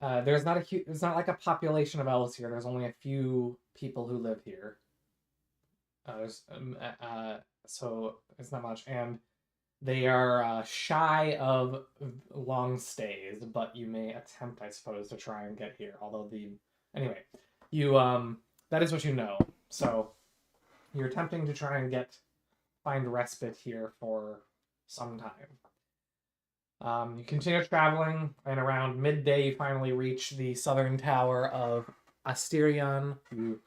There's not a huge, it's not like a population of elves here. There's only a few people who live here. There's so it's not much, and they are shy of long stays, but you may attempt, I suppose, to try and get here. Although the anyway, you that is what you know. So you're attempting to try and find respite here for some time. You continue traveling, and around midday, you finally reach the southern tower of Asterion. You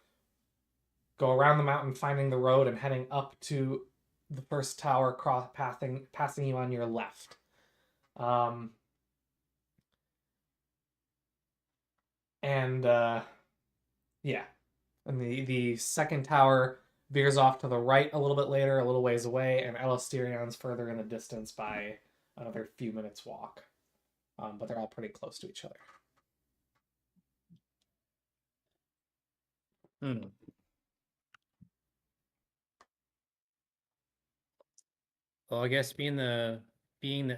go around the mountain, finding the road, and heading up to the first tower, passing you on your left. Um, and yeah, and the second tower veers off to the right a little bit later, a little ways away, and Elastirion's further in the distance by another few minutes walk. But they're all pretty close to each other. Hmm. Well, I guess being the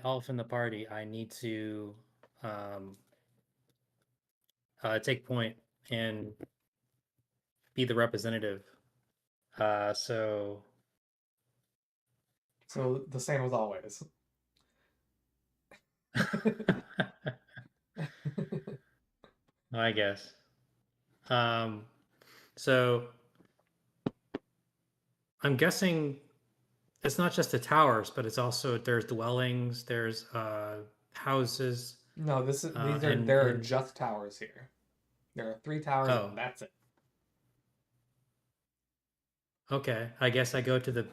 elf in the party, I need to um, take point and be the representative. So So the same as always. I guess. Um, so I'm guessing it's not just the towers, but it's also there's dwellings, there's houses. No, And there are just towers here. There are 3 towers, oh, and that's it. okay. I guess I go to the.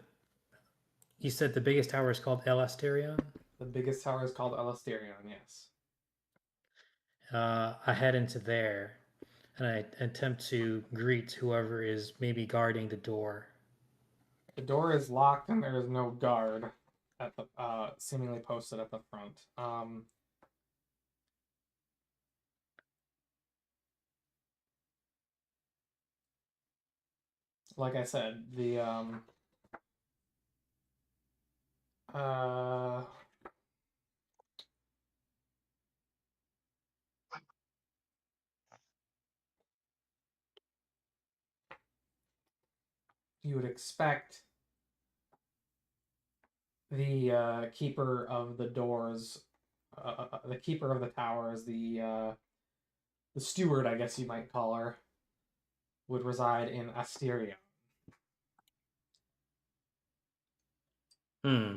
You said the biggest tower is called El Asterion. The biggest tower is called Elasterion, yes. I head into there, and I attempt to greet whoever is maybe guarding the door. The door is locked, and there is no guard at the seemingly posted at the front. Like I said, the uh you would expect the keeper of the doors, the keeper of the towers, the steward, I guess you might call her, would reside in Asteria. Hmm.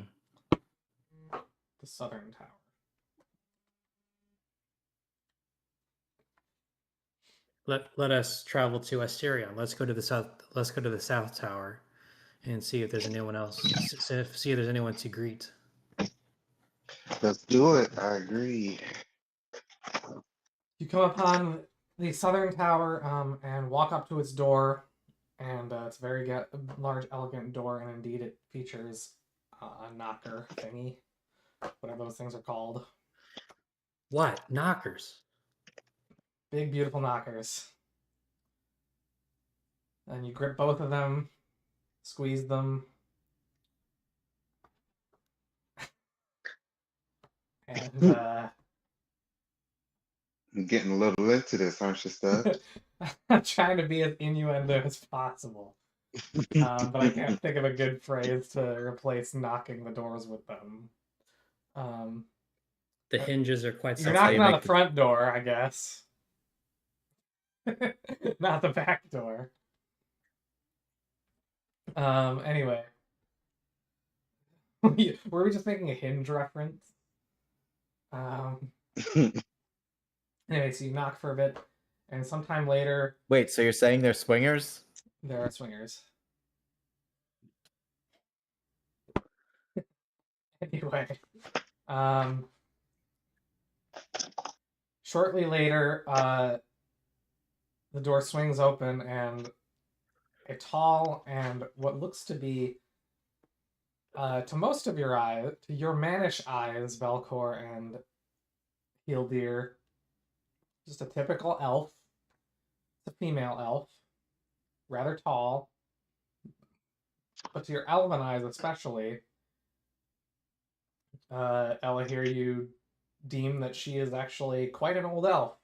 The southern tower. Let us travel to Asterion. Let's go to the south. Let's go to the south tower, and see if there's anyone else. See if there's anyone to greet. Let's do it. I agree. You come upon the southern tower and walk up to its door, and it's a very large, elegant door, and indeed it features a knocker thingy, whatever those things are called. What knockers? Big, beautiful knockers. And you grip both of them, squeeze them, and I'm getting a little into this, aren't you, Stud? I'm trying to be as innuendo as possible. But I can't think of a good phrase to replace knocking the doors with them. The hinges are quite You're sensitive. knocking on the front door, I guess. Not the back door. Anyway. Were we just making a hinge reference? Anyway, so you knock for a bit, and sometime later, Wait, so you're saying they're swingers? there are swingers. Anyway, shortly later, the door swings open, and a tall and what looks to be, to most of your eyes, to your mannish eyes, Velcor and Hildir, just a typical elf. It's a female elf, rather tall, but to your elven eyes especially, Ella, here you deem that she is actually quite an old elf.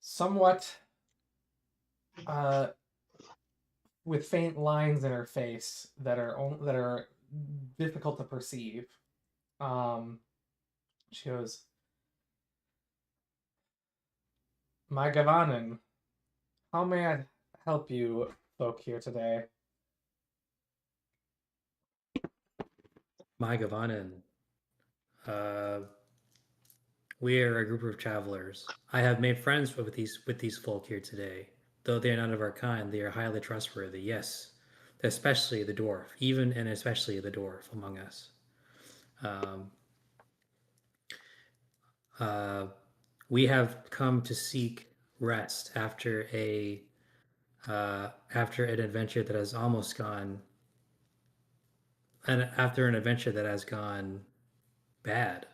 somewhat with faint lines in her face that are difficult to perceive. She goes, "My Gavanin, how may I help you folk here today?" My Gavanin. We are a group of travelers. I have made friends with these folk here today. Though they are not of our kind, they are highly trustworthy. Yes, especially the dwarf, even and especially the dwarf among us. Um, uh, we have come to seek rest after an adventure that has almost gone, and after an adventure that has gone bad.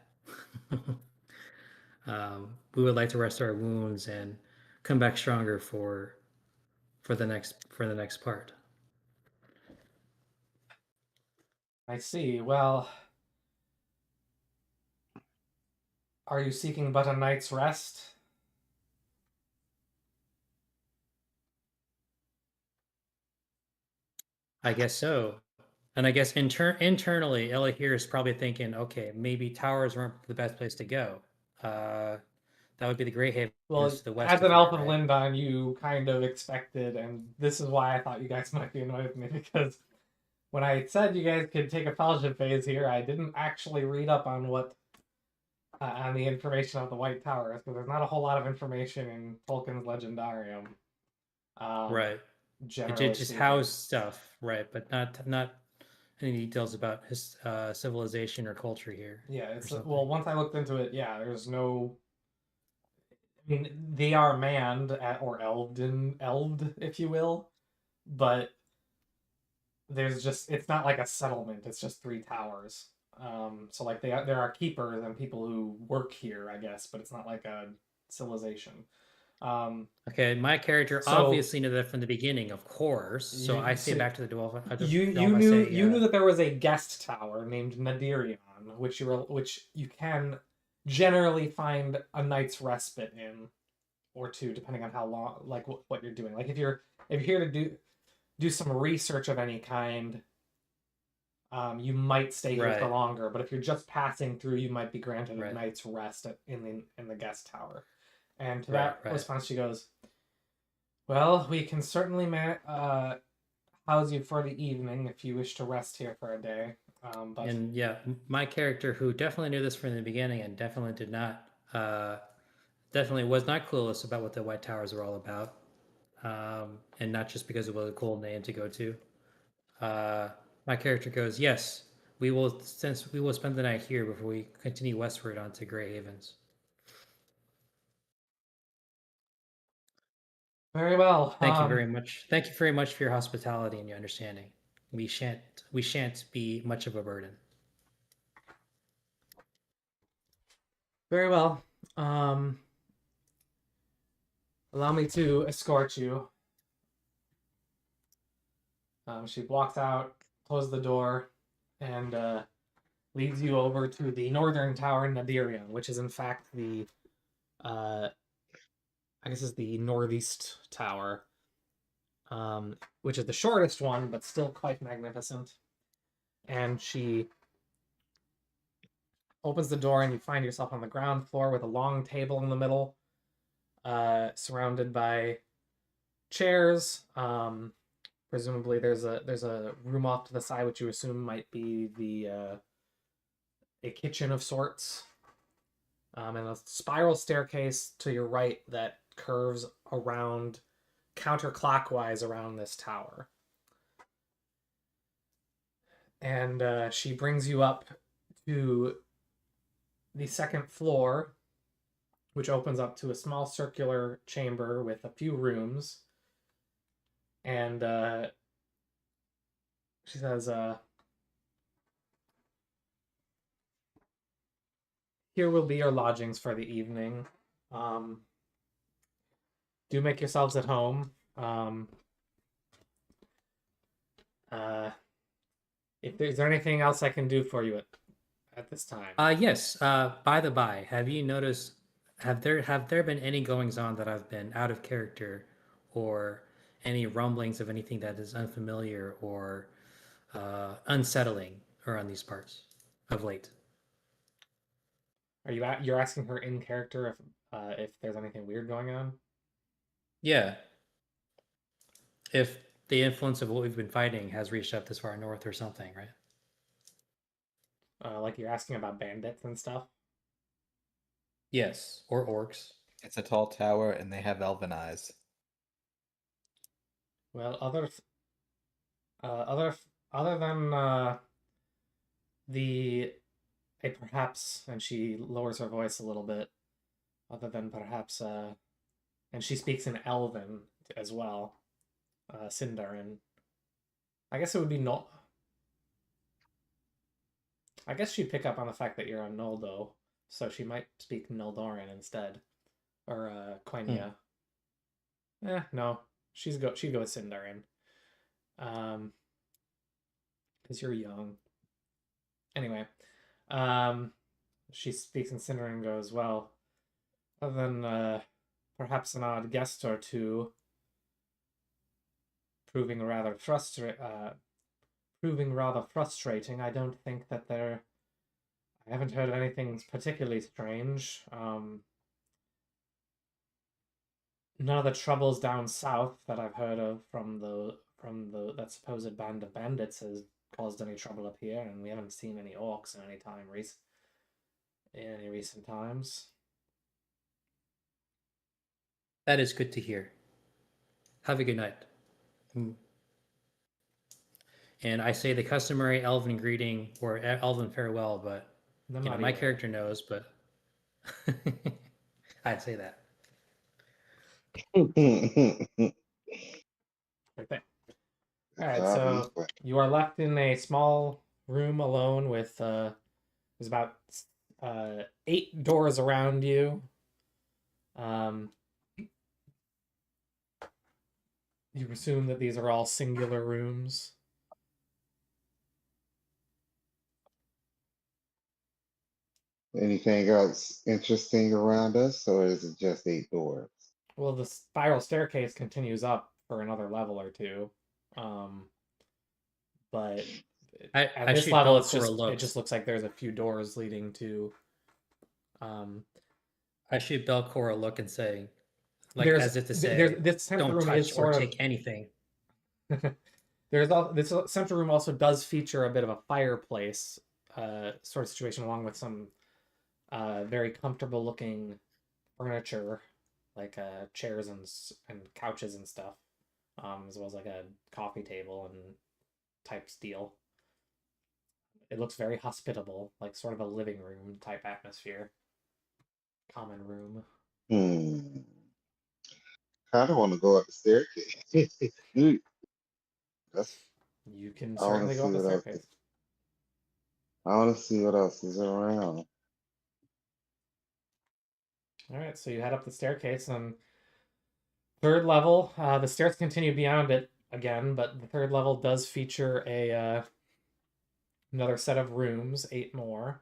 We would like to rest our wounds and come back stronger for the next part. I see. Well, are you seeking but a night's rest? I guess so. And I guess internally, Ella here is probably thinking, okay, maybe towers weren't the best place to go. That would be the Great Havens Well, to the west as of an here, elf of right? Lindon, you kind of expected, and this is why I thought you guys might be annoyed with me, because when I said you guys could take a fellowship phase here, I didn't actually read up on on the information of the White Towers, because there's not a whole lot of information in Tolkien's Legendarium. Right. It Generally just speaking. house stuff, right? But not any details about his civilization or culture here Yeah, or it's something. well. Once I looked into it, yeah, there's no. I mean, they are manned or elved, if you will, but there's just it's not like a settlement. It's just three towers. So like there are keepers and people who work here, I guess, but it's not like a civilization. Okay, my character So obviously knew that from the beginning, of course. So I say so back to the dwarf. you I knew say, you knew that there was a guest tower named Nadirion, which you can generally find a night's respite in, or two, depending on how long, like what you're doing. Like if you're here to do some research of any kind, you might stay here for right, longer. But if you're just passing through, you might be granted a right, night's rest in the guest tower. And to right, that right. response, she goes, "Well, we can certainly house you for the evening if you wish to rest here for a day. But And yeah, my character, who definitely knew this from the beginning and definitely did not, definitely was not clueless about what the White Towers were all about, and not just because it was a cool name to go to. Uh, my character goes, "Yes, since we will spend the night here before we continue westward onto Grey Havens." very well. Thank you very much. Thank you very much for your hospitality and your understanding. We shan't be much of a burden. Very well. Allow me to escort you." She walks out, closes the door, and leads you over to the northern tower in Nadirian, which is in fact the, I guess is the northeast tower, which is the shortest one, but still quite magnificent. And she opens the door, and you find yourself on the ground floor with a long table in the middle, surrounded by chairs. Presumably, there's a room off to the side, which you assume might be a kitchen of sorts, and a spiral staircase to your right that curves around counterclockwise around this tower. And she brings you up to the second floor, which opens up to a small circular chamber with a few rooms. And she says, "Here will be your lodgings for the evening. Do make yourselves at home. If there's anything else I can do for you at this time. Yes. By the by, have you noticed? Have there been any goings on that have been out of character, or any rumblings of anything that is unfamiliar or unsettling around these parts of late? Are you're asking her in character if there's anything weird going on? Yeah. If the influence of what we've been fighting has reached up this far north or something, right? Like you're asking about bandits and stuff? Yes. Or orcs. It's a tall tower and they have elven eyes. Well, other other than the a perhaps, and she lowers her voice a little bit. Other than perhaps, and she speaks in Elven as well. Sindarin. I guess it would be no. I guess she'd pick up on the fact that you're a Noldo, so she might speak Noldoran instead, or Quenya. No, she'd go with Sindarin. Because you're young. Anyway, she speaks in Sindarin and goes, well, other than perhaps an odd guest or two proving rather frustrating, I don't think that I haven't heard of anything particularly strange. None of the troubles down south that I've heard of from that supposed band of bandits has caused any trouble up here, and we haven't seen any orcs in any recent times. That is good to hear. Have a good night. And I say the customary elven greeting or elven farewell, but my character knows, but I'd say that. Right there. All right, so you are left in a small room alone with there's about 8 doors around you. You assume that these are all singular rooms. Anything else interesting around us, or is it just 8 doors? Well, the spiral staircase continues up for another level or two, but at this level, it just looks like there's a few doors leading to. I shoot Belcor a look and say, like, as if to say, this central don't room touch is sort or of take anything. this central room also does feature a bit of a fireplace sort of situation, along with some very comfortable looking furniture, like chairs and couches and stuff, as well as like a coffee table and type deal. It looks very hospitable, like sort of a living room type atmosphere. Common room. I don't want to go up the staircase. You can certainly go up the staircase. I want to see what else is around. All right, so you head up the staircase, and third level. The stairs continue beyond it again, but the third level does feature another set of rooms, 8 more.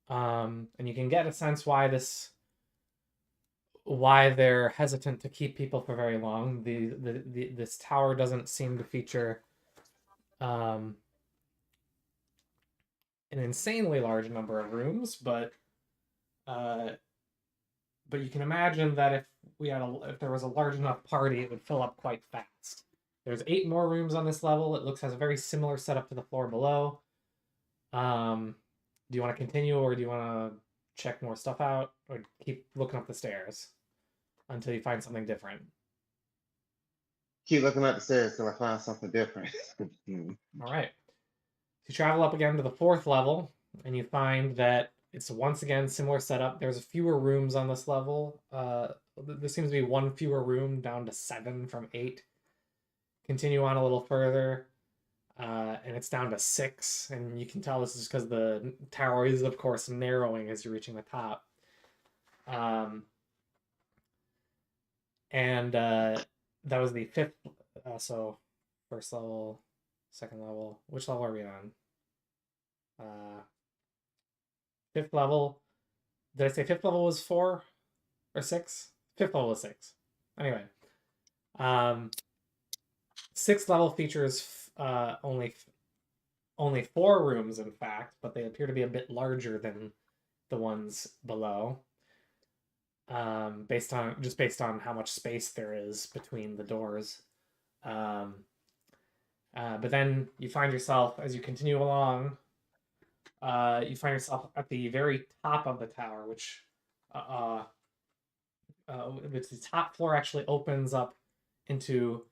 And you can get a sense why they're hesitant to keep people for very long. This tower doesn't seem to feature an insanely large number of rooms, but you can imagine that if there was a large enough party, it would fill up quite fast. There's 8 more rooms on this level. It has a very similar setup to the floor below. Do you want to continue, or do you want to check more stuff out, or keep looking up the stairs until you find something different? Keep looking up the stairs till I find something different. All right. You travel up again to the 4th level, and you find that it's once again similar setup. There's fewer rooms on this level. There seems to be 1 fewer room, down to 7 from 8. Continue on a little further, and it's down to 6. And you can tell this is because the tower is, of course, narrowing as you're reaching the top. And that was the 5th. So, 1st level, 2nd level. Which level are we on? Fifth level. Did I say fifth level was 4 or 6? Fifth level was 6. Anyway, sixth level features only 4 rooms, in fact, but they appear to be a bit larger than the ones below. Based on how much space there is between the doors. But then you find yourself, as you continue along, you find yourself at the very top of the tower, which the top floor actually opens up into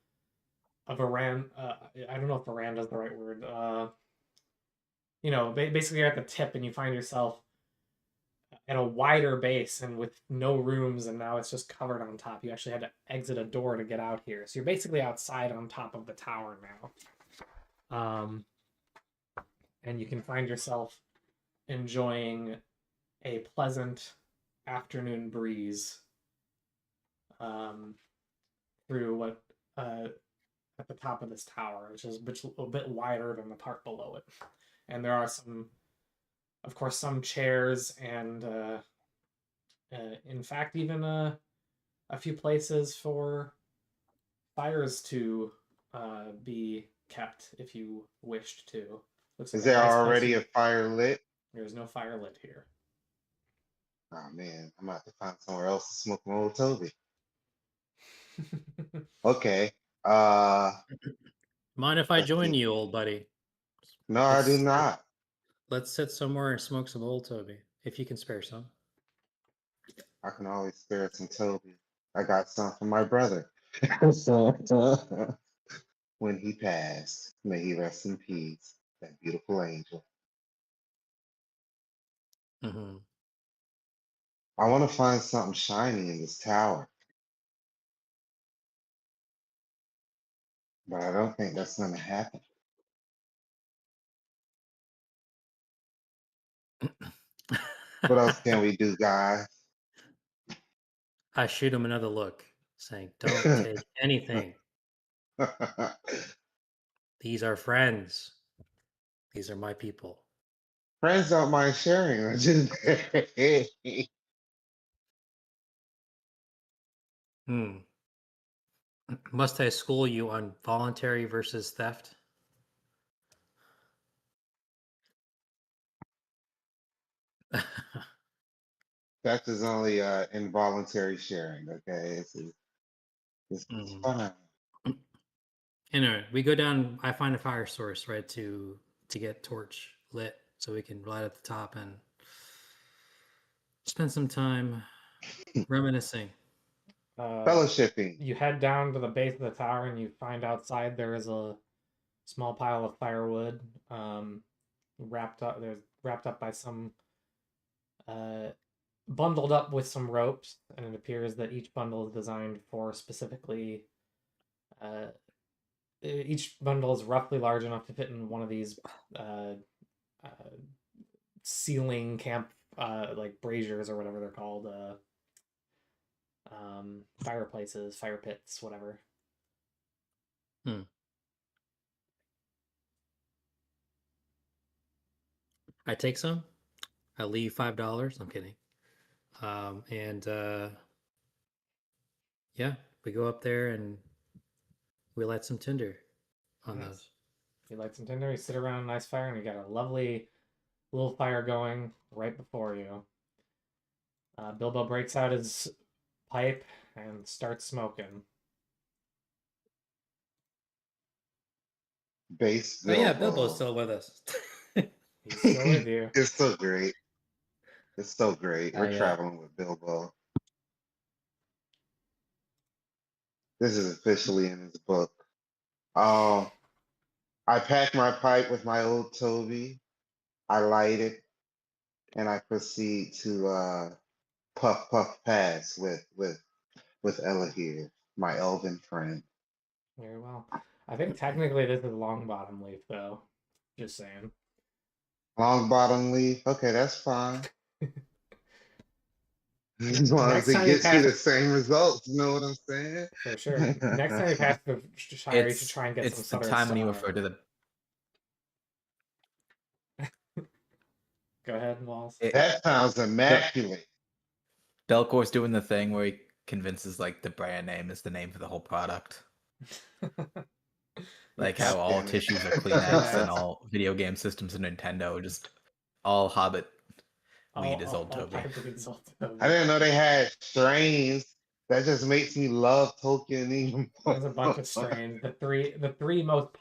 a veranda. I don't know if veranda is the right word. Basically you're at the tip and you find yourself at a wider base and with no rooms, and now it's just covered on top. You actually had to exit a door to get out here, so you're basically outside on top of the tower now. And you can find yourself enjoying a pleasant afternoon breeze through what at the top of this tower, which is a bit wider than the part below it. And there are of course, some chairs and in fact, even a few places for fires to be kept if you wished to. Looks Is like a there nice place. already a fire lit? There's no fire lit here. Oh man, I'm gonna have to find somewhere else to smoke my old Toby. Okay. Mind if I Let's join see. you, old buddy? No, I do Let's- not. Let's sit somewhere and smoke some old Toby, if you can spare some. I can always spare some Toby. I got some from my brother. When he passed, may he rest in peace. That beautiful angel. Mm-hmm. I want to find something shiny in this tower, but I don't think that's gonna happen. What else can we do, guys? I shoot him another look, saying, "Don't take anything. These are friends. These are my people." Friends don't mind sharing. I just Hmm. Must I school you on voluntary versus theft? that is only involuntary sharing. Okay, it's Mhm. fun. Anyway, we go down. I find a fire source, right, to get torch lit, so we can light at the top and spend some time reminiscing. Fellowshipping. You head down to the base of the tower and you find outside there is a small pile of firewood, wrapped up by some bundled up with some ropes, and it appears that each bundle is designed for specifically. Each bundle is roughly large enough to fit in one of these uh, uh, ceiling camp like braziers or whatever they're called. Fireplaces, fire pits, whatever. I take some. I leave $5. I'm kidding. And yeah, we go up there and we light some tinder on Nice. those. You light some tinder, you sit around a nice fire, and you got a lovely little fire going right before you. Bilbo breaks out his pipe and starts smoking. Base Oh yeah, Bilbo. Bilbo's still with us. He's still with you. It's so great. It's so great. We're I, traveling with Bilbo. This is officially in his book. I pack my pipe with my old Toby. I light it, and I proceed to puff puff pass with Ella here, my elven friend. Very well. I think technically this is long bottom leaf, though. Just saying. Long bottom leaf. Okay, that's fine. As long as Next it time you gets you pass, the same results, you know what I'm saying? for sure. Next time you pass the Shire, you should try and get It's some the Southern time when you Star. refer to the Go ahead, Walls. That sounds immaculate. Belcor's doing the thing where he convinces like the brand name is the name for the whole product. Like how all Damn it. tissues are Kleenex and all video game systems are Nintendo, just all Hobbit weed is old Toby. Hobbit weed is old Toby. I didn't know they had strains. That just makes me love Tolkien even more. There's a bunch of strains. The three most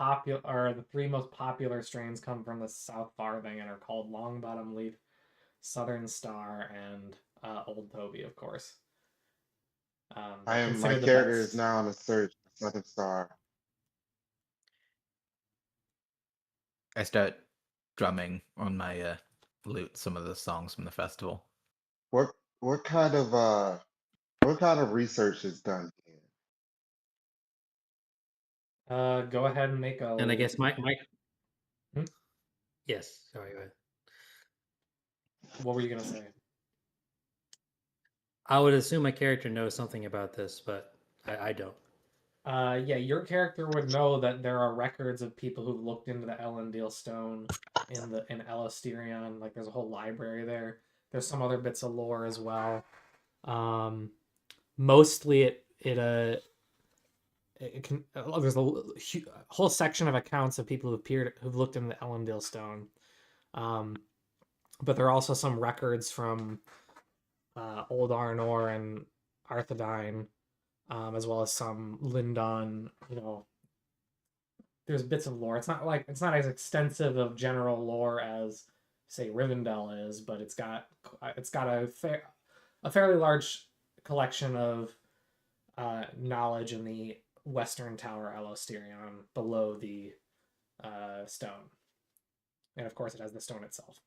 popular strains come from the South Farthing and are called Longbottom Leaf, Southern Star, and Old Toby, of course. My considered the character best. is now on a search for Southern Star. I start drumming on my lute some of the songs from the festival. What kind of research is done here? Go ahead and make a. And I guess Mike. Hmm? Yes. Sorry. Go ahead. What were you gonna say? I would assume my character knows something about this, but I don't. Yeah, your character would know that there are records of people who've looked into the Elendil stone in Elysterion. Like, there's a whole library there. There's some other bits of lore as well. Mostly it can there's a whole section of accounts of people who've looked into the Elendil stone. But there are also some records from Old Arnor and Arthedain. As well as some Lindon, there's bits of lore. It's not as extensive of general lore as, say, Rivendell is, but it's got a fairly large collection of knowledge in the Western Tower Elysterion below the stone, and of course it has the stone itself.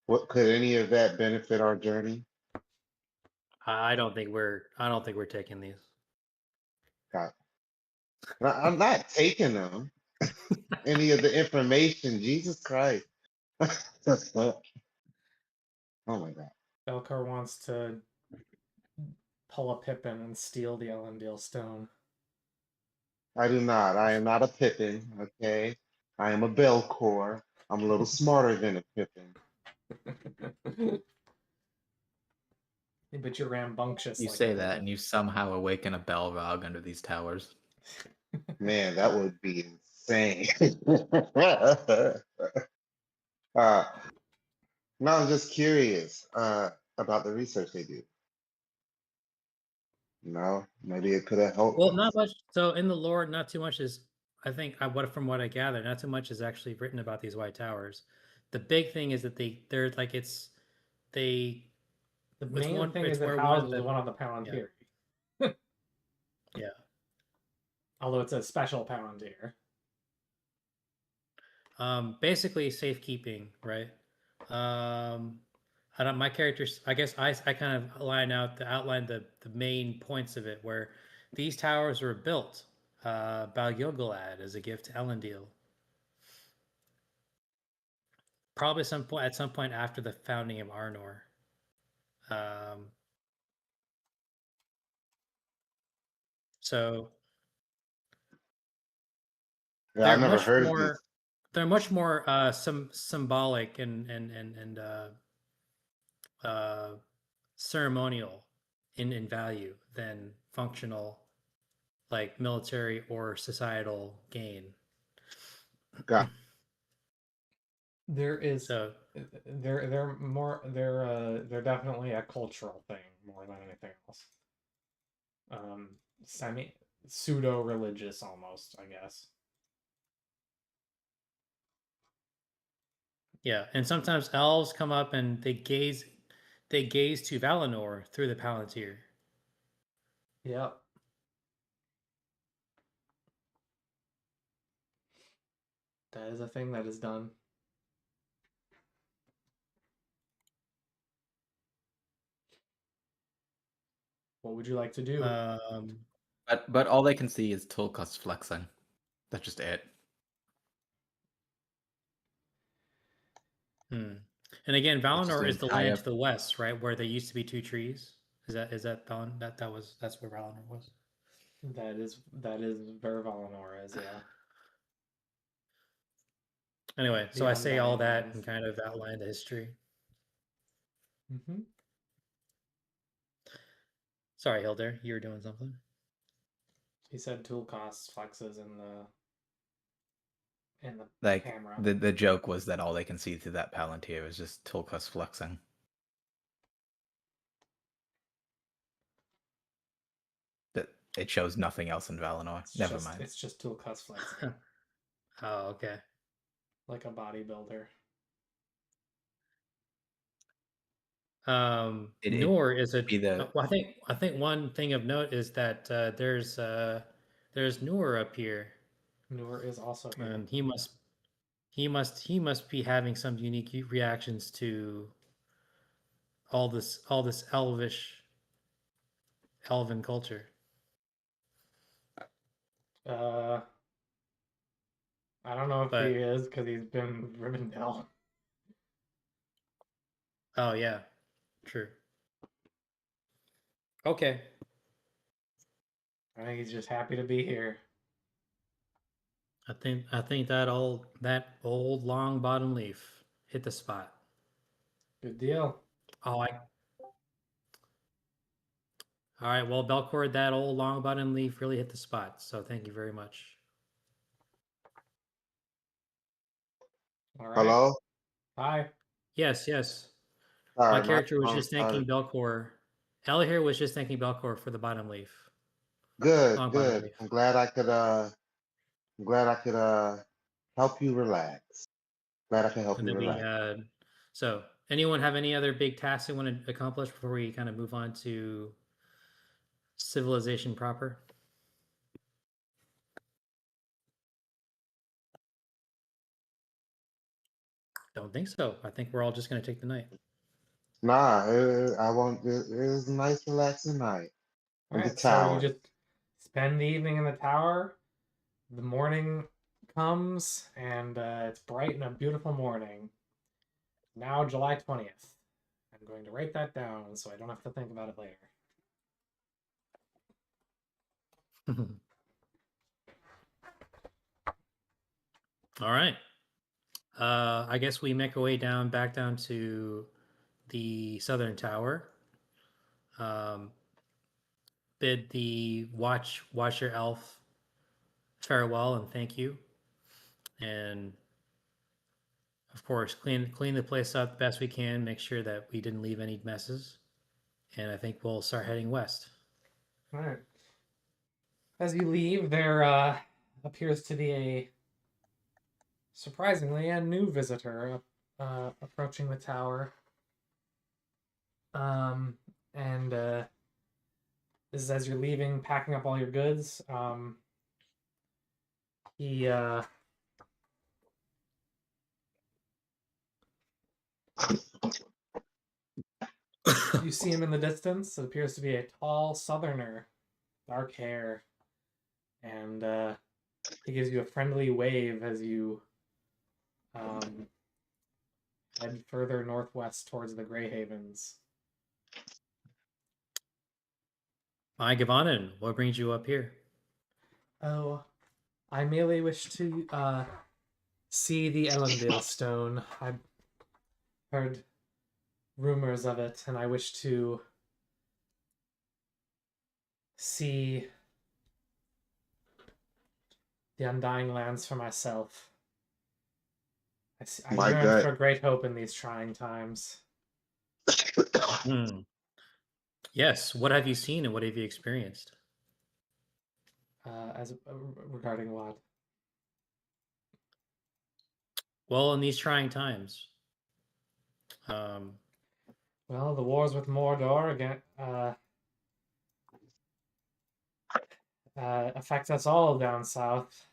What could any of that benefit our journey? I don't think we're taking these. God. I'm not taking them. Any of the information, Jesus Christ. Oh my God. Belcar wants to pull a Pippin and steal the Elendil stone. I do not. I am not a Pippin, okay? I am a Belcor. I'm a little smarter than a Pippin. But you're rambunctious. You like say a that, Pippin. and you somehow awaken a Balrog under these towers. Man, that would be insane. No, I'm just curious about the research they do. Maybe it could have helped Well, us. not much. So in the lore, not too much is. I think from what I gather, not too much is actually written about these white towers. The big thing is that they're like they. The It's main one- thing it's is it where houses the- one of the Palantir. Yeah. Although it's a special Palantir. Basically safekeeping, right? I don't. My characters. I guess I kind of outline the main points of it, where these towers were built by Gil-galad as a gift to Elendil. Probably at some point after the founding of Arnor. So Yeah, I never heard of these. they're much more symbolic and ceremonial in value than functional, like military or societal gain. Got There is So they're definitely a cultural thing more than anything else. Semi pseudo religious almost, I guess. yeah, and sometimes elves come up and they gaze to Valinor through the Palantir. Yep. That is a thing that is done. What would you like to do? But all they can see is Tulkas flexing. That's just it. And again, Valinor is the high land up. to the west, right, where there used to be two trees Is that Balin? That's where Valinor was. That is where Valinor is, yeah. Anyway, The so I say all Undying that Lands. and kind of outline the history. Mm-hmm. Sorry, Hilder, you were doing something. He said tool costs flexes in the Like camera. the joke was that all they can see through that Palantir is just Tulkas flexing. That it shows nothing else in Valinor. Never mind. It's just tool cost flexing. Oh, okay. Like a bodybuilder. Noor is a. be the- Well, I think one thing of note is that there's Noor up here, Noor is also here. and he must be having some unique reactions to all this elven culture. I don't know if But- he is because he's been Rivendell. Oh yeah, true. Okay. I think he's just happy to be here. I think that old long bottom leaf hit the spot. Good deal. Oh, all right. Well, Belcord, that old long bottom leaf really hit the spot. So thank you very much. All right. Hello? Hi. Yes. Sorry, My character was phone just thanking started- Belcor. Ellie here was just thanking Belcor for the bottom leaf. Good, Long bottom good. leaf. I'm glad I could help you relax. Glad I can help And you then relax. so anyone have any other big tasks they want to accomplish before we kind of move on to civilization proper? Don't think so. I think we're all just going to take the night. Nah, I want it was a nice relaxing night. All In the right. So you tower. just spend the evening in the tower. The morning comes and it's bright and a beautiful morning. Now July 20th. I'm going to write that down so I don't have to think about it later. All right. I guess we make our way back down to the southern tower. Bid the watcher elf farewell and thank you, and of course clean the place up the best we can. Make sure that we didn't leave any messes, and I think we'll start heading west. All right. As you leave, there appears to be surprisingly a new visitor approaching the tower. And this is as you're leaving, packing up all your goods. He you see him in the distance. It appears to be a tall southerner, dark hair, and he gives you a friendly wave as you head further northwest towards the Grey Havens. Hi, Gavanin. What brings you up here? Oh, I merely wish to see the Elendil stone. I've heard rumors of it, and I wish to see the Undying Lands for myself. I My yearn gut. for great hope in these trying times. Yes. What have you seen and what have you experienced? As regarding what? Well, in these trying times. Well, the wars with Mordor again affect us all down south.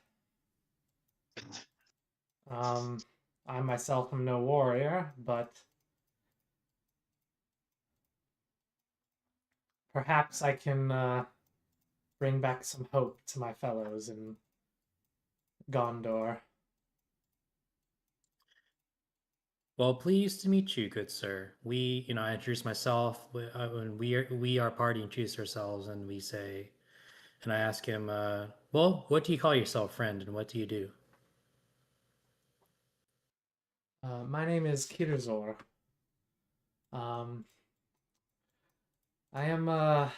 I myself am no warrior, but perhaps I can bring back some hope to my fellows in Gondor. Well, pleased to meet you, good sir. I introduce myself when we our party introduce ourselves, and we say, and I ask him, well, what do you call yourself, friend, and what do you do? My name is Kirzor. Um, I am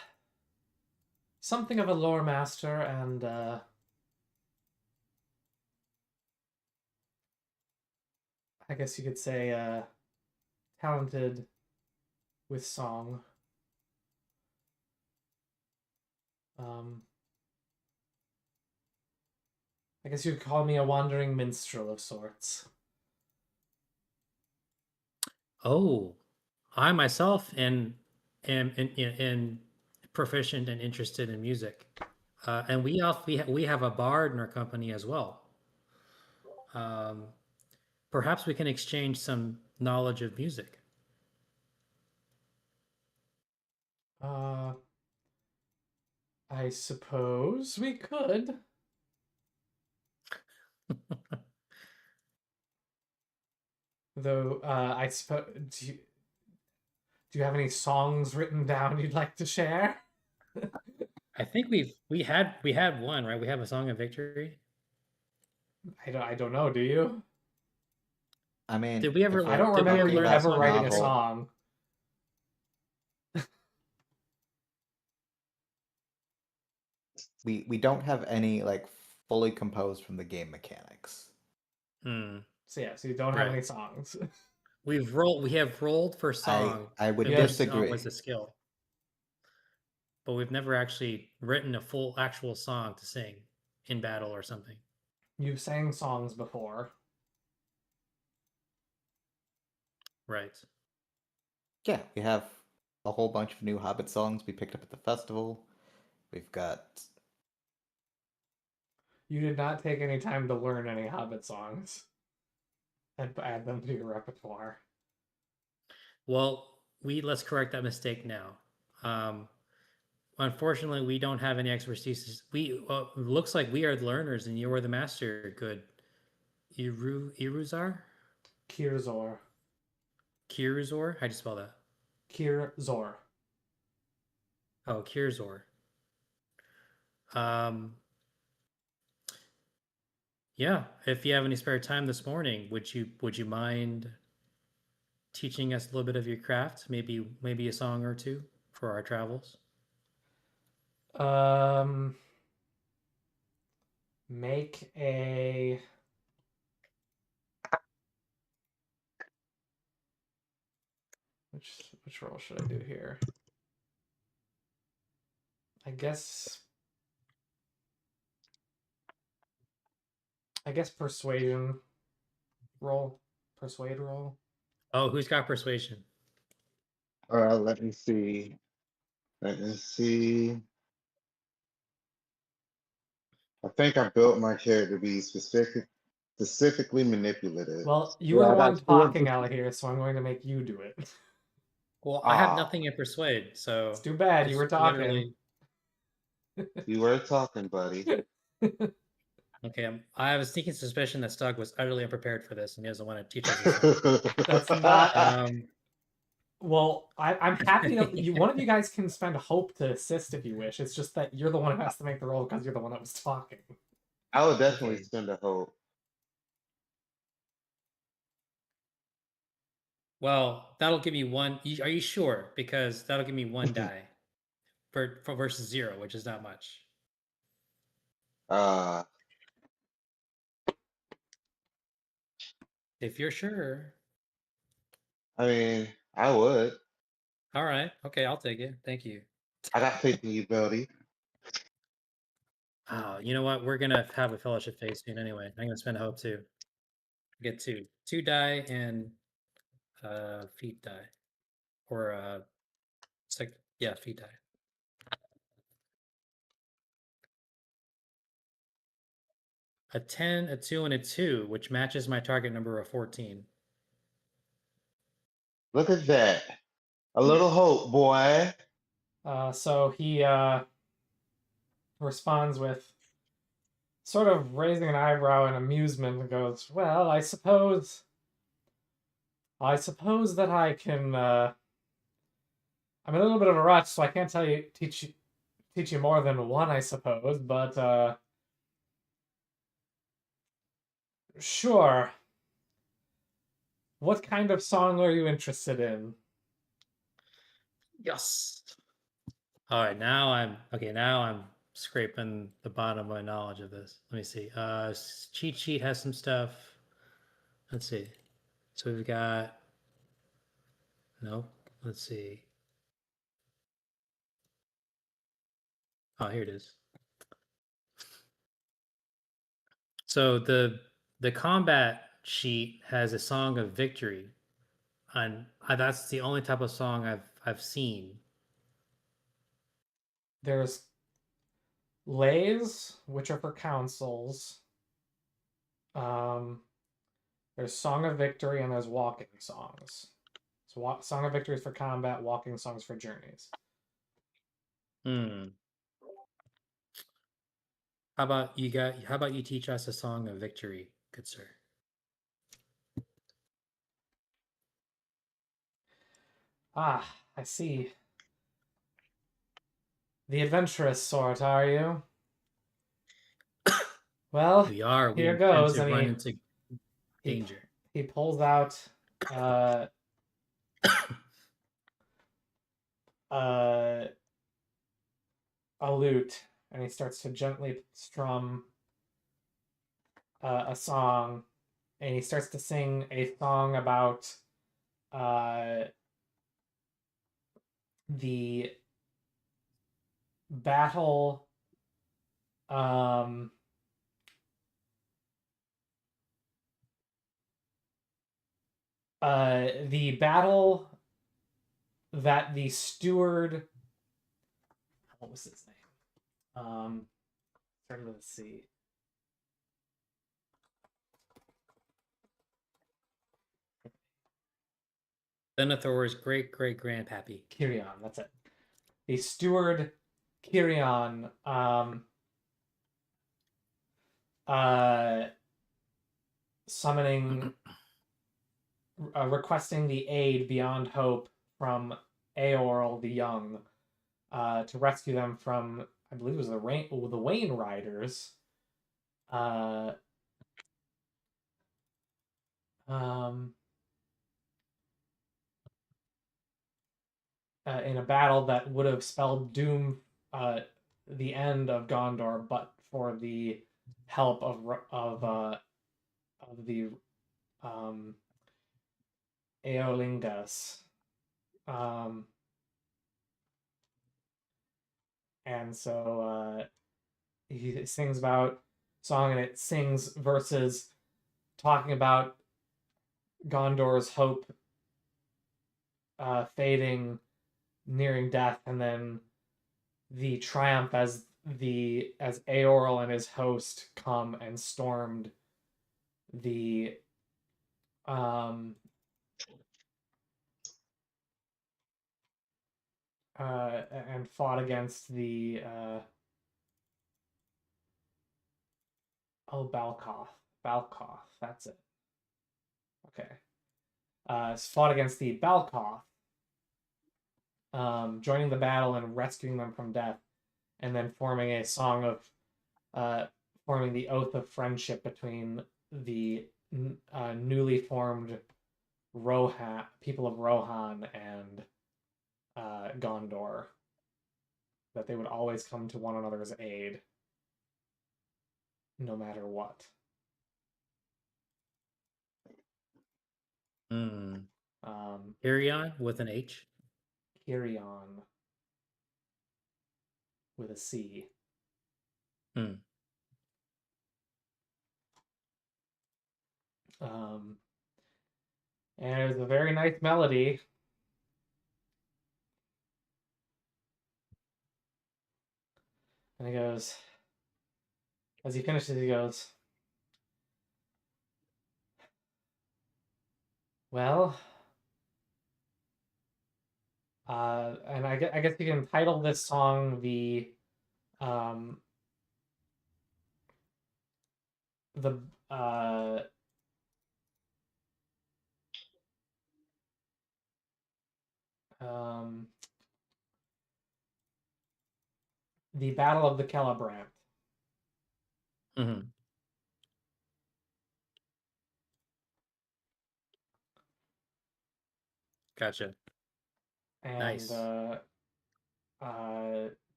something of a lore master and I guess you could say talented with song. Um, I guess you could call me a wandering minstrel of sorts. Oh, I myself am proficient and interested in music, and we have a bard in our company as well. Um, Perhaps we can exchange some knowledge of music. Uh, I suppose we could. Though, I suppose. Do you have any songs written down you'd like to share? I think we had one, right? We have a song of victory. I don't know. Do you? I mean, Did we ever? if I we're don't Did we remember ever talking you learn a about ever song of writing a victory? novel, song. we don't have any like fully composed from the game mechanics. Hmm. So yeah, so you don't have Right. any songs. We have rolled for song, I would in Yes. which song was disagree. the skill, but we've never actually written a full actual song to sing in battle or something. You sang songs before. Right. Yeah, we have a whole bunch of new Hobbit songs we picked up at the festival. We've got You did not take any time to learn any Hobbit songs and add them to your repertoire. Well, let's correct that mistake now. Um, Unfortunately, we don't have any expertise. Looks like we are the learners, and you are the master. Good, Iruzar, Kirzor. Kirzor. How do you spell that? Kirzor. Oh, Kirzor. Um, yeah. If you have any spare time this morning, would you mind teaching us a little bit of your craft? Maybe a song or two for our travels. Um, make a. Which roll should I do here? I guess. I guess persuasion roll. Persuade roll. Oh, who's got persuasion? Let me see. Let me see. I think I built my character to be specifically manipulative. Well, you were Yeah, the I one got two of talking the. out here, so I'm going to make you do it. Well, I have Ah, nothing in persuade, so It's too bad you it's were talking. literally you were talking, buddy. okay. I have a sneaking suspicion that Stug was utterly unprepared for this, and he doesn't want to teach us a song. That's not. Um, Well, I'm happy to. One of you guys can spend hope to assist if you wish. It's just that you're the one who has to make the roll because you're the one that was talking. I would definitely okay. spend a hope. Well, that'll give me one. Are you sure? Because that'll give me one die for versus 0, which is not much. uh, If you're sure. I mean, I would. All right. Okay, I'll take it. Thank you. I got faith in you, Brody. Oh, you know what? We're gonna have a fellowship phase soon anyway. I'm gonna spend a hope too. Get two die and feet die, or it's like yeah, feet die. A 10, a 2, and a 2, which matches my target number of 14. Look at that. A little hope, boy. So he responds with sort of raising an eyebrow in amusement and goes, "Well, I suppose I suppose that I can. I'm in a little bit of a rush, so I can't teach you more than one, I suppose. But sure. What kind of song are you interested in? Yes. All right, now I'm okay. Now I'm scraping the bottom of my knowledge of this. Let me see. Cheat sheet has some stuff. Let's see. So we've got no. Let's see. Oh, here it is. So the combat sheet has a song of victory, and that's the only type of song I've seen. There's lays, which are for councils. Um, there's Song of Victory and there's walking songs. So Song of Victory is for combat, walking songs for journeys. Hmm. How about you teach us a song of victory, good sir? Ah, I see. The adventurous sort, are you? Well, We are. We here intend goes, to and run into he danger. he pulls out uh, a lute, and he starts to gently strum a song, and he starts to sing a song about uh, the battle. Um, the battle that the steward. What was his name? Started with a C. Denethor's great great grandpappy. Kirion, that's it. The steward Kirion summoning requesting the aid beyond hope from Aorl the Young to rescue them from, I believe it was the Wayne Riders. Uh, um, in a battle that would have spelled doom, the end of Gondor, but for the help of the um, Eolingas. Um, and so he sings about song, and it sings verses talking about Gondor's hope fading, nearing death, and then the triumph as Eorl and his host come and stormed the um and fought against the Balkoth, that's it. Okay. Fought against the Balkoth, joining the battle and rescuing them from death, and then forming a song of forming the oath of friendship between the newly formed people of Rohan and Gondor, that they would always come to one another's aid, no matter what. Hmm. Um, Hirion with an H. Kirion with a C. Hmm. Um, and it was a very nice melody. And he goes, as he finishes, he goes, well, and I guess you can title this song um, the the Battle of the Celebrant. Mm-hmm. Gotcha. And Nice. so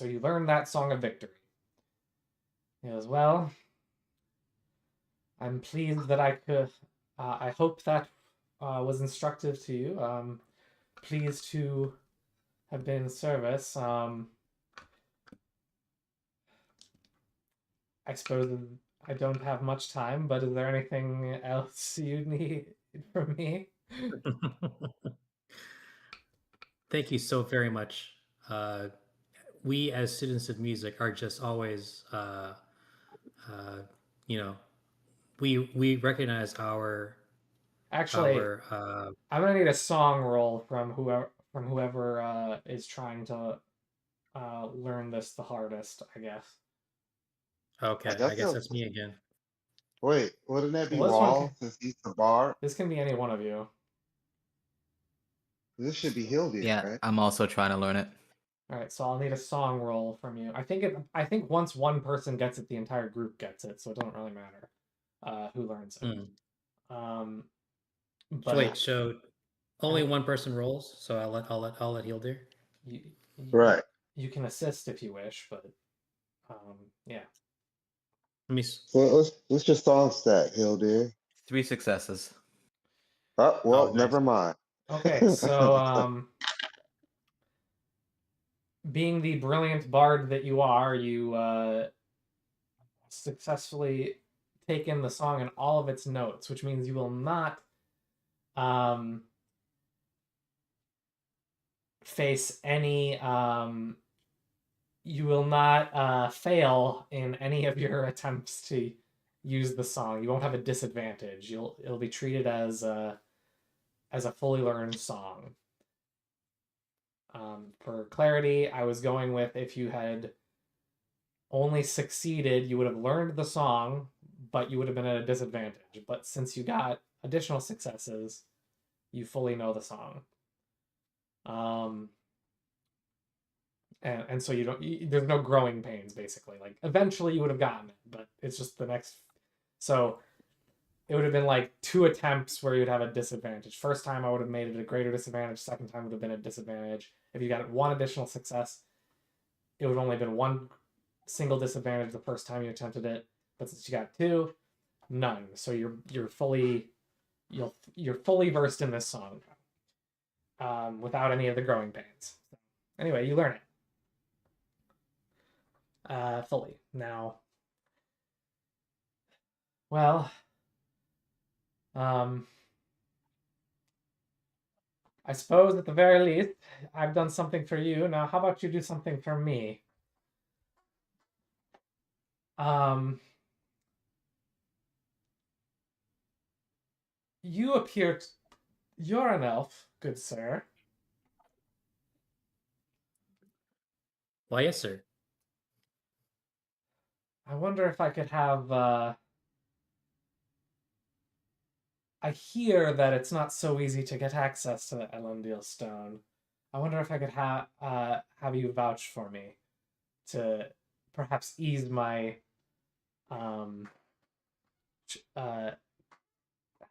you learn that Song of Victory. He goes, well, I'm pleased that I could. I hope that was instructive to you. Pleased to have been in service. I suppose I don't have much time, but is there anything else you need from me? Thank you so very much. We as students of music are just always, you know, we recognize Actually, our I'm gonna need a song roll from whoever is trying to learn this the hardest, I guess. okay. I That's guess a that's me again. wait. Wouldn't that be Well, Wall since he's the bar? this can be any one of you. This should be Hildy, Yeah, right? I'm also trying to learn it. All right, so I'll need a song roll from you. I think once one person gets it, the entire group gets it, so it doesn't really matter who learns it. Mm. But Wait, so only and one person rolls, so I'll let Heal do. you, Right. you can assist if you wish, but yeah. Let me. So let's just song stat, Hildy. 3 successes. Oh well, Oh, nice. never mind. Okay, so being the brilliant bard that you are, you successfully take in the song and all of its notes, which means you will not face any you will not fail in any of your attempts to use the song. You won't have a disadvantage. It'll be treated as a fully learned song. For clarity, I was going with if you had only succeeded, you would have learned the song, but you would have been at a disadvantage. But since you got additional successes, you fully know the song. And so there's no growing pains, basically. Like, eventually you would have gotten it, but it's just the next. So it would have been like 2 attempts where you'd have a disadvantage. First time I would have made it a greater disadvantage. Second time would have been a disadvantage. If you got 1 additional success, it would have only been 1 single disadvantage the first time you attempted it. But since you got 2, none. So you're fully versed in this song without any of the growing pains. Anyway, you learn it fully now. Well, I suppose at the very least, I've done something for you. Now, how about you do something for me? You appear you're an elf, good sir. Why, yes, sir. I wonder if I could have I hear that it's not so easy to get access to the Elendil Stone. I wonder if I could have you vouch for me to perhaps ease my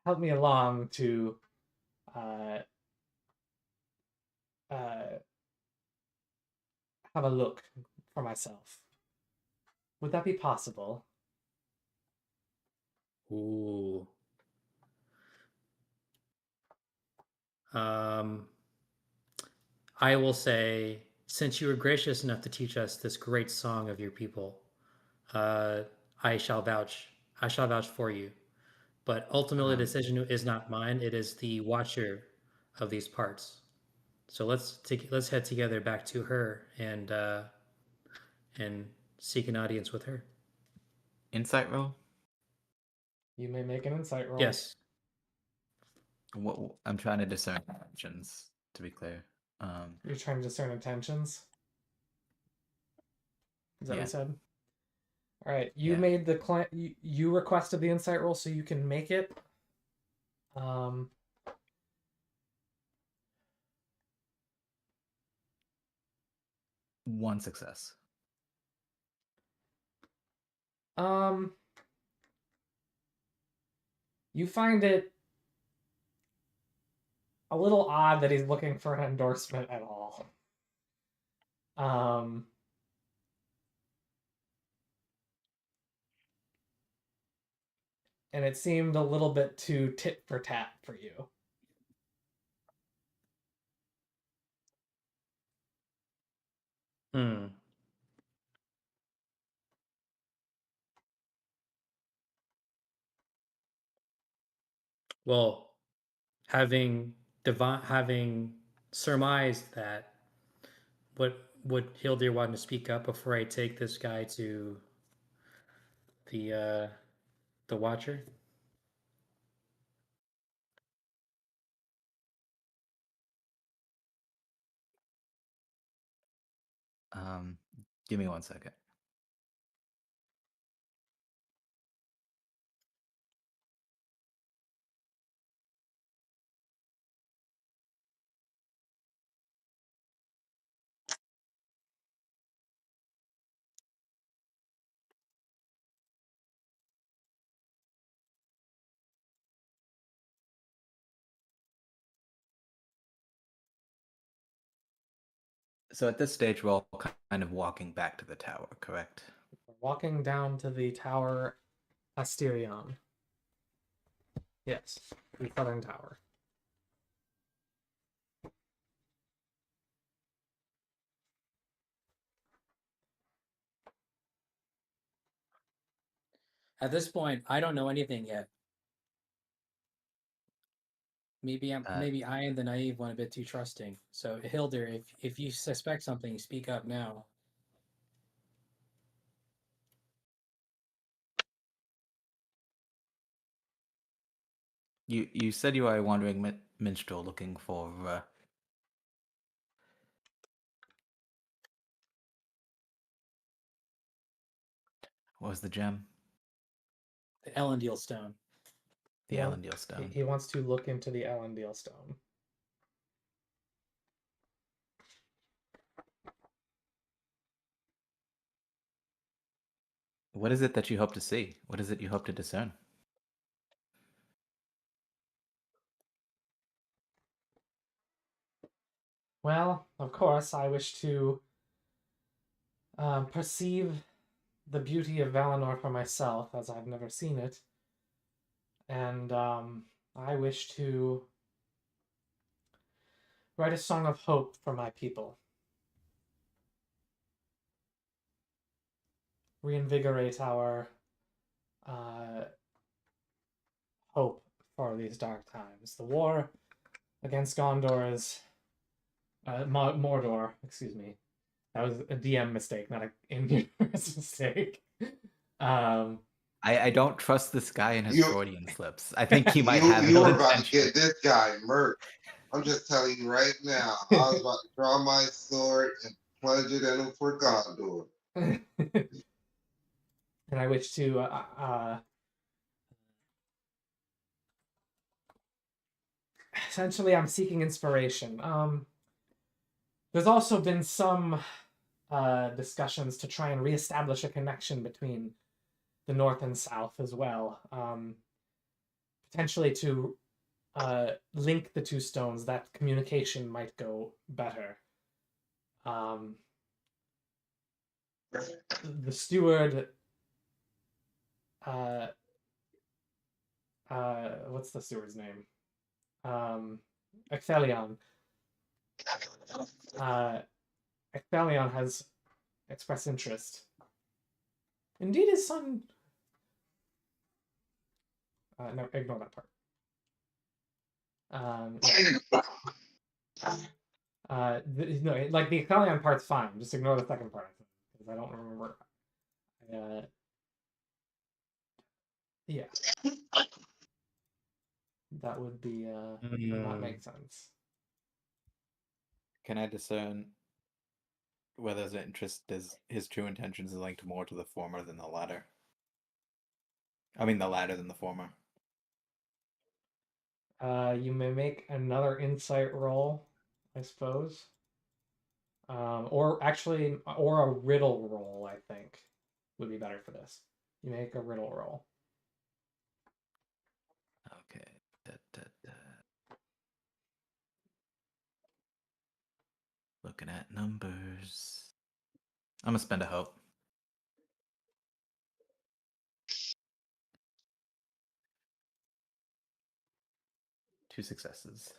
help me along to have a look for myself. Would that be possible? Ooh. I will say, since you were gracious enough to teach us this great song of your people, I shall vouch. I shall vouch for you. But ultimately, the decision is not mine. It is the watcher of these parts. So let's head together back to her and seek an audience with her. Insight roll? You may make an insight roll. Yes. What I'm trying to discern actions, to be clear. You're trying to discern intentions? Is that what Yeah. you said? All right. You Yeah. made the you requested the insight roll, so you can make it. 1 success. You find it a little odd that he's looking for an endorsement at all. And it seemed a little bit too tit for tat for you. Well, having surmised that, would Hildir want to speak up before I take this guy to the Watcher? Give me 1 second. So at this stage, we're all kind of walking back to the tower, correct? We're walking down to the tower Asterion. Yes, the southern tower. At this point, I don't know anything yet. Maybe I am the naive one, a bit too trusting. So Hildir, if you suspect something, speak up now. You said you were a wandering minstrel looking for what was the gem? The Elendil Stone. The Elendil Stone. He wants to look into the Elendil Stone. What is it that you hope to see? What is it you hope to discern? Well, of course, I wish to perceive the beauty of Valinor for myself, as I've never seen it. And I wish to write a song of hope for my people. Reinvigorate our hope for these dark times. The war against Gondor is Mordor, excuse me. That was a DM mistake, not an in-universe mistake. I don't trust this guy and his You- Freudian slips. I think he might have You ill were about to intention. get this guy murked. I'm just telling you right now. I was about to draw my sword and plunge it at him for Gondor. And I wish to essentially I'm seeking inspiration. There's also been some discussions to try and reestablish a connection between the North and South as well. Potentially to link the two stones, that communication might go better. The steward, what's the steward's name? Ecthelion. Ecthelion has expressed interest. Indeed, his son. No, ignore that part. No, like the Ecthelion part's fine. Just ignore the second part because I don't remember. Yeah, that would be would not make sense. Can I discern whether his interest is his true intentions is linked more to the former than the latter? I mean, the latter than the former. You may make another insight roll, I suppose. Or actually, or a riddle roll, I think, would be better for this. You make a riddle roll. Okay. Da, da, da. Looking at numbers. I'm gonna spend a hope. Two successes.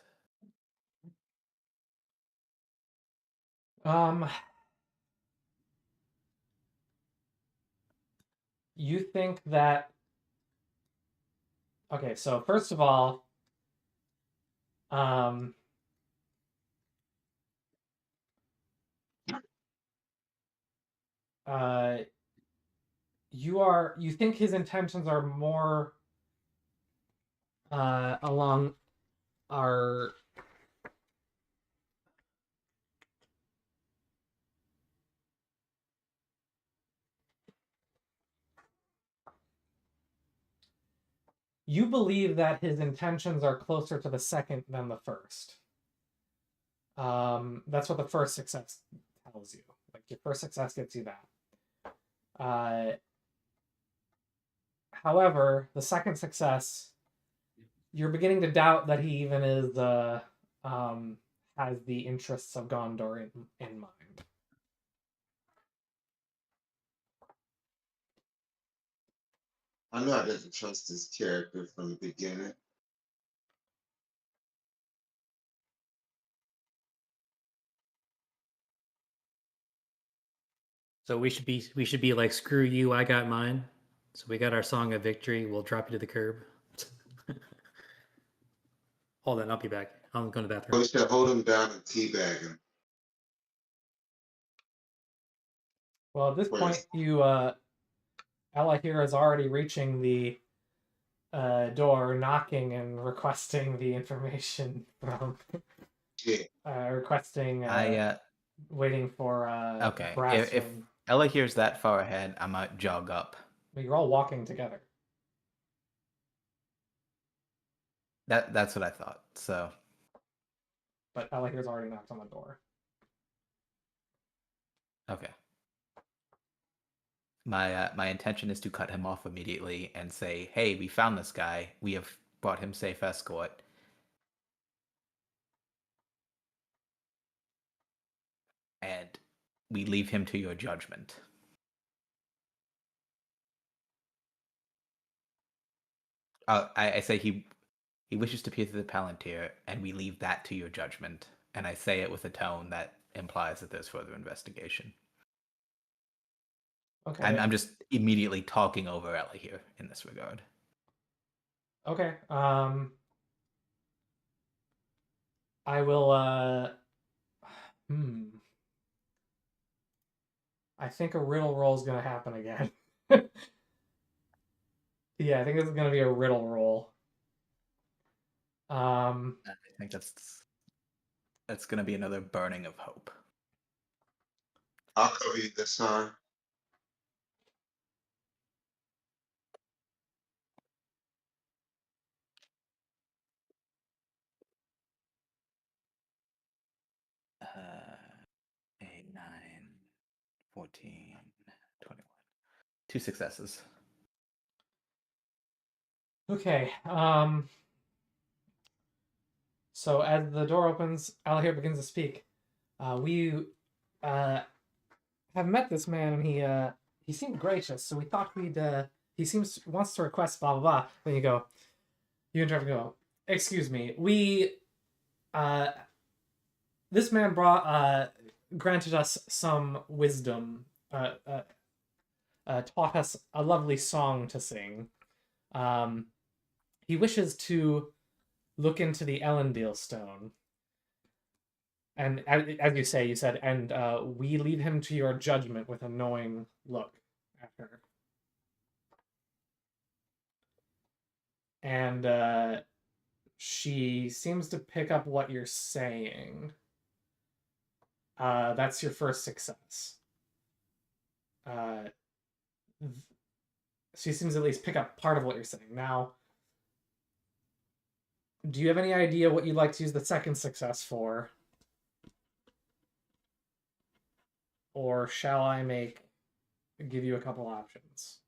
You think that... Okay, so first of all, uh, you think his intentions are more along our... You believe that his intentions are closer to the second than the first. That's what the first success tells you. Like, your first success gets you that. However, the second success, you're beginning to doubt that he even is has the interests of Gondor in mind. I know I didn't trust this character from the beginning. So we should be like, screw you, I got mine. So we got our song of victory. We'll drop you to the curb. Hold on, I'll be back. I'm going to the bathroom. We should hold him down and teabag him. Well, at this point, Ella here is already reaching the door, knocking and requesting the information from... Yeah. requesting... waiting for Okay. brass If ring. Ella hears that far ahead, I might jog up. But you're all walking together. That's what I thought. So. But Ella here's already knocked on the door. Okay. My intention is to cut him off immediately and say, "Hey, we found this guy. We have brought him safe escort. And we leave him to your judgment." I say he wishes to peer through the Palantir, and we leave that to your judgment. And I say it with a tone that implies that there's further investigation. Okay. I'm just immediately talking over Ella here in this regard. Okay. I will I think a riddle roll is gonna happen again. Yeah, I think this is gonna be a riddle roll. I think that's gonna be another burning of hope. I'll cover you this time. Uh, 8, 9, 14, 21. Two successes. Okay. So as the door opens, Alahir begins to speak. We have met this man, and he seemed gracious, so we thought we'd he wants to request blah blah blah. Then you interrupt and go, excuse me, this man granted us some wisdom, taught us a lovely song to sing. He wishes to look into the Elendil stone. And as you said, and we leave him to your judgment with a knowing look after. And she seems to pick up what you're saying. That's your first success. She seems to at least pick up part of what you're saying. Now, do you have any idea what you'd like to use the second success for? or shall I give you a couple options?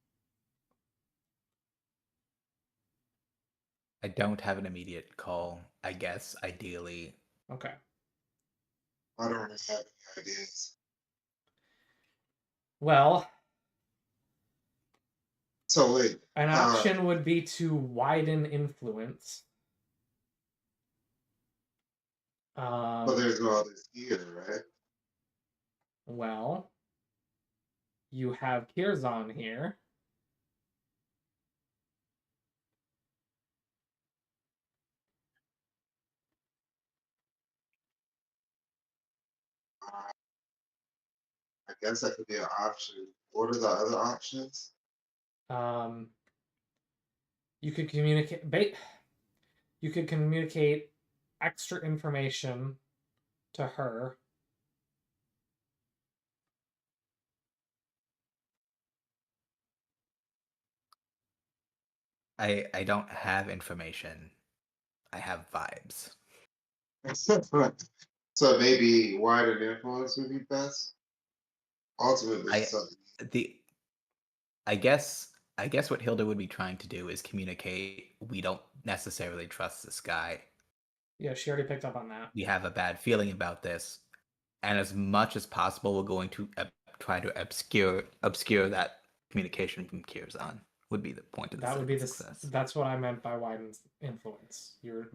I don't have an immediate call. I guess ideally, Okay. I don't have any ideas. Well, So wait, an option would be to widen influence. but there's no others here, right? Well, you have Kirzon here. I guess that could be an option. What are the other options? You could communicate. You could communicate extra information to her. I don't have information. I have vibes. So maybe wider influence would be best. Ultimately, I something. the I guess what Hilda would be trying to do is communicate we don't necessarily trust this guy. Yeah, she already picked up on that. We have a bad feeling about this, and as much as possible, we're going to try to obscure that communication from Kirzon. Would be the point of That would be success. That's what I meant by widened influence. You're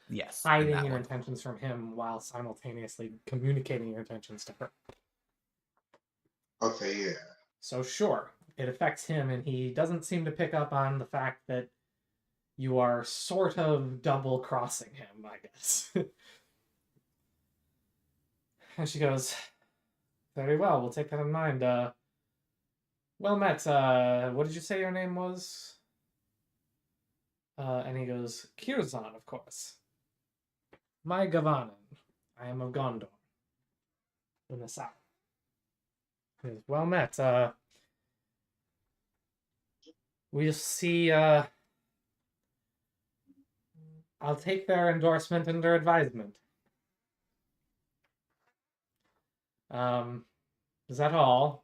Yes, hiding your intentions from him while simultaneously communicating your intentions to her. Okay, yeah. So sure, it affects him, and he doesn't seem to pick up on the fact that you are sort of double crossing him, I guess. And she goes, "Very well, we'll take that in mind. Well met. What did you say your name was?" And he goes, "Kirzon, of course. My Gavanen. I am of Gondor. In the south." He goes, "Well met. We'll see. I'll take their endorsement and their advisement. Is that all?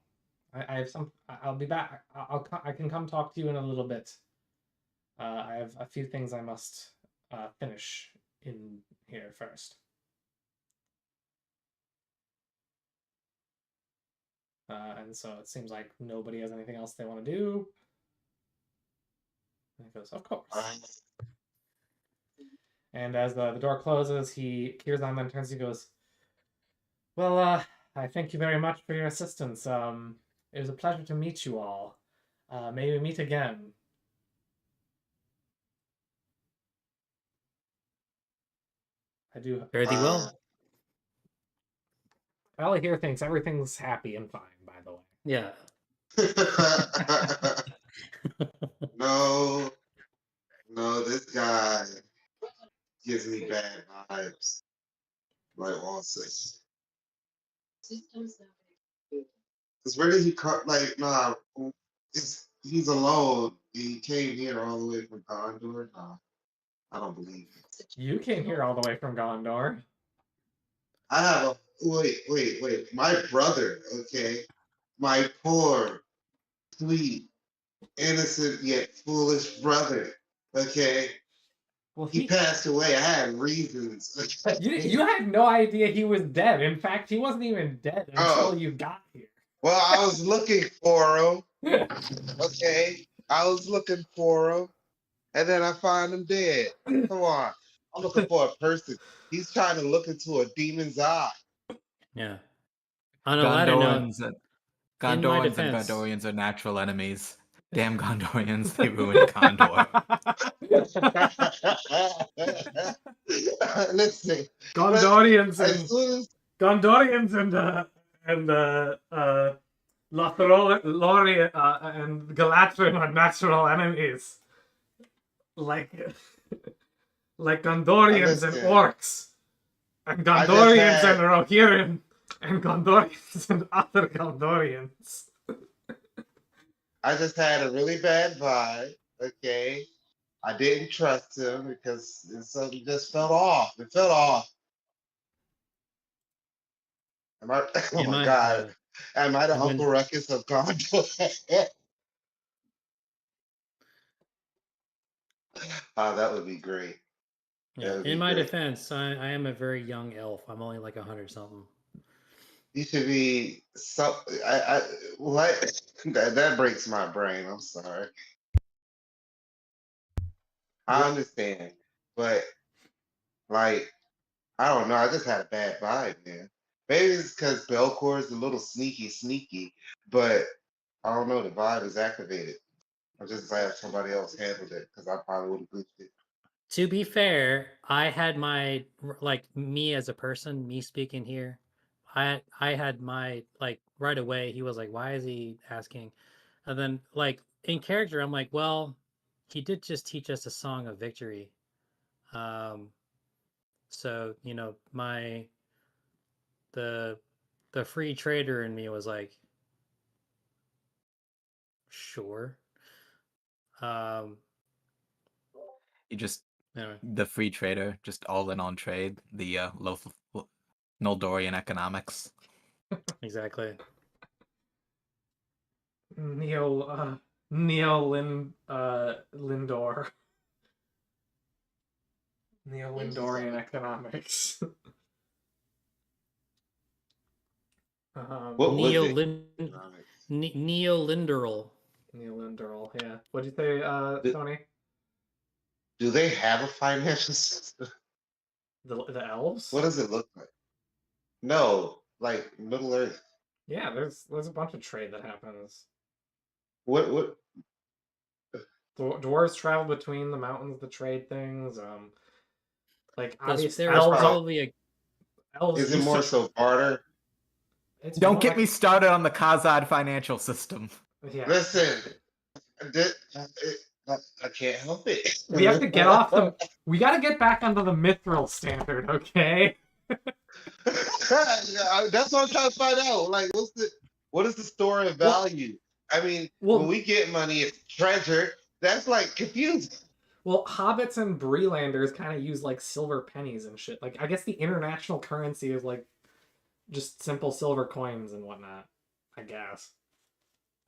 I have some. I'll be back. I can come talk to you in a little bit. I have a few things I must finish in here first." And so it seems like nobody has anything else they want to do. And he goes, "Of course." And as the door closes, Kirzon then turns and goes, "Well, I thank you very much for your assistance. It was a pleasure to meet you all. May we meet again." I do. Fare thee well. Ellie here thinks everything's happy and fine, by the way. Yeah. No, this guy gives me bad vibes. Like all six. Because where did he come? Like, nah, he's alone. He came here all the way from Gondor. Nah, I don't believe it. You came here all the way from Gondor. I have a wait. My brother, okay, my poor, sweet, innocent yet foolish brother, okay. Well, He passed away. I had reasons. Okay? you had no idea he was dead. In fact, he wasn't even dead until you got here. Well, I was looking for him. Okay, I was looking for him, and then I find him dead. Come on, I'm looking for a person. He's trying to look into a demon's eye. Yeah. On a lighter note, Gondorans and defense- Gondorians are natural enemies. Damn Gondorians, they ruined Gondor. Listen, Gondorians as soon as Gondorians and Lothlorien and Galadriel are natural enemies. Like Gondorians and Listen, orcs. And I just Gondorians had- and Rohirrim. And Gondorians and other Gondorians. I just had a really bad vibe. Okay, I didn't trust him because something just felt off. It felt off. Oh my god! Am I the And then- Uncle Ruckus of Gondor? Oh, that would be great. Yeah. would In be my great. defense, I am a very young elf. I'm only like 100 something. You should be so. I what? That breaks my brain. I'm sorry. I understand, but like, I don't know. I just had a bad vibe, man. Maybe it's because Belcore is a little sneaky, but I don't know. The vibe is activated. I'm just glad somebody else handled it because I probably would have glitched it. To be fair, I had my like me as a person, me speaking here. I had my like right away. He was like, "Why is he asking?" And then like in character, I'm like, "Well, he did just teach us a song of victory." Um, so you know, the the free trader in me was like, "Sure." Um, You just anyway. the free trader, just all in on trade. The Noldorian economics. Exactly. Lindor. Neo-Lindorian economics. What was it? Neo-Linderal. Neo-Lindorl, yeah. What'd you say, Do, Tony? do they have a financial system? The elves? What does it look like? No, like Middle Earth. Yeah, there's a bunch of trade that happens. What? Dwarves travel between the mountains to trade things. Like obviously There was elves. probably a Elves Is it used more to. so barter? It's Don't more get like, me started on the Khazad financial system. yeah. Listen, th- I can't help it. We have to get off the. We got to get back onto the mithril standard, okay? That's what I'm trying to find out. Like, what is the store of Well- value? I mean, well- when we get money, it's treasure. That's like confusing. Well, hobbits and Brelanders kind of use like silver pennies and shit. Like, I guess the international currency is like just simple silver coins and whatnot. I guess.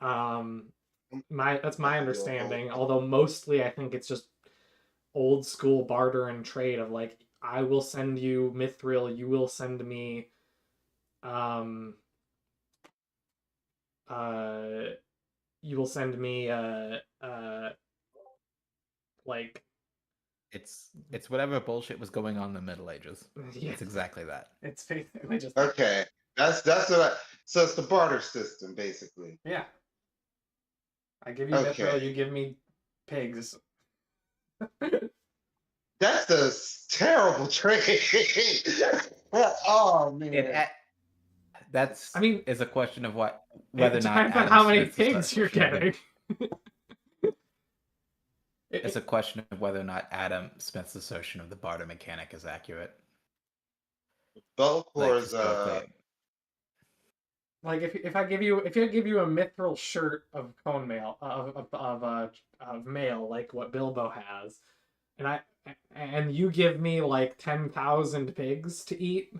That's my understanding. Although mostly, I think it's just old school barter and trade of like, I will send you mithril, you will send me, you will send me, like. It's whatever bullshit was going on in the Middle Ages. Yeah. It's exactly that. It's basically just Okay, that's what I. So it's the barter system, basically. yeah. I give you Okay. mithril, you give me pigs. That's a terrible trade. Oh man. That's I mean, is a question of whether or it not depends on Adam how many Smith's assertion pigs you're of the- getting. It's a question of whether or not Adam Smith's assertion of the barter mechanic is accurate. Belcore's historically. Like if I give you a mithril shirt of cone mail of mail like what Bilbo has, and you give me like 10,000 pigs to eat.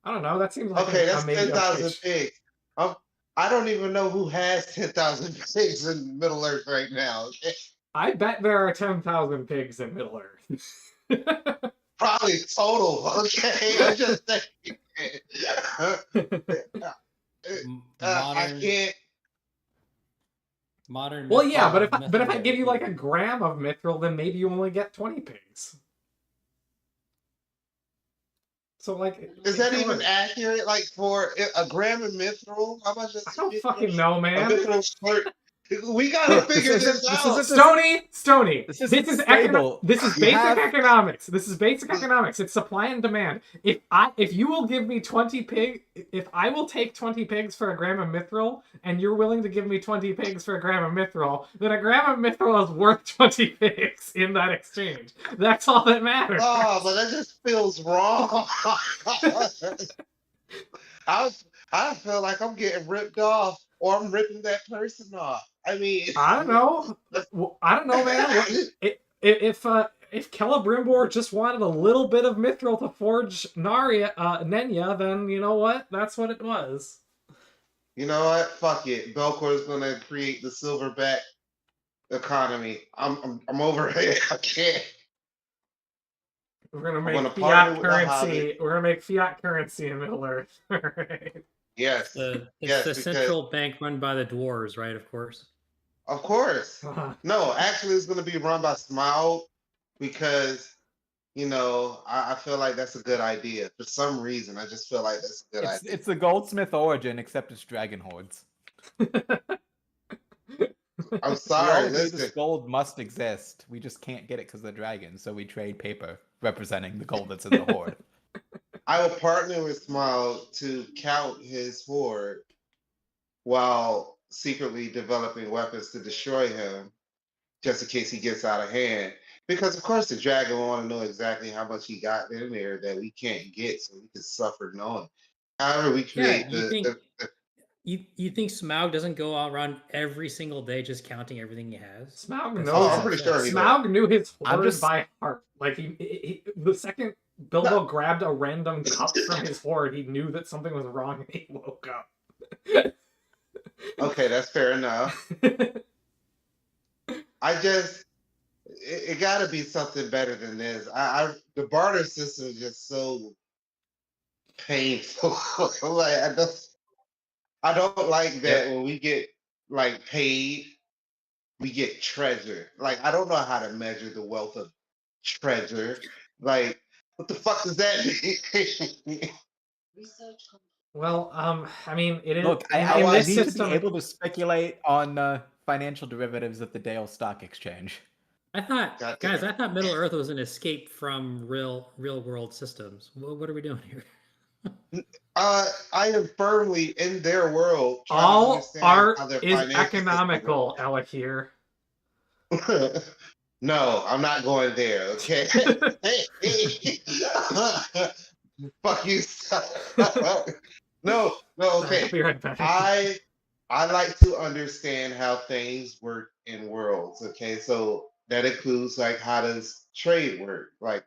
I don't know. That seems like okay, that's maybe 10,000 okay. pigs. I don't even know who has 10,000 pigs in Middle Earth right now. Okay? I bet there are 10,000 pigs in Middle Earth. Probably total. Okay, I'm just saying. I can't. modern. Well, yeah, but if Mithril I give you like a would be- gram of mithril, then maybe you only get 20 pigs. So like, Is that even accurate? Like for a gram of mithril, how much is I don't mithril- fucking know, a man. mithril shirt? We gotta figure this out. Stony. This This isn't is stable. This is You basic have- economics. This is basic economics. It's supply and demand. If you will give me 20 if I will take 20 pigs for a gram of mithril, and you're willing to give me 20 pigs for a gram of mithril, then a gram of mithril is worth 20 pigs in that exchange. That's all that matters. Oh, but that just feels wrong. I feel like I'm getting ripped off, or I'm ripping that person off. I mean, I don't know. I don't know, man. If Celebrimbor just wanted a little bit of mithril to forge Nenya, then you know what? That's what it was. You know what? Fuck it. Belcor's gonna create the silverback economy. I'm over it. I can't. We're gonna I'm make gonna partner fiat with the Hobbit. currency. We're gonna make fiat currency in Middle Earth. Right. Yes, It's yes, the because central bank run by the dwarves, right? Of course. of course. Uh, No, actually, it's gonna be run by Smile because I feel like that's a good idea. For some reason, I just feel like that's a good idea. It's the Goldsmith origin, except it's dragon hordes. I'm We sorry. all agree Listen, this gold must exist. We just can't get it because of the dragons, so we trade paper representing the gold that's in the horde. I will partner with Smile to count his horde while secretly developing weapons to destroy him, just in case he gets out of hand. Because of course the dragon will want to know exactly how much he got in there that we can't get, so we can suffer knowing. However, we Yeah, create you think you think Smaug doesn't go out around every single day just counting everything he has? Smaug That's knows. Oh, what I'm he pretty says. sure he does. Smaug knew his I'm horde just- by heart. Like the second Bilbo grabbed a random cup from his horde, he knew that something was wrong, and he woke up. Okay, that's fair enough. I just it got to be something better than this. The barter system is just so painful. Like I don't like that when we get like paid, we get treasure. Like I don't know how to measure the wealth of treasure. Like what the fuck does that mean? Well, I mean, it is. Look, in I this need system, to be able to speculate on financial derivatives at the Dale Stock Exchange. I thought, God guys, damn I thought Middle Earth was an escape from real world systems. What are we doing here? I am firmly in their world trying to all understand art how their is financial system economical, Alakir. works. No, I'm not going there, okay? Fuck you. No, I'll okay. be right back. I like to understand how things work in worlds, okay? So that includes like how does trade work? Like,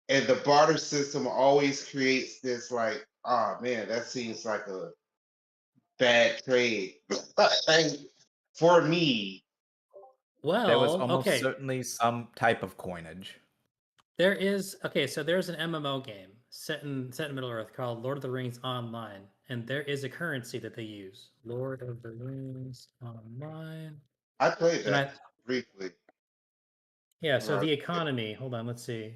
and the barter system always creates this like, oh man, that seems like a bad trade. Like, for me, There was Well, almost okay. certainly some type of coinage. There is so there's an MMO game set in Middle Earth called Lord of the Rings Online, and there is a currency that they use. Lord of the Rings Online. I played And that briefly. yeah, when so I was the a kid. economy, hold on, let's see.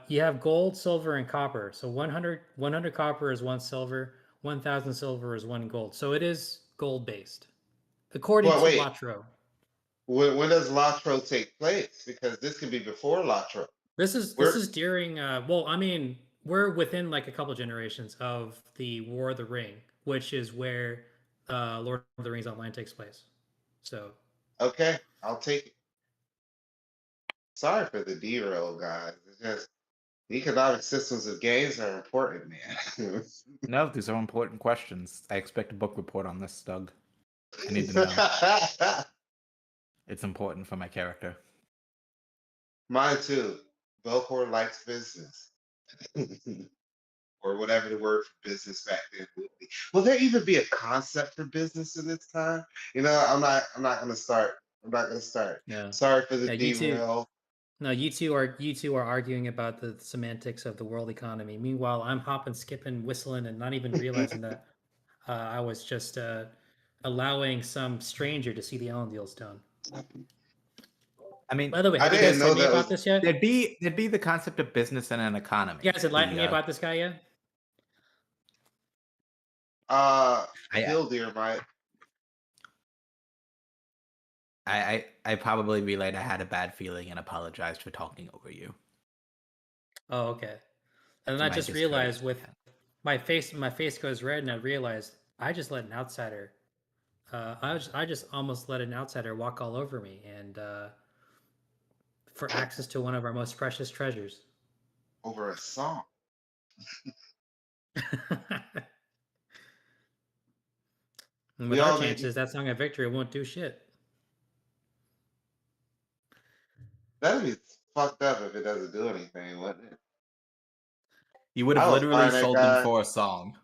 You have gold, silver, and copper. So 100 copper is 1 silver, 1,000 silver is 1 gold. So it is gold based, according But to wait, Latro. when does Latro take place? Because this can be before Latro. This is We're during well, I mean, we're within like a couple generations of the War of the Ring, which is where Lord of the Rings Online takes place. So okay. I'll take it. Sorry for the derail, guys. It's just the economic systems of games are important, man. No, these are important questions. I expect a book report on this, Doug. I need to know. It's important for my character. Mine too. Belcourt likes business. Or whatever the word for business back then would be. Will there even be a concept for business in this time? I'm not gonna start. I'm not gonna start. yeah, Sorry for the yeah, you two. derail. No, you two are arguing about the semantics of the world economy. Meanwhile, I'm hopping, skipping, whistling, and not even realizing that I was just allowing some stranger to see the Elendil stone. I mean, By the way, I have you didn't guys know told me that about was this yet? there'd be the concept of business and an economy. You guys enlightened me about this guy yet? I- Hildir might. I probably relayed I had a bad feeling and apologized for talking over you. Oh, okay. And then For I my just discourteous realized with behavior. my face goes red, and I realized I just let an outsider. I just almost let an outsider walk all over me, and for access to one of our most precious treasures. Over a song. And We with our all need chances, that song of victory won't do shit. that'd be fucked up if it doesn't do anything, wouldn't it? You would I have would literally find that sold them guy. for a song.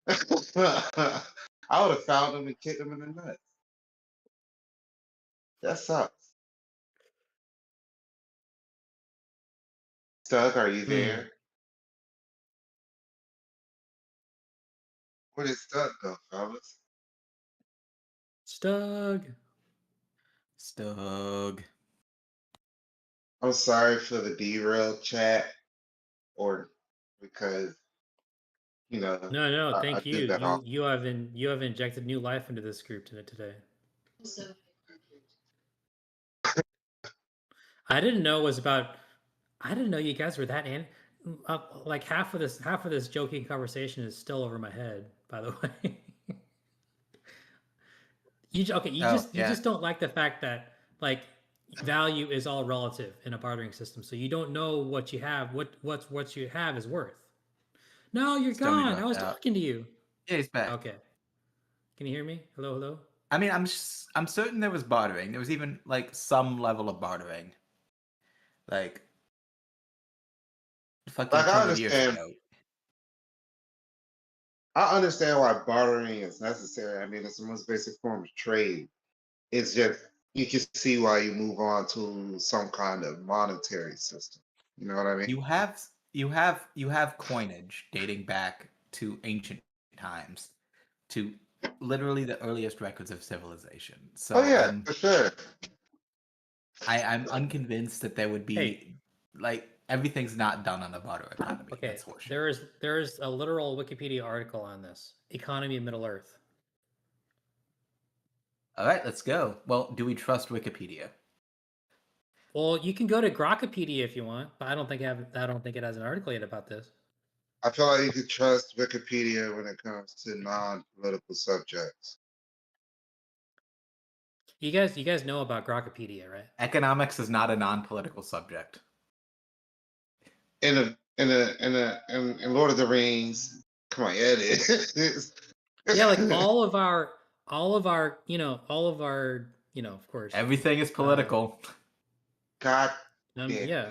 I would have found him and kicked him in the nuts. That sucks. Doug, are you Hmm. there? Where did Doug go, fellas? Stug. Stug. I'm sorry for the derail chat, or because No, I thank do you. that all. You have injected new life into this group today. I didn't know it was about. I didn't know you guys were that like half of this joking conversation is still over my head. By the way, you Oh, you yeah. just don't like the fact that like value is all relative in a bartering system. So you don't know what you have, what you have is worth. No, you're Still need to gone. I lock was out. talking to you. Yeah, he's back. Okay. Can you hear me? Hello, hello. I mean, I'm certain there was bartering. There was even like some level of bartering. Like fucking Like I 200 years understand, ago. I understand why bartering is necessary. I mean, it's the most basic form of trade. It's just you can see why you move on to some kind of monetary system. You know what I mean? You have coinage dating back to ancient times, to literally the earliest records of civilization. Oh So yeah, for sure. I'm unconvinced that there would Hey, be like everything's not done on a barter economy. okay. That's horseshit. There is a literal Wikipedia article on this. Economy of Middle Earth. All right, let's go. Well, do we trust Wikipedia? Well, you can go to Grokpedia if you want, but I don't think it has an article yet about this. I feel like you could trust Wikipedia when it comes to non-political subjects. You guys know about Grokpedia, right? Economics is not a non-political subject. In Lord of the Rings, come on, yeah, it is. Yeah, like all of our of course. Everything is political. God damn. Yeah.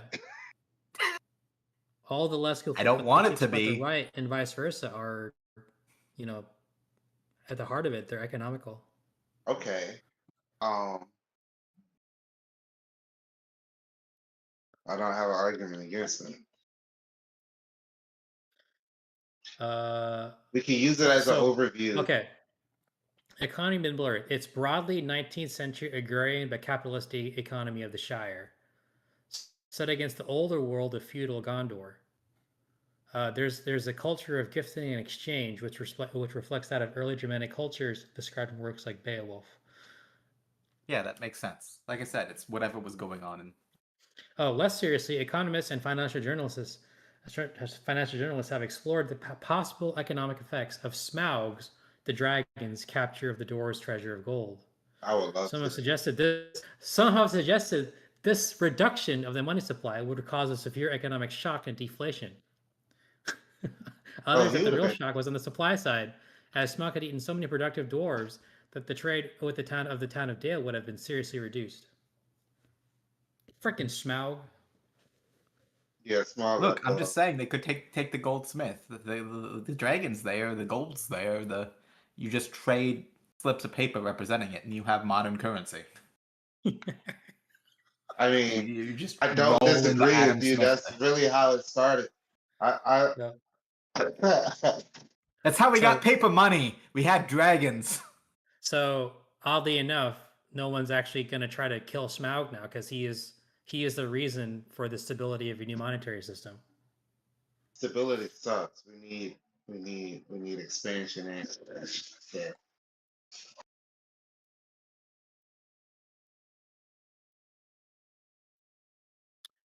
All the less I don't want it folks to about the be. right and vice versa are, at the heart of it, they're economical. Okay. I don't have an argument against it. We can use it as an overview. Okay. Economy of Middle Earth. It's broadly 19th century agrarian but capitalistic economy of the Shire, set against the older world of feudal Gondor. There's a culture of gifting and exchange, which reflects that of early Germanic cultures described in works like Beowulf. Yeah, that makes sense. Like I said, it's whatever was going on in. Oh, less seriously, economists and financial journalists have explored the possible economic effects of Smaug's, the dragon's, capture of the Door's treasure of gold. I would love Some to. have suggested this reduction of the money supply would cause a severe economic shock and deflation. Others that the real shock was on the supply side, as Smaug had eaten so many productive dwarves that the trade with the town of Dale would have been seriously reduced. Frickin' Smaug. Yeah, small. Look, I'm just saying they could take the goldsmith. The dragon's there, the gold's there. You just trade slips of paper representing it, and you have modern currency. I mean, you just I don't roll into disagree Adam with you. Smith. That's really how it started. Yeah. That's how we got paper money. We had dragons. So oddly enough, no one's actually going to try to kill Smaug now because he is the reason for the stability of your new monetary system. Stability sucks. We need expansion and yeah.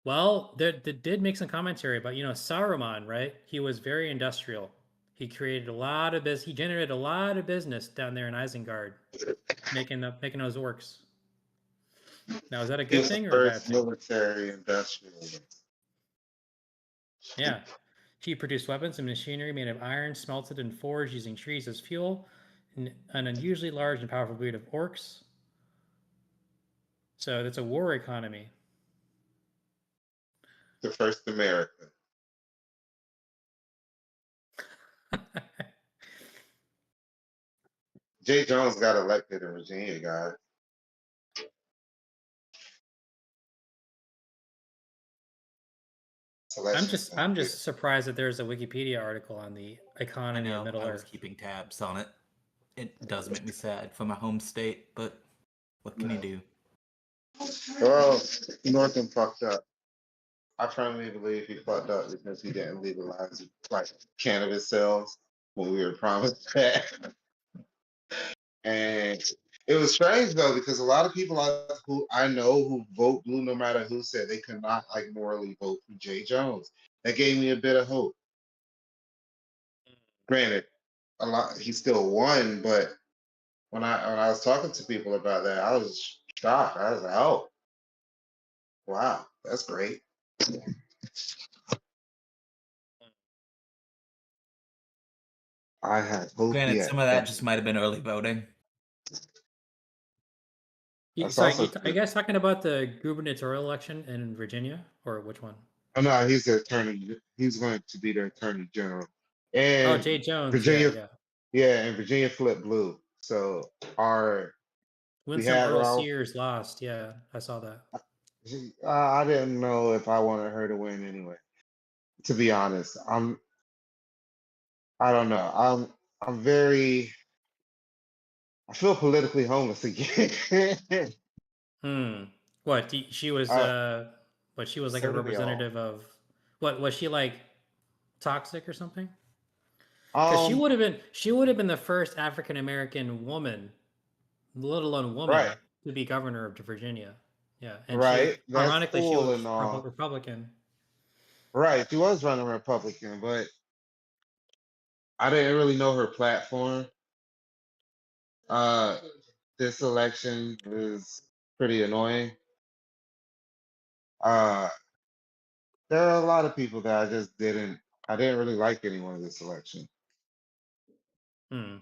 Well, they did make some commentary about Saruman, right? He was very industrial. He created a lot of business. He generated a lot of business down there in Isengard, making those orcs. Now, is that a good thing or a bad thing? Military industrial. Yeah. He produced weapons and machinery made of iron, smelted and forged using trees as fuel, and an unusually large and powerful breed of orcs. So that's a war economy. The first America. Jay Jones got elected in Virginia, guys. I'm Selection. just surprised that there's a Wikipedia article on the I economy of know. Middle I was Earth. keeping tabs on it. It does make me sad for my home state, but what can you do? Well, Northam fucked up. I firmly believe he fucked up because he didn't legalize like cannabis sales when we were promised that. And it was strange though because a lot of people who I know who vote blue no matter who said they could not like morally vote for Jay Jones. That gave me a bit of hope. Granted, a lot he still won, but when I was talking to people about that, I was shocked. I was like, oh, wow, that's great. I had hope Granted, yet. some of that just might have been early voting. That's Sorry, also I guess talking about the gubernatorial election in Virginia, or which one? oh no, he's the attorney. He's going to be the attorney general. Oh, And Jay Jones. Virginia, Yeah. yeah, and Virginia flipped blue. So we Winsome had Earl Ralph. Sears lost. Yeah, I saw that. I didn't know if I wanted her to win anyway. To be honest, I don't know. I'm very. I feel politically homeless again. What she was? What she was like a So do we all. representative of? What was she like? Toxic or something? Because Um, she would have been the first African American woman, let alone right, woman, to be governor of Virginia. Yeah, and right. That's ironically she cool and was all. Republican. Right, she was running Republican, but I didn't really know her platform. Uh, this election is pretty annoying. Uh, there are a lot of people that I didn't really like anyone in this election. Hmm.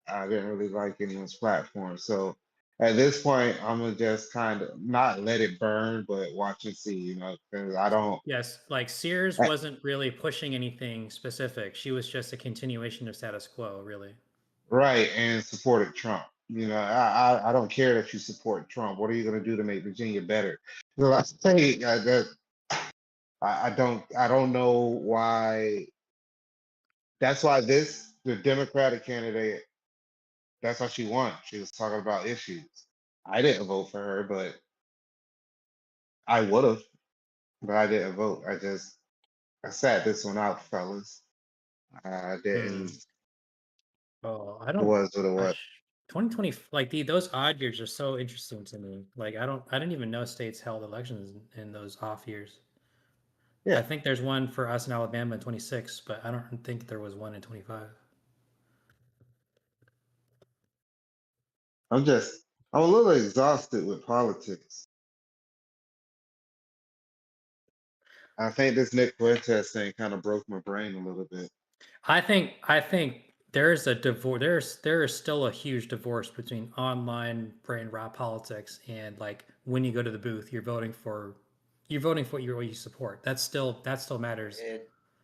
I didn't really like anyone's platform. So at this point, I'm gonna just kind of not let it burn, but watch and see, because I don't. Yes, like Sears eh, wasn't really pushing anything specific. She was just a continuation of status quo, really. Right, and supported Trump. I don't care that you support Trump. What are you gonna do to make Virginia better? So I say that I don't know why. That's why the Democratic candidate. That's what she won. She was talking about issues. I didn't vote for her, but I would have, but I didn't vote. I sat this one out, fellas. I Hmm. didn't. Oh, I It don't. was what it was. Gosh, 2020, like those odd years are so interesting to me. Like I didn't even know states held elections in those off years. I Yeah, think there's one for us in Alabama in 26, but I don't think there was one in 25. I'm a little exhausted with politics. I think this Nick Fuentes thing kind of broke my brain a little bit. I think there's a divorce. There is still a huge divorce between online brain rot politics and like when you go to the booth, you're voting for what you support. That still matters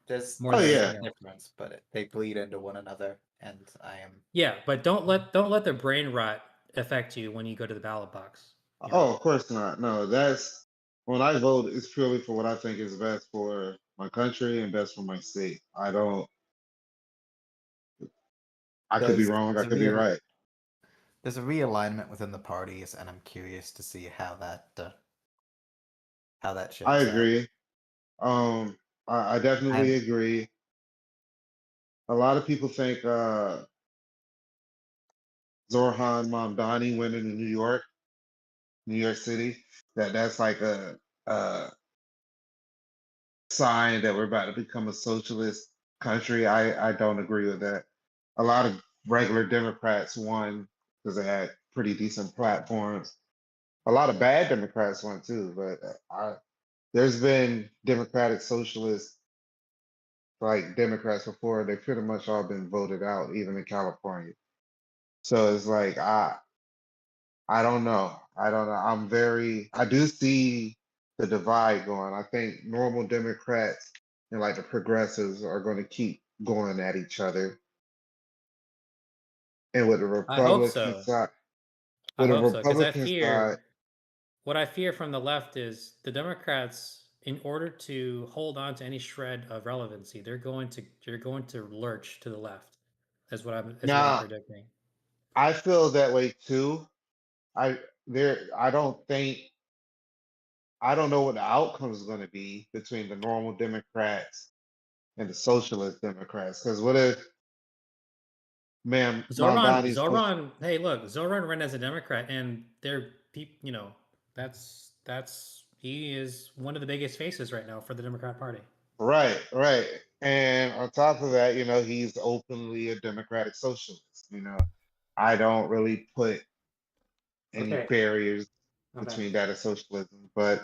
There's more Oh than yeah, anything else. difference, but they bleed into one another, and I am. Yeah, but don't let the brain rot affect you when you go to the ballot box. You know. oh, of course not. No, that's when I vote, it's purely for what I think is best for my country and best for my state. I could be There's wrong, I there's a could be real right. there's a realignment within the parties, and I'm curious to see how that I shakes out. agree. I definitely And agree. A lot of people think Zorhan Mamdani winning in New York City, that's like a sign that we're about to become a socialist country. I don't agree with that. A lot of regular Democrats won because they had pretty decent platforms. A lot of bad Democrats won too, but there's been Democratic socialists like Democrats before. They've pretty much all been voted out, even in California. So it's like I don't know. I don't know. I do see the divide going. I think normal Democrats and like the progressives are going to keep going at each other. And with the I hope Republican so. side, I with the hope so, because Republican side, what I fear from the left is the Democrats, in order to hold on to any shred of relevancy, they're going to lurch to the left. That's what I'm now predicting. I feel that way too. I I don't think I don't know what the outcome is going to be between the normal Democrats and the socialist Democrats. Because what if Mamdani's push? Hey, look, Zoran ran as a Democrat, and they're people. He is one of the biggest faces right now for the Democrat Party. Right, right. And on top of that, he's openly a democratic socialist. I don't really put any Okay. barriers Okay. between that and socialism. But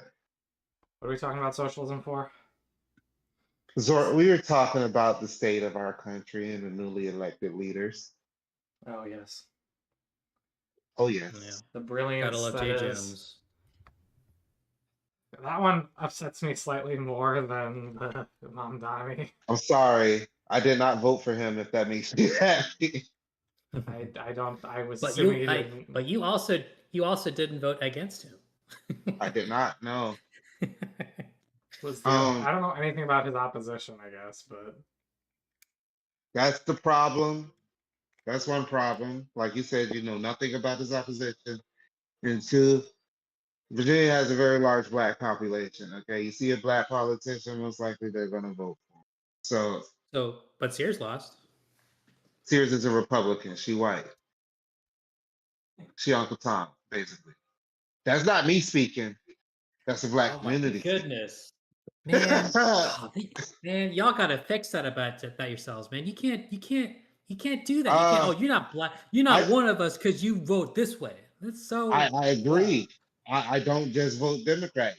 What are we talking about socialism for? Zor, we were talking about the state of our country and the newly elected leaders. Oh, yes. Oh, yes. Yeah, The brilliance gotta love that Jay is. Jones. That one upsets me slightly more than the Mamdani. I'm sorry. I did not vote for him, if that makes you happy. I don't. I was But assuming you didn't. but you also didn't vote against him. I did not, no. Was the I don't know anything about his opposition, I guess, but That's the problem. That's one problem. Like you said, you know nothing about his opposition. And two, Virginia has a very large black population. Okay, you see a black politician, most likely they're going to vote for him. But Sears lost. Sears is a Republican. She white. She Uncle Tom, basically. That's not me speaking. That's the black Oh my community. goodness, man! Man, y'all gotta fix that about yourselves, man. You can't do that. You're not black. You're not one of us because you vote this way. That's so. I agree. I don't just vote Democrat.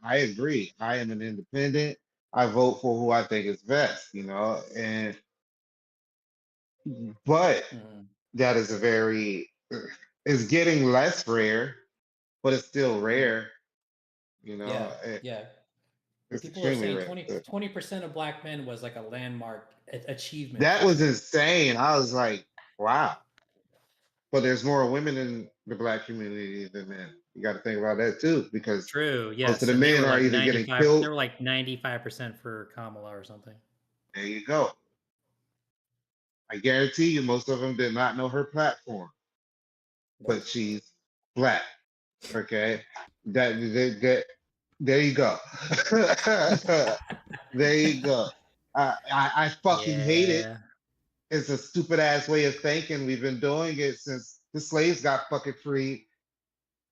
I agree. I am an independent. I vote for who I think is best. But that is it's getting less rare, but it's still rare. Yeah. It's People are extremely saying rare. 20% of black men was like a landmark achievement. That was insane. I was like, wow. But there's more women in the black community than men. You got to think about that too, because true. Yes, most of the men are either getting killed. They were like 95% for Kamala or something. There you go. I guarantee you, most of them did not know her platform, but she's black. Okay, that there you go. There you go. I fucking hate it. It's a stupid ass way of thinking. We've been doing it since the slaves got fucking freed,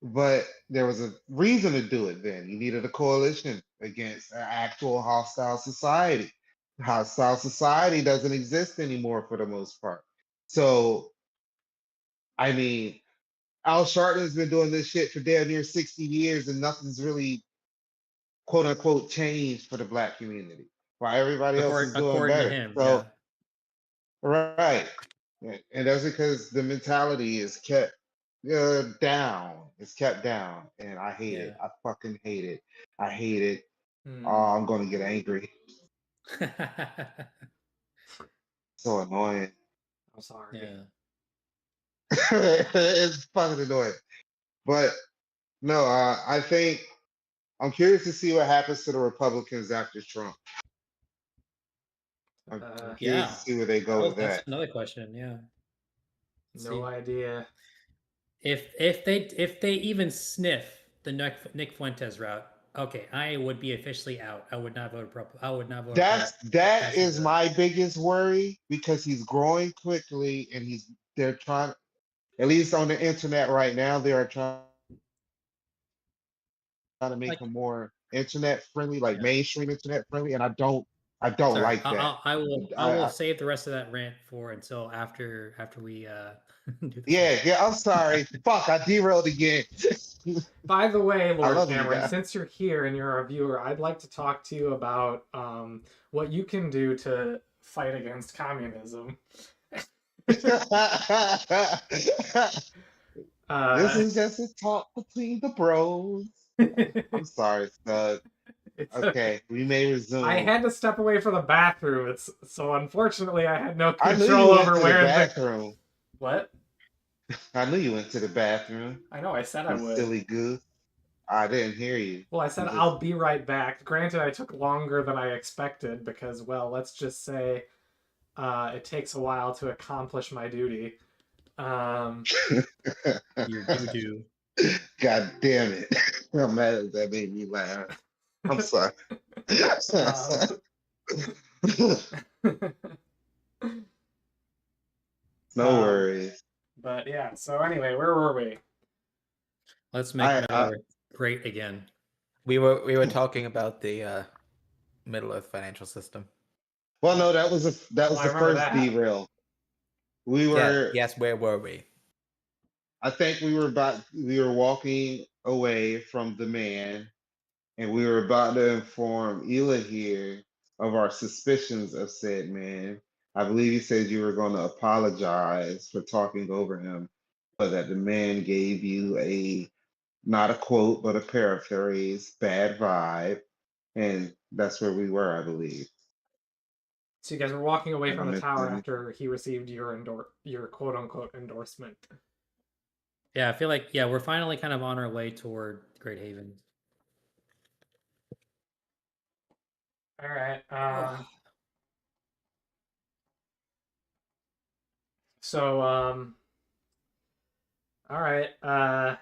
but there was a reason to do it then. You needed a coalition against an actual hostile society. Hostile society doesn't exist anymore for the most part. So, I mean, Al Sharpton's been doing this shit for damn near 60 years and nothing's really quote unquote changed for the black community while everybody else is doing according better. To him, so, right. And that's because the mentality is kept down. It's kept down. And I hate it. I fucking hate it. I hate it. Oh, I'm going to get angry. So annoying. I'm sorry. It's fucking annoying. But no, I think I'm curious to see what happens to the Republicans after Trump. I'm curious to see where they go with that. That's another question. Yeah. No idea. If they even sniff the Nick Fuentes route, okay, I would be officially out. I would not vote. I would not vote. That is my biggest worry because he's growing quickly and they're trying, at least on the internet right now, they are trying to make him more internet friendly, like mainstream internet friendly, and I don't like that. I will save the rest of that rant for until after we do I'm sorry. Fuck, I derailed again. By the way, Lord Cameron, since you're here and you're a viewer, I'd like to talk to you about what you can do to fight against communism. This is just a talk between the bros. I'm sorry, Stud. Okay, we may resume. I had to step away for the bathroom, so unfortunately I had no control over where the bathroom. What? I knew you went to the bathroom. I know. I said I You would. silly goose. I didn't hear you. Well, I said You just I'll be right back. Granted, I took longer than I expected because, well, let's just say it takes a while to accomplish my duty. Your doo doo. God damn it. I'm mad that made me laugh. I'm sorry. No worries. But yeah, so anyway, where were we? Let's make I Middle Earth great again. We were talking about the Middle Earth financial system. well, no, that was I the remember first that. derail. We were Yes, where were we? I think we were walking away from the man, and we were about to inform Ela here of our suspicions of said man. I believe you said you were going to apologize for talking over him, but that the man gave you a not a quote, but a paraphrase, bad vibe, and that's where we were, I believe. So you guys were walking away Am I from the tower missing after he received your quote unquote endorsement. Yeah, I feel like we're finally kind of on our way toward Great Haven. All right. So all right.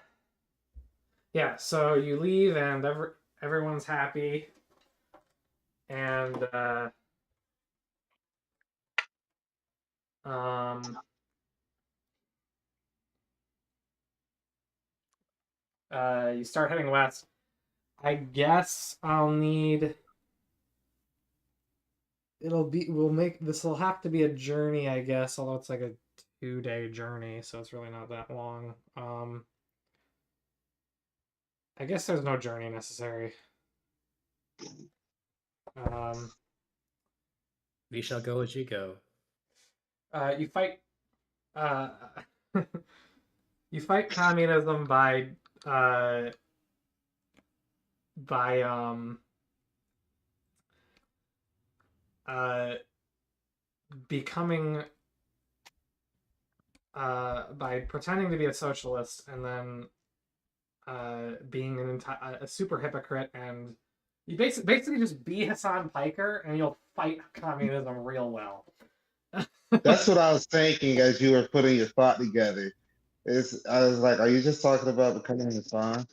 Yeah, so you leave and everyone's happy. And you start heading west. I guess I'll need this will have to be a journey, I guess, although it's like a 2-day journey, so it's really not that long. I guess there's no journey necessary. We shall go as you go. You fight you fight communism by becoming by pretending to be a socialist and then being a super hypocrite, and you basically just be Hassan Piker and you'll fight communism real well. That's what I was thinking as you were putting your thought together. I was like, are you just talking about becoming a fan?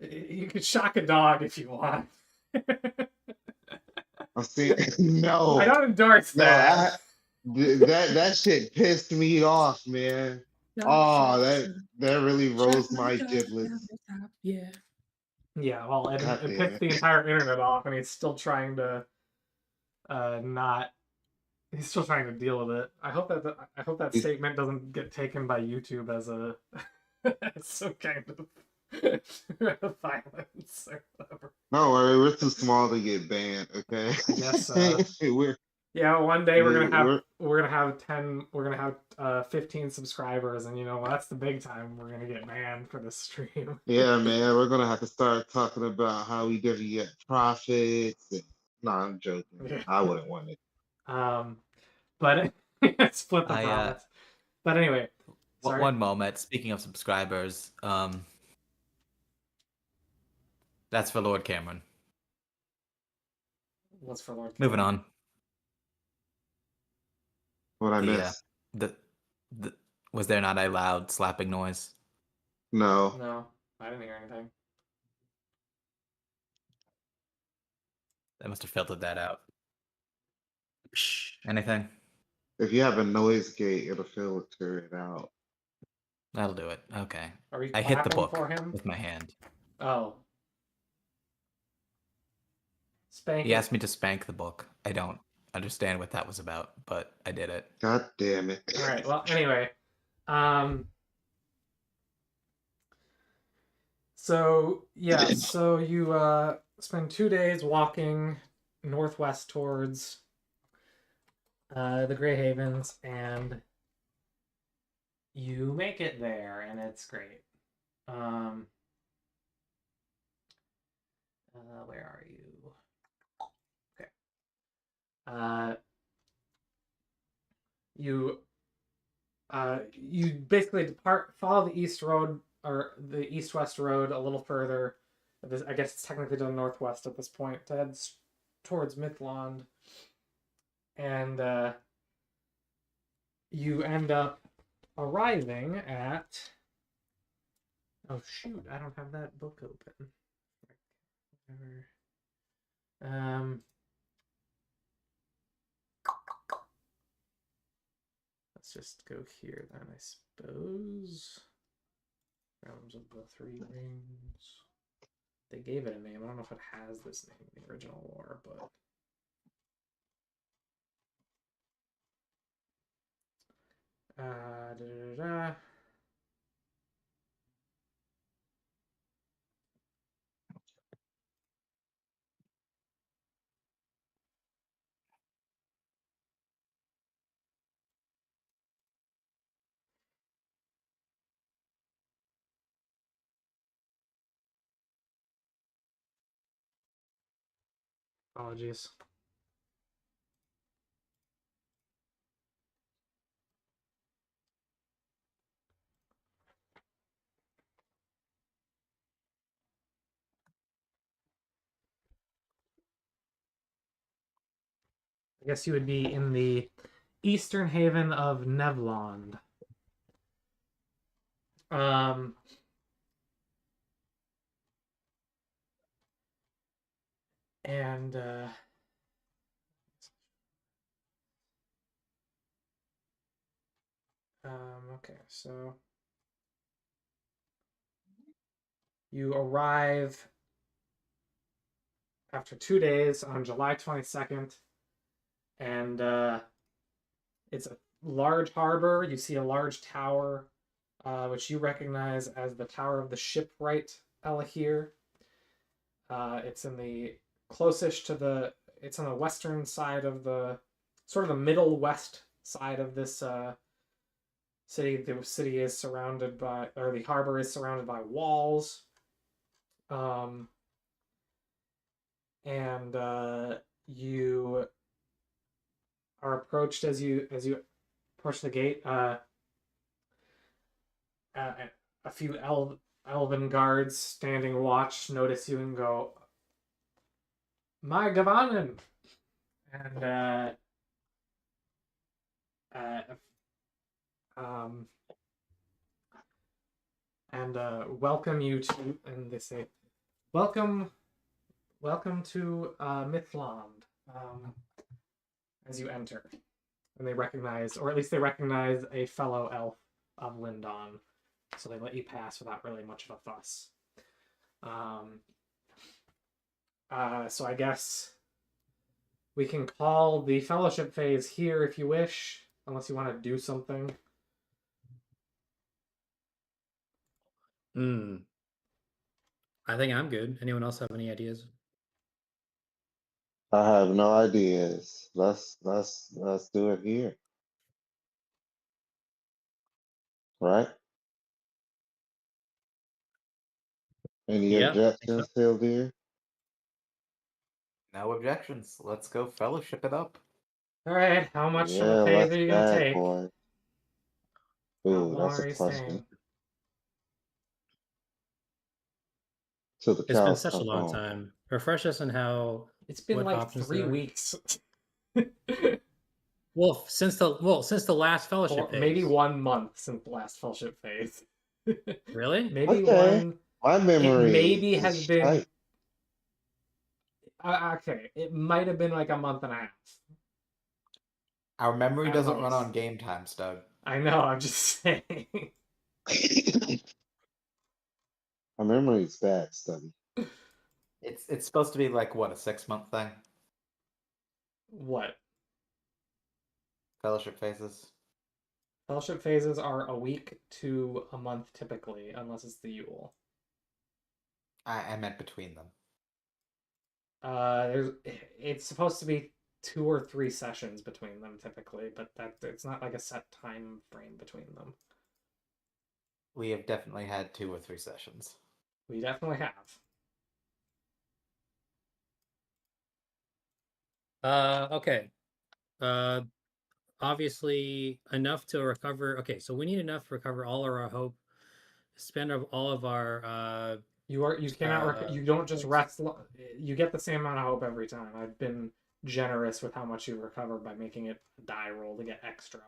You could shock a dog if you want. I'm seeing no. I don't endorse No, that. that shit pissed me off, man. Oh, that really rose my giblets. Yeah. Yeah, well, God it damn pissed it. the entire internet off, and he's still trying to not. He's still trying to deal with it. I hope that statement doesn't get taken by YouTube as a as some kind of violence or whatever. No worry, we're too small to get banned. Okay. I guess. we're Yeah, one day we're we're gonna have 15 subscribers, and you know that's the big time we're gonna get banned for this stream. yeah, man. We're gonna have to start talking about how we gonna get profits. No, I'm joking. Yeah. I wouldn't want it. But split the profits. But anyway, sorry. One moment. Speaking of subscribers, that's for Lord Cameron. What's for Lord? Moving on. What I missed? Was there not a loud slapping noise? No. No, I didn't hear anything. I must have filtered that out. Anything? If you have a noise gate, it'll filter it out. That'll do it. Okay. Are we I hit the clapping book for him? with my hand. Oh. Spank He it. asked me to spank the book. I don't understand what that was about, but I did it. God damn it. All right. Well, anyway, so yeah, so you spend 2 days walking northwest towards the Grey Havens, and you make it there, and it's great. Where are you? Okay. You You basically follow the east road or the east-west road a little further. I guess it's technically to the northwest at this point to head towards Mithlond, and you end up arriving at. Oh shoot! I don't have that book open. Let's just go here then, I suppose. Realms of the Three Rings. They gave it a name. I don't know if it has this name in the original lore, but da, da, da. Apologies. I guess you would be in the eastern haven of Nevlond. Um, and okay, so you arrive after 2 days on July 22nd, and it's a large harbor. You see a large tower, which you recognize as the Tower of the Shipwright Elahir. It's in the closest to the. It's on the western side of the, sort of the middle west side of this city. The city is surrounded by, or the harbor is surrounded by walls. And you are approached as you approach the gate. A few elven guards standing watch notice you and go, "My Gavanen," and welcome you to. And they say, "Welcome to Mithlond." As you enter, and they recognize, or at least they recognize, a fellow elf of Lindon, so they let you pass without really much of a fuss. So I guess we can call the fellowship phase here if you wish, unless you want to do something. I think I'm good. Anyone else have any ideas? I have no ideas. Let's do it here. Right? Any Yeah, I think so. objections, Hildir? No objections. Let's go fellowship it up. All right, how much of Yeah, a phase let's are you gonna bad take? boy. How Ooh, long that's a are you tough staying? one. Till the It's been cows such a come long home. time. Refresh us on how. It's been what like options 3 there are. weeks. Well, since the last fellowship Or phase. maybe 1 month since the last fellowship phase. Really? Maybe Okay. one. My It memory maybe is has been. tight. Okay, it might have been like a month and a half. Our memory At doesn't run most. on game times, Doug. I know, I'm just saying. My memory is bad, Stubby. It's supposed to be like what, a 6-month thing? What? Fellowship phases. Fellowship phases are a week to a month typically, unless it's the Yule. I meant between them. It's supposed to be 2 or 3 sessions between them typically, but it's not like a set time frame between them. We have definitely had 2 or 3 sessions. We definitely have. Okay. obviously enough to recover. Okay, so we need enough to recover all of our hope, spend all of our You cannot you don't just points. rest. You get the same amount of hope every time. I've been generous with how much you recover by making it a die roll to get extra.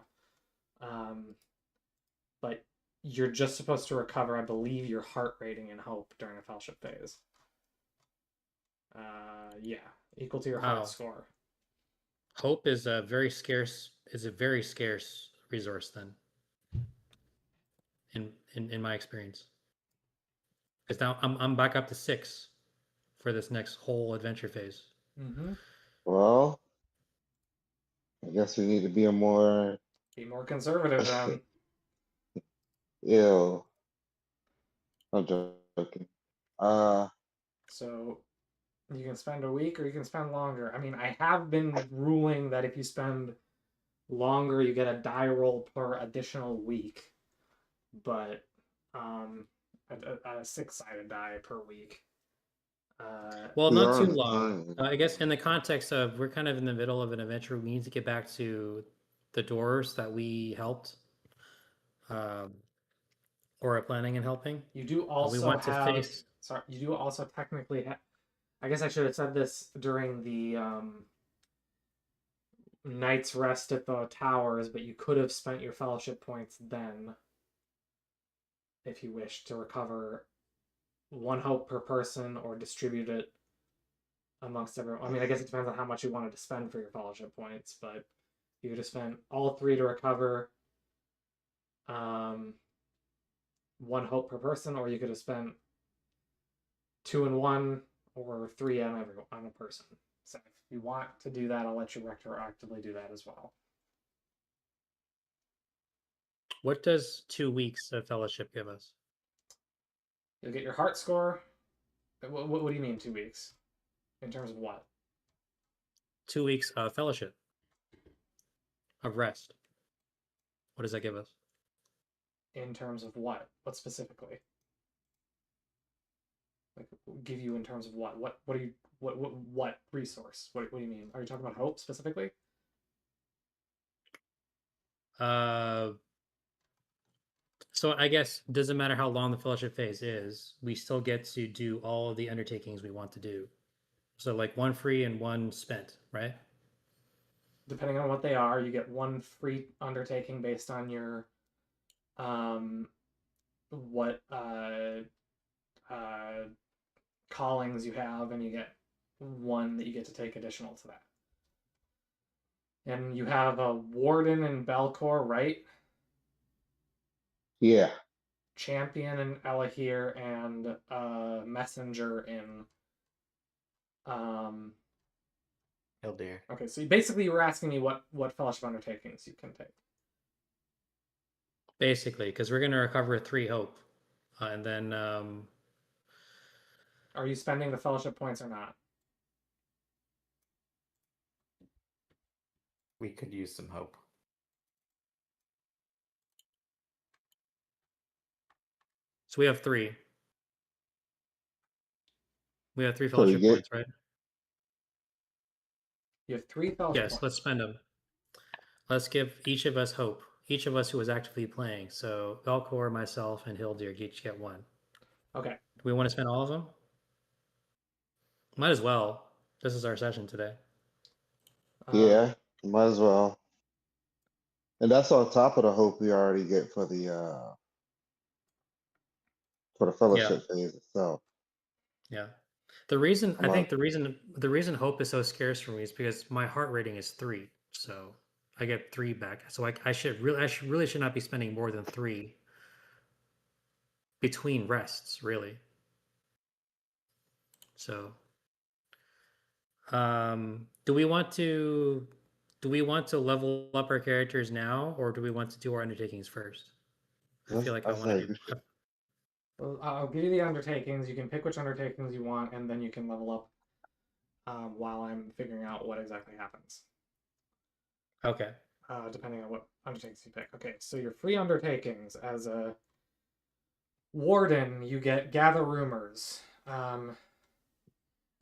But you're just supposed to recover, I believe, your heart rating and hope during a fellowship phase. Yeah, equal to your heart Wow. score. Hope is a very scarce resource then. In my experience. Because now I'm back up to 6 for this next whole adventure phase. Mm-hmm. Well, I guess we need to be a more Be more conservative then. ill. I'm joking. So you can spend a week or you can spend longer. I mean, I have been ruling that if you spend longer, you get a die roll per additional week, but a 6-sided die per week. Well, We not are too on the long. time. I guess in the context of we're kind of in the middle of an adventure, we need to get back to the doors that we helped, um, or are planning on helping. You do We also want to have. face. Sorry, you do also technically. I guess I should have said this during the night's rest at the towers, but you could have spent your fellowship points then, if you wished to recover 1 hope per person or distribute it amongst everyone. I mean, I guess it depends on how much you wanted to spend for your fellowship points, but you could have spent all 3 to recover um, 1 hope per person, or you could have spent 2 and 1 or 3 on a person. So if you want to do that, I'll let you retroactively do that as well. What does 2 weeks of fellowship give us? You'll get your heart score. What do you mean 2 weeks? In terms of what? 2 weeks of fellowship of rest. What does that give us? In terms of what? What specifically? Like, give you in terms of what? What do you what resource? What do you mean? Are you talking about hope specifically? So I guess it doesn't matter how long the fellowship phase is, we still get to do all of the undertakings we want to do. So like 1 free and 1 spent, right? Depending on what they are, you get 1 free undertaking based on your what callings you have, and you get 1 that you get to take additional to that. And you have a warden in Belcor, right? Yeah. Champion in Elahir, and messenger in Hildir. Okay, so basically you were asking me what fellowship undertakings you can take. Basically, because we're going to recover 3 hope. And then Are you spending the fellowship points or not? We could use some hope. so we have 3. We have 3 So you fellowship get points, right? You have 3 fellowship Yes, points. let's spend them. Let's give each of us hope. Each of us who was actively playing. So Belcor, myself, and Hildir each get 1. Okay. Do we want to spend all of them? Might as well. This is our session today. yeah, might as well. And that's on top of the hope we already get for the fellowship phase itself. Yeah. The reason I'm I on, think the reason hope is so scarce for me is because my heart rating is 3. So I get 3 back. So I should not be spending more than 3 between rests, really. So do we want to level up our characters now, or do we want to do our undertakings first? I feel like I want to do Well, I'll give you the undertakings. You can pick which undertakings you want, and then you can level up while I'm figuring out what exactly happens. Okay. Depending on what undertakings you pick. Okay, so your free undertakings as a warden, you get gather rumors.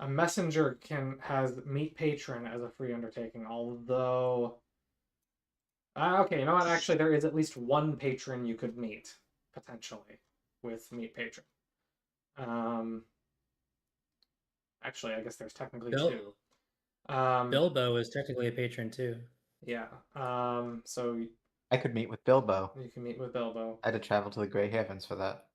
A messenger has meet patron as a free undertaking, although Okay, you know what? Actually, there is at least one patron you could meet, potentially, with Meet Patron. Actually, I guess there's technically Bil- two. Bilbo is technically a patron too. Yeah. So I could meet with Bilbo. you can meet with Bilbo. I had to travel to the Grey Havens for that.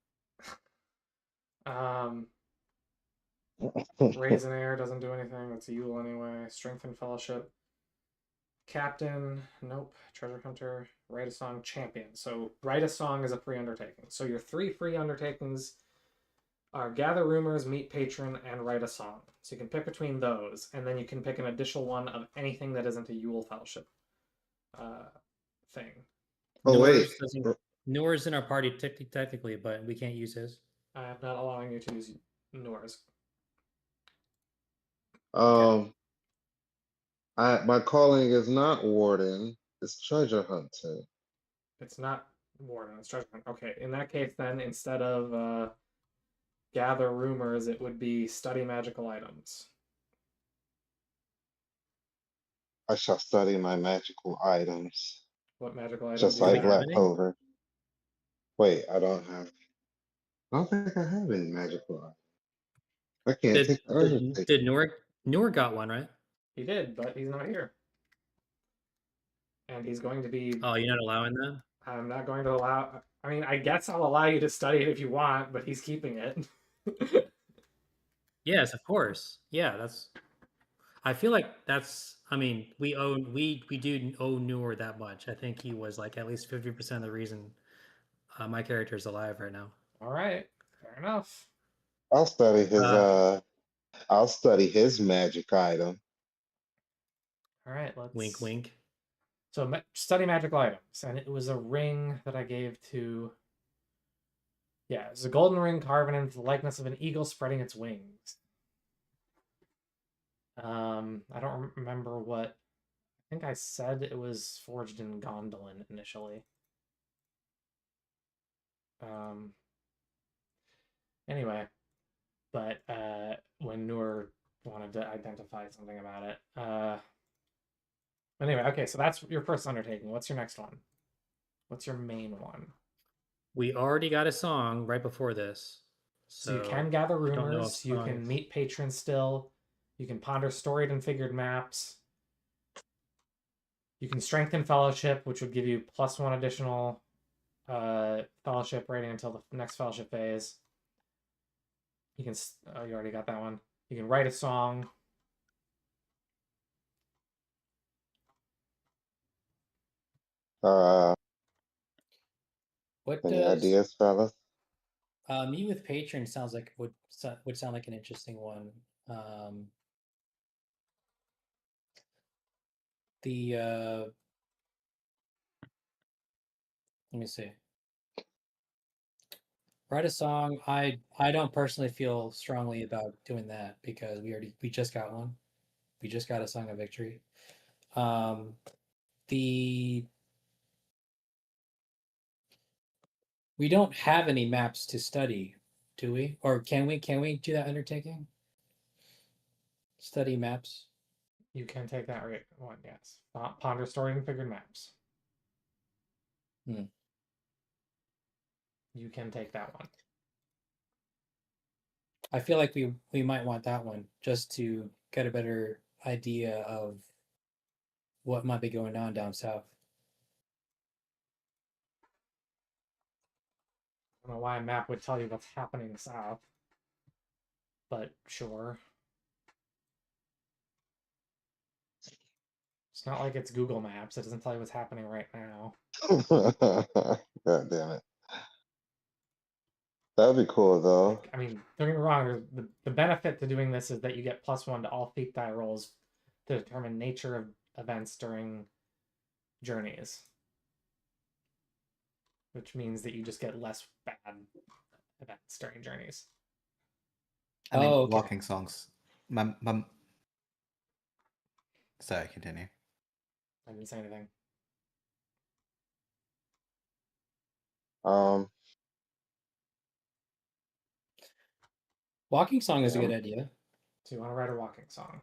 Raisin Air doesn't do anything. That's a Yule anyway. Strength and Fellowship. Captain, nope. Treasure Hunter, Write a Song, Champion. So Write a Song is a free undertaking. So your 3 free undertakings are Gather Rumors, Meet Patron, and Write a Song. So you can pick between those, and then you can pick an additional one of anything that isn't a Yule Fellowship thing. Oh, wait. Noor's in our party technically, but we can't use his. I am not allowing you to use Noors. My calling is not Warden, it's Treasure Hunter. It's not Warden, it's Treasure Hunt. Okay, in that case, then instead of Gather Rumors, it would be Study Magical Items. I shall study my magical items. What magical items Just do you like have? leftover. Wait, I don't think I have any magical items. I can't take the undertaking. Did Noor got one, right? He did, but he's not here. And he's going to be... Oh, you're not allowing that? I'm not going to allow... I mean, I guess I'll allow you to study it if you want, but he's keeping it. Yes, of course. Yeah, that's... I feel like that's... I mean, we do owe Noor that much. I think he was like at least 50% of the reason my character is alive right now. All right, fair enough. I'll study his magic item. All right, let's... Wink, wink. So study magical items, and it was a ring that I gave to... Yeah, it's a golden ring carved into the likeness of an eagle spreading its wings. I don't remember what... I think I said it was forged in Gondolin initially. Anyway, but when Noor wanted to identify something about it. Anyway, okay, so that's your first undertaking. What's your next one? What's your main one? We already got a song right before this. So you can gather rumors, you can meet patrons still, you can ponder storied and figured maps, you can strengthen fellowship, which would give you +1 additional fellowship rating until the next fellowship phase. You can, you already got that one. You can write a song. Any ideas, fellas? Meet with patron sounds like would sound like an interesting one. Let me see. Write a song. I don't personally feel strongly about doing that because we just got one. We just got a Song of Victory. We don't have any maps to study, do we? Or can we do that undertaking? Study maps. You can take that one, yes. Ponder storied and figured maps. You can take that one. I feel like we might want that one just to get a better idea of what might be going on down south. I don't know why a map would tell you what's happening south, but sure. It's not like it's Google Maps. It doesn't tell you what's happening right now. God damn it. That'd be cool, though. Like, I mean, don't get me wrong. The benefit to doing this is that you get +1 to all feat die rolls to determine nature of events during journeys. Which means that you just get less bad events during journeys. I mean, walking songs. Sorry, continue. I didn't say anything. Walking song is a good idea. So you want to write a walking song?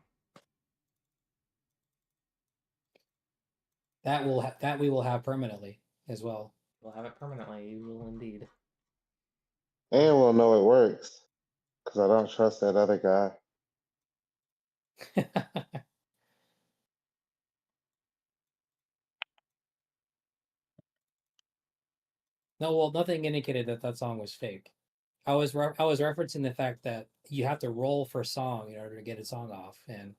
that we will have permanently as well. We'll have it permanently. You will indeed. And we'll know it works. Because I don't trust that other guy. No, well, nothing indicated that that song was fake. I was referencing the fact that you have to roll for song in order to get a song off, and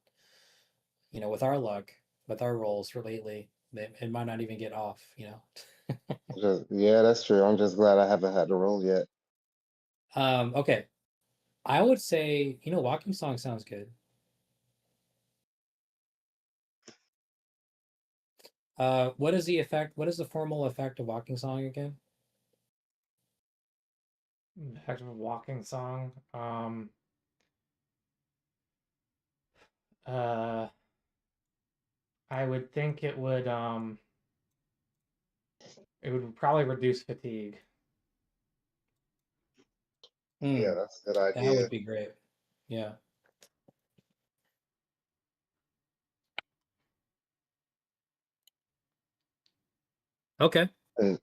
with our luck, with our rolls for lately, it might not even get off. Yeah, that's true. I'm just glad I haven't had to roll yet. Okay, I would say walking song sounds good. What is the effect? What is the formal effect of walking song again? Effective walking song. Uh, I would think it would probably reduce fatigue. Yeah, that's a good That idea. would be great. Yeah. Okay. And,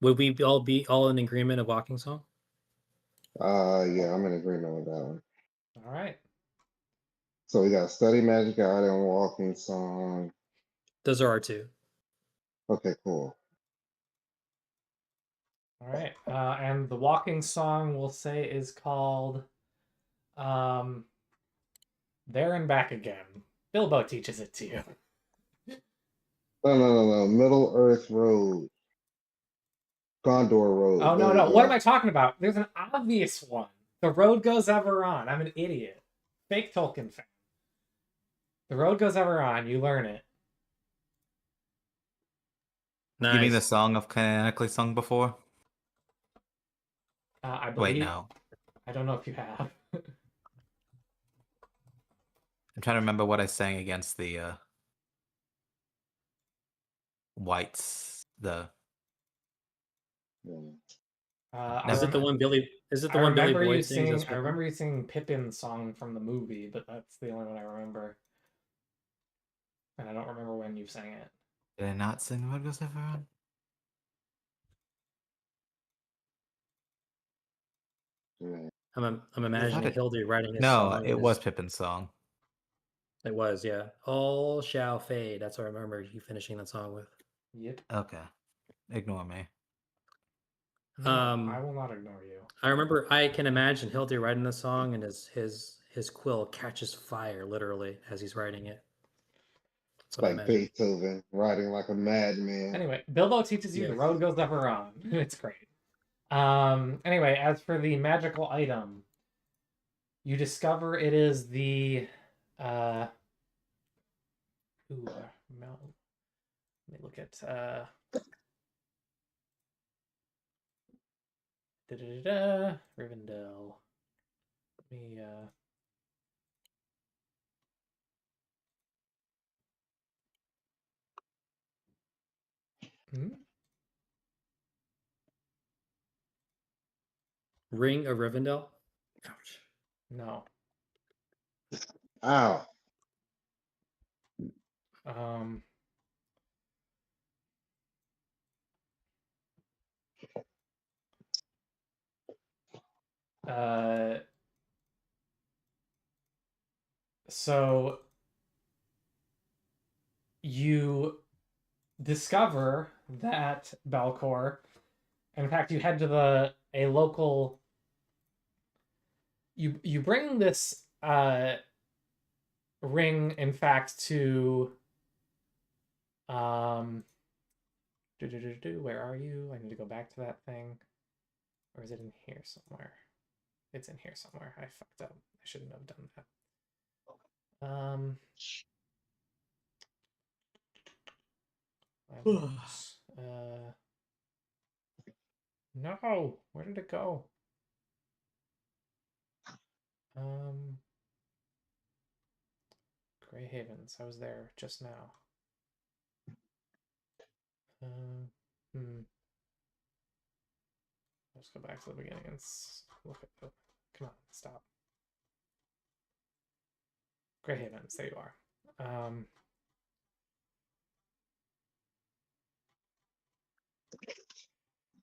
Would we all be all in agreement of walking song? yeah, I'm in agreement with that one. All right. So we got Study Magic Item, Walking Song. Those are our two. Okay, cool. All right. And the walking song we'll say is called There and Back Again. Bilbo teaches it to you. No. Middle Earth Road. Gondor Road. Oh, There we no. What am go. I talking about? There's an obvious one. The Road Goes Ever On. I'm an idiot. Fake Tolkien fan. The Road Goes Ever On. You learn it. Nice. You mean the song I've canonically sung before? I Wait, believe. no. I don't know if you have. I'm trying to remember what I sang against the whites. The Is it the one Billy? Is it the I one Billy remember you Boyd sings? singing. I remember you singing Pippin's song from the movie, but that's the only one I remember. And I don't remember when you sang it. Did I not sing The Road Goes Ever On? I'm imagining Hildy writing his No, song. it was Pippin's song. It was, yeah. All shall fade. That's what I remember you finishing that song with. Yep. Okay. Ignore me. No, I will not ignore you. I can imagine Hildy writing the song, and his quill catches fire literally as he's writing it. It's like Beethoven riding like a madman. Anyway, Bilbo teaches you the road goes ever on. It's great. Anyway, as for the magical item, you discover it is the no. Let me look at Rivendell. Let me Ring of Rivendell? Ouch. No. Ow. So you discover that Belcor, in fact, you head to a local. You bring this ring, in fact, to where are you? I need to go back to that thing. Or is it in here somewhere? It's in here somewhere. I fucked up. I shouldn't have done that. No, where did it go? Grey Havens. I was there just now. Let's go back to the beginning and look at the. Come on, stop. Grey Havens. There you are.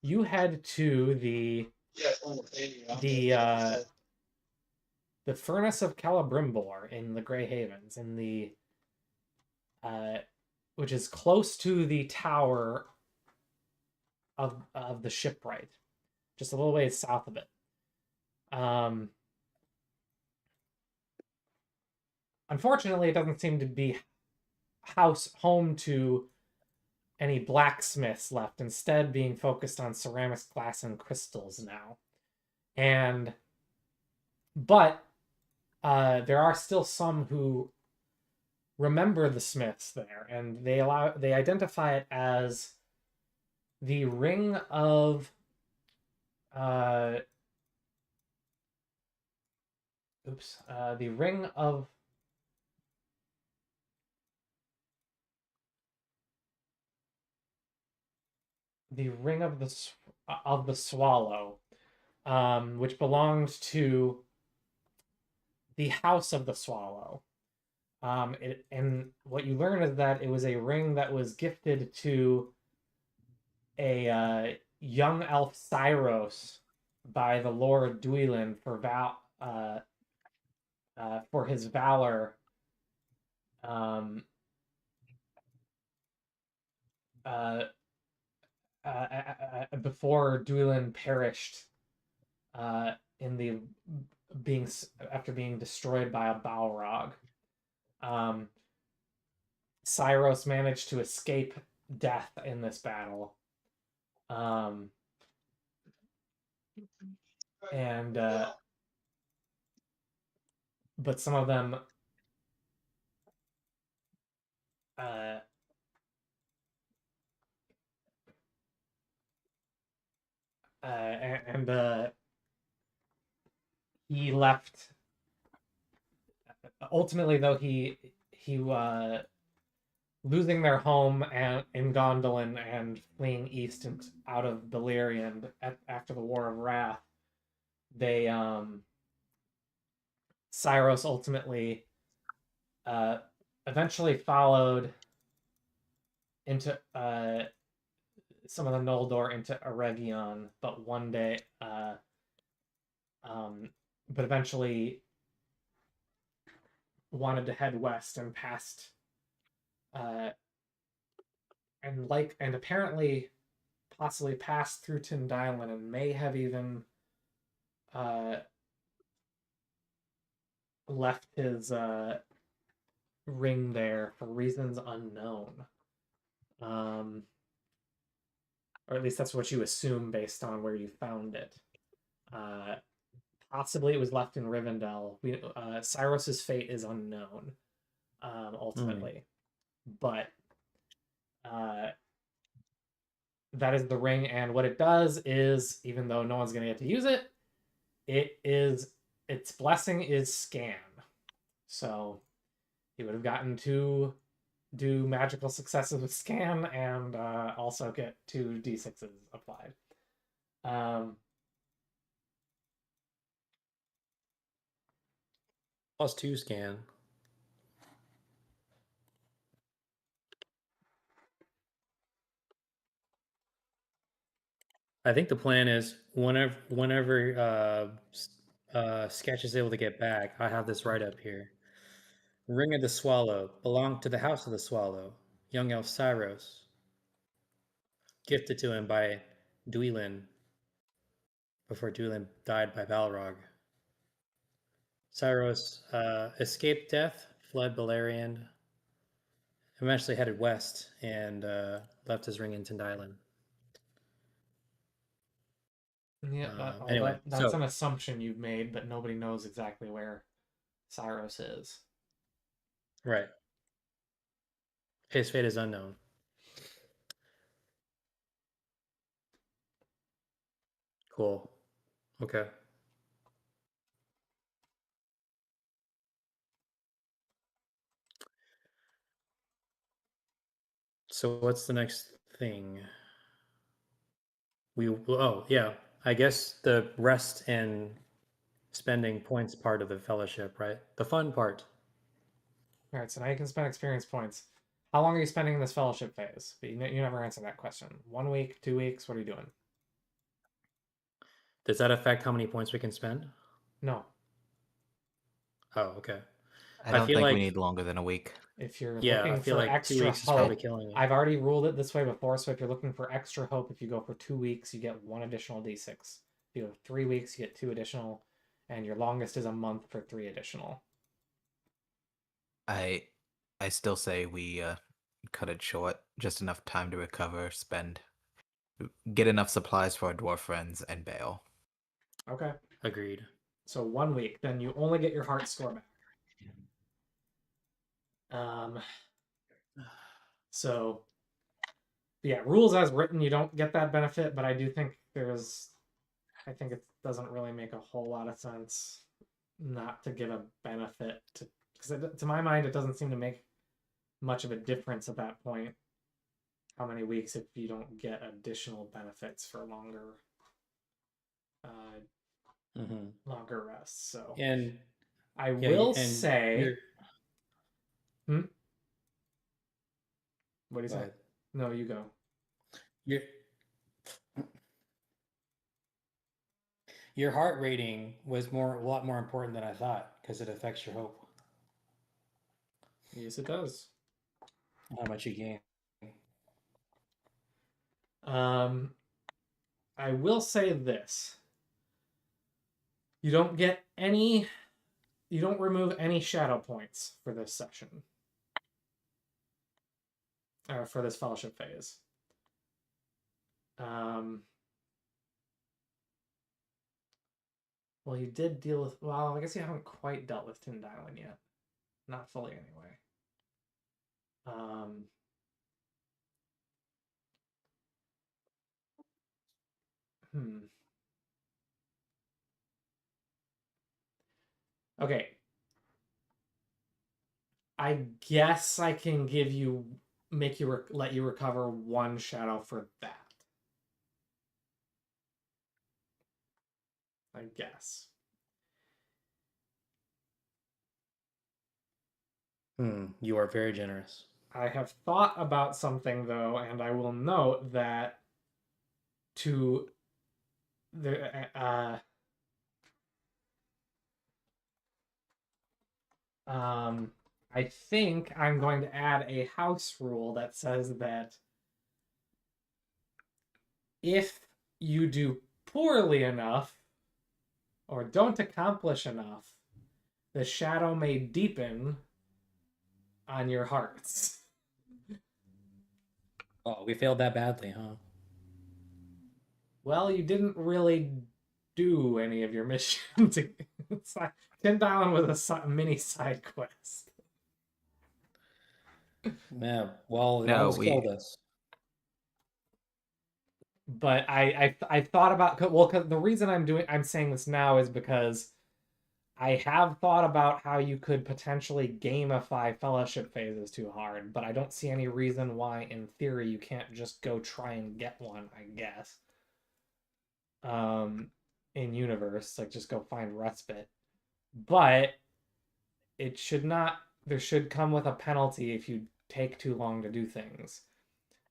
you head to the furnace of Celebrimbor in the Grey Havens, in the which is close to the tower of the shipwright, just a little ways south of it. Unfortunately, it doesn't seem to be home to any blacksmiths left, instead being focused on ceramics, glass, and crystals now. But there are still some who remember the smiths there, and they identify it as the ring of the ring of the swallow, which belonged to the house of the swallow. And what you learn is that it was a ring that was gifted to a young elf Cyros by the Lord Duilin for his valor before Duilin perished in the after being destroyed by a Balrog. Cyros managed to escape death in this battle. But some of them he left. Ultimately, though, he losing their home in Gondolin and fleeing east and out of Beleriand after the War of Wrath, they Cyros ultimately eventually followed into some of the Noldor into Eregion, but one day but eventually wanted to head west and passed and apparently possibly passed through Tindailan and may have even left his ring there for reasons unknown. Or at least that's what you assume based on where you found it. Possibly it was left in Rivendell. Cyrus's fate is unknown, ultimately. But that is the ring, and what it does is, even though no one's going to get to use it, its blessing is scan. So he would have gotten to do magical successes with scan and also get 2 d6s applied. +2 scan. I think the plan is whenever Sketch is able to get back, I have this right up here. Ring of the Swallow belonged to the House of the Swallow, young elf Cyros, gifted to him by Duilin before Duilin died by Balrog. Cyros escaped death, fled Beleriand, eventually headed west, and left his ring in Tindailan. Yeah, anyway, that's an assumption you've made, but nobody knows exactly where Cyros is. Right. His fate is unknown. Cool. Okay. So what's the next thing? Oh yeah, I guess the rest and spending points part of the fellowship, right? The fun part. All right, so now you can spend experience points. How long are you spending in this fellowship phase? But you never answered that question. 1 week, 2 weeks, what are you doing? Does that affect how many points we can spend? No. Oh, okay. I don't feel think like, we need longer than a week. If you're yeah, I looking feel for like 2 extra weeks is probably hope, killing it. I've already ruled it this way before, so if you're looking for extra hope, if you go for 2 weeks, you get 1 additional d6. If you go 3 weeks, you get 2 additional, and your longest is a month for 3 additional. I still say we cut it short, just enough time to recover, get enough supplies for our dwarf friends, and bail. Okay. Agreed. So 1 week, then you only get your heart score back. So yeah, rules as written, you don't get that benefit, but I do think I think it doesn't really make a whole lot of sense not to give a benefit to, because to my mind, it doesn't seem to make much of a difference at that point. How many weeks if you don't get additional benefits for longer, longer rests? So And I yeah, will and say, what do you go say? ahead. No, you go. Your heart rating was a lot more important than I thought because it affects your hope, Yes, it does. how much you gain. I will say this. You don't get any, you don't remove any shadow points for this session. Or for this fellowship phase. Well, you did deal with, well, I guess you haven't quite dealt with Tin Dylan yet. Not fully, anyway. Okay. I guess I can give you, let you recover 1 shadow for that. I guess. You are very generous. I have thought about something, though, and I will note that to the I think I'm going to add a house rule that says that if you do poorly enough or don't accomplish enough, the shadow may deepen on your hearts. Oh, we failed that badly, huh? Well, you didn't really do any of your missions. It's like Tin Down was a mini side quest. Yeah, well, it No, almost killed us. But I thought about, well, cause the reason I'm saying this now is because I have thought about how you could potentially gamify fellowship phases too hard, but I don't see any reason why, in theory, you can't just go try and get one, I guess. In universe, like just go find respite. But it should not, there should come with a penalty if you take too long to do things.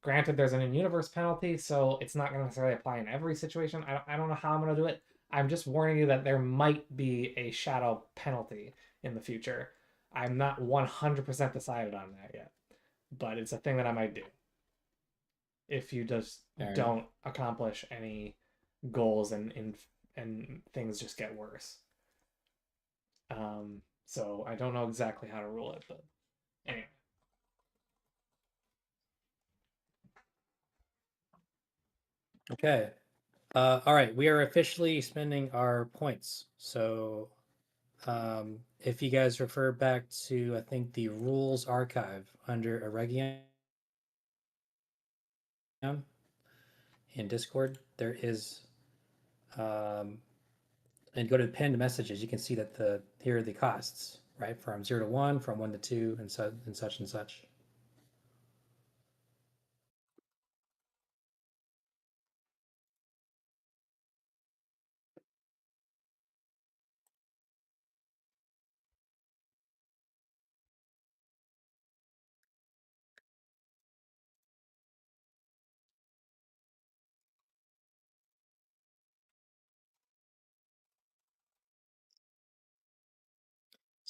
Granted, there's an in-universe penalty, so it's not going to necessarily apply in every situation. I don't know how I'm going to do it. I'm just warning you that there might be a shadow penalty in the future. I'm not 100% decided on that yet, but it's a thing that I might do if you just don't accomplish any goals and things just get worse. So I don't know exactly how to rule it, but anyway. Okay. All right, we are officially spending our points. So if you guys refer back to, I think, the rules archive under Eregium in Discord, there is, and go to pinned messages, you can see that here are the costs, right? From 0 to 1, from 1 to 2, and such and such.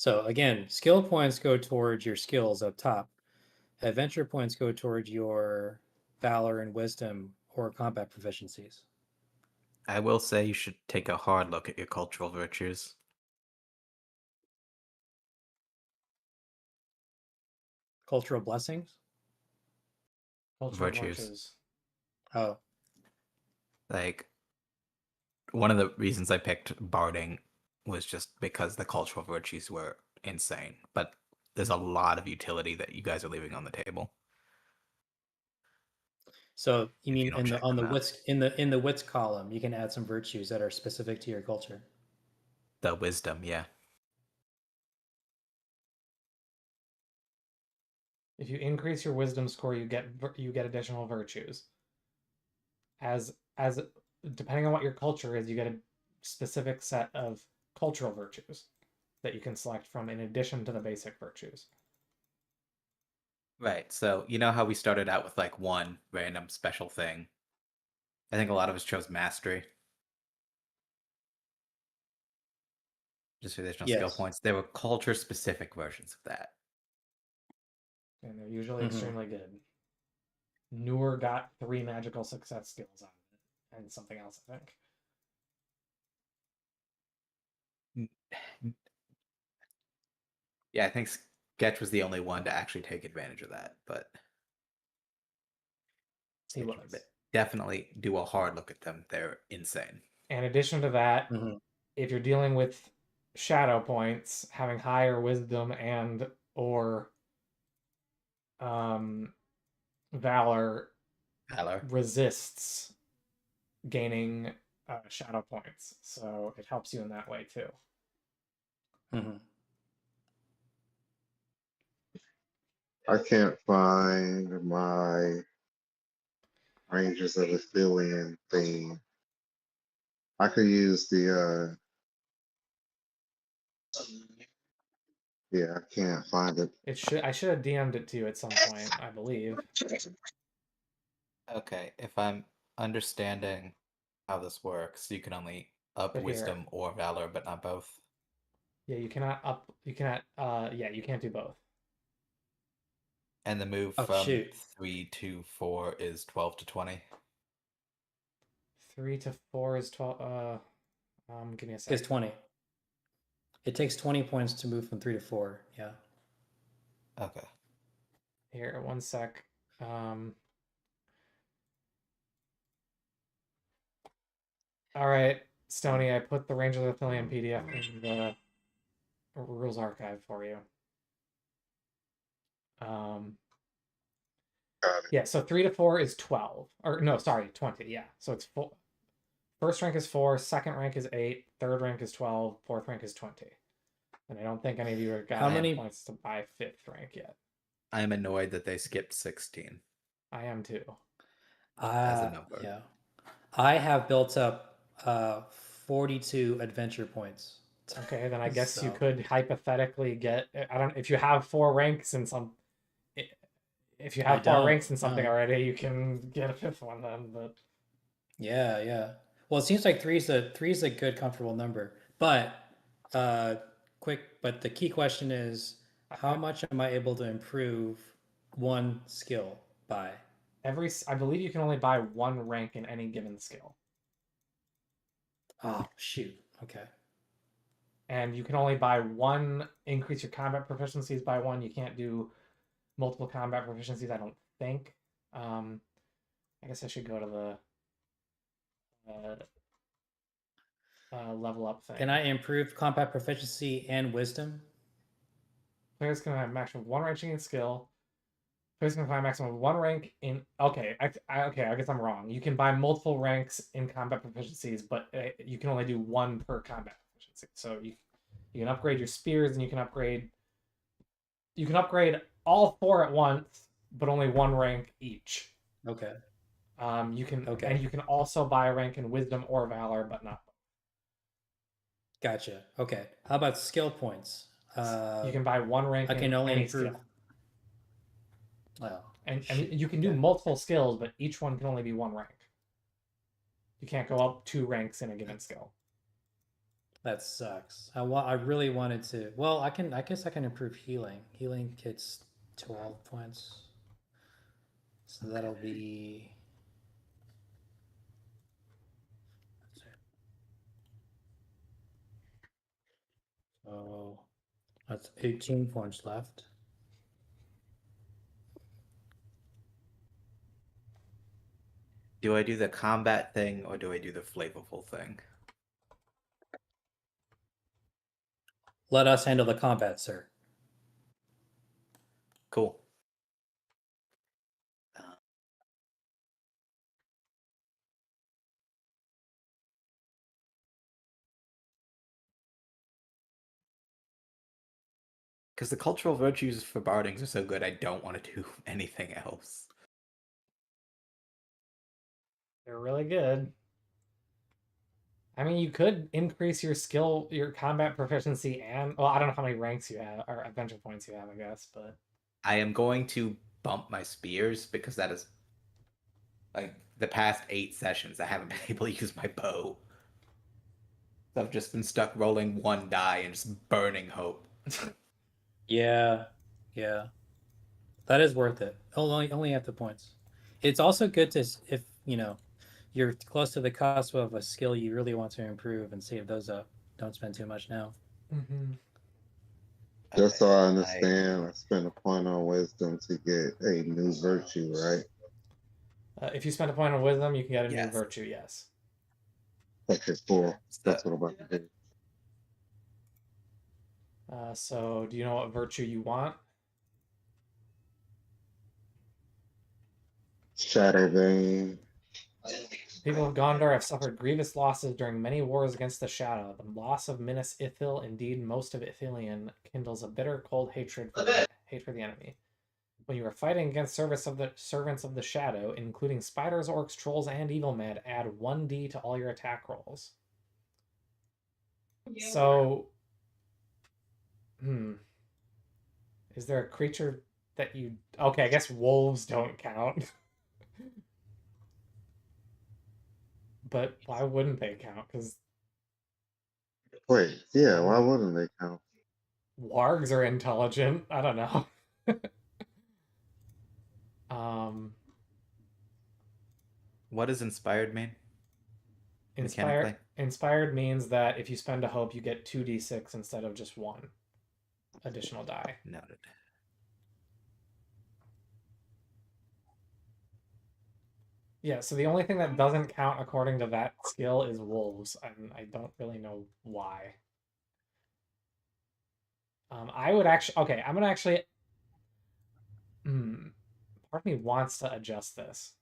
So again, skill points go towards your skills up top. Adventure points go towards your valor and wisdom or combat proficiencies. I will say you should take a hard look at your cultural virtues. Cultural blessings. Cultural Virtues. virtues. Oh, Like, one of the reasons I picked barding was just because the cultural virtues were insane. But there's a lot of utility that you guys are leaving on the table. so you If you mean don't in the check on the them out. wits in the wits column, you can add some virtues that are specific to your culture. The wisdom, yeah. If you increase your wisdom score, you get additional virtues. As depending on what your culture is, you get a specific set of cultural virtues that you can select from in addition to the basic virtues. Right. So you know how we started out with like one random special thing? I think a lot of us chose mastery. Just for additional skill Yes. points. There were culture specific versions of that. And they're usually Mhm. extremely good. Newer got 3 magical success skills out of it, and something else, I think. Yeah, I think Sketch was the only one to actually take advantage of that, but He Sketch was. definitely do a hard look at them. They're insane. In addition to that, Mhm. if you're dealing with shadow points, having higher wisdom and or valor Valor. resists gaining shadow points, so it helps you in that way too. Mhm. I can't find my Rangers of the Fill-In thing. I could use the yeah, I can't find it. I should have DM'd it to you at some point, I believe. Okay, if I'm understanding how this works, you can only up But here, wisdom or valor, but not both. yeah, you can't do both. And the move Oh from shoot. 3 to 4 is 12 to 20. 3 to 4 is 12. Give me a Is second. 20. It takes 20 points to move from 3 to 4. Yeah. Okay. Here, one sec. All right, Stony, I put the Rangers of the Affiliate PDF in the rules archive for you. Got it. Yeah, so 3 to 4 is 12. Or no, sorry, 20. Yeah. So it's full. First rank is 4, second rank is 8, third rank is 12, fourth rank is 20. And I don't think any of you have How got many- points to buy 5th rank yet. I'm annoyed that they skipped 16 I am too. as a number. Yeah. I have built up 42 adventure points. Okay, then I guess you So- could hypothetically get. I don't. If you have 4 ranks in some. If you I have 4 don't, ranks in something no. already, you can get a 5th one then. But Yeah, yeah. Well, it seems like three is a good comfortable number. But but the key question is how much am I able to improve one skill by? I believe you can only buy 1 rank in any given skill. Oh, shoot. Okay. And you can only buy 1, increase your combat proficiencies by 1. You can't do multiple combat proficiencies, I don't think. I guess I should go to the level up thing. Can I improve combat proficiency and wisdom? Players can have maximum 1 ranking in skill. Players can find maximum 1 rank in. Okay, I guess I'm wrong. You can buy multiple ranks in combat proficiencies, but you can only do 1 per combat proficiency. So you can upgrade your spears, and you can upgrade all 4 at once, but only 1 rank each. Okay. You can Okay. and you can also buy a rank in wisdom or valor, but not both. Gotcha. Okay. How about skill points? You can buy 1 rank I can in only any improve. skill. Oh, And shoot. you can do Okay. multiple skills, but each one can only be 1 rank. You can't go up 2 ranks in a given skill. That sucks. I really wanted to. Well, I guess I can improve healing. Healing gets 12 points. So that'll be. So that's 18 points left. Do I do the combat thing or do I do the flavorful thing? Let us handle the combat, sir. Cool. Because the cultural virtues for bardings are so good, I don't want to do anything else. They're really good. I mean, you could increase your skill, your combat proficiency, and well, I don't know how many ranks you have or adventure points you have, I guess, but I am going to bump my spears because that is like the past 8 sessions I haven't been able to use my bow. So I've just been stuck rolling one die and just burning hope. Yeah, yeah, that is worth it. Only at the points. It's also good to if you're close to the cusp of a skill you really want to improve and save those up. Don't spend too much now. mm-hmm. Just so Okay, I understand, I spend a point on wisdom to get a new virtue, right? If you spend a point on wisdom, you can get a new Yes. virtue. Yes. Okay, cool. That's what I'm about to do. So, do you know what virtue you want? Shadow Vein. People of Gondor have suffered grievous losses during many wars against the Shadow. The loss of Minas Ithil, indeed most of Ithilien, kindles a bitter, cold hatred for the enemy. When you are fighting against servants of the Shadow, including spiders, orcs, trolls, and evil men, add 1d to all your attack rolls. So, is there a creature that you? Okay, I guess wolves don't count. But why wouldn't they count? Because Wait, yeah, why wouldn't they count? wargs are intelligent. I don't know. um, What does inspired mean? Inspired means that if you spend a hope, you get 2d6 instead of just one additional die. Noted. Yeah, so the only thing that doesn't count according to that skill is wolves, and I don't really know why. I would actually... Okay, I'm gonna actually... Part of me wants to adjust this.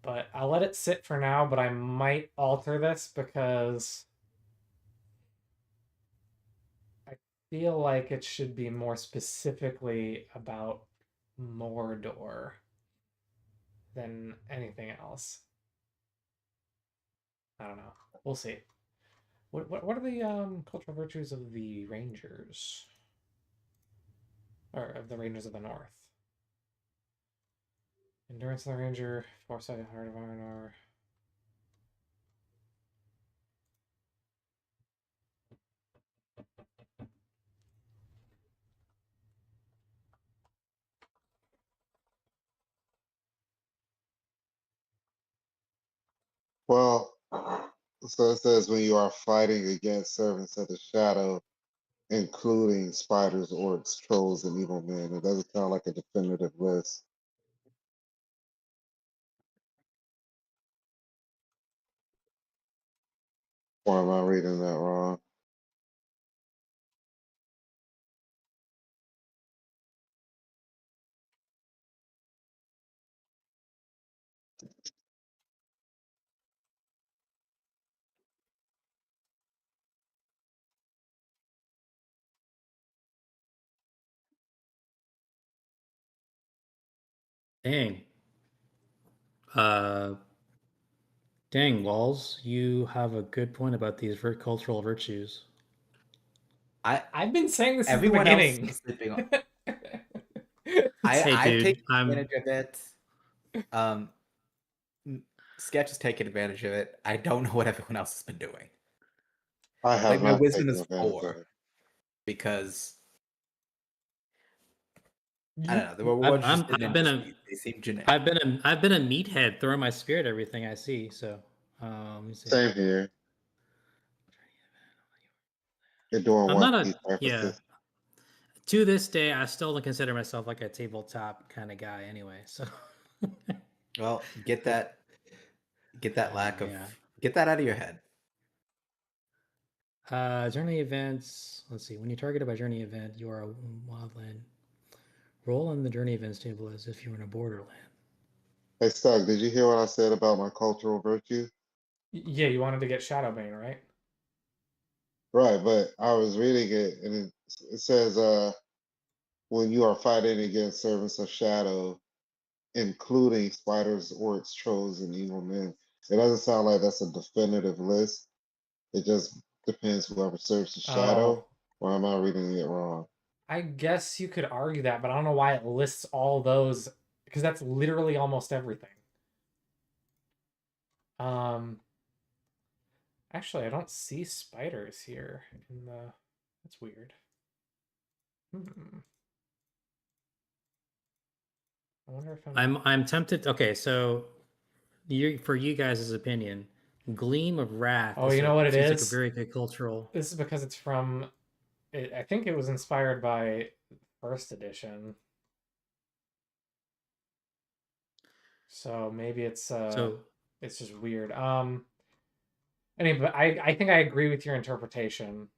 But I'll let it sit for now, but I might alter this because I feel like it should be more specifically about Mordor than anything else. I don't know. We'll see. What are the cultural virtues of the Rangers? Or of the Rangers of the North? Endurance of the Ranger, Foresight, Heart of Iron. Well, so it says when you are fighting against servants of the shadow, including spiders, orcs, trolls, and evil men. It doesn't sound like a definitive list. Or am I reading that wrong? Dang. Uh, dang, Walls, you have a good point about these cultural virtues. I've been saying this since the Everyone else beginning. is sleeping on. Hey, I've dude, taken I'm advantage of it. Sketch is taking advantage of it. I don't know what everyone else has been doing. I Like have my not wisdom taken is advantage of 4 it. because I You, don't know. The rewards I'm- just didn't I've been interest a- me. They seem generic. I've been a meathead throwing my spear at everything I see. So let me see. Same here. You're doing I'm what? not These a purposes? To this day, I still don't consider myself like a tabletop kind of guy. Anyway, so Well, get that lack of yeah. get that out of your head. Journey events. Let's see. When you're targeted by journey event, you are a wildland. Roll on the journey events table as if you were in a borderland. Hey, Stuck, did you hear what I said about my cultural virtue? yeah, you wanted to get Shadowbane, right? Right, but I was reading it and it says when you are fighting against servants of shadow, including spiders, orcs, trolls, and evil men. It doesn't sound like that's a definitive list. It just depends whoever serves the shadow, or am I reading it wrong? I guess you could argue that, but I don't know why it lists all those because that's literally almost everything. Actually, I don't see spiders here in the. That's weird. I wonder if I'm tempted. Okay, so for you guys' opinion, Gleam of Wrath. Oh, you know what it seems like a is? very good cultural. This is because it's from. I think it was inspired by first edition. So maybe it's just weird. Anyway, but I think I agree with your interpretation.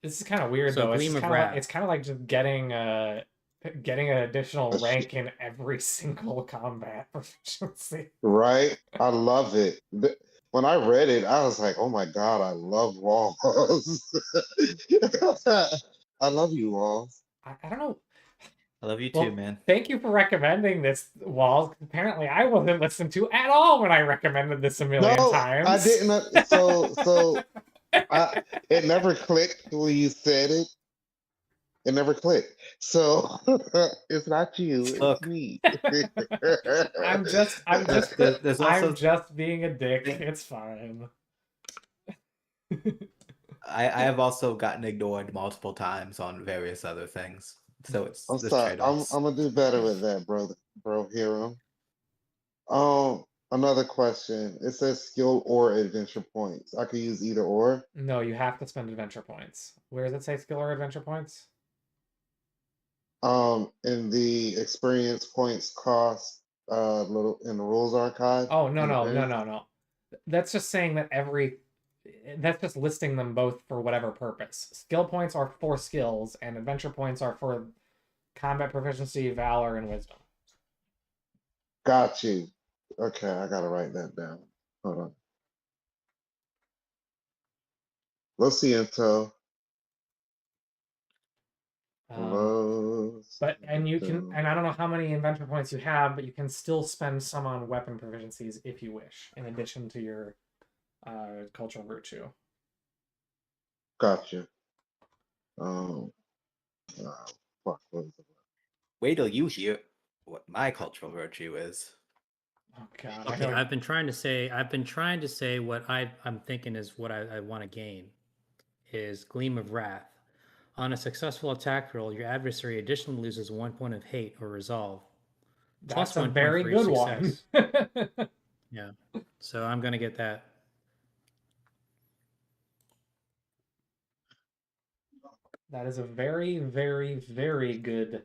This is kind of weird So though. Gleam of Wrath. It's kind of like just getting an additional That's rank in every single combat proficiency. Right? I love it. When I read it, I was like, oh my God, I love walls. I love you, walls. I don't know. I love you Well, too, man. thank you for recommending this, Walls. Apparently, I wasn't listened to at all when I recommended this a million No, times. I didn't. It never clicked when you said it. It never clicked. So it's not you, it's Look. me. I'm just There's also I'm just being a dick. It's fine. I have also gotten ignored multiple times on various other things. So it's I'm this sorry. I'm trade-offs. gonna do better with that, bro hero. Another question. It says skill or adventure points. I could use either or. No, you have to spend adventure points. Where does it say skill or adventure points? In the experience points cost little in the rules archive. Oh, no. That's just saying that that's just listing them both for whatever purpose. Skill points are for skills, and adventure points are for combat proficiency, valor, and wisdom. Got you. Okay, I gotta write that down. Hold on. Let's see intel. And you can, and I don't know how many adventure points you have, but you can still spend some on weapon proficiencies if you wish, in addition to your cultural virtue. Gotcha. Fuck. Wait till you hear what my cultural virtue is. Oh God. Okay, I've been trying to say what I'm thinking is what I want to gain is Gleam of Wrath. On a successful attack roll, your adversary additionally loses 1 point of hate or resolve. That's plus a very good one. Yeah. So I'm gonna get that. That is a very, very, very good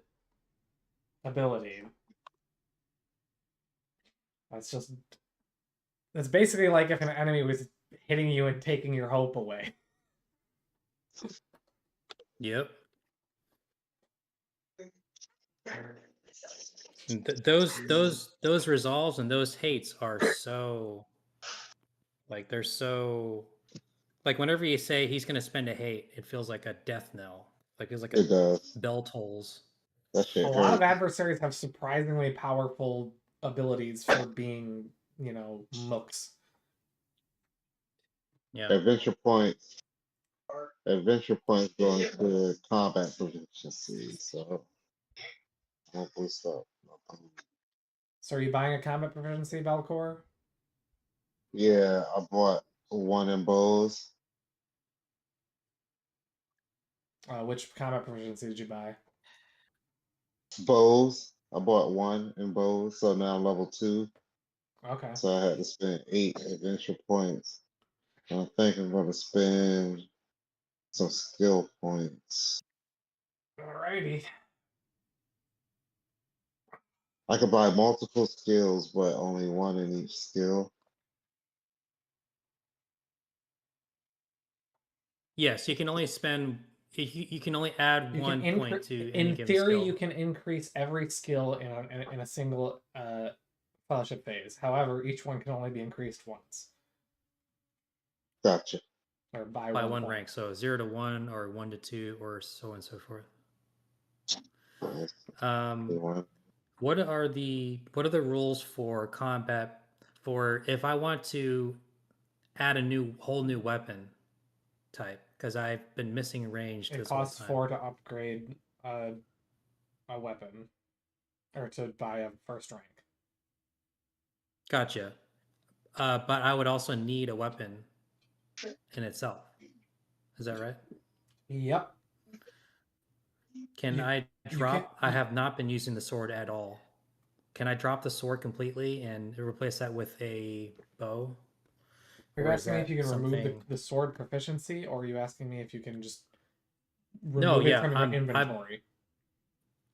ability. That's basically like if an enemy was hitting you and taking your hope away. Yep. Those resolves and those hates are so like they're so like whenever you say he's gonna spend a hate, it feels like a death knell. Like it's like it does. Bell tolls. That shit A lot of hurt. adversaries have surprisingly powerful abilities for being, mooks. Yeah. Adventure points going to combat proficiency. So I'll boost up So are you buying a combat proficiency, Valcor? Yeah, I bought one in bows. Which combat proficiency did you buy? Bows. I bought one in bows, so now I'm level 2. Okay. So I had to spend 8 adventure points. And I think I'm going to spend some skill points. Alrighty. I could buy multiple skills, but only one in each skill. Yes, you can only spend. You can only add You one can point to any in given theory, skill. you can increase every skill in a single fellowship phase. However, each one can only be increased once Gotcha. or by by one one point. rank, so 0 to 1 or 1 to 2 or so on and so forth. That's the one. What are the rules for combat for if I want to add a whole new weapon type? Because I've been missing ranged It this whole costs time. 4 to upgrade a weapon or to buy a first rank. Gotcha. But I would also need a weapon in itself. Is that right? Yep. Can You- I you drop? I can't- have not been using the sword at all. Can I drop the sword completely and replace that with a bow? Are you Or is asking me if that you can remove something? the sword proficiency, or are you asking me if you can just No, remove it yeah, from your I'm inventory?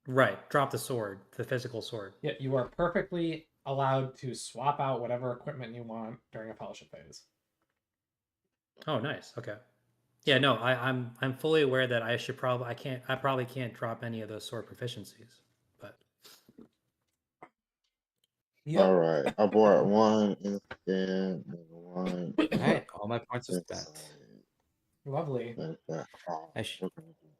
right. Drop the sword, the physical sword. Yeah, you are perfectly allowed to swap out whatever equipment you want during a fellowship phase. Oh, nice. Okay. Yeah, no, I'm fully aware that I probably can't drop any of those sword proficiencies, but Yep. All right. I bought one in scan and one All right, all my points are spent, inside. Lovely. Matter of fact, I sh- we're gonna do-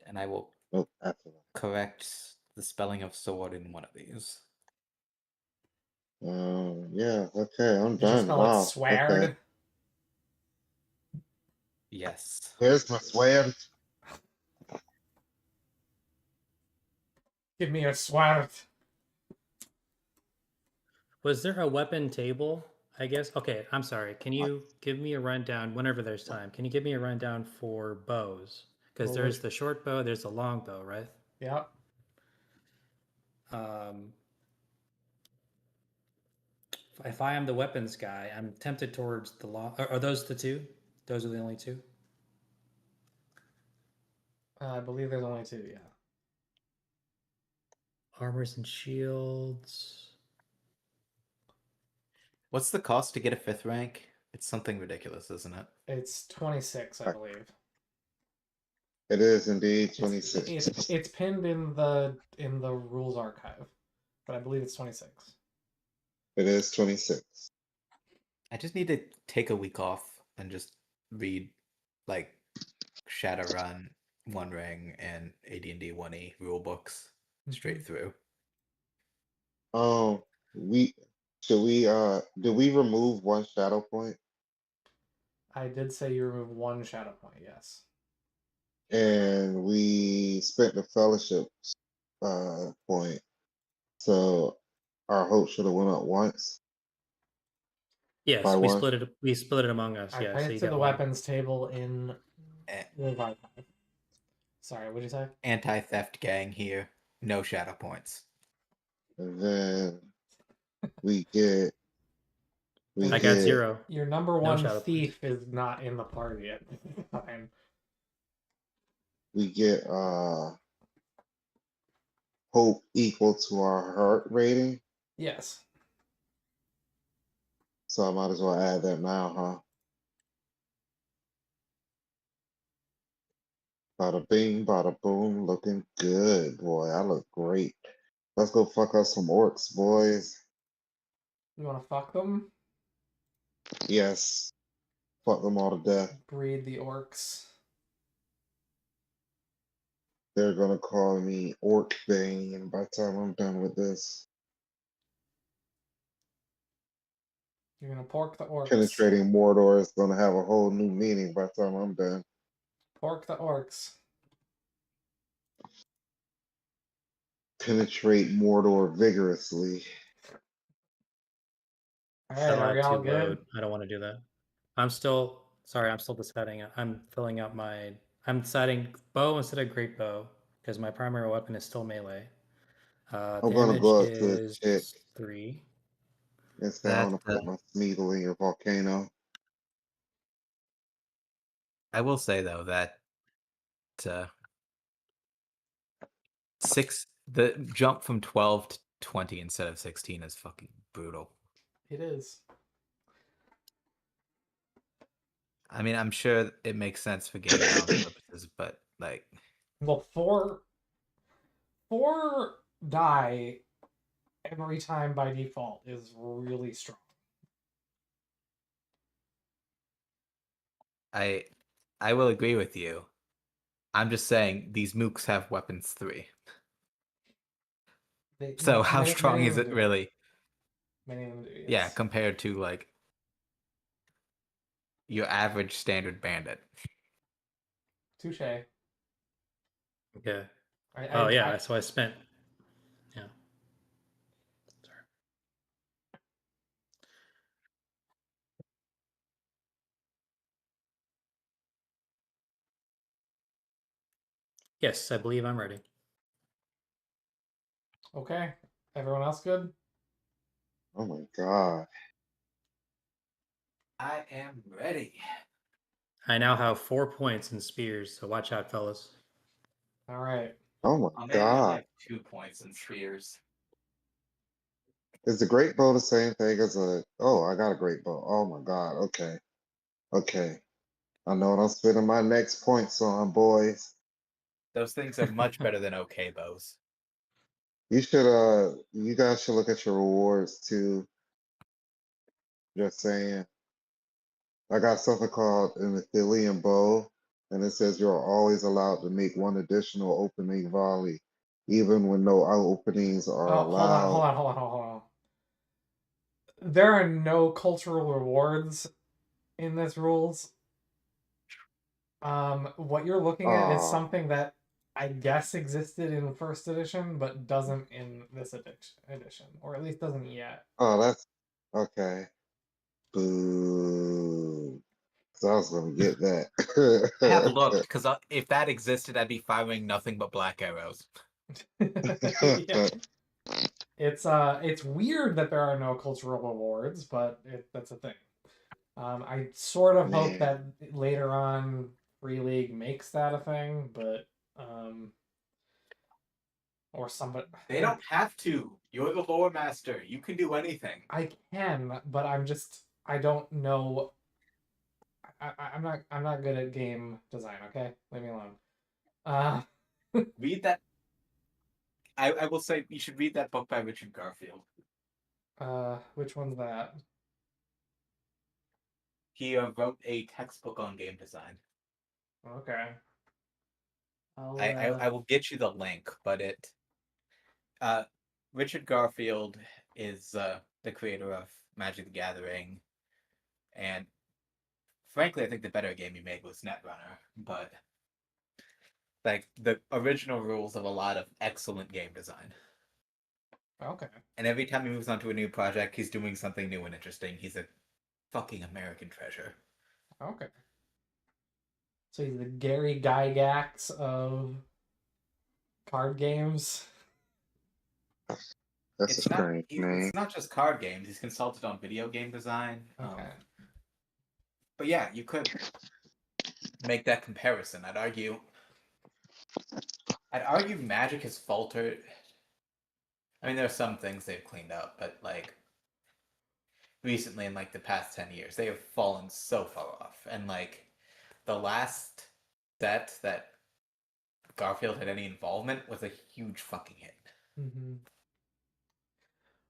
and I will Nope, after that. correct the spelling of sword in one of these. Yeah, okay, I'm Did you done. spell it Wow. swerd? Okay. Yes. Here's my sword. Give me your sword. was there a weapon table? I guess. Okay, I'm sorry. Can you give me a rundown whenever there's time? Can you give me a rundown for bows? Because Well, there's the short bow, there's the long bow, right? Yep. If I am the weapons guy, I'm tempted towards the long. Are those the two? Those are the only two. I believe there's only 2, yeah. Armors and shields. What's the cost to get a 5th rank? It's something ridiculous, isn't it? It's 26, I believe. It is indeed It's 26. it's pinned in the rules archive, but I believe it's 26. It is 26. I just need to take a week off and just read like Shadowrun, One Ring, and AD&D 1E rule books straight through. We should we did we remove one shadow point? I did say you remove 1 shadow point, yes. And we spent the fellowship point. So our hope should have went up once. Yes, By we one. split it. We split it among us. I Yeah, put so it you to got the one. weapons table in the archive. Sorry, what did you say? Anti-theft gang here. No shadow points. And then we get I got 0. Your number No 1 shadow thief is not in the party at the time. we get hope equal to our heart rating. Yes. So I might as well add that now, huh? Bada bing, bada boom, looking good, boy. I look great. Let's go fuck up some orcs, boys. You want to fuck them? Yes. Fuck them all to death. Breed the orcs. They're gonna call me Orc Bane by the time I'm done with this. You're gonna pork the orcs. Penetrating Mordor is gonna have a whole new meaning by the time I'm done. Pork the orcs. penetrate Mordor vigorously. All right, Still are we out all to good? vote. I don't want to do that. I'm still deciding. I'm filling out my. I'm deciding bow instead of great bow because my primary weapon is still melee. I'm gonna Damage go up to a is chick 3. and say I That want to put my Smeagol in your volcano. I will say though that uh, the jump from 12 to 20 instead of 16 is fucking brutal. It is. I mean, I'm sure it makes sense for game balance purposes, but like, Well, four die every time by default is really strong. I will agree with you. I'm just saying these mooks have weapons 3. So how strong many of is them it do. really? Many of them do. Yes. Yeah, compared to like your average standard bandit. Touche. Okay. I, Oh I, yeah. I, So I spent. Yeah. Sorry. Yes, I believe I'm ready. okay. Everyone else good? Oh my god. I am ready. I now have 4 points in spears, so watch out, fellas. All right. Oh my Maybe I god. have 2 points in spears. Is the great bow the same thing as a? Oh, I got a great bow. Oh my god. Okay. Okay. I know what I'm spending my next points on, boys. Those things are much better than okay bows. You guys should look at your rewards too. Just saying. I got something called an Athelian bow, and it says you're always allowed to make one additional opening volley, even when no openings are Oh, hold on. allowed. There are no cultural rewards in this rules. What you're looking at is Ah, something that I guess existed in first edition, but doesn't in this edition, or at least doesn't yet. oh, that's okay. Boo. 'Cause I was gonna get I have looked that. because if that existed, I'd be firing nothing but black arrows. Yeah. It's weird that there are no cultural rewards, but that's a thing. I sort of hope Man, that later on Free League makes that a thing, but or somebody They don't have to. You're the lore master. You can do anything. I can, but I don't know. I'm not good at game design. Okay, leave me alone. Uh, Read that. I will say you should read that book by Richard Garfield. which one's that? He wrote a textbook on game design. Okay. I will get you the link, but uh Richard Garfield is the creator of Magic the Gathering, and frankly, I think the better game he made was Netrunner, but like the original rules of a lot of excellent game design. Okay. And every time he moves on to a new project, he's doing something new and interesting. He's a fucking American treasure. Okay. So he's the Gary Gygax of card games. that's a strange name. It's not just card games. He's consulted on video game design. Okay. But yeah, you could make that comparison. I'd argue Magic has faltered. I mean, there are some things they've cleaned up, but like recently in like the past 10 years, they have fallen so far off. And like the last set that Garfield had any involvement was a huge fucking hit. Mm-hmm.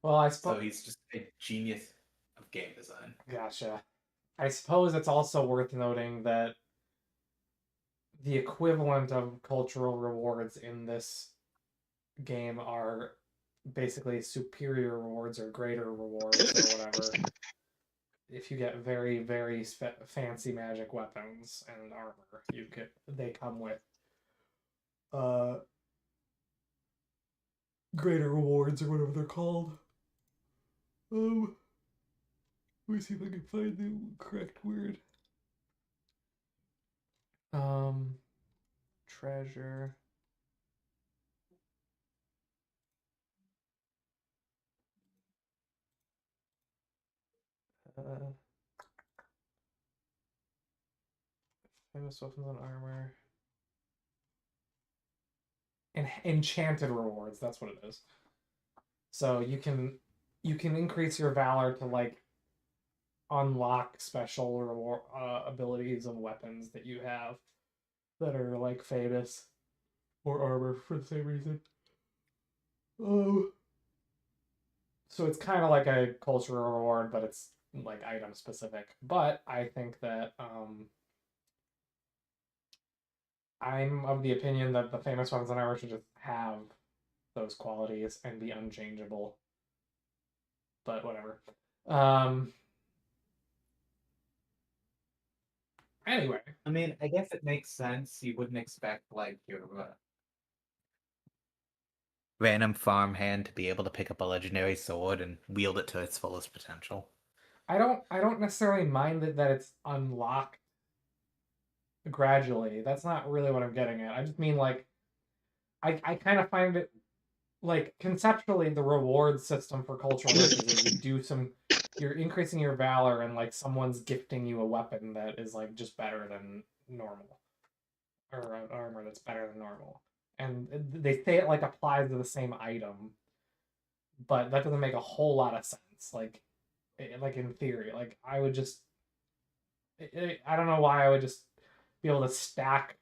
Well, I So suppose. he's just a genius of game design. Gotcha. I suppose it's also worth noting that the equivalent of cultural rewards in this game are basically superior rewards or greater rewards or whatever. If you get very, very fancy magic weapons and armor, they come with greater rewards or whatever they're called. Let me see if I can find the correct word. Treasure. Famous weapons and armor. Enchanted rewards. That's what it is. So you can increase your valor to like unlock special reward abilities of weapons that you have that are like famous or armor for the same reason. Oh. So it's kind of like a cultural reward, but it's like item specific. But I think that I'm of the opinion that the famous ones and armor should just have those qualities and be unchangeable. But whatever. Anyway, I mean, I guess it makes sense. You wouldn't expect like your random farmhand to be able to pick up a legendary sword and wield it to its fullest potential. I don't necessarily mind that it's unlocked gradually. That's not really what I'm getting at. I just mean like I kind of find it like conceptually the reward system for cultural virtues is you're increasing your valor and like someone's gifting you a weapon that is like just better than normal or an armor that's better than normal. And they say it like applies to the same item, but that doesn't make a whole lot of sense. Like in theory, like I would just I don't know why I would just be able to stack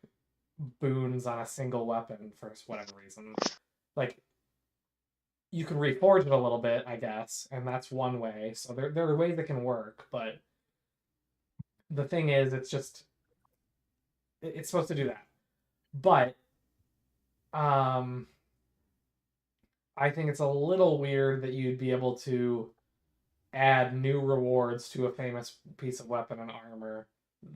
boons on a single weapon for whatever reason. Like you can reforge it a little bit, I guess, and that's one way. So there are ways that can work, but the thing is, it's supposed to do that. But I think it's a little weird that you'd be able to add new rewards to a famous piece of weapon and armor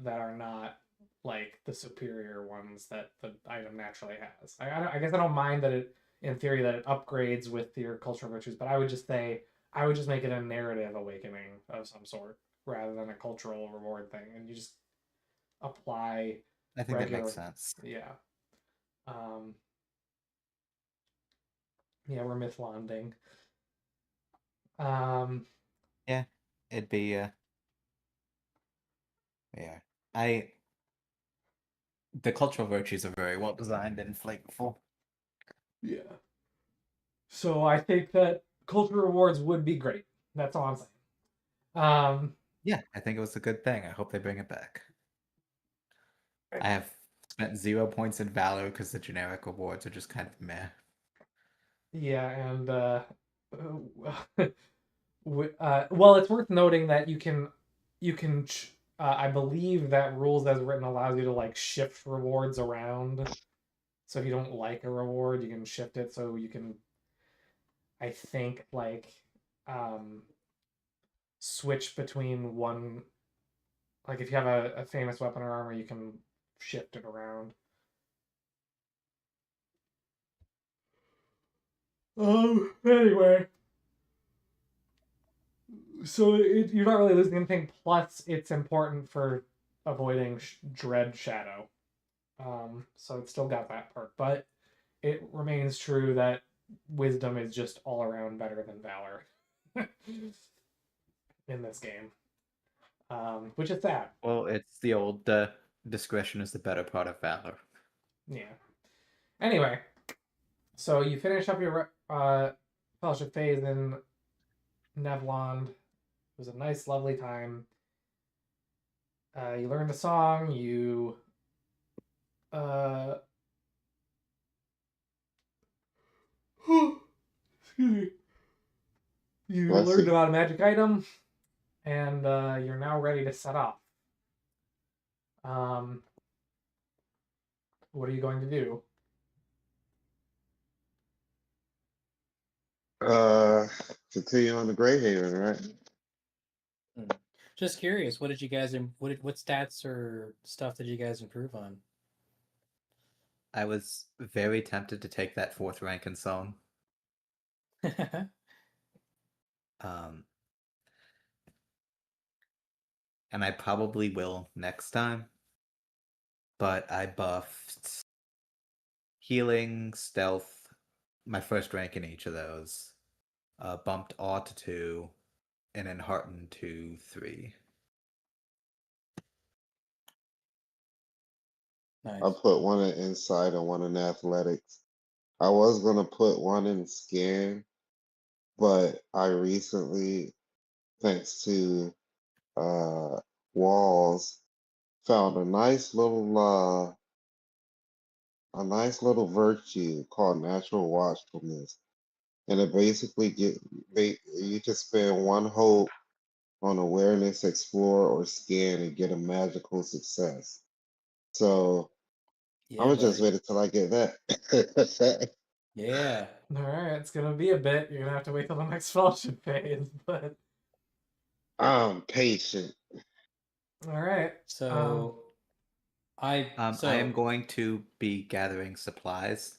that are not like the superior ones that the item naturally has. I guess I don't mind that it, in theory, that it upgrades with your cultural virtues, but I would just make it a narrative awakening of some sort rather than a cultural reward thing, and you just apply I think that regular. makes sense. Yeah. Yeah, we're Mithlonding. Yeah, it'd be yeah. The cultural virtues are very well designed and flavorful. Yeah. So I think that cultural rewards would be great. That's all I'm saying. Yeah, I think it was a good thing. I hope they bring it back. I have spent 0 points in Valor because the generic rewards are just kind of meh. Yeah, and well, it's worth noting that I believe that rules as written allows you to like shift rewards around. So if you don't like a reward, you can shift it so you can, I think, like switch between one. Like if you have a famous weapon or armor, you can shift it around. Anyway, so you're not really losing anything. Plus, it's important for avoiding dread shadow. So it's still got that perk, but it remains true that wisdom is just all around better than valor in this game, which is sad. Well, it's the old discretion is the better part of valor. Yeah. Anyway, so you finish up your fellowship phase in Nevlond. It was a nice, lovely time. You learned a song. You excuse me. You Bless learned you. about a magic item, and you're now ready to set off. What are you going to do? Continue on the Grey Haven, right? Just curious, what did you guys what stats or stuff did you guys improve on? I was very tempted to take that 4th rank in song. Um, and I probably will next time. But I buffed healing, stealth, my first rank in each of those. Bumped awe to 2, and then hearten to 3. I Nice. put one in insight and one in athletics. I was gonna put one in scan, but I recently, thanks to walls, found a nice little virtue called natural watchfulness, and it basically you can spend one hope on awareness, explore, or scan and get a magical success. So I'm Yeah, gonna just buddy. wait until I get that. Yeah. All right, it's gonna be a bit. You're gonna have to wait till the next fellowship phase, but I'm patient. all right. So I I am going to be gathering supplies.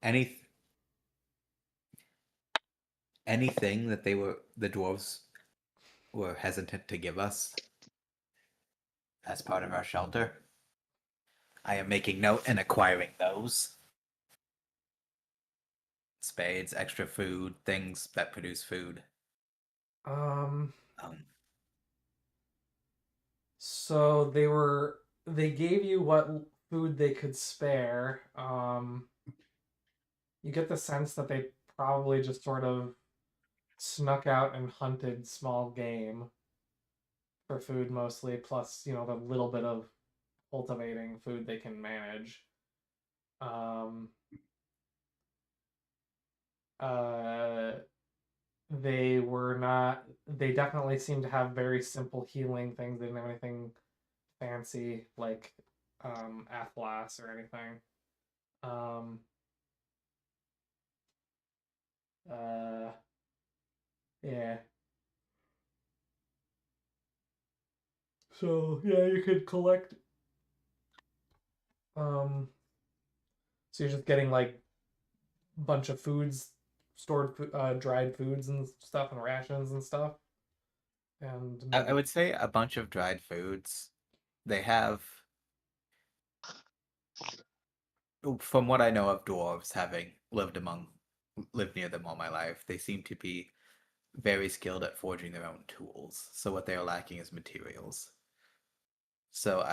Any anything that the dwarves were hesitant to give us as part of our shelter, I am making note and acquiring those. Spades, extra food, things that produce food. Um, Um, so they gave you what food they could spare. You get the sense that they probably just sort of snuck out and hunted small game for food mostly, plus, the little bit of cultivating food they can manage. Um, uh, they definitely seem to have very simple healing things. They didn't have anything fancy like Athlas or anything. Um, uh, yeah. So yeah, you could collect. Um, so you're just getting like a bunch of foods, dried foods and stuff, and rations and stuff, and I maybe. would say a bunch of dried foods. They have, from what I know of dwarves, having lived near them all my life, they seem to be very skilled at forging their own tools. So what they are lacking is materials. So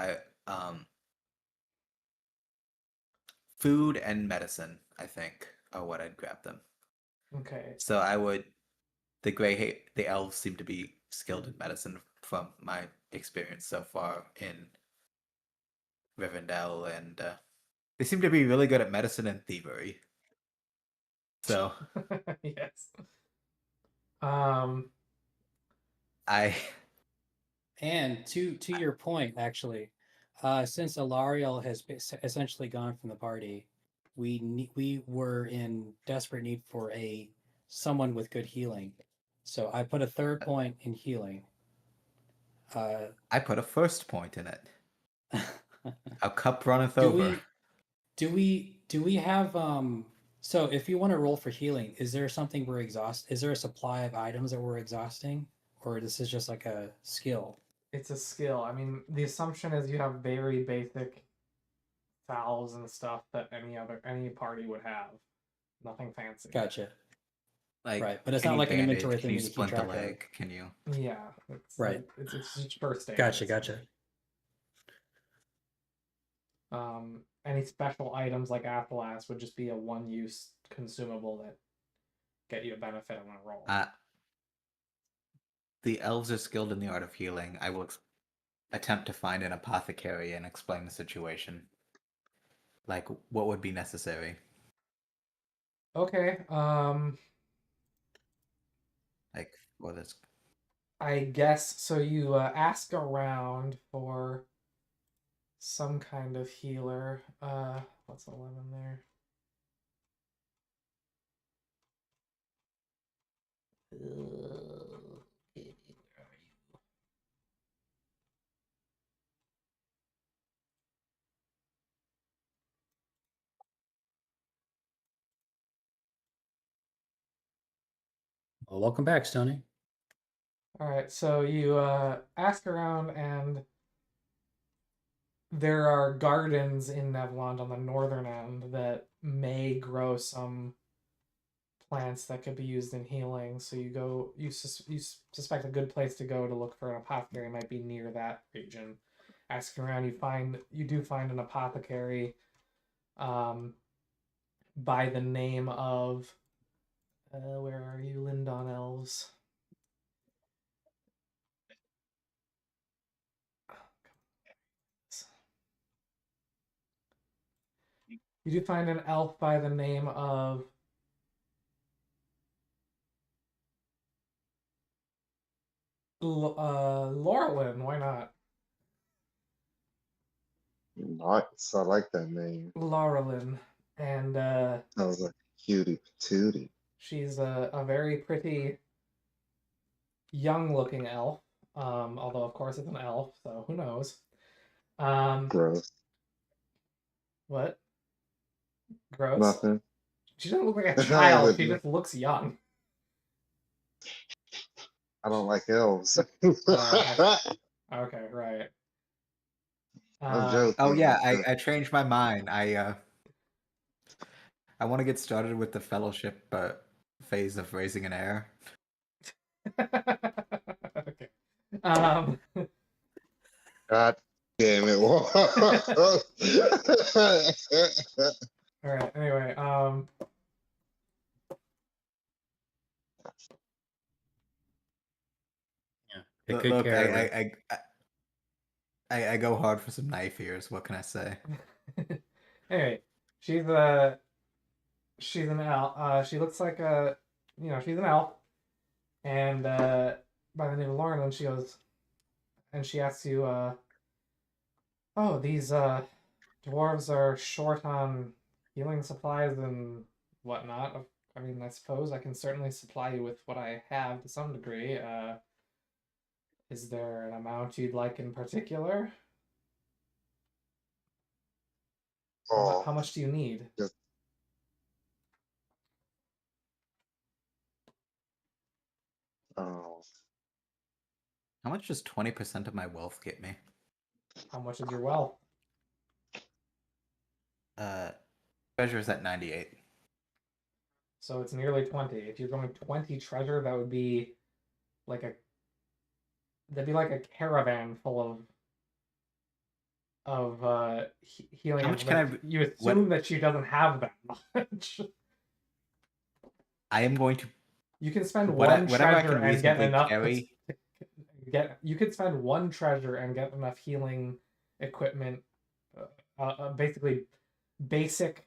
food and medicine, I think, are what I'd grab them. Okay. So the elves seem to be skilled in medicine from my experience so far in Rivendell, and they seem to be really good at medicine and thievery. So Yes. Um. I and to your point, actually, since Alariel has essentially gone from the party, we were in desperate need for someone with good healing. So I put a third point in healing. I put a first point in it. A cup runneth do over. we do we have so if you want to roll for healing, is there something we're exhaust? Is there a supply of items that we're exhausting, or this is just like a skill? It's a skill. I mean, the assumption is you have very basic fouls and stuff that any party would have. Nothing fancy. Gotcha. Like, Right, but it's can not you like an bandage? inventory Can thing you we can keep splint a track of. leg? Can you? Yeah, Right. it's just first aid. Gotcha. Gotcha. Any special items like Athalas would just be a one-use consumable that get you a benefit on a roll. The elves are skilled in the art of healing. I will attempt to find an apothecary and explain the situation. Like, what would be necessary? Okay. Like, for this. I guess so. You ask around for some kind of healer. What's 11 there? Okay, where are you? Well, welcome back, Stony. All right, so you ask around, and there are gardens in Nevlond on the northern end that may grow some plants that could be used in healing. So you suspect a good place to go to look for an apothecary might be near that region. Asking around, you do find an apothecary, um, by the name of where are you, Lindon Elves? You do find an elf by the name of Laurelin. Why not? Nice. I like that name. Laurelin. And Sounds like cutie patootie. she's a very pretty, young looking elf. Although, of course, it's an elf, so who knows? Gross. What? Gross? Nothing. She doesn't look like a I child. said She no. just looks young. I don't like elves. Okay, right. I'm joking. Oh yeah, I'm joking. I changed my mind. I want to get started with the fellowship phase of raising an heir. Okay. Um, God damn it. all right. Anyway, Yeah, take good Look, care of her. I go hard for some knife ears. What can I say? anyway, she's an elf. She looks like she's an elf, and by the name of Lauren, and she goes, and she asks you, oh, these dwarves are short on healing supplies and whatnot. I mean, I suppose I can certainly supply you with what I have to some degree. Is there an amount you'd like in particular? Oh, How much do you need? just, oh, How much does 20% of my wealth get me? How much is your wealth? Treasure is at 98. So it's nearly 20. If you're going 20 treasure, that would be like that'd be like a caravan full of healing How much can implements. I? You assume that she doesn't have that much. I am going to You can spend whatever one I treasure can and get reasonably enough carry. You could spend one treasure and get enough healing equipment, basically basic.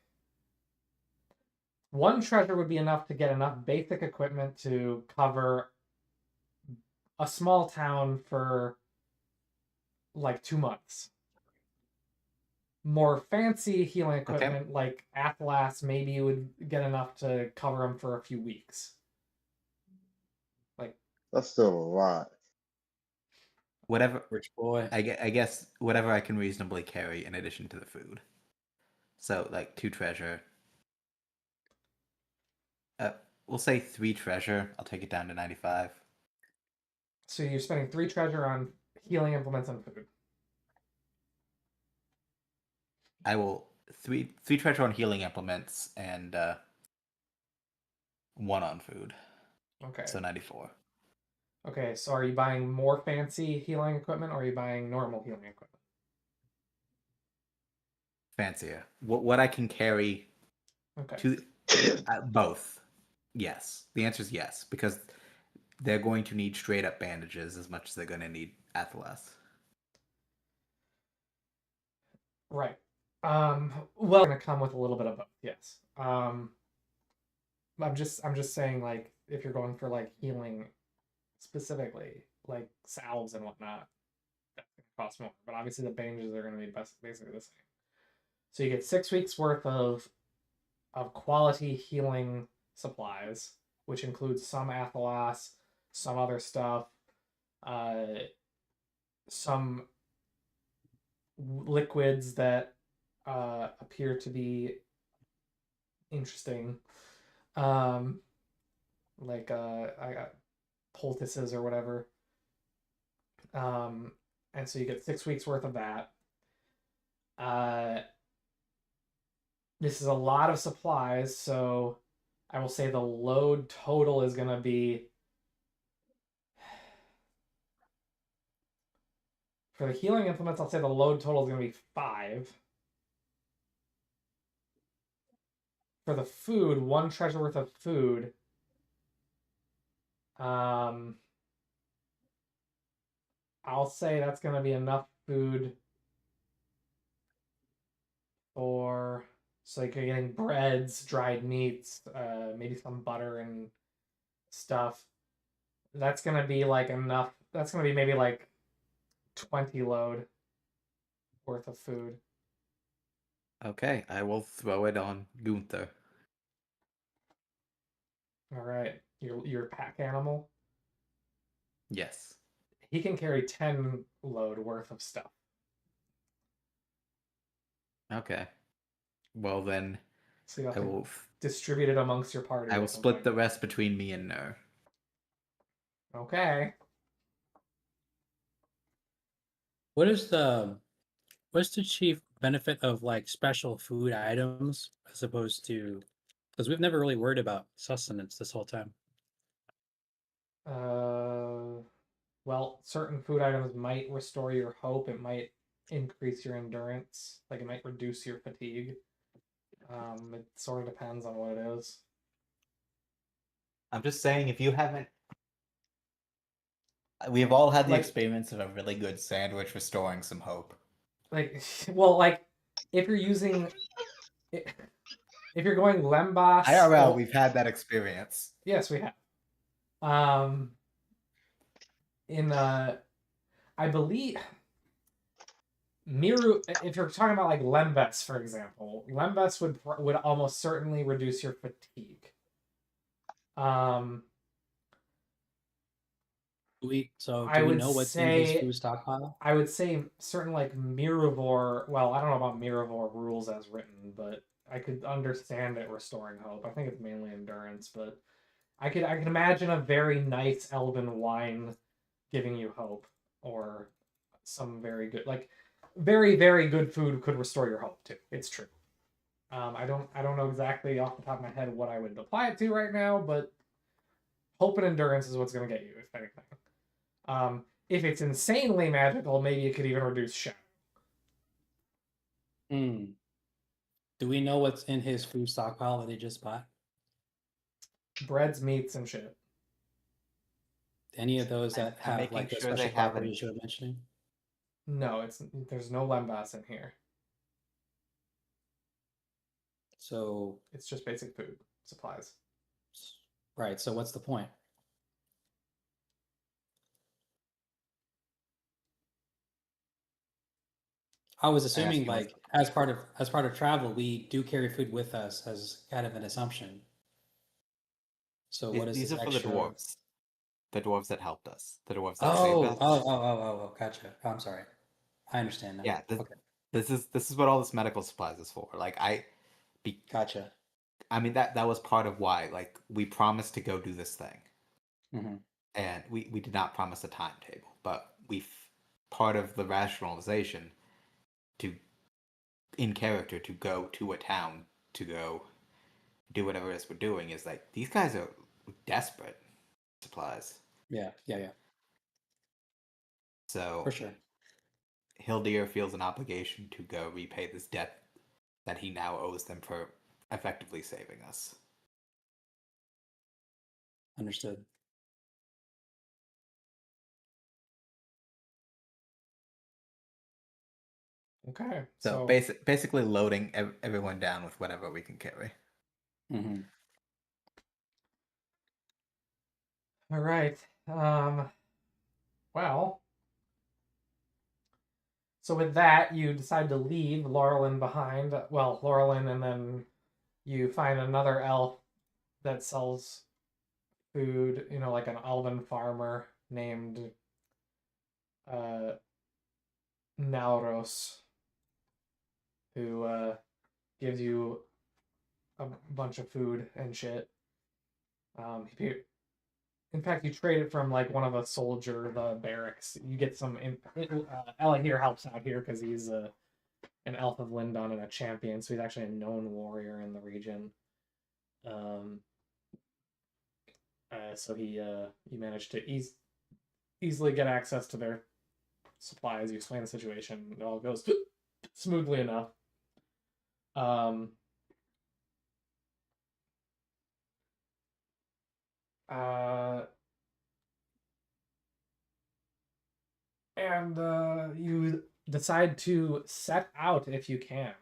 One treasure would be enough to get enough basic equipment to cover a small town for like 2 months. More fancy healing equipment like Atlas, maybe you would get enough to cover them for a few weeks. Like, that's still a lot. Whatever. Rich boy. I guess whatever I can reasonably carry in addition to the food. So like 2 treasure. We'll say 3 treasure. I'll take it down to 95. so you're spending 3 treasure on healing implements and food. I will 3 treasure on healing implements and 1 on food. Okay. So 94. Okay, so are you buying more fancy healing equipment or are you buying normal healing equipment? Fancier. What I can carry Okay. to both. Yes. The answer is yes, because they're going to need straight up bandages as much as they're going to need Athalas. Right. Well, gonna come with a little bit of both, yes. I'm just saying, like, if you're going for like healing specifically, like salves and whatnot, that's gonna cost more. But obviously the bandages are gonna be basically the same. So you get 6 weeks worth of quality healing supplies, which includes some Athalas, some other stuff, some liquids that appear to be interesting. like I got poultices or whatever. And so you get 6 weeks worth of that. Uh, this is a lot of supplies, so I will say the load total is going to be for the healing implements. I'll say the load total is going to be 5. For the food, 1 treasure worth of food. I'll say that's going to be enough food for, so like you're getting breads, dried meats, maybe some butter and stuff. That's going to be like enough. That's going to be maybe like 20 load worth of food. Okay, I will throw it on Gunther. All right. Your pack animal. Yes. He can carry 10 load worth of stuff. Okay. Well then, So you have I to will. distribute it amongst your party. I or will split something. the rest between me and Ner. Okay. What's the chief benefit of like special food items as opposed to, because we've never really worried about sustenance this whole time. Well, certain food items might restore your hope. It might increase your endurance. Like it might reduce your fatigue. It sort of depends on what it is. I'm just saying, if you haven't, we've all had the Like- experience of a really good sandwich restoring some hope. Like, well, like if you're using, if you're going lembas, IRL, we've had that experience. yes, we have. In I believe Miru. If you're talking about like lembas, for example, lembas would almost certainly reduce your fatigue. Do we know what's in his food stockpile? I would say certain like Mirivore. Well, I don't know about Mirivore rules as written, but I could understand it restoring hope. I think it's mainly endurance, but I can imagine a very nice elven wine giving you hope, or some very good, like very very good food could restore your hope too. It's true. I don't know exactly off the top of my head what I would apply it to right now, but hope and endurance is what's going to get you, if anything. If it's insanely magical, maybe it could even reduce shadow. Do we know what's in his food stockpile that he just bought? Breads, meats, and shit. Any of those that I'm have making like the sure they special haven't- properties you were mentioning? No, there's no lembas in here. So It's just basic food supplies. right. So what's the point? I was assuming asking what's like as part of travel, we do carry food with us as kind of an assumption. So what is These this are for extra? the dwarves. The dwarves that helped us. The dwarves that Oh, saved us. oh, gotcha. I'm sorry. I understand now. Yeah, Okay, this is what all this medical supplies is for. Like gotcha. I mean that was part of why. Like we promised to go do this thing, hmm and we did not promise a timetable, but part of the rationalization to in character to go to a town to go do whatever it is we're doing is like these guys are desperate supplies. Yeah. So For sure. Hildir feels an obligation to go repay this debt that he now owes them for effectively saving us. Understood. Okay. So basically loading everyone down with whatever we can carry. hmm All right. Well. So with that, you decide to leave Laurelin behind. Well, Laurelin, and then you find another elf that sells food. You know, like an elven farmer named Nauros, who gives you a bunch of food and shit. In fact, you trade it from like one of the barracks. You get some. Ella here helps out here because he's an elf of Lindon and a champion, so he's actually a known warrior in the region. So he managed to easily get access to their supplies. You explain the situation. It all goes smoothly enough. And you decide to set out if you can.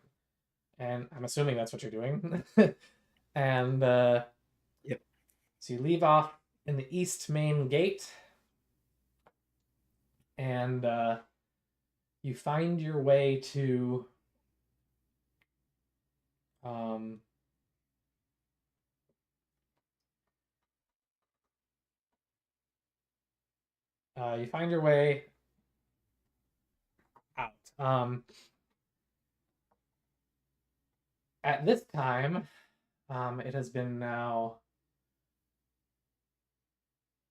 And I'm assuming that's what you're doing. And Yep. So you leave off in the east main gate, and you find your way to you find your way out. At this time, it has been now.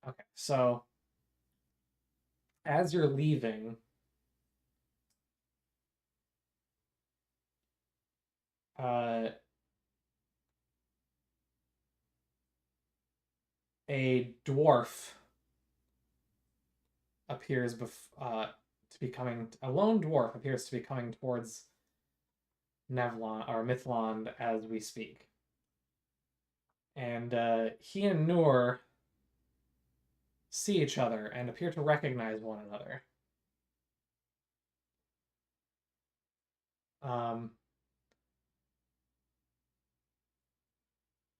Okay, so as you're leaving, a dwarf appears to be coming. A lone dwarf appears to be coming towards Nevlon or Mithlond as we speak, and he and Noor see each other and appear to recognize one another.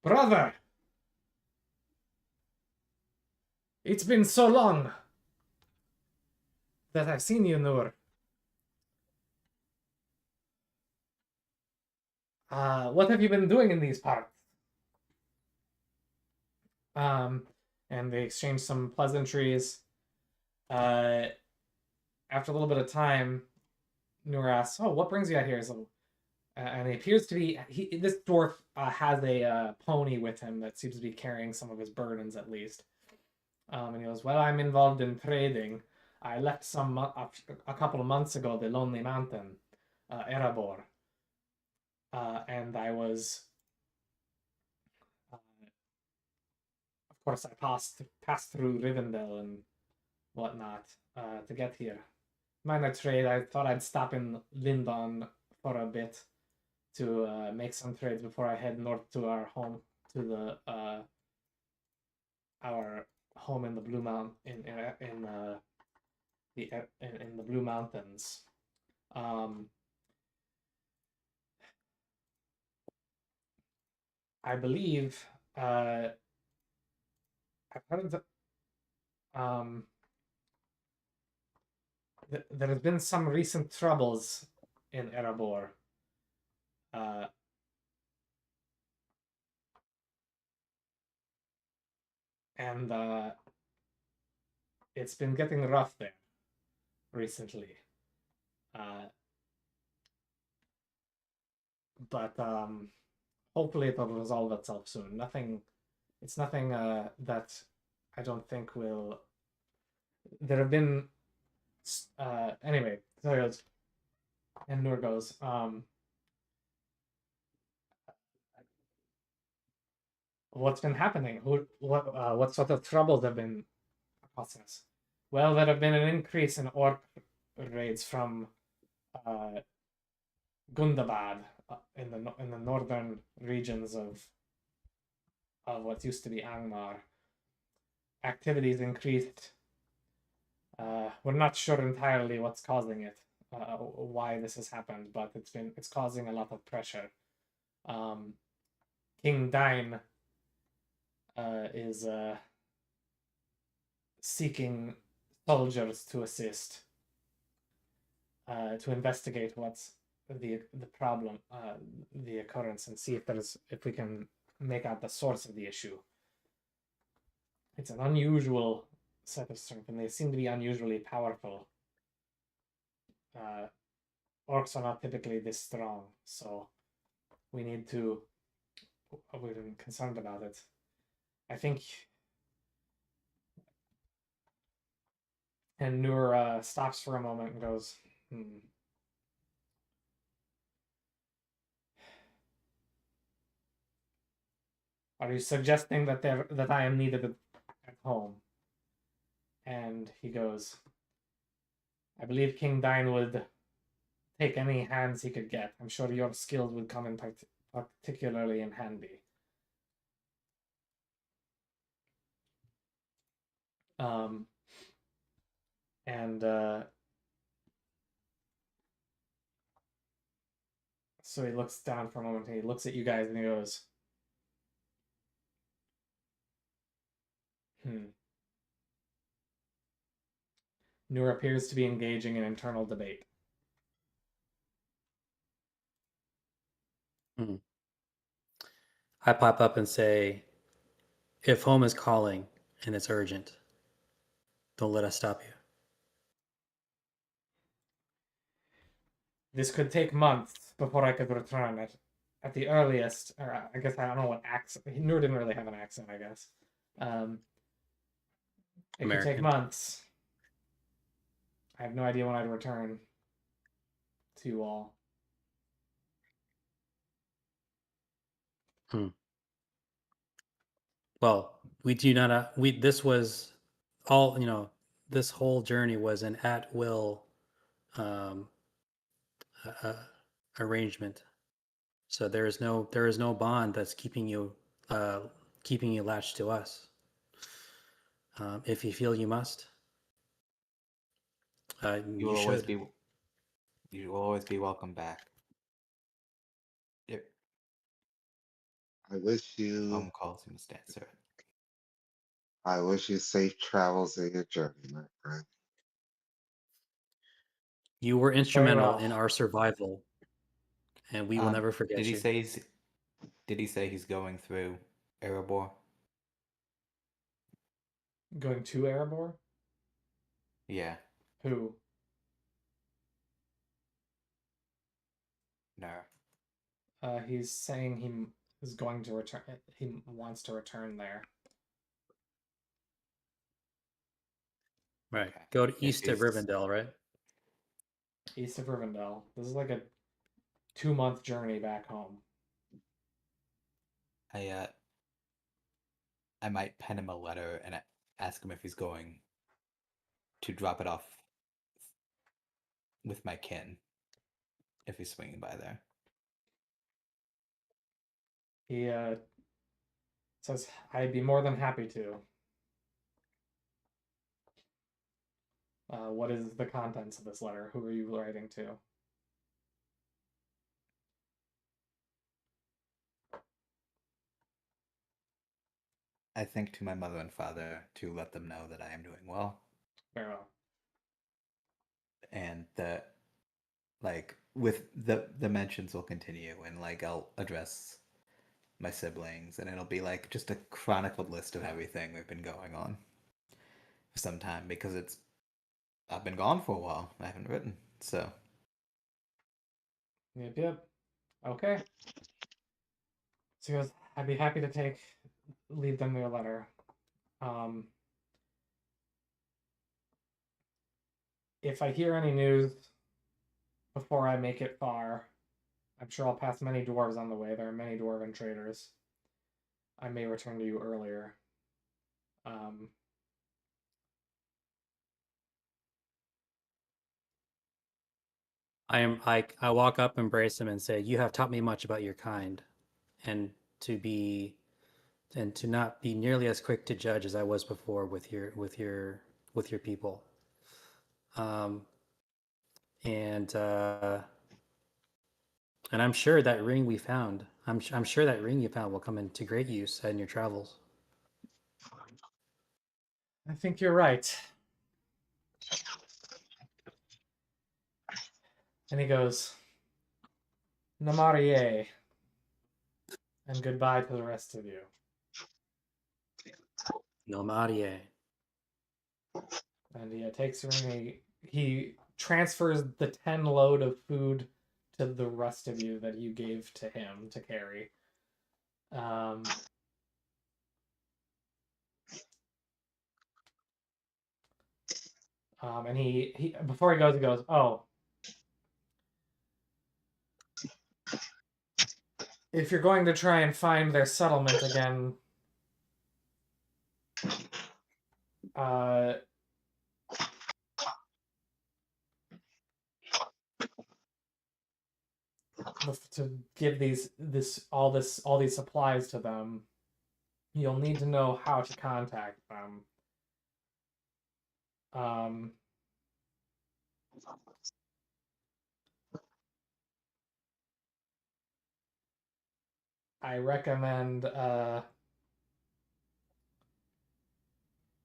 Brother, it's been so long that I've seen you, Noor. What have you been doing in these parts? And they exchange some pleasantries. After a little bit of time, Noor asks, "Oh, what brings you out here?" So, and he appears to be this dwarf has a pony with him that seems to be carrying some of his burdens at least. And he goes, "Well, I'm involved in trading. I left a couple of months ago the Lonely Mountain, Erebor, and I was, of course, I passed through Rivendell and whatnot to get here. Minor trade. I thought I'd stop in Lindon for a bit to make some trades before I head north to our home, to the our home in the Blue Mount in the Blue Mountains. I believe I've heard that there have been some recent troubles in Erebor. And it's been getting rough there recently. But hopefully it'll resolve itself soon. It's nothing that I don't think will. There have been anyway. So he goes, and Noor goes, what's been happening? What sort of troubles have been causing us? Well, there have been an increase in orc raids from Gundabad in the northern regions of what used to be Angmar. Activities increased. We're not sure entirely what's causing it, why this has happened, but it's causing a lot of pressure. King Dain is seeking soldiers to assist, to investigate what's the problem, the occurrence, and see if we can make out the source of the issue. It's an unusual set of strength, and they seem to be unusually powerful. Orcs are not typically this strong, so we're concerned about it. I think And Nur stops for a moment and goes, hmm. Are you suggesting that I am needed at home? And he goes, I believe King Dine would take any hands he could get. I'm sure your skills would come in particularly in handy. Um, and so he looks down for a moment and he looks at you guys and he goes, Nur appears to be engaging in internal debate. I pop up and say, if home is calling and it's urgent, don't let us stop you. This could take months before I could return at the earliest, or I guess I don't know what accent. Nur didn't really have an accent, I guess. It could take American. months. I have no idea when I'd return to you all. Well, we do not. This was all. This whole journey was an at will um, arrangement. So there is no bond that's keeping you latched to us. If you feel you must, You you will always should. be. You will always be welcome back. Yep. I wish you Home calls you must answer. safe travels in your journey, my friend. You were Very instrumental well. in our survival, and we will never forget Did he you. say he's going through Erebor? Going to Erebor? Yeah. Who? No. He's saying he is going to return. He wants to return there. Right. Okay. Go to If east of he's- Rivendell, right? East of Rivendell. This is like a 2-month journey back home. I might pen him a letter and ask him if he's going to drop it off with my kin if he's swinging by there. He says, I'd be more than happy to. What is the contents of this letter? Who are you writing to? I think to my mother and father to let them know that I am doing well. Very well. And that, like, with the mentions will continue, and like I'll address my siblings, and it'll be like just a chronicled list of everything we've been going on for some time, because I've been gone for a while. I haven't written, so Yep. Okay. So he goes, I'd be happy to leave them their letter. If I hear any news before I make it far, I'm sure I'll pass many dwarves on the way. There are many dwarven traders. I may return to you earlier. I walk up, embrace him, and say, "You have taught me much about your kind, and to not be nearly as quick to judge as I was before with your people." And I'm sure that ring we found. I'm sure that ring you found will come into great use in your travels. I think you're right. And he goes, Namarie, and goodbye to the rest of you. No Marie. And he takes her and he transfers the 10 load of food to the rest of you that you gave to him to carry. And he before he goes, oh, if you're going to try and find their settlement again, uh, to give all these supplies to them, you'll need to know how to contact them. I recommend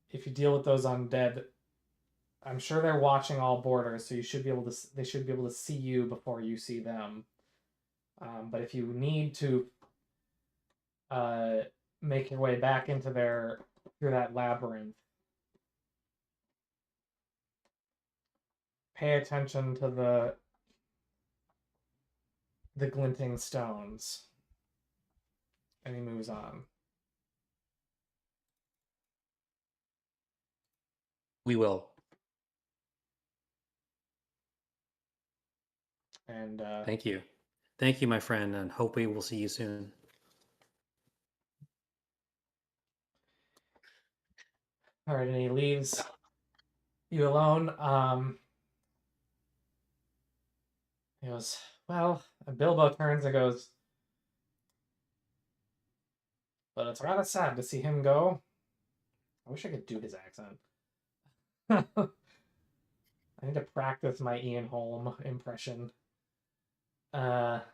if you deal with those undead, I'm sure they're watching all borders, so you should be able to. They should be able to see you before you see them. But if you need to make your way back into through that labyrinth, pay attention to the glinting stones. And he moves on. We will. And Thank you. Thank you, my friend, and hope we will see you soon. All right, and he leaves you alone. He goes, well, and Bilbo turns and goes, but it's rather sad to see him go. I wish I could do his accent. I need to practice my Ian Holm impression. Part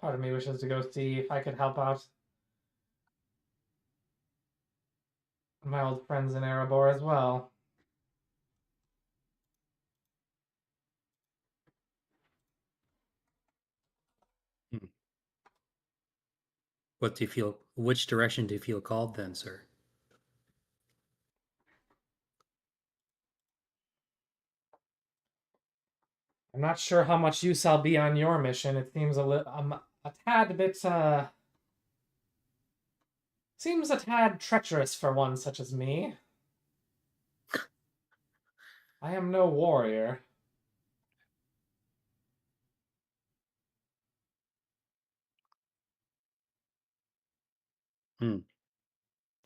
of me wishes to go see if I could help out my old friends in Erebor as well. What do you feel? Which direction do you feel called then, sir? I'm not sure how much use I'll be on your mission. It seems a tad bit seems a tad treacherous for one such as me. I am no warrior. I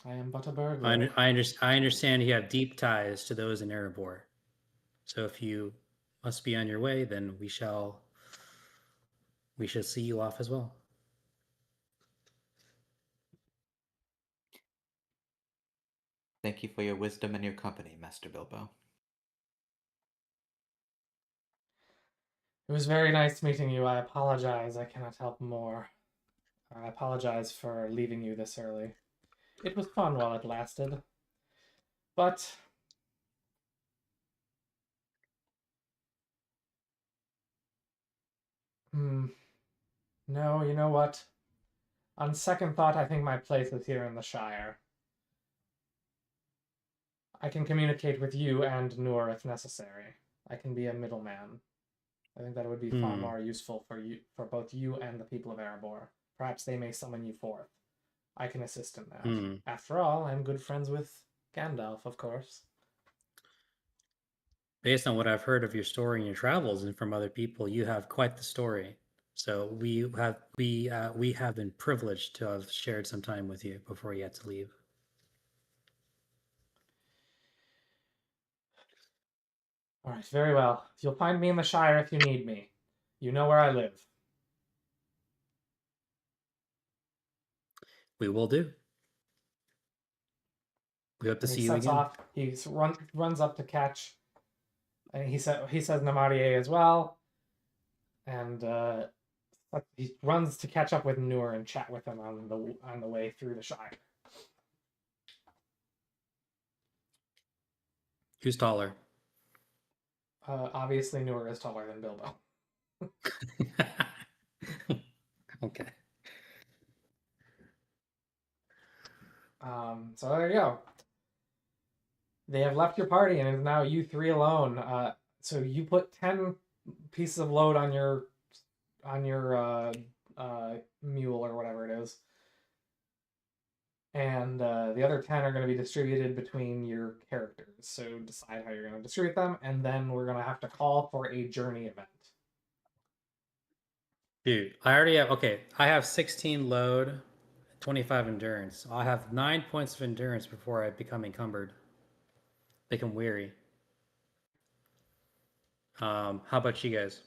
am but a burglar. I understand you have deep ties to those in Erebor. So if you must be on your way, then we shall see you off as well. Thank you for your wisdom and your company, Master Bilbo. It was very nice meeting you. I apologize. I cannot help more. I apologize for leaving you this early. It was fun while it lasted. But no, you know what? On second thought, I think my place is here in the Shire. I can communicate with you and Noor if necessary. I can be a middleman. I think that would be far more useful for both you and the people of Erebor. Perhaps they may summon you forth. I can assist in that. After all, I'm good friends with Gandalf, of course. Based on what I've heard of your story and your travels, and from other people, you have quite the story. So we have been privileged to have shared some time with you before you had to leave. All right, very well. You'll find me in the Shire if you need me. You know where I live. We will do. We hope to see you again. Off. He runs up to catch. And he says Namarie as well. And he runs to catch up with Noor and chat with him on the way through the Shire. Who's taller? Obviously, Noor is taller than Bilbo. Okay. So there you go. They have left your party, and it's now you three alone. So you put 10 pieces of load on your mule or whatever it is. And the other 10 are going to be distributed between your characters. So decide how you're going to distribute them, and then we're going to have to call for a journey event. Dude, I already have. Okay, I have 16 load, 25 endurance. I have 9 points of endurance before I become encumbered. Become weary. How about you guys?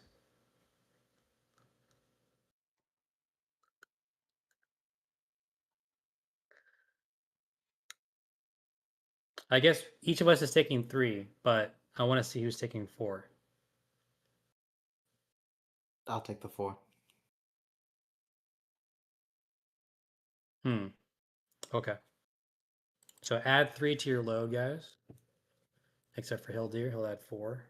I guess each of us is taking 3, but I want to see who's taking 4. I'll take the 4. Okay. So add 3 to your load, guys. Except for Hildir, he'll add 4.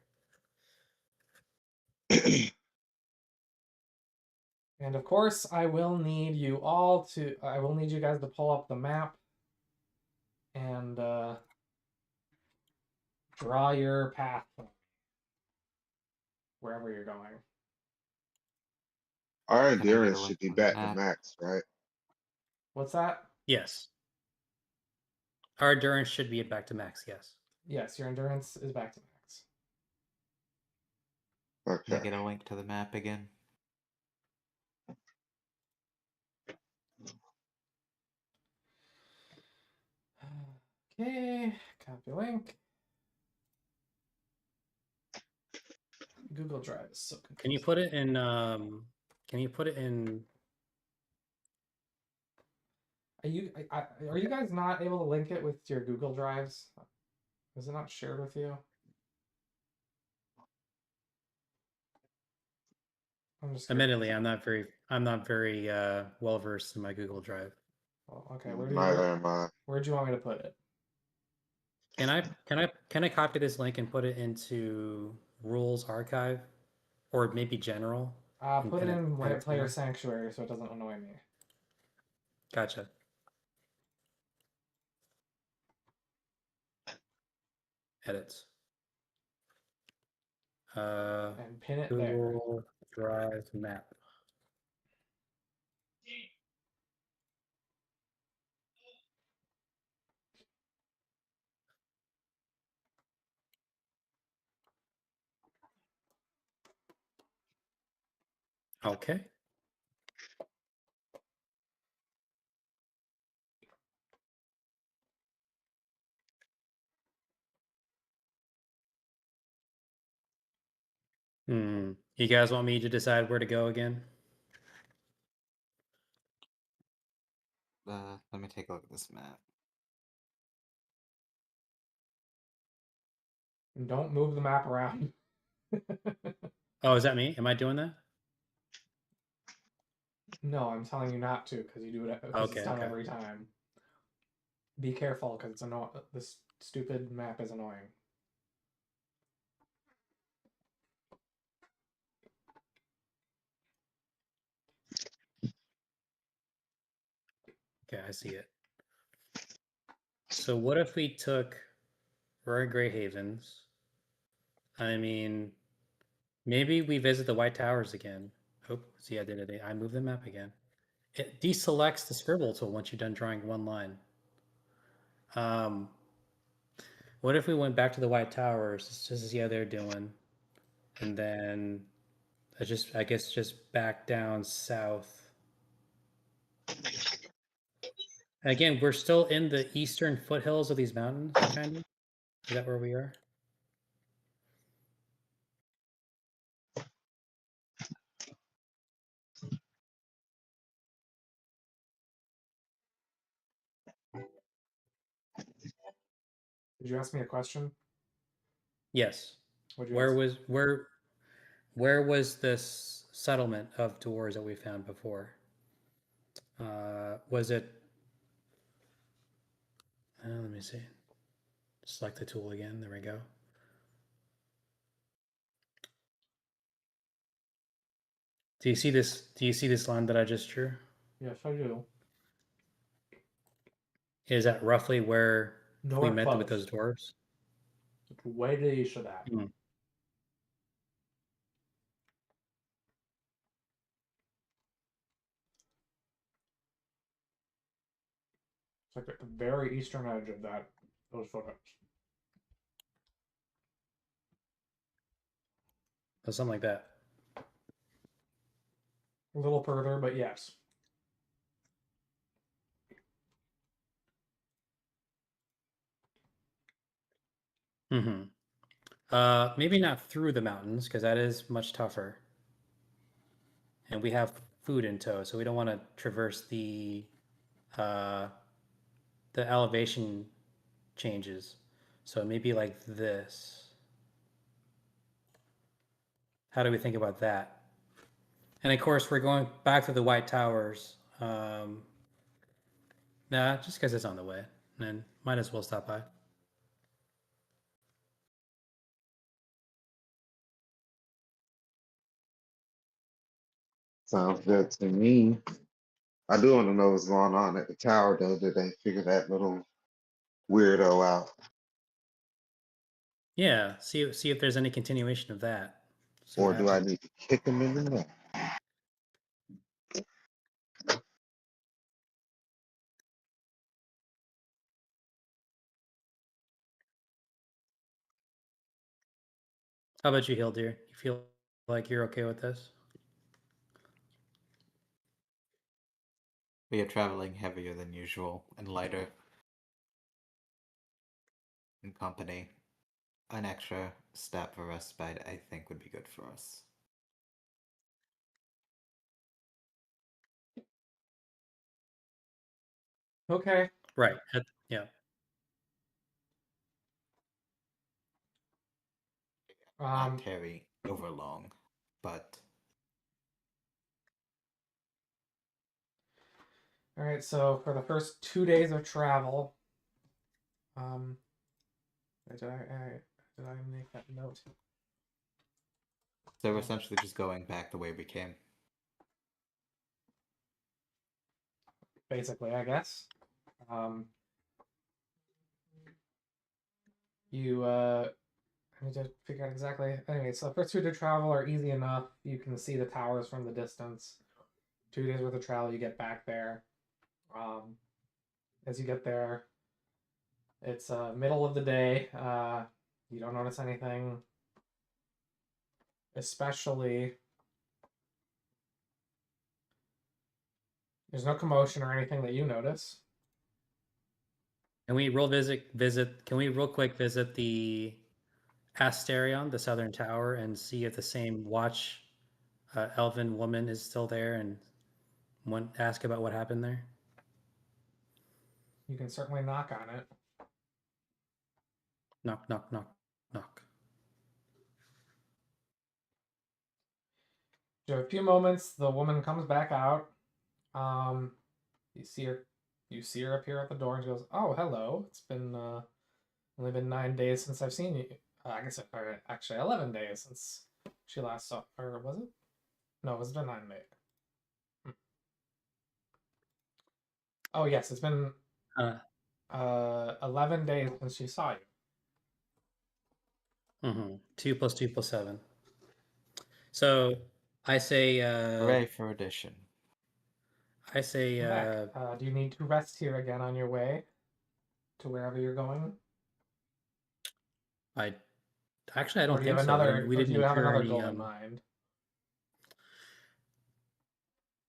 And of course, I will need you guys to pull up the map and draw your path wherever you're going. Our Can I get a endurance link should be on the back to map? max, right? What's that? Yes. Our endurance should be back to max, yes. Yes, your endurance is back to max. Can I Okay. get a link to the map again? Okay, copy link. Google Drive is so confusing. Can you put it in Are you guys not able to link it with your Google Drives? Is it not shared with you? I'm just curious. admittedly, I'm not very well versed in my Google Drive. Well, okay, Neither am I. where'd you want me to put it? Can I copy this link and put it into rules archive, or maybe general? And Put it in pin it Player somewhere? Sanctuary so it doesn't annoy me. Gotcha. Edits. And pin it there. Google Drive map. Okay. You guys want me to decide where to go again? Let me take a look at this map. And don't move the map around. Oh, is that me? Am I doing that? No, I'm telling you not to because you do it because Okay, it's done okay. every time. Be careful because this stupid map is annoying. Okay, I see it. So what if we took Roaring Grey Havens? I mean, maybe we visit the White Towers again. Oh, see, I did it. I moved the map again. It deselects the scribble tool once you're done drawing one line. What if we went back to the White Towers just to see how they're doing, and then I guess just back down south. Again, we're still in the eastern foothills of these mountains, kind of. Is that where we are? Did you ask me a question? Yes. What'd you Where ask? was where was this settlement of dwarves that we found before? Was it? Let me see. Select the tool again. There we go. Do you see this? Do you see this line that I just drew? Yes, I do. Is that roughly where we Nowhere met with close. those dwarves? It's way to the east of that. like at the very eastern edge of those foothills. Or something like that. A little further, but yes. Maybe not through the mountains because that is much tougher. And we have food in tow, so we don't want to traverse the elevation changes. So maybe like this. How do we think about that? And of course, we're going back to the White Towers. Nah, just because it's on the way. And might as well stop by. Sounds good to me. I do want to know what's going on at the tower, though. Did they figure that little weirdo out? Yeah, see if there's any continuation of that. See Or what do I happens. need to kick him in the neck? How about you, Hildir? You feel like you're okay with this? We are traveling heavier than usual and lighter in company. An extra step for respite, I think, would be good for us. Okay. Right. Yeah. Not carry over long, but All right. So for the first 2 days of travel, did I make that note? so we're essentially just going back the way we came. Basically, I guess. You I need to figure out exactly. Anyway, so the first 2 days of travel are easy enough. You can see the towers from the distance. 2 days worth of travel, you get back there. As you get there, it's middle of the day. You don't notice anything, especially. There's no commotion or anything that you notice. Can we can we real quick visit the Asterion, the southern tower, and see if the same watch elven woman is still there and ask about what happened there? You can certainly knock on it. Knock, knock, knock, knock. After a few moments, the woman comes back out. Um, you see her. You see her appear at the door, and she goes, "Oh, hello. It's been only been 9 days since I've seen you. I guess or actually 11 days since she last saw. Or was it? No, it was been 9 days. Oh yes, it's been 11 days since she saw you. 2 + 2 + 7. So I say. Hooray for addition. I say. Come back. Do you need to rest here again on your way to wherever you're going? I actually I Or don't do you think have so. another? We Or do didn't you have incur another any. goal in mind?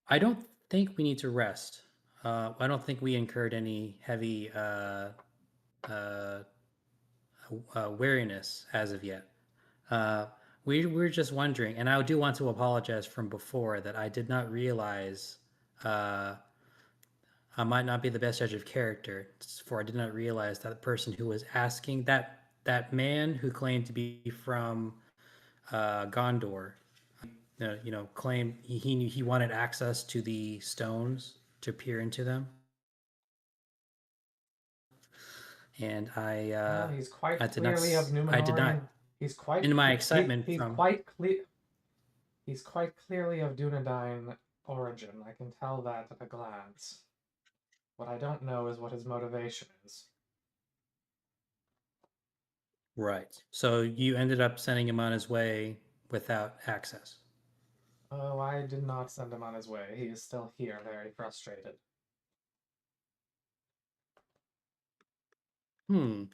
I don't think we need to rest. I don't think we incurred any heavy weariness as of yet. We're just wondering, and I do want to apologize from before that I did not realize. I might not be the best judge of character, for I did not realize that the person who was asking that man who claimed to be from Gondor, claimed he wanted access to the stones to peer into them, and Well, he's quite I did not. clearly of I did not. Numenorean. He's quite In my excitement he's from quite clear. He's quite clearly of Dunedain origin. I can tell that at a glance. What I don't know is what his motivation is. right. So you ended up sending him on his way without access. Oh, I did not send him on his way. He is still here, very frustrated. Hmm.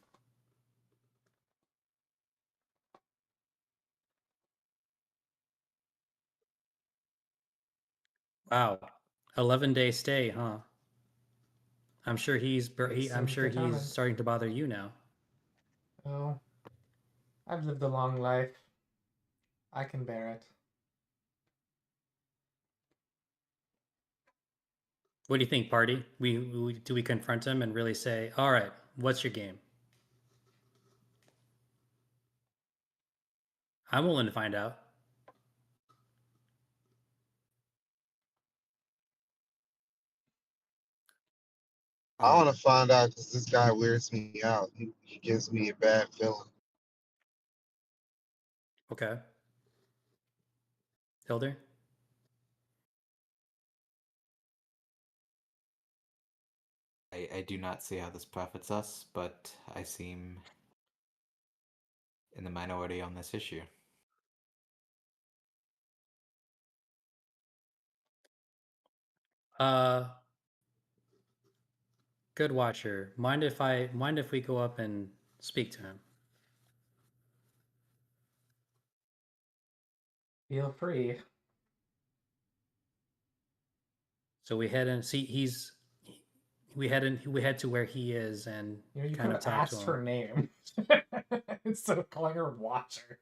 Wow. 11-day stay, huh? I'm sure I'm Seems sure he's determined. starting to bother you now. Oh, I've lived a long life. I can bear it. What do you think, party? Do we confront him and really say, "All right, what's your game?" I'm willing to find out. I Um, want to find out because this guy weirds me out. He gives me a bad feeling. Okay. Hilder? I do not see how this profits us, but I seem in the minority on this issue. Uh, good watcher. Mind if we go up and speak to him? Feel free. So we head in. See, we head to where he is and You kind could of have talk to asked him. her name instead of calling her Watcher.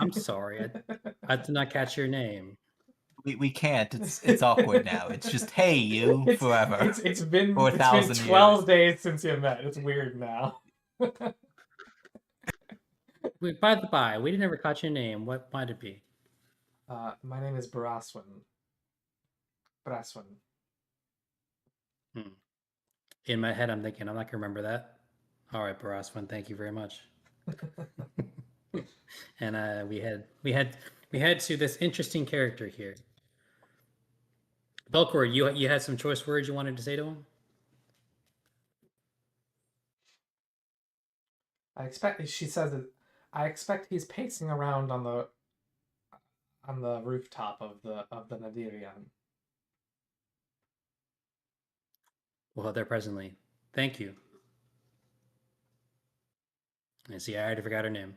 I'm sorry, I did not catch your name. We can't. It's awkward now. It's just hey you forever It's been for 1,000 years. 12 days since you met. It's weird now. Wait, by the by, we never caught your name. What might it be? My name is Baraswin. Baraswin. Hmm. In my head, I'm thinking I'm not gonna remember that. All right, Baraswan, thank you very much. And we had to this interesting character here. Belcor, you had some choice words you wanted to say to him? She says that I expect he's pacing around on the rooftop of the Nadirian. Well, there presently. Thank you. I see. I already forgot her name.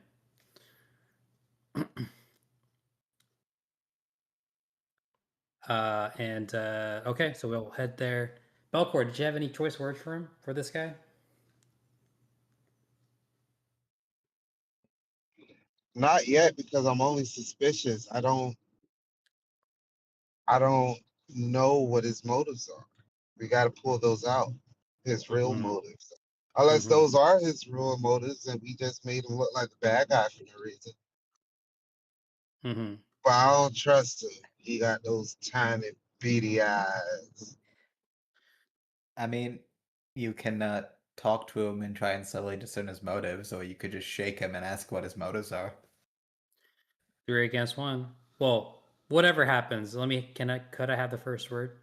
Okay, so we'll head there. Belcor, did you have any choice words for him for this guy? Not yet because I'm only suspicious. I don't know what his motives are. We got to pull those out. His real Mm. motives. Unless Mm-hmm. those are his real motives and we just made him look like the bad guy for no reason. Mm-hmm. But I don't trust him. He got those tiny beady eyes. I mean, you can talk to him and try and subtly discern his motives, or you could just shake him and ask what his motives are. 3 against 1. Well, whatever happens, could I have the first word?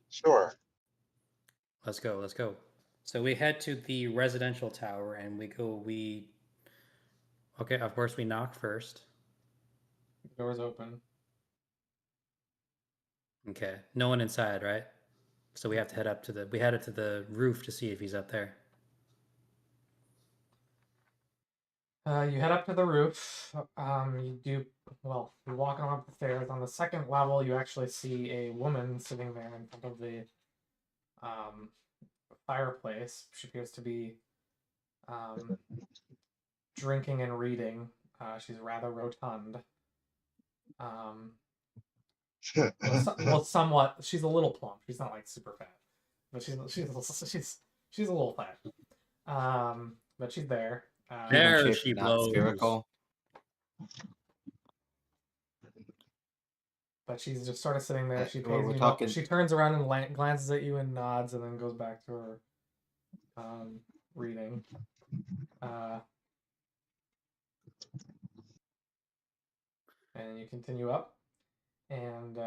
Sure. Let's go. Let's go. So we head to the residential tower and okay, of course we knock first. The door's open. Okay. No one inside, right? So we have to head up to the roof to see if he's up there. You head up to the roof. You're walking up the stairs. On the second level, you actually see a woman sitting there in front of the um, fireplace. She appears to be drinking and reading. She's rather rotund. Somewhat. She's a little plump. She's not like super fat, but she's a little fat. But she's there. Human There shaped, she not blows. spherical. But she's just sort of sitting there. She pays We're you. talking. She turns around and glances at you and nods, and then goes back to her reading. And you continue up, and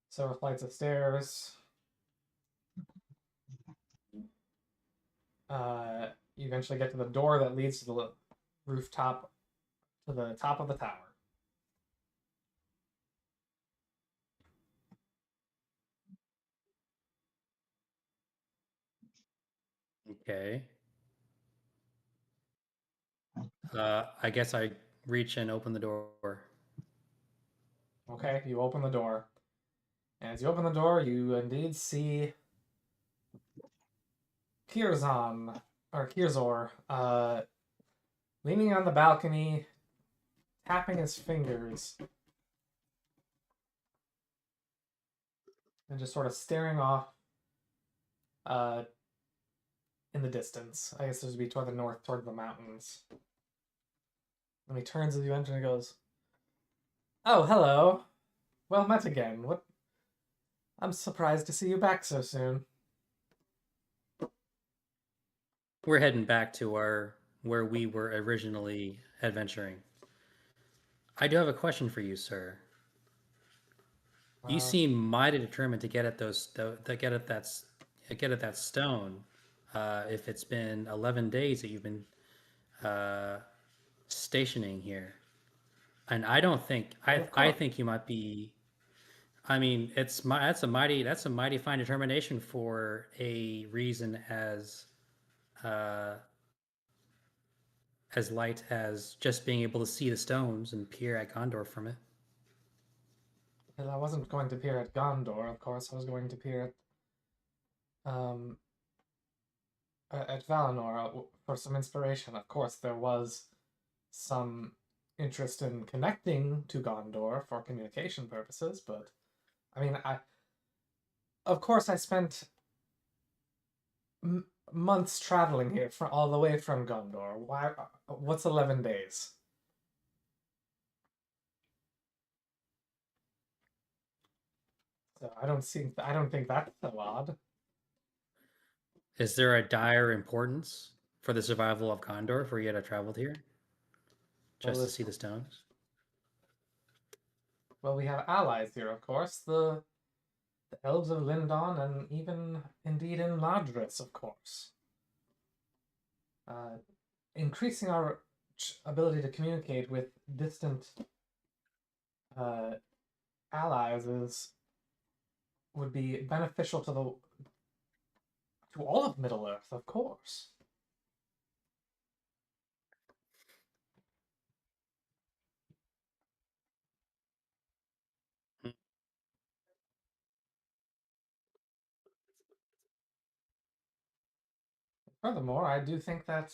several flights of stairs. You eventually get to the door that leads to the rooftop, to the top of the tower. Okay. I guess I reach and open the door. Okay, you open the door. As you open the door, you indeed see Kirzor, leaning on the balcony, tapping his fingers, and just sort of staring off uh, in the distance. I guess this would be toward the north, toward the mountains. And he turns as you enter and goes, "Oh, hello. Well met again. What? I'm surprised to see you back so soon." We're heading back to where we were originally adventuring. I do have a question for you, sir. You seem mighty determined to get at that stone. If it's been 11 days that you've been stationing here, and I don't think I think you might be. I mean, that's a mighty fine determination for a reason as light as just being able to see the stones and peer at Gondor from it. Well, I wasn't going to peer at Gondor, of course. I was going to peer at Valinor for some inspiration. Of course, there was some interest in connecting to Gondor for communication purposes, but I mean, of course I spent months traveling here all the way from Gondor. Why? What's 11 days? So I don't think that's so odd. Is there a dire importance for the survival of Gondor for you to travel here just to see the stones? Well, we have allies here, of course. The elves of Lindon, and even indeed in Ladris, of course. Increasing our ability to communicate with distant allies would be beneficial to all of Middle Earth, of course. Furthermore, I do think that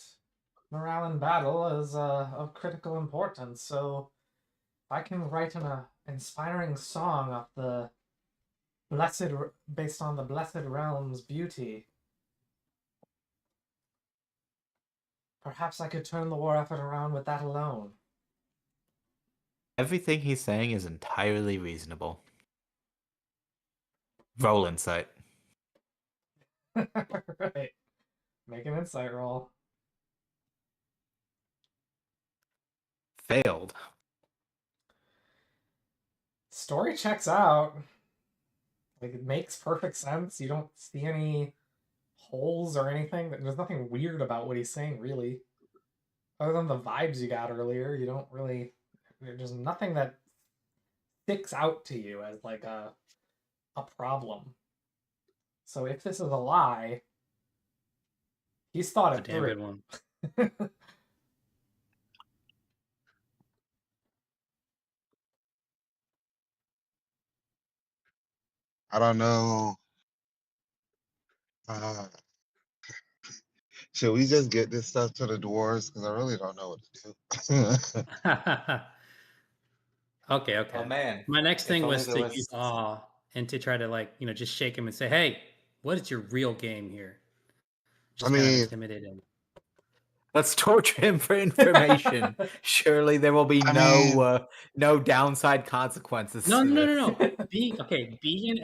morale in battle is of critical importance. So, if I can write an inspiring song of the based on the blessed realm's beauty, perhaps I could turn the war effort around with that alone. Everything he's saying is entirely reasonable. Roll insight. Right. Make an insight roll. Failed. Story checks out. Like, it makes perfect sense. You don't see any holes or anything. There's nothing weird about what he's saying, really. Other than the vibes you got earlier, you don't really. There's nothing that sticks out to you as like a problem. So if this is a lie, he's thought It's a it damn through. good one. I don't know. Uh, should we just get this stuff to the dwarves? Because I really don't know what to do. Okay. Oh man. My next If thing only was there to was- use awe and to try to just shake him and say, "Hey, what is your real game here?" Just I kind of mean, intimidate him. Let's torture him for information. Surely there will be I mean, no downside consequences. No. to this. Being an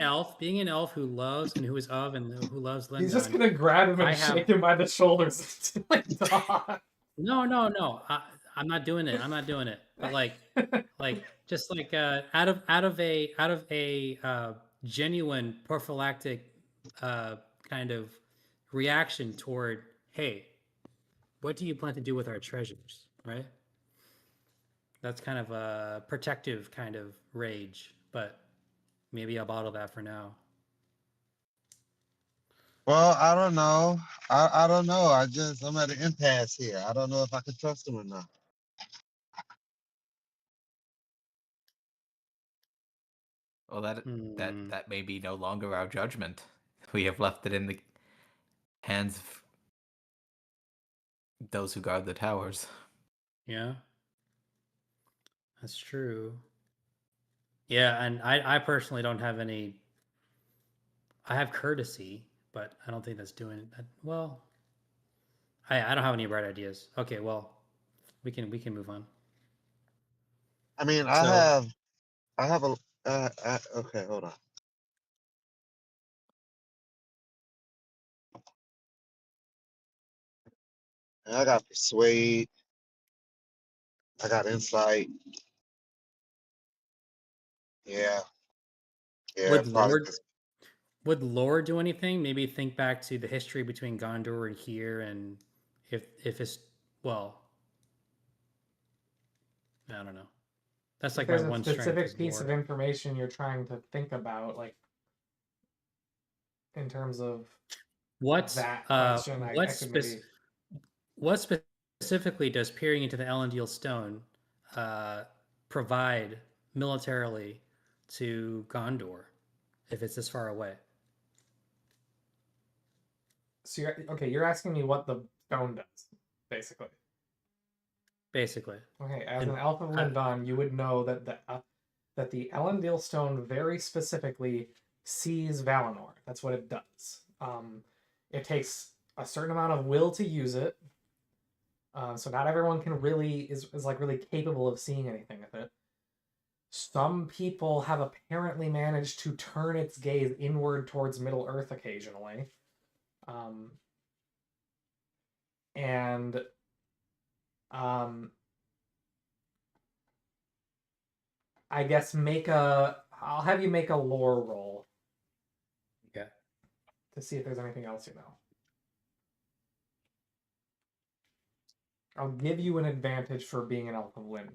elf who loves and who is of and who loves Lindon. He's just gonna grab him and shake him by the shoulders. Like, dog. No. I'm not doing it. But just out of a genuine prophylactic kind of reaction toward, hey, what do you plan to do with our treasures, right? That's kind of a protective kind of rage, but maybe I'll bottle that for now. Well, I don't know. I don't know. I'm at an impasse here. I don't know if I can trust him or not. Well, that Hmm. that may be no longer our judgment. We have left it in the hands of those who guard the towers. Yeah, that's true. Yeah, and I personally don't have any. I have courtesy, but I don't think that's doing that well. I don't have any bright ideas. Okay, well, we can move on. I mean, So I have a. Okay, hold on. I got persuade. I got insight. Yeah, yeah. would Probably Lord just. would lore do anything? Maybe think back to the history between Gondor and here, and if it's well, I don't know. That's If like my there's a one strength specific is piece of lore. information you're trying to think about, like in terms of What that uh question, I what could spec maybe. what specifically does peering into the Elendil Stone uh provide militarily to Gondor if it's this far away? So you're okay. You're asking me what the stone does, basically. Basically. Okay, as And an elf of uh, Lindon, you would know that the Elendil stone very specifically sees Valinor. That's what it does. It takes a certain amount of will to use it, so not everyone can really is like really capable of seeing anything with it. Some people have apparently managed to turn its gaze inward towards Middle Earth occasionally, um, and um, I guess make a. I'll have you make a lore roll okay. to see if there's anything else you know. I'll give you an advantage for being an elf of Lindon.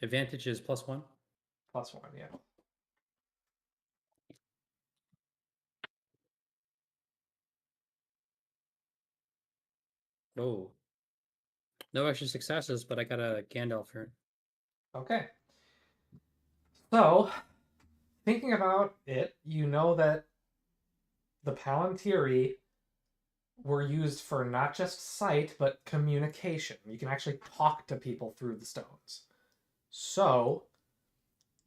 Advantage is +1. +1, yeah. Oh. No extra successes, but I got a Gandalf here. Okay. So, thinking about it, you know that the Palantiri were used for not just sight, but communication. You can actually talk to people through the stones. So,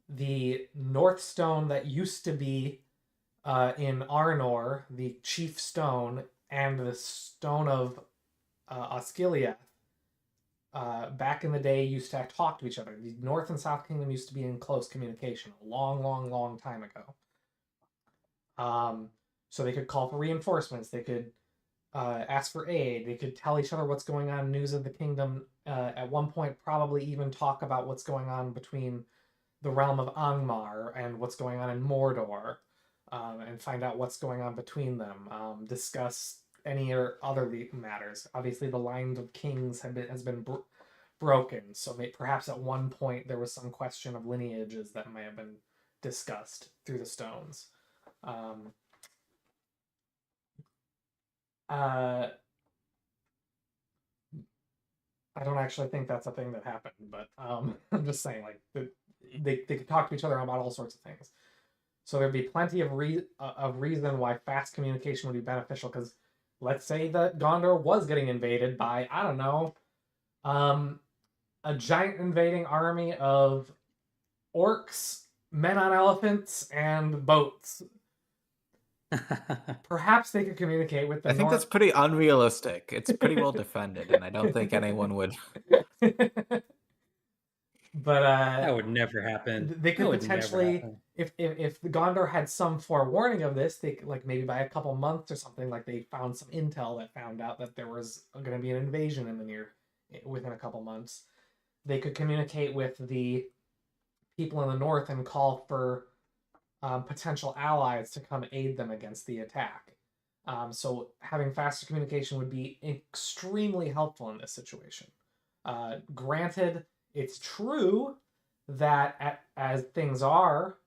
the North Stone that used to be in Arnor, the chief stone, and the Stone of Osgiliath, back in the day used to talk to each other. The North and South Kingdom used to be in close communication a long, long, long time ago. So they could call for reinforcements. They could ask for aid. They could tell each other what's going on, news of the kingdom. At one point, probably even talk about what's going on between the realm of Angmar and what's going on in Mordor, and find out what's going on between them. Discuss any other matters. Obviously, the lines of kings has been broken, so perhaps at one point there was some question of lineages that may have been discussed through the stones. Um, uh, I don't actually think that's a thing that happened, but I'm just saying, like, they could talk to each other about all sorts of things. So there'd be plenty of reason why fast communication would be beneficial. Because let's say that Gondor was getting invaded by, I don't know, a giant invading army of orcs, men on elephants, and boats. Perhaps they could communicate with the I think that's North. pretty unrealistic. It's pretty well defended, and I don't think anyone would. But That would never happen. they That could would never potentially, happen. if the Gondor had some forewarning of this, they like maybe by a couple months or something, like they found some intel that found out that there was going to be an invasion in the within a couple months. They could communicate with the people in the north and call for potential allies to come aid them against the attack. So having faster communication would be extremely helpful in this situation. Granted, it's true that as things are,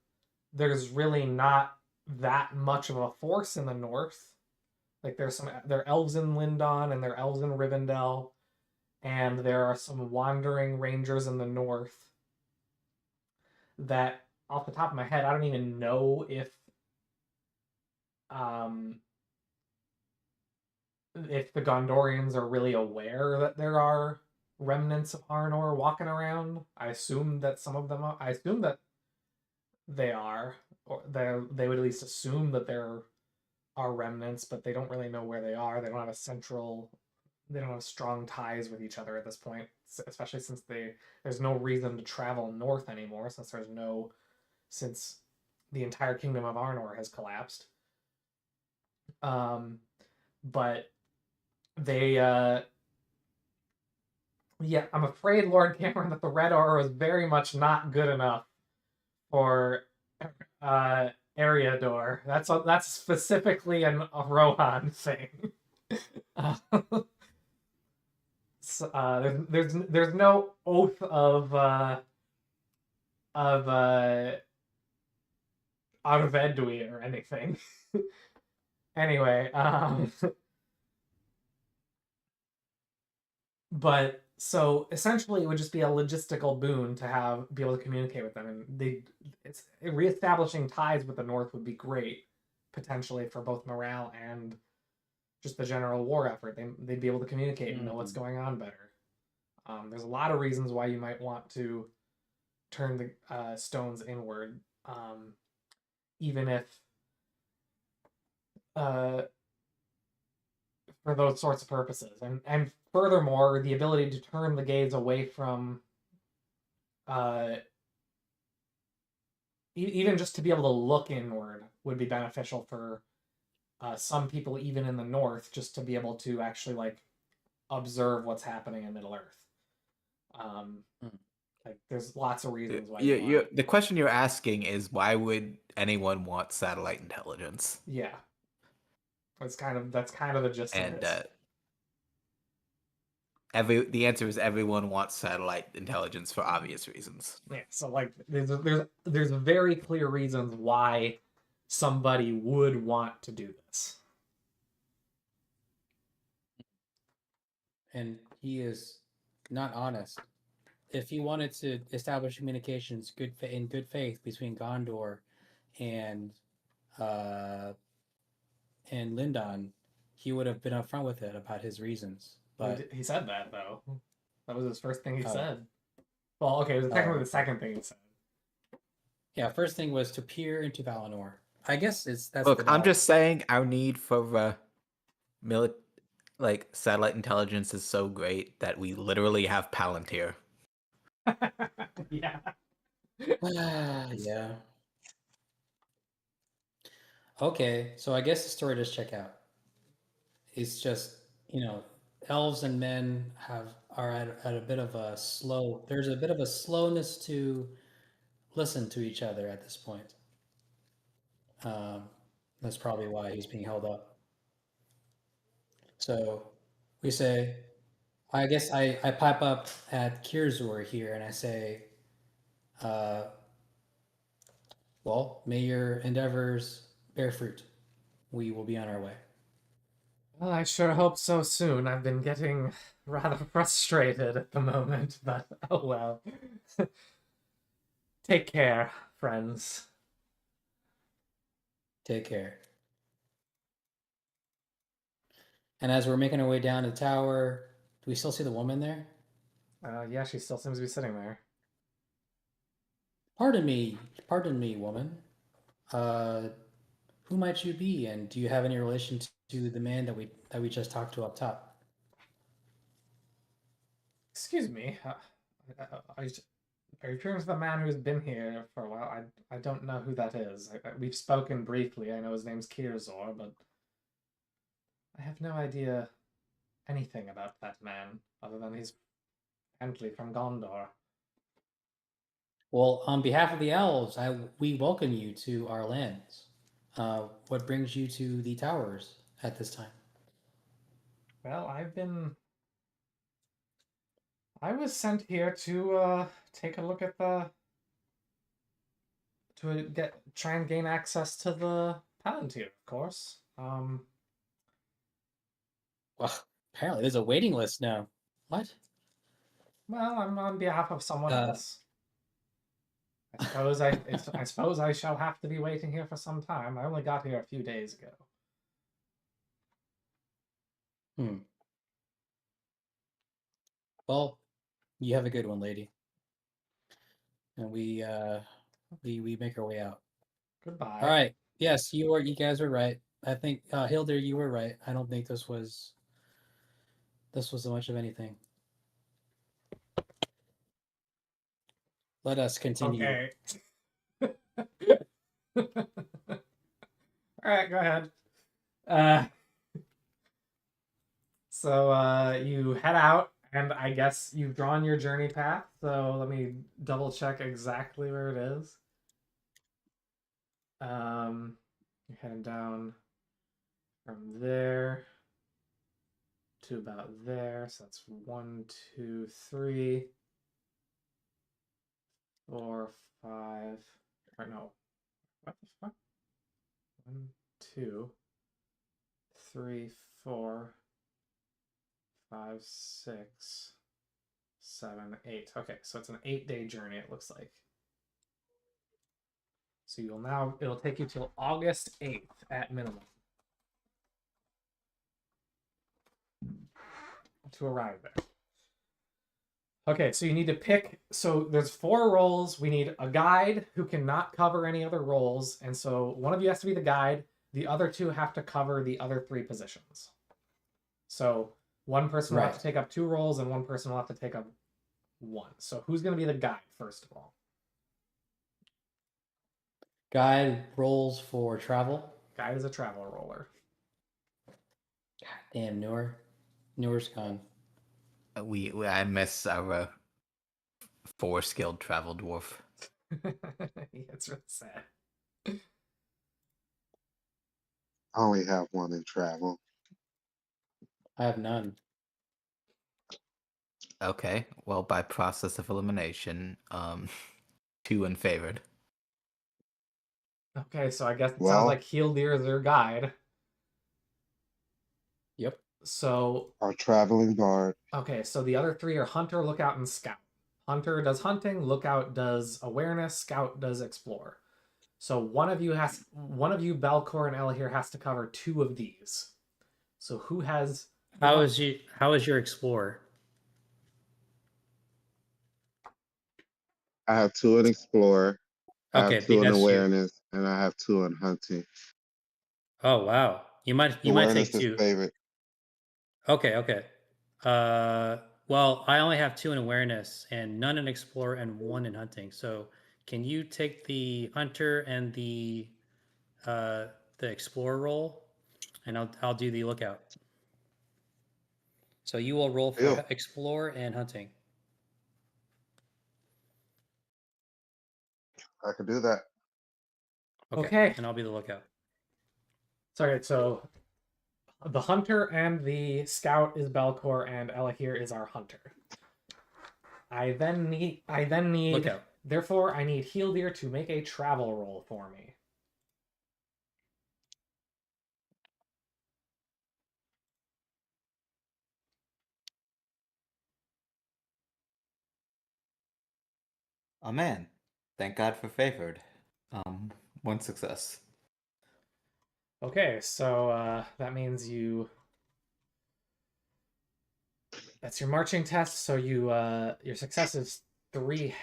there's really not that much of a force in the north. Like there are elves in Lindon and there are elves in Rivendell, and there are some wandering rangers in the north that, off the top of my head, I don't even know um if the Gondorians are really aware that there are remnants of Arnor walking around. I assume that some of them are. I assume that they are, or they would at least assume that there are remnants, but they don't really know where they are. They don't have a central. They don't have strong ties with each other at this point, especially since there's no reason to travel north anymore, since the entire kingdom of Arnor has collapsed. But they yeah, I'm afraid, Lord Cameron, that the red aura is very much not good enough for Eriador. That's specifically a Rohan thing. There's no oath of out of Edwy or anything. Anyway, but so essentially it would just be a logistical boon to be able to communicate with them, and it's reestablishing ties with the North would be great, potentially, for both morale and just the general war effort. They'd be able to communicate and know what's going on better. There's a lot of reasons why you might want to turn the stones inward, even if for those sorts of purposes, and furthermore, the ability to turn the gaze away from even just to be able to look inward would be beneficial for some people, even in the north, just to be able to actually like observe what's happening in Middle Earth. Like there's lots of reasons why the question you're asking is, why would anyone want satellite intelligence? Yeah, that's kind of the gist of it. The answer is everyone wants satellite intelligence for obvious reasons. Yeah, so like there's very clear reasons why somebody would want to do this. And he is not honest. If he wanted to establish communications in good faith between Gondor and Lindon, he would have been upfront with it about his reasons. But he said that though. That was his first thing he said. Well, okay, it was technically the second thing he said. Yeah, first thing was to peer into Valinor. I guess that's. Look, I'm just saying our need for satellite intelligence is so great that we literally have Palantir. Yeah. Yeah. Okay, so I guess the story does check out. It's just, elves and men are at a bit of a slow. There's a bit of a slowness to listen to each other at this point. That's probably why he's being held up. So we say, I guess I pipe up at Kirzur here and I say, well, may your endeavors bear fruit. We will be on our way. Well, I sure hope so soon. I've been getting rather frustrated at the moment, but oh well. Take care, friends. Take care. And as we're making our way down the tower, do we still see the woman there? Yeah, she still seems to be sitting there. Pardon me, woman. Who might you be, and do you have any relation to the man that we just talked to up top? Excuse me. Are you referring to the man who's been here for a while? I don't know who that is. We've spoken briefly. I know his name's Kirzor, but I have no idea anything about that man other than he's apparently from Gondor. Well, on behalf of the elves, we welcome you to our lands. What brings you to the towers at this time? Well, I was sent here to take a look at to try and gain access to the Palantir, of course. Well, apparently there's a waiting list now. What? Well, I'm on behalf of someone Uh, else. I suppose I shall have to be waiting here for some time. I only got here a few days ago. Well, you have a good one, lady. And we make our way out. Goodbye. All right. Yes, you guys were right. I think Hilder, you were right. I don't think this was so much of anything. Let us continue. Okay. All right, go ahead. So you head out, and I guess you've drawn your journey path. So let me double check exactly where it is. You're heading down from there to about there. So that's 1, 2, 3, 4, 5. Or no, what the fuck? 1, 2, 3, 4, 5, 6, 7, 8. Okay, so it's an 8-day journey, it looks like. So it'll take you till August 8th at minimum to arrive there. Okay, so you need to pick. So there's 4 roles. We need a guide who cannot cover any other roles. And so one of you has to be the guide. The other 2 have to cover the other 3 positions. So one person will have to take up 2 roles and one person will have to take up 1. So who's going to be the guide, first of all? Guide rolls for travel. Guide is a travel roller. God damn, Newer's gone. I miss our 4-skilled travel dwarf. It's really sad. I only have 1 in travel. I have none. Okay, well, by process of elimination, 2 in favored. Okay, so I guess it sounds Well- like Healdir is their guide. Yep. So, Our traveling bard. okay, so the other 3 are Hunter, Lookout, and Scout. Hunter does hunting, Lookout does awareness, Scout does explore. So one of you, Belcor and Elahir, has to cover 2 of these. So who has... How is your explorer? I have 2 in explorer. I Okay, have 2 in that's you. awareness, and I have 2 in hunting. Oh wow. You might Awareness take 2. is favorite. Okay. Well, I only have 2 in awareness and none in explorer and 1 in hunting. So, can you take the hunter and the explorer roll, and I'll do the lookout. So you will roll for Ew. explore and hunting. I could do that. Okay. And I'll be the lookout. Sorry, so the Hunter and the Scout is Belcor, and Elahir is our Hunter. I then need... Lookout. Therefore, I need Healdir to make a travel roll for me. Oh man, thank God for favored. 1 success. Okay, so that means that's your marching test. So your success is 3.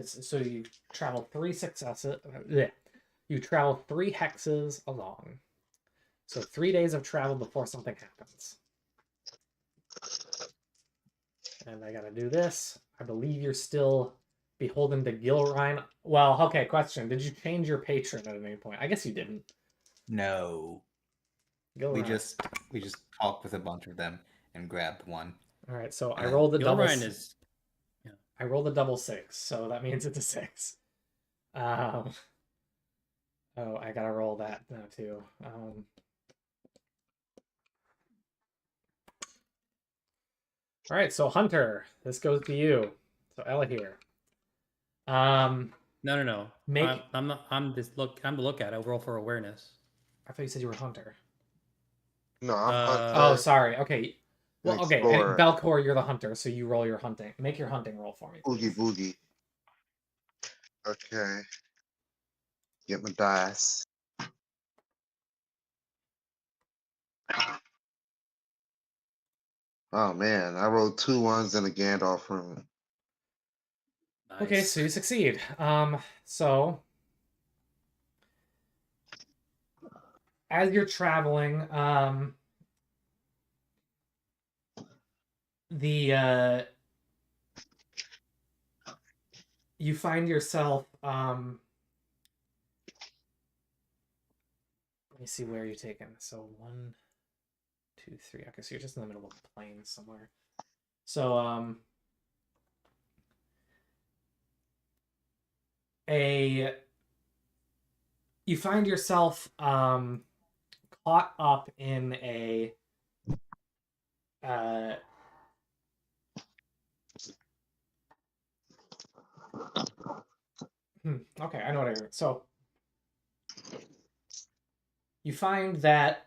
So you travel 3 successes. You travel 3 hexes along. So 3 days of travel before something happens. And I gotta do this. I believe you're still beholden to Gilrine. Well, okay, question. Did you change your patron at any point? I guess you didn't. No. Gilrine. We just talked with a bunch of them and grabbed 1. All right, so I And rolled the double. Gilrine is. Yeah. I rolled a double 6, so that means it's a 6. Oh, I gotta roll that now too. All right, so Hunter, this goes to you. So Elahir. No. Make. I'm not. I'm the lookout. I roll for awareness. I thought you said you were hunter. No, I'm Uh, Oh, hunter sorry. Okay. and Well, okay. explorer. Belcor, you're the hunter, so you roll your hunting. Make your hunting roll for me, Boogie please. boogie. Okay. Get my dice. Oh man, I rolled 2 1s and a Gandalf rune. Okay, nice. so you succeed. So as you're traveling, the you find yourself let me see where you're taken. So 1, 2, 3. Okay, so you're just in the middle of a plain somewhere. So you find yourself caught up in a okay, I know what I heard. So you find that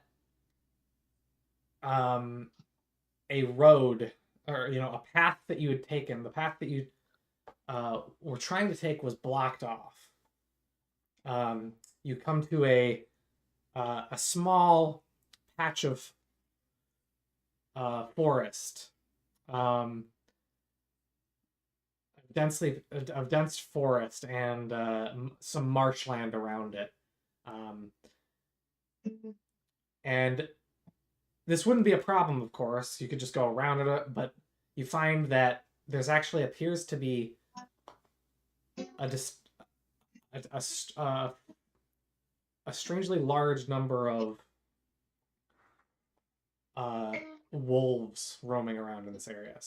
a road, or a path that you had taken, the path that you were trying to take, was blocked off. You come to a small patch of forest, dense forest, and some marshland around it. And this wouldn't be a problem, of course. You could just go around it, but you find that there's actually appears to be a strangely large number of wolves roaming around in this area.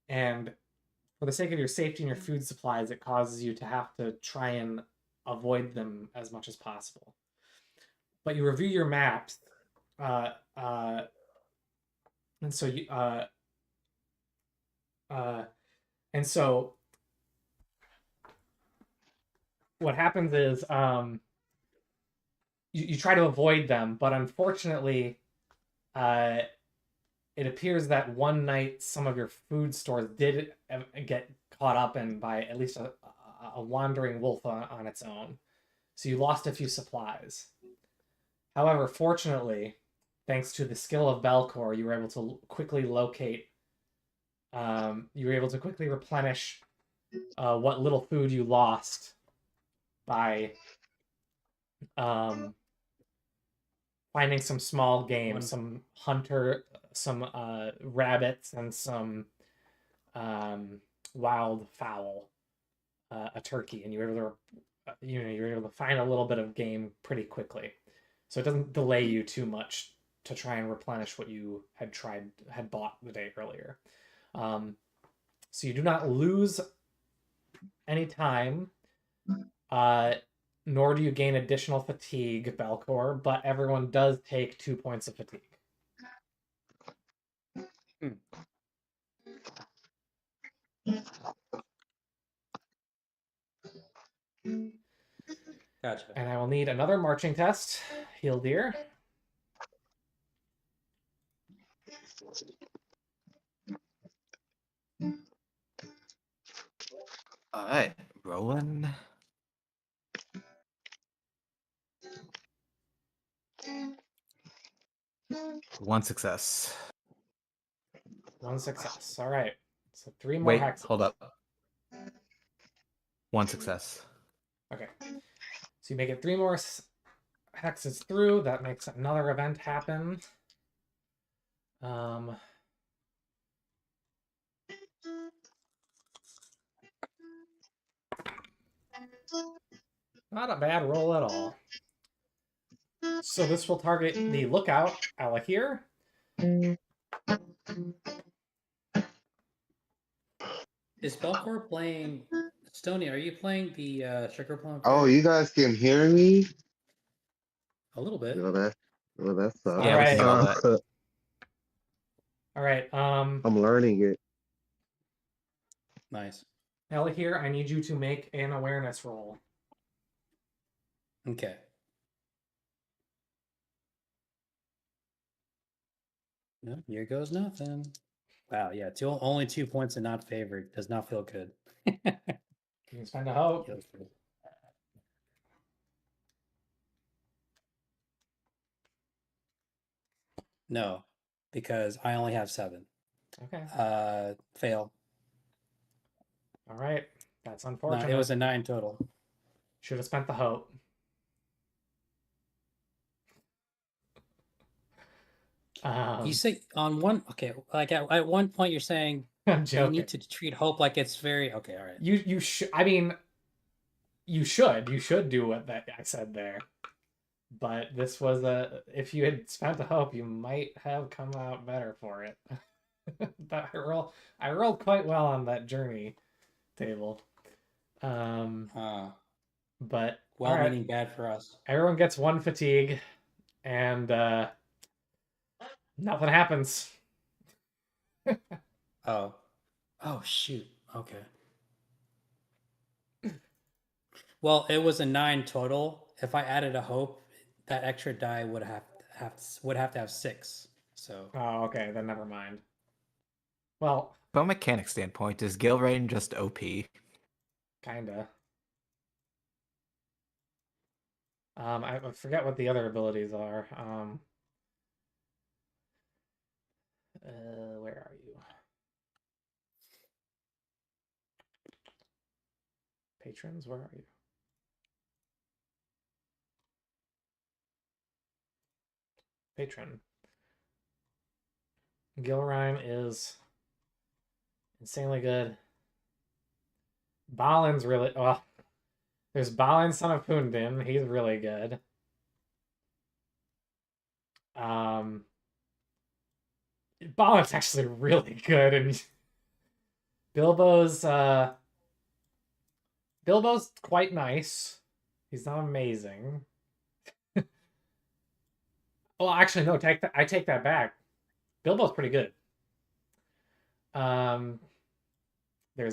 And for the sake of your safety and your food supplies, it causes you to have to try and avoid them as much as possible. But you review your maps, and so what happens is you try to avoid them, but unfortunately, it appears that one night some of your food stores did get caught up in by at least a wandering wolf on its own. So you lost a few supplies. However, fortunately, thanks to the skill of Belcor, you were able to quickly locate. You were able to quickly replenish what little food you lost by finding some small game, some rabbits, and some wild fowl, a turkey, and you were able to, you were able to find a little bit of game pretty quickly, so it doesn't delay you too much to try and replenish what you had bought the day earlier. So you do not lose any time. Nor do you gain additional fatigue, Belcor, but everyone does take 2 points of fatigue. Gotcha. And I will need another marching test. Heal dear. All right, rolling. One success. One success. All right. So 3 more Wait, hexes. hold up. One success. Okay. So you make it 3 more hexes through. That makes another event happen. Not a bad roll at all. So this will target the lookout, Alahir. Is Belcor playing? Stony, are you playing the Sugar Plum? Oh, you guys can hear me? A little bit. Well, that sucks. Yeah, we can hear all Alright. that. All right. I'm learning it. Nice. Ellie here, I need you to make an awareness roll. Okay. No, here goes nothing. Wow, yeah, only 2 points and not favored. Does not feel good. You can spend a hope. Feels good. No, because I only have 7. Okay. Fail. All right. That's No, unfortunate. it was a 9 total. Should have spent the hope. You say on one, okay, like at one point you're saying I'm you joking. need to treat hope like it's very okay. All right. You should. I mean, you should do what that I said there. But this was if you had spent a hope, you might have come out better for it. I rolled quite well on that journey table. But Well, all right. meaning bad for us. Everyone gets 1 fatigue, and nothing happens. Oh shoot. Okay. Well, it was a 9 total. If I added a hope, that extra die would have to have 6. So. Oh, okay, then never mind. Well, From a mechanic standpoint, is Gilrain just OP? kinda. I forget what the other abilities are. Where are you? Patrons, where are you? Patron. Gilrime is insanely good. Balin's really well. There's Balin, son of Pundin. He's really good. Balin's actually really good, and Bilbo's quite nice. He's not amazing. Well, actually, no. I take that back. Bilbo's pretty good. There's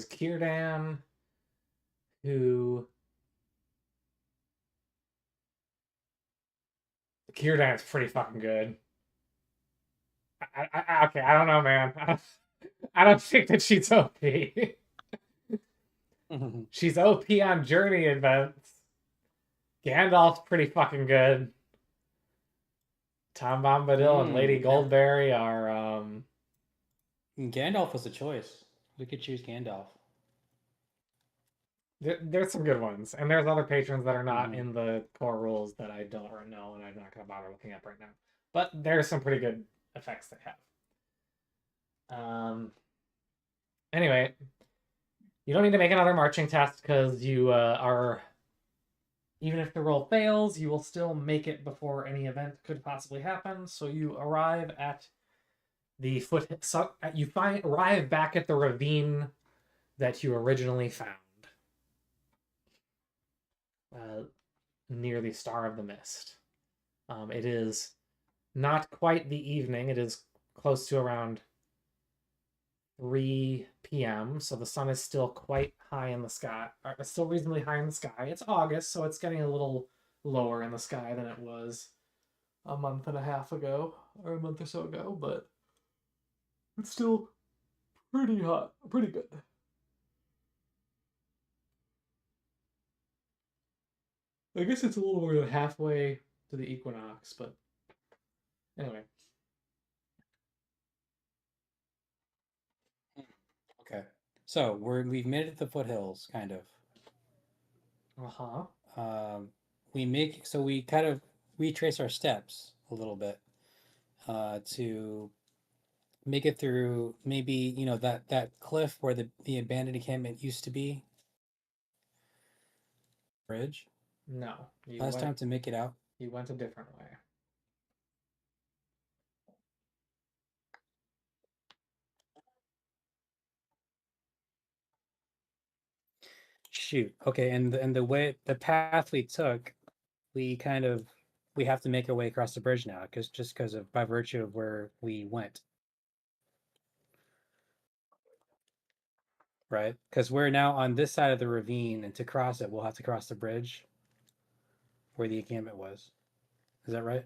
Círdan, who Círdan's pretty fucking good. Okay, I don't know, man. I don't think that she's OP. She's OP on journey events. Gandalf's pretty fucking good. Tom Bombadil and Lady Goldberry are Gandalf was a choice. We could choose Gandalf. There's some good ones, and there's other patrons that are not in the core rules that I don't know, and I'm not gonna bother looking up right now. But there's some pretty good effects they have. Anyway, you don't need to make another marching test because you are. Even if the roll fails, you will still make it before any event could possibly happen. So you arrive at the arrive back at the ravine that you originally found. Near the Star of the Mist. It is not quite the evening. It is close to around 3 p.m. So the sun is still quite high in the sky. It's still reasonably high in the sky. It's August, so it's getting a little lower in the sky than it was a month and a half ago, or a month or so ago, but it's still pretty hot, pretty good. I guess it's a little more than halfway to the equinox, but anyway. Okay, so we've made it to the foothills, kind of. We kind of retrace our steps a little bit to make it through maybe that cliff where the abandoned encampment used to be. Bridge. No. Last time to make it out. You went a different way. Shoot. Okay, and the path we took, we have to make our way across the bridge now, because by virtue of where we went. right? Because we're now on this side of the ravine, and to cross it, we'll have to cross the bridge where the encampment was. Is that right?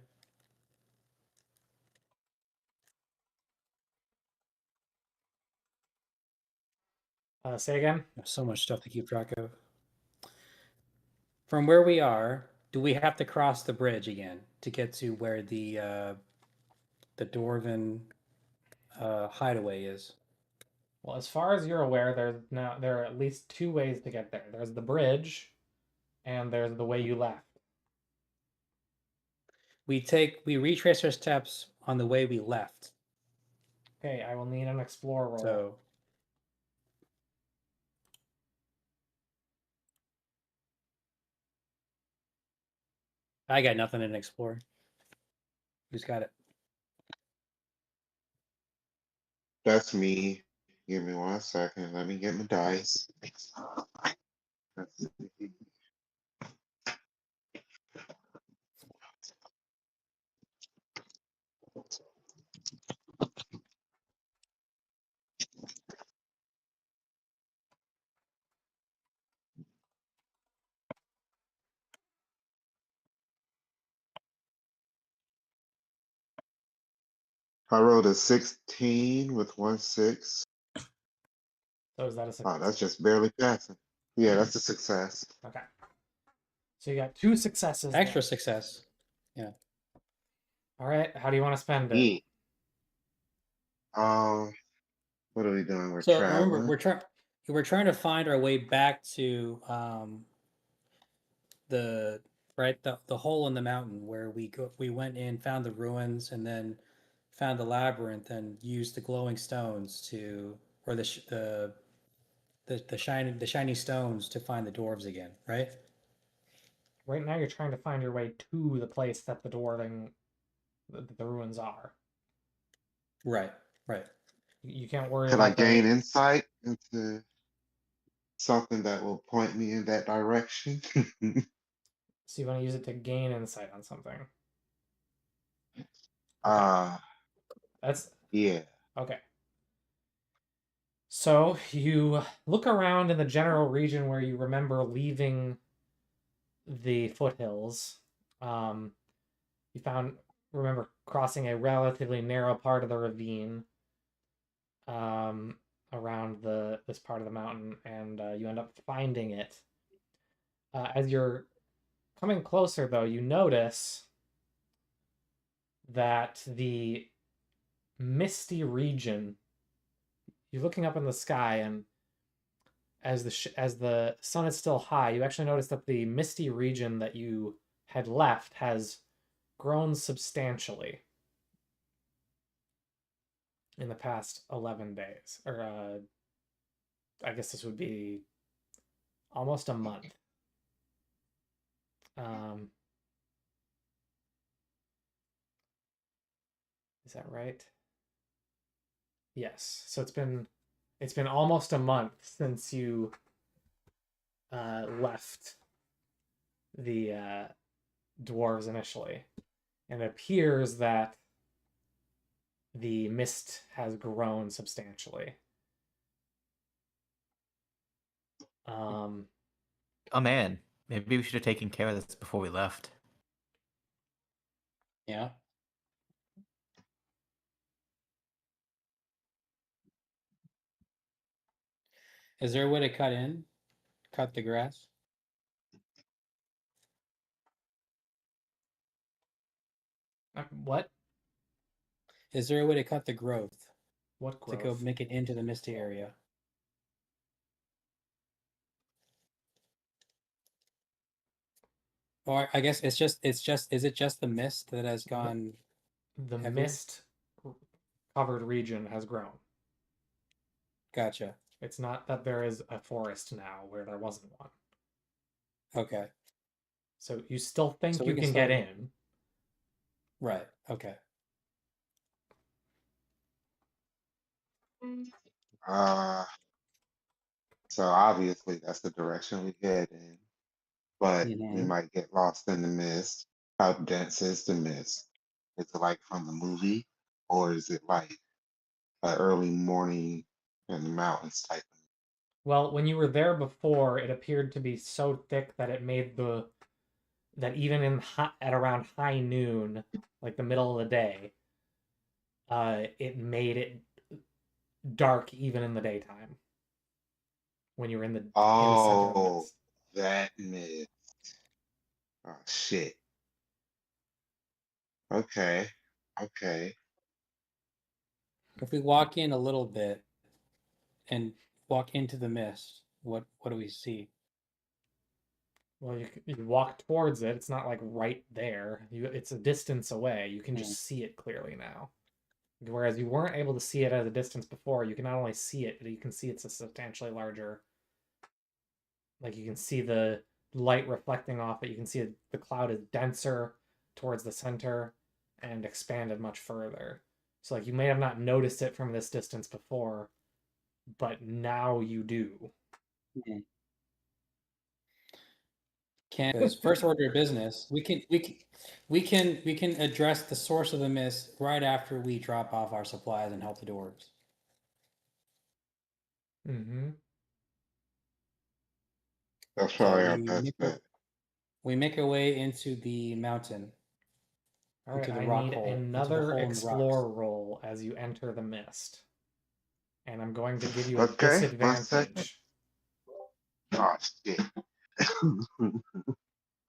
Say again. There's so much stuff to keep track of. From where we are, do we have to cross the bridge again to get to where the dwarven hideaway is? Well, as far as you're aware, there are at least two ways to get there. There's the bridge, and there's the way you left. We retrace our steps on the way we left. Okay, I will need an explore roll. So I got nothing in explore. Who's got it? That's me. Give me 1 second. Let me get my dice. Let's see. I rolled a 16 with 1 6. So is that a Oh, success? that's just barely passing. Yeah, that's a success. Okay. So you got two successes. Extra there. success. Yeah. All right. How do you want to spend it? Yeah. What are we doing? We're So remember, traveling. we're trying to find our way back to the the hole in the mountain where we went in, found the ruins, and then found the labyrinth and used the glowing stones to or the shiny stones to find the dwarves again, right? Right now, you're trying to find your way to the place that the ruins are. Right. Right. You can't worry Could I about gain insight into something that will point me in that direction? So you want to use it to gain insight on something. Okay. uh That's yeah. okay. So you look around in the general region where you remember leaving the foothills. You remember crossing a relatively narrow part of the ravine around this part of the mountain, and you end up finding it. As you're coming closer, though, you notice that the misty region. You're looking up in the sky, and as the sun is still high, you actually notice that the misty region that you had left has grown substantially in the past 11 days, or I guess this would be almost a month. Is that right? Yes. So it's been almost a month since you left the dwarves initially, and it appears that the mist has grown substantially. Oh man, maybe we should have taken care of this before we left. Yeah. Is there a way to cut the grass? What? Is there a way to cut the growth What to go growth? make it into the misty area? Or I guess is it just the mist that has gone The heavier? mist covered region has grown. Gotcha. It's not that there is a forest now where there wasn't one. Okay. So you still think So we you can can get still in. right. Okay. Uh so obviously that's the direction we head in. But we Mm-hmm. might get lost in the mist. How dense is the mist? Is it like from the movie? Or is it like an early morning in the mountains type of Well, when you were there before, it appeared to be so thick that it made that even at around high noon, like the middle of the day, it made it dark even in the daytime when you were in the center of the Oh, mist. that mist. Oh shit. Okay. Okay. If we walk in a little bit and walk into the mist, what do we see? Well, you walk towards it. It's not like right there. It's a distance away. You can Mm. just see it clearly now. Whereas you weren't able to see it at a distance before, you can not only see it, but you can see it's a substantially larger. Like you can see the light reflecting off it. You can see the cloud is denser towards the center and expanded much further. So like you may have not noticed it from this distance before, but now you do. Mm. Because first order of business, we can address the source of the mist right after we drop off our supplies and help the dwarves. Mm-hmm. That's So probably our best bet. we make our way into the mountain, All right, into the I rock need hole, into the another hole in the rocks. explore roll as you enter the mist. And I'm going to give you a Okay, 1 second. disadvantage. Oh shit.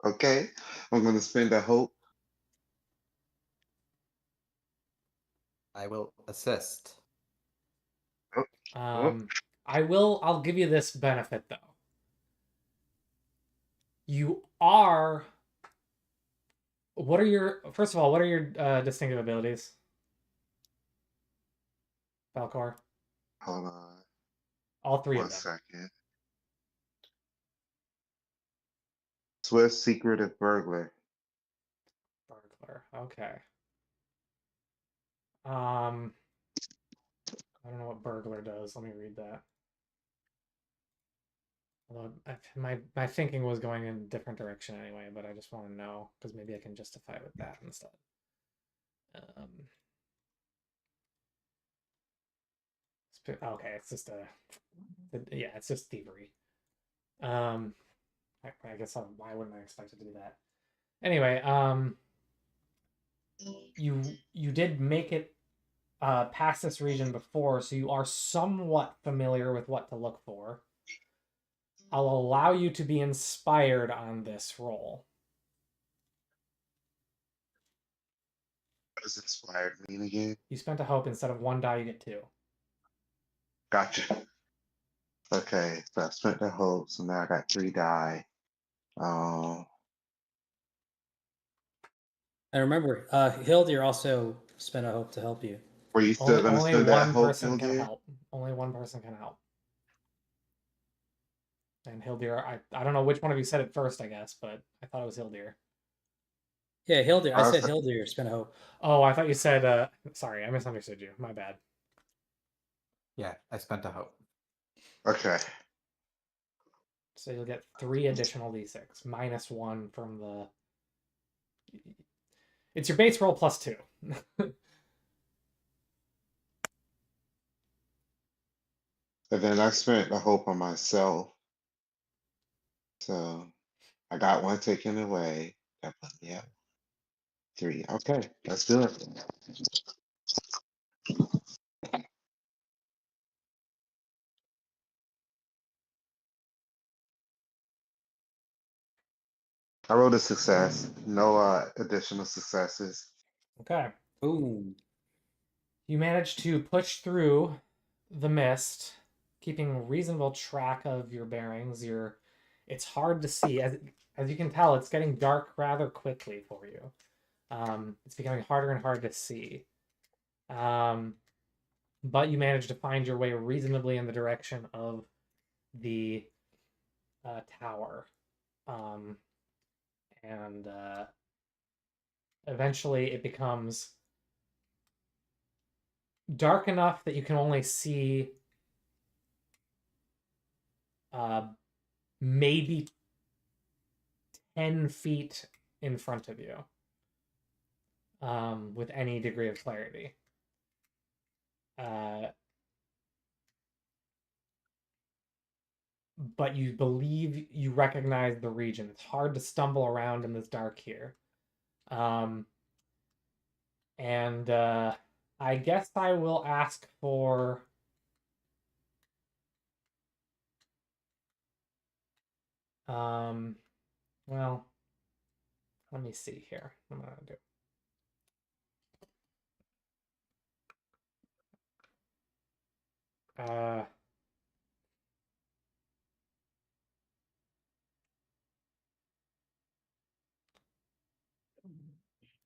Okay. I'm gonna spend a hope. I will assist. I'll give you this benefit though. You are first of all, what are your distinctive abilities? Falcor? Hold on All three of 1 them. second. Swift secretive burglar. Burglar. Okay. I don't know what burglar does. Let me read that. Although my thinking was going in a different direction anyway, but I just want to know because maybe I can justify it with that instead. Okay, it's just yeah, it's just thievery. I guess why wouldn't I expect it to do that? Anyway, you did make it past this region before, so you are somewhat familiar with what to look for. I'll allow you to be inspired on this roll. What does inspired mean again? You spent a hope. Instead of 1 die, you get 2. Gotcha. Okay, so I spent the hope, so now I got 3 die. Um, And remember, Hildir also spent a hope to help you. were you still gonna Only spend that one hope, person can Hildir? help. Only one person can help. And Hildir, I don't know which one of you said it first, I guess, but I thought it was Hildir. Yeah, Hildir. I I said was- Hildir spent a hope. Oh, I thought you said, sorry, I misunderstood you. My bad. Yeah, I spent a hope. Okay. So you'll get 3 additional d6, minus 1 from the... It's your base roll plus 2. And then I spent the hope on myself. So I got 1 taken away. That put me at 3. Okay, let's do it. I rolled a success. No additional successes. Okay. Boom. You managed to push through the mist, keeping reasonable track of your bearings. It's hard to see. As you can tell, it's getting dark rather quickly for you. It's becoming harder and harder to see. But you managed to find your way reasonably in the direction of the tower. And eventually it becomes dark enough that you can only see maybe 10 feet in front of you with any degree of clarity. but you believe you recognize the region. It's hard to stumble around in this dark here. And I guess I will ask for well, let me see here. What I'm gonna do.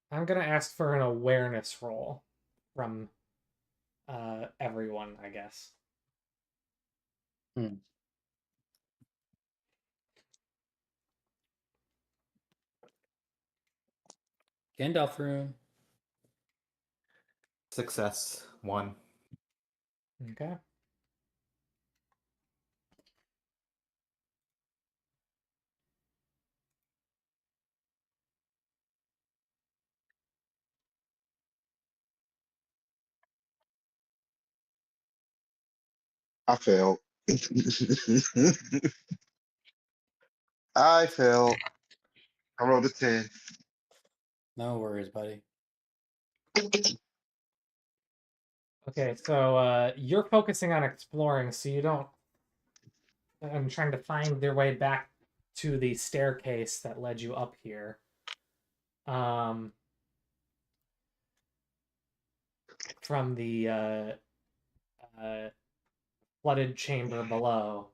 I'm gonna ask for an awareness roll from everyone, I guess. Gandalf room. Success 1. Okay. I failed. I failed. I rolled a 10. No worries, buddy. Okay, so you're focusing on exploring, so you don't. I'm trying to find their way back to the staircase that led you up here. From the flooded chamber below.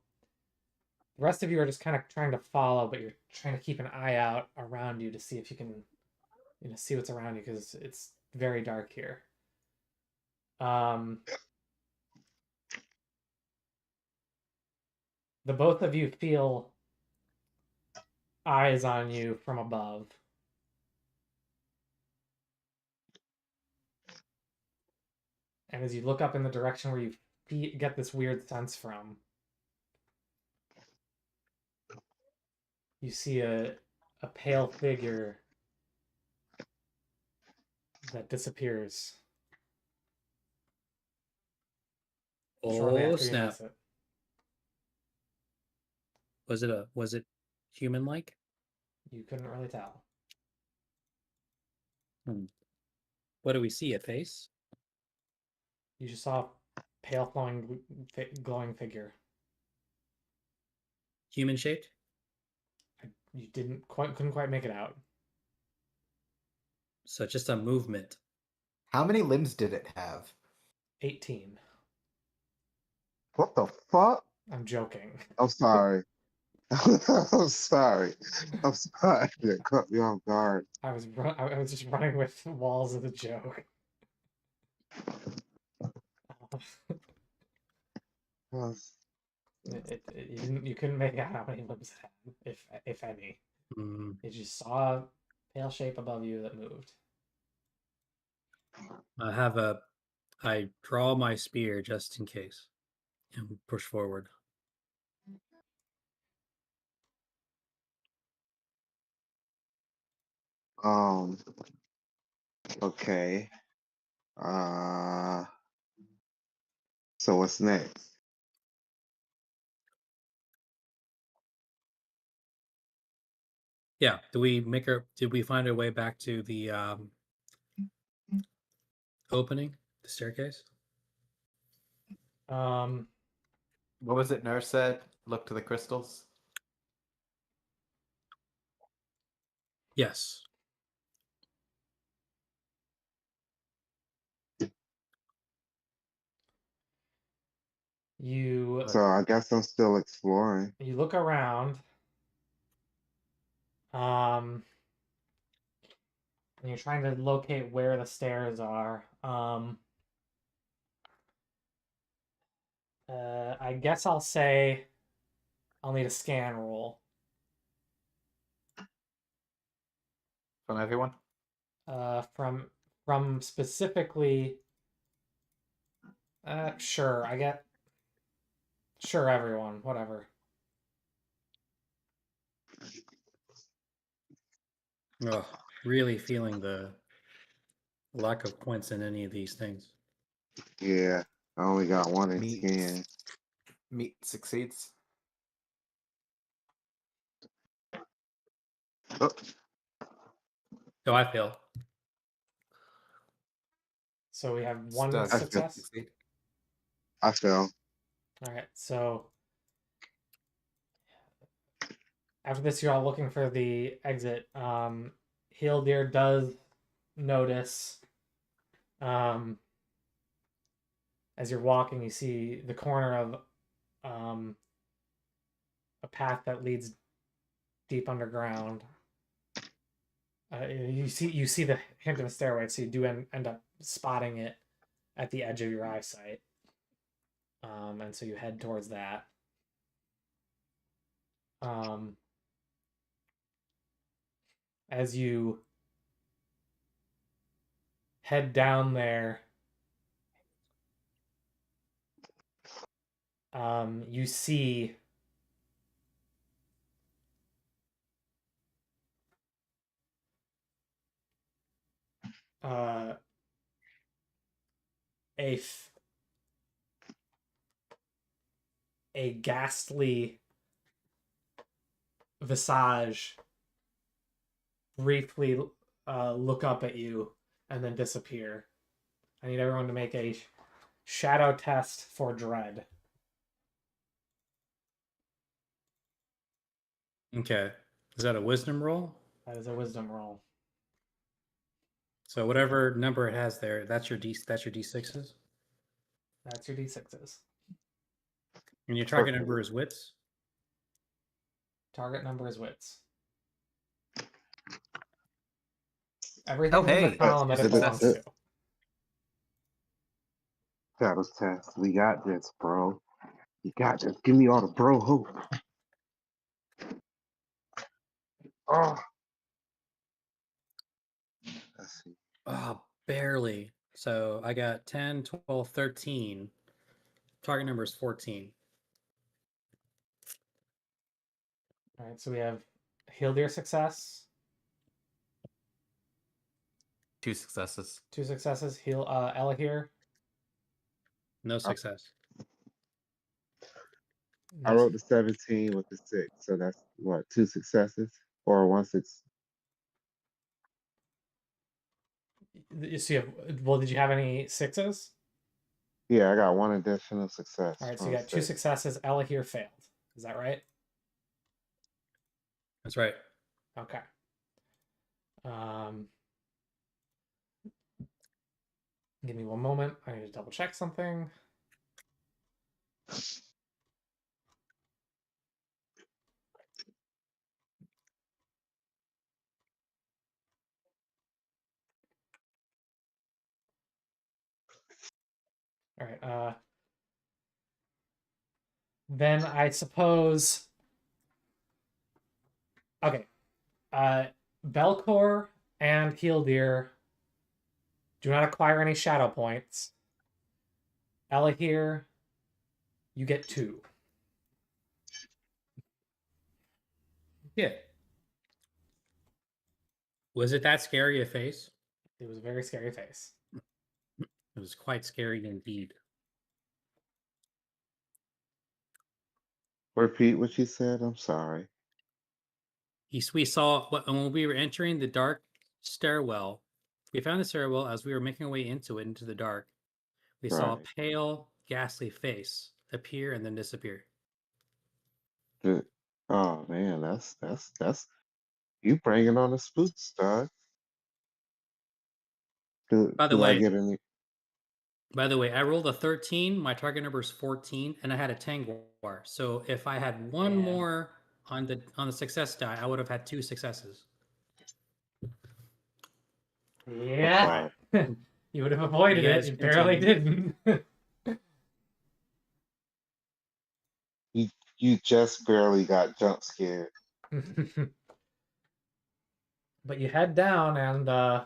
The rest of you are just kind of trying to follow, but you're trying to keep an eye out around you to see if you can, see what's around you because it's very dark here. The both of you feel eyes on you from above. And as you look up in the direction where you get this weird sense from, you see a pale figure that disappears shortly Oh after you snap! notice it. Was it human like? You couldn't really tell. What do we see? A face? You just saw a pale, glowing figure. Human shaped? You couldn't quite make it out. So just a movement. How many limbs did it have? 18. What the fuck? I'm joking. I'm sorry. I'm sorry. I'm sorry. That caught me off guard. I was just running with walls of the joke. You couldn't make out how many limbs it had, if any. You just saw a pale shape above you that moved. I draw my spear just in case and push forward. Okay. So what's next? Yeah. Did we find our way back to the opening, the staircase? What was it Nurse said? Look to the crystals? Yes. So I guess I'm still exploring. You look around. And you're trying to locate where the stairs are. I guess I'll say I'll need a scan roll. From everyone? From specifically. Sure. Sure, everyone. Whatever. Oh, really feeling the lack of points in any of these things. Yeah, I only got one in Meat. scan. Meat succeeds. Oh, So I fail. So we have one Does success. succeed? I fell. All right. So after this, you're all looking for the exit. Hildir does notice. As you're walking, you see the corner of a path that leads deep underground. You see the hint of a stairway, so you do end up spotting it at the edge of your eyesight. And so you head towards that. As you head down there, you see a ghastly visage briefly look up at you and then disappear. I need everyone to make a shadow test for dread. Okay. Is that a wisdom roll? That is a wisdom roll. So whatever number it has there, that's your D6s. That's your d6s. And your target Perfect. number is wits. Target number is wits. Everything in the hey, column that it belongs to. Shadows test. We got this, bro. You got this. Give me all the bro hope. Oh. Let's see. Oh, barely. So I got 10, 12, 13. Target number is 14. All right, so we have Hildir success, 2 successes. 2 successes. Ella here. No success. I wrote the 17 with the 6, so that's what, 2 successes or 1 6. So you have, well, did you have any 6s? Yeah, I got 1 additional success. All right, so you from got 2 6. successes. Ella here failed. Is that right? That's right. Okay. Give me one moment. I need to double check something. All right. Then I suppose. Okay. Belcor and Hildir do not acquire any shadow points. Ella here, you get 2. Yeah. Was it that scary a face? It was a very scary face. It was quite scary indeed. Repeat what you said. I'm sorry. We saw when we were entering the dark stairwell. We found the stairwell as we were making our way into it, into the dark. We saw a Right. pale, ghastly face appear and then disappear. Oh man, that's you bringing on the spooks, dog. By the Do I way, get any? I rolled a 13. My target number is 14, and I had a Tangwar. So if I had one Yeah. more on the success die, I would have had 2 successes. Yeah. You would have avoided You it. guys You barely continue. didn't. You just barely got jump scared. But you head down, and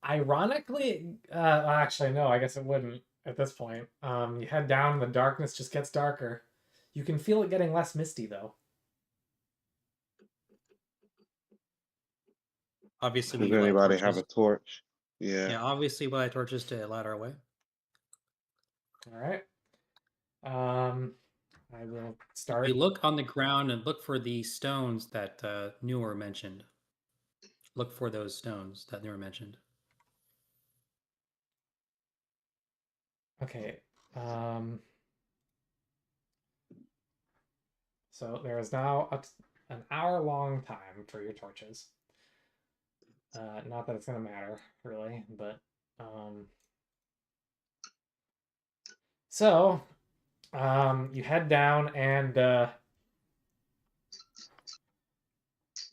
ironically, actually, no, I guess it wouldn't at this point. You head down, the darkness just gets darker. You can feel it getting less misty, though. Obviously, Does we light anybody torches. have a torch? Yeah. Yeah, obviously, we light torches to light our way. All right. I will start. You look on the ground and look for the stones that Newer mentioned. Look for those stones that Newer mentioned. Okay. So there is now an hour-long time for your torches. Not that it's gonna matter really, but so you head down and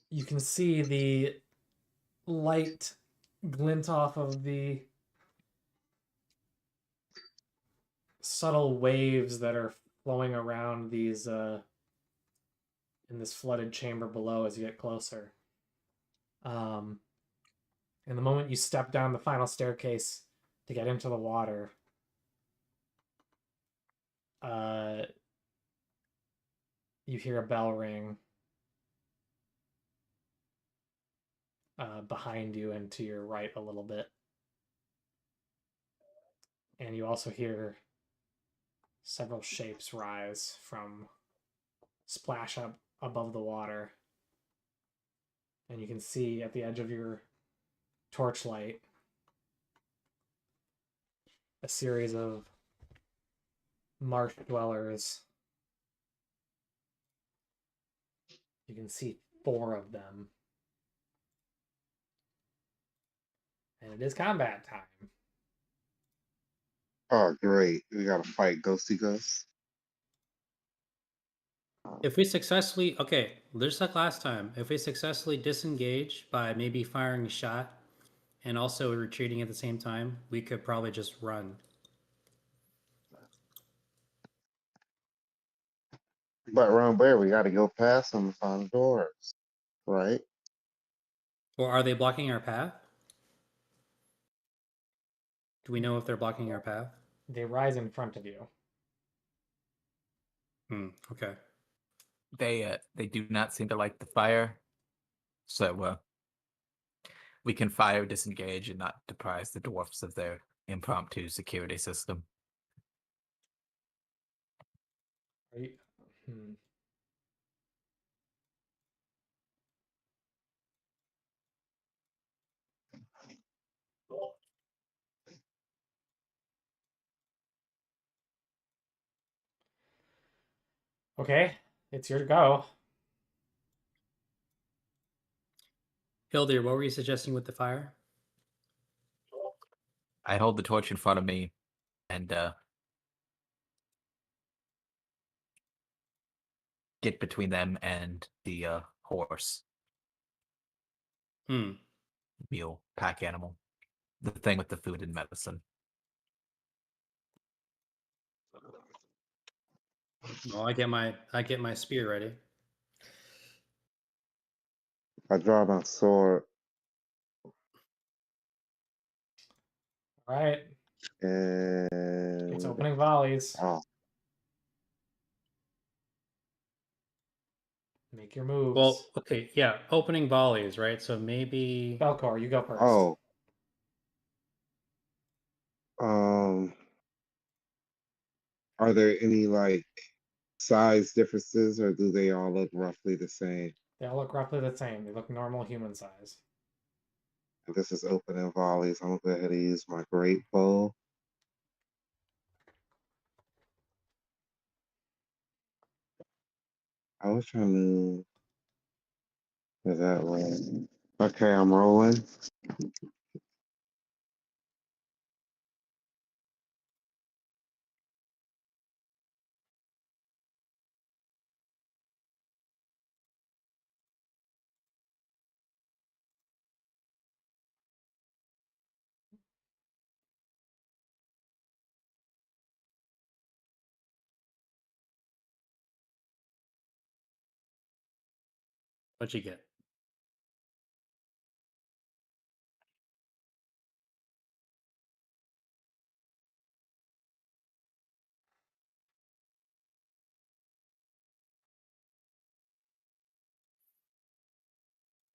you can see the light glint off of the subtle waves that are flowing around these in this flooded chamber below as you get closer. And the moment you step down the final staircase to get into the water, you hear a bell ring behind you and to your right a little bit. And you also hear several shapes rise from splash up above the water. And you can see at the edge of your torchlight a series of marsh dwellers. You can see 4 of them. And it is combat time. Oh, great. We gotta fight Ghosty Ghost. If we successfully, okay, just like last time, if we successfully disengage by maybe firing a shot and also retreating at the same time, we could probably just run. But run where? We gotta go past them and find doors. Right? Or are they blocking our path? Do we know if they're blocking our path? They rise in front of you. Okay. They do not seem to like the fire, so we can fire, disengage, and not deprive the dwarfs of their impromptu security system. Are you? Okay, it's your go. Hildir, what were you suggesting with the fire? I hold the torch in front of me and get between them and the horse, mule, pack animal, the thing with the food and medicine. Well, I get my spear ready. I draw my sword All right, and it's opening volleys. oh, Make your moves. Well, okay, yeah, opening volleys, right? So maybe Belcor, you go first. oh. Um, are there any like size differences, or do they all look roughly the same? They all look roughly the same. They look normal human size. And this is opening volleys. I'm gonna go ahead and use my great bow. I was trying to do that way. Okay, I'm rolling. what'd you get?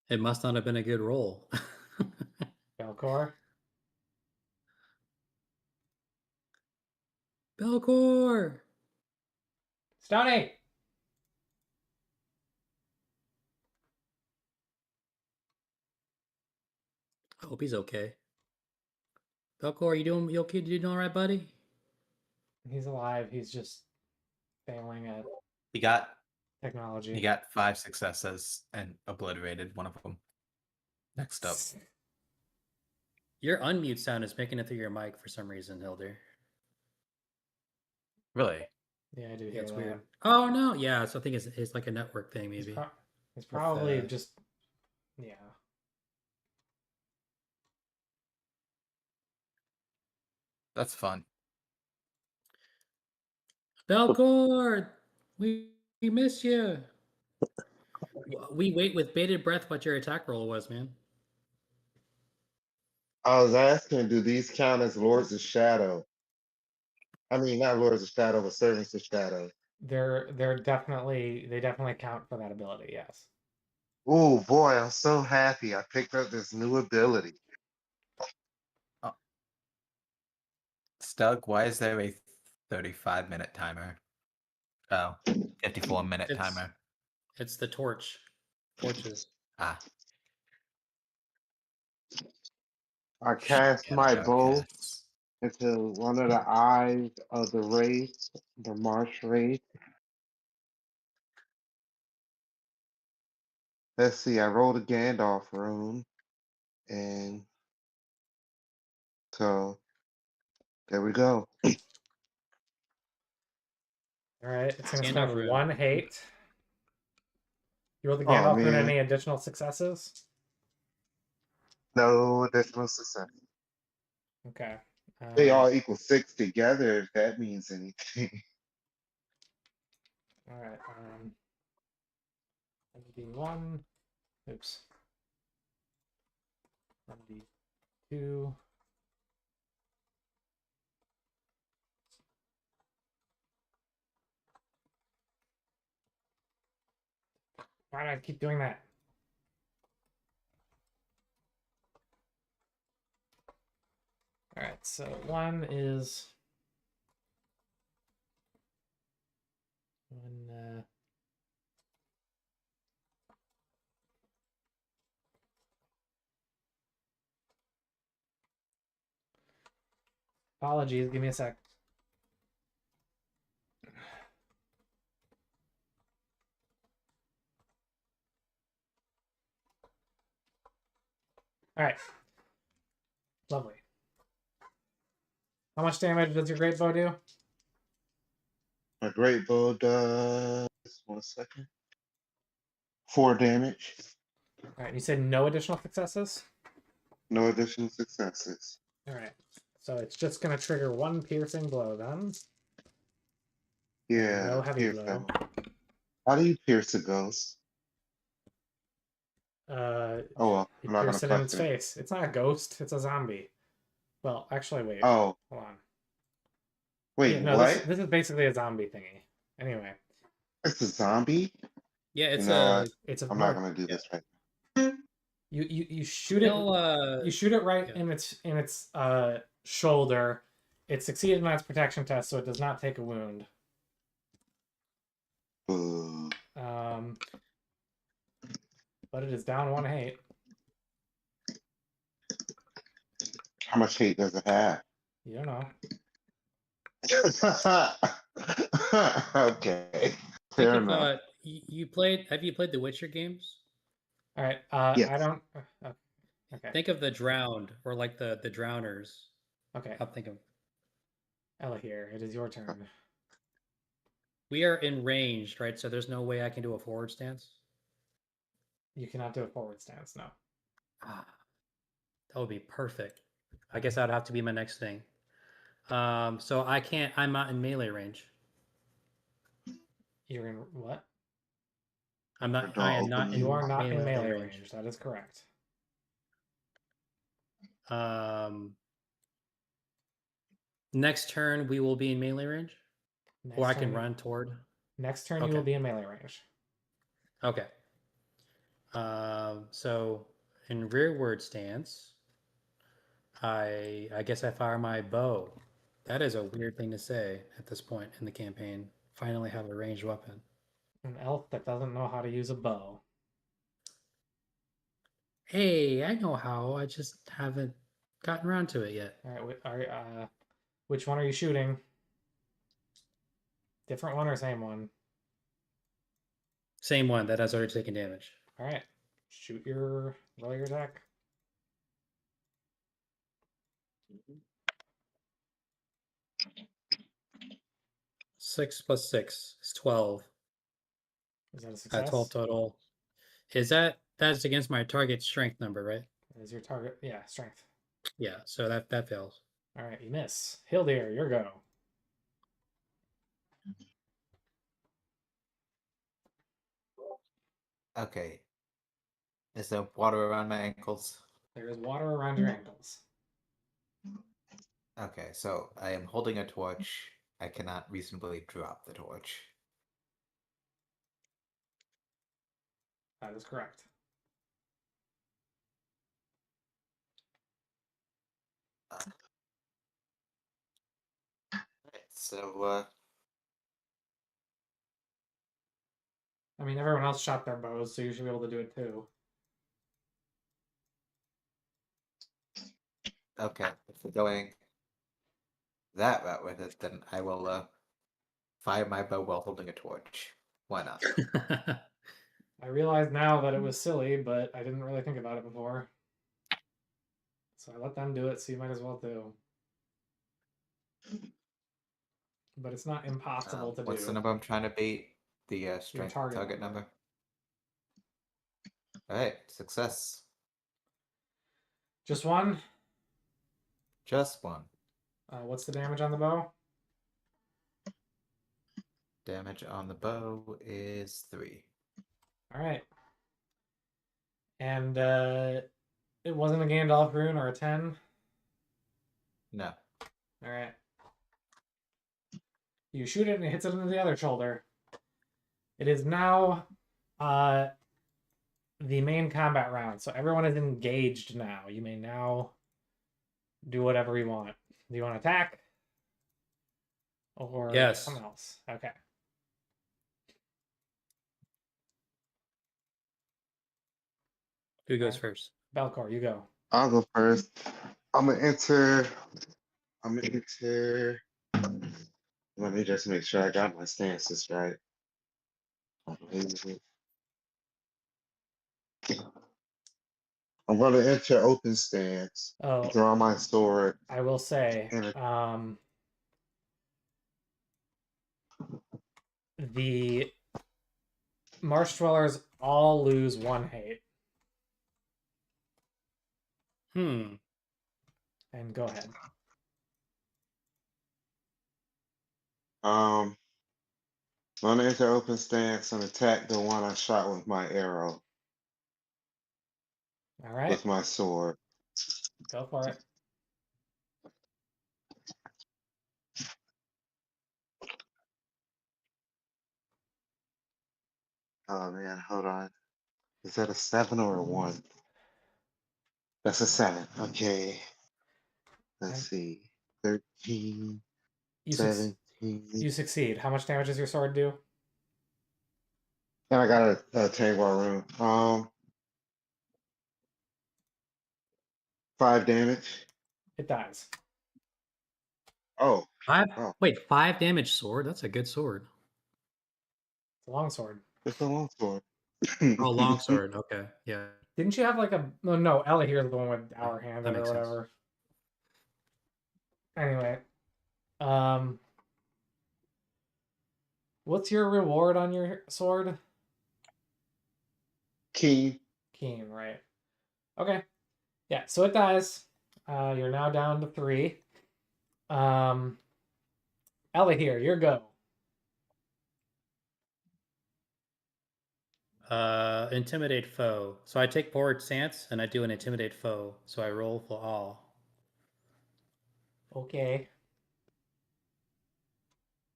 It must not have been a good roll. Belcor, Belcor! Stoney! I hope he's okay. Belcor, you okay? You doing all right, buddy? He's alive. He's just failing at He got technology. 5 successes and obliterated one of them. Next up. Your unmute sound is making it through your mic for some reason, Hilder. Really? Yeah, I do Yeah, hear it's that. weird. Oh no, yeah. So I think it's like a network thing, maybe. It's probably the- just, yeah. That's fun. Belcor, we miss you. We wait with bated breath what your attack roll was, man. I was asking, do these count as Lords of Shadow? I mean, not Lords of Shadow, but Servants of Shadow. They definitely count for that ability, yes. Oh boy, I'm so happy I picked up this new ability. Stug, why is there a 35-minute timer? Oh, 54-minute It's- timer. It's the torches. Ah. I cast my bow Yes. into one of the eyes of the wraith, the marsh wraith. Let's see, I rolled a Gandalf rune, and so there we go. Alright, it's gonna Gandalf spend rune. 1 hate. You roll the Oh, Gandalf rune man. any additional successes? No additional success. Okay. They all equal 6 together, if that means anything. Alright, MD1. Oops. MD2. Why do I keep doing that? Alright, so 1 is... One, apologies, give me a sec. Alright. Lovely. How much damage does your great bow do? My great bow does 1 second. 4 damage. Alright, you said no additional successes? No additional successes. Alright. So it's just gonna trigger 1 piercing blow then. Yeah. No heavy pierce blow. them. How do you pierce a ghost? Oh well, you I'm not pierce gonna it in touch its it. face. It's not a ghost, it's a zombie. Well, actually, wait. Oh, Hold on. wait, Yeah, no, what? this is basically a zombie thingy. Anyway, It's a zombie? Yeah, it's You know it's a I'm more not gonna do this right. you shoot it. You shoot it right yeah. in its shoulder. It succeeded on its protection test, so it does not take a wound. Boo. But it is down 1 hate. How much hate does it have? You don't know. Okay. Think Fair of enough. have you played the Witcher games? All right. Yes. I don't. Okay. Think of the drowned or like the drowners. Okay. I'll think of. Ella here. It is your turn. We are in ranged, right? So there's no way I can do a forward stance. You cannot do a forward stance. No. Ah, that would be perfect. I guess that'd have to be my next thing. So I can't. I'm not in melee range. You're in what? I'm not. Door I am not opening. You are in not in melee range. range. That is correct. Next turn we will be in melee range, Next or I can turn- run toward. Next turn, you Okay. will be in melee range. Okay. So in rearward stance, I guess I fire my bow. That is a weird thing to say at this point in the campaign. finally have a ranged weapon. An elf that doesn't know how to use a bow. Hey, I know how. I just haven't gotten around to it yet. All right, which one are you shooting? Different one or same one? Same one that has already taken damage. All right, roll your attack. 6 plus 6 is 12. Is that a success? 12 total. That's against my target strength number, right? That is your target. Yeah, strength. Yeah, so that fails. All right, you miss. Hildir, your go. Okay. Is there water around my ankles? There is water around your ankles. Okay, so I am holding a torch. I cannot reasonably drop the torch. That is correct. Alright, so I mean, everyone else shot their bows, so you should be able to do it too. okay, if we're going that route with it, then I will fire my bow while holding a torch. Why not? I realize now that it was silly, but I didn't really think about it before. So I let them do it, so you might as well too. But it's not impossible to What's do. the number I'm trying to beat? The strength target number. Alright, success. Just one? Just one. What's the damage on the bow? Damage on the bow is 3. All right. And it wasn't a Gandalf rune or a 10? No. All right. You shoot it and it hits it into the other shoulder. It is now the main combat round, so everyone is engaged now. You may now do whatever you want. Do you want to attack? Or Yes. something else? Okay. Who goes Alright. first? Belcor, you go. I'll go first. I'm gonna enter. Let me just make sure I got my stances right. I'm gonna enter open stance. Oh, Draw my sword. I will say, And the marsh dwellers all lose 1 hate. And go ahead. I'm gonna enter open stance and attack the one I shot with my arrow All right, with my sword. go for it. Oh man, hold on. Is that a 7 or a 1? That's a 7. Okay. Let's And see. 13, you 17. you succeed. How much damage does your sword do? And I got a Tangwar room. 5 damage. It dies. Oh, 5? oh, Wait, 5 damage sword? That's a good sword. It's a long sword. it's a long sword. Oh, long sword. Okay, yeah. Didn't you have like a no? Ella here is the one with hour That handed or makes sense. whatever. Anyway, what's your reward on your sword? Keen. Keen, right? Okay, yeah. So it dies. You're now down to 3. Ella here, your go. Intimidate foe. So I take forward stance and I do an intimidate foe. So I roll for all. Okay.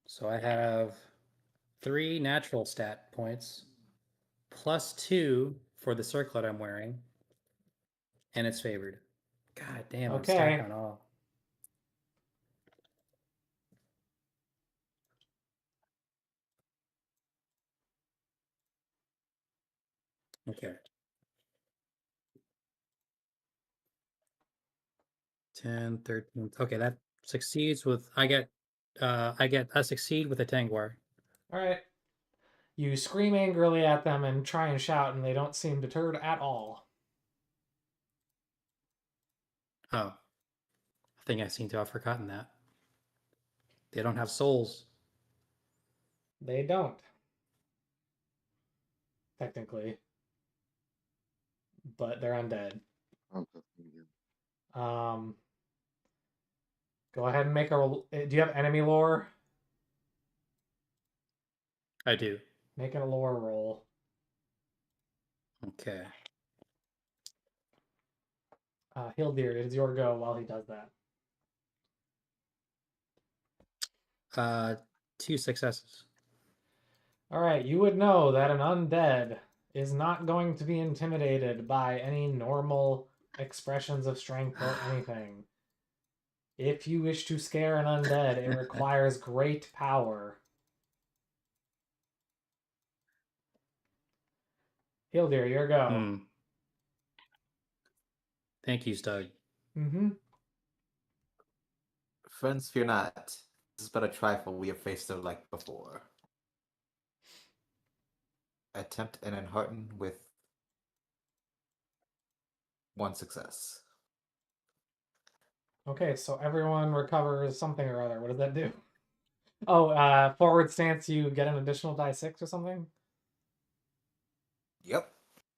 So I have 3 natural stat points, plus 2 for the circlet I'm wearing, and it's favored. God damn, I'm Okay. stacked on all. Okay. 10, 13. Okay, that succeeds with I succeed with a Tangwar. All right. You scream angrily at them and try and shout, and they don't seem deterred at all. Oh. I think I seem to have forgotten that. They don't have souls. They don't. Technically. But they're undead. Um, go ahead and make a. Do you have enemy lore? I do. Make a lore roll. Okay. Hildir, it is your go while he does that. 2 successes. All right, you would know that an undead is not going to be intimidated by any normal expressions of strength or anything. If you wish to scare an undead, it requires great power. Hildir, your go. Thank you, Stug. Mm-hmm. Friends, fear not. This is but a trifle we have faced her like before. Attempt and enhearten with 1 success. Okay, so everyone recovers something or other. What does that do? Oh, forward stance, you get an additional die 6 or something? Yep.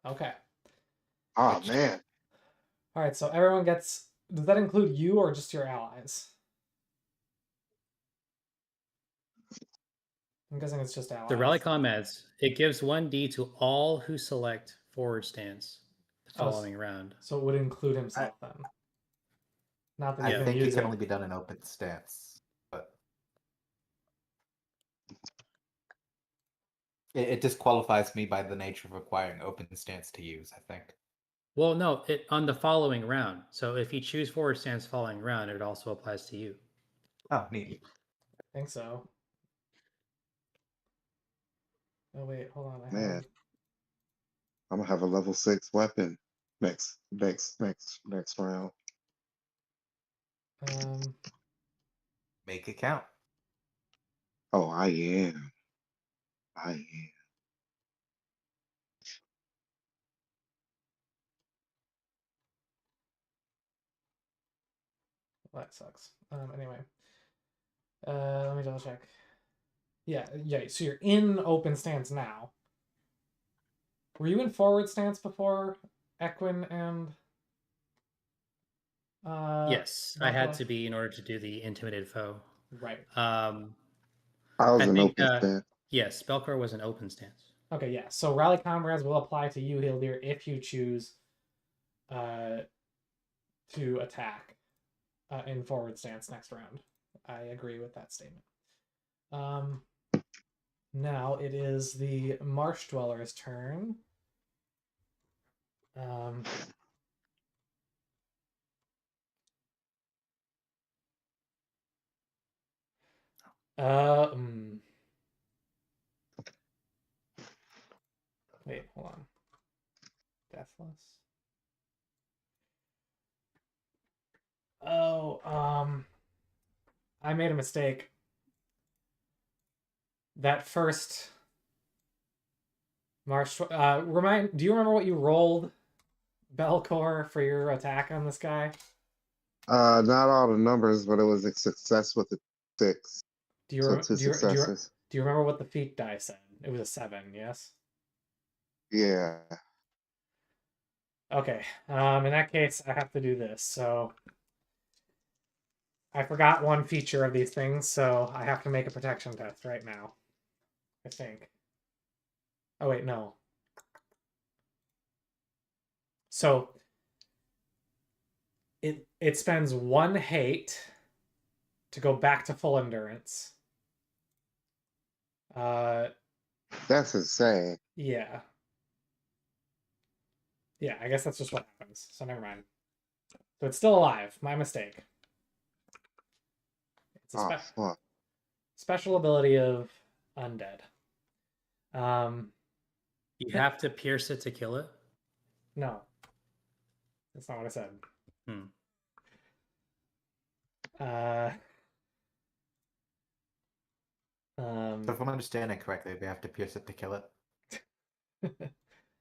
Okay. Oh man. All right, so everyone gets... Does that include you or just your allies? I'm guessing it's just allies. The rally comrades, it gives 1d to all who select forward stance the following round. So it would include himself then. Not that I you can think use it can it. only be done in open stance, but it disqualifies me by the nature of requiring open stance to use, I think. Well, no, it on the following round. So if you choose forward stance following round, it also applies to you. Oh, neat. I think so. Oh wait, hold on. Man. I'm gonna have a level 6 weapon next round. Make it count. Oh, I am. I am. Well, that sucks. Anyway. Let me double check. Yeah, so you're in open stance now. Were you in forward stance before, Equin and Yes, I had to be in order to do the intimidated foe. Right. I was in open stance. Yes, Spellcore was an open stance. Okay, yeah. So rally comrades will apply to you, Hildir, if you choose to attack in forward stance next round. I agree with that statement. Now it is the Marsh Dweller's turn. Wait, hold on. Deathless. Oh, I made a mistake. That first Marsh, do you remember what you rolled, Belcor, for your attack on this guy? Not all the numbers, but it was a success with a 6. Do you so 2 successes. Do you remember what the feat die said? It was a 7, yes? Yeah. Okay. In that case, I have to do this. So I forgot one feature of these things, so I have to make a protection test right now. I think. Oh wait, no. So it spends 1 hate to go back to full endurance. That's insane. Yeah. Yeah, I guess that's just what happens. So never mind. So it's still alive. My mistake. It's a special ability of undead. You have to pierce it to kill it? No. That's not what I said. Hmm. So if I'm understanding correctly, we have to pierce it to kill it.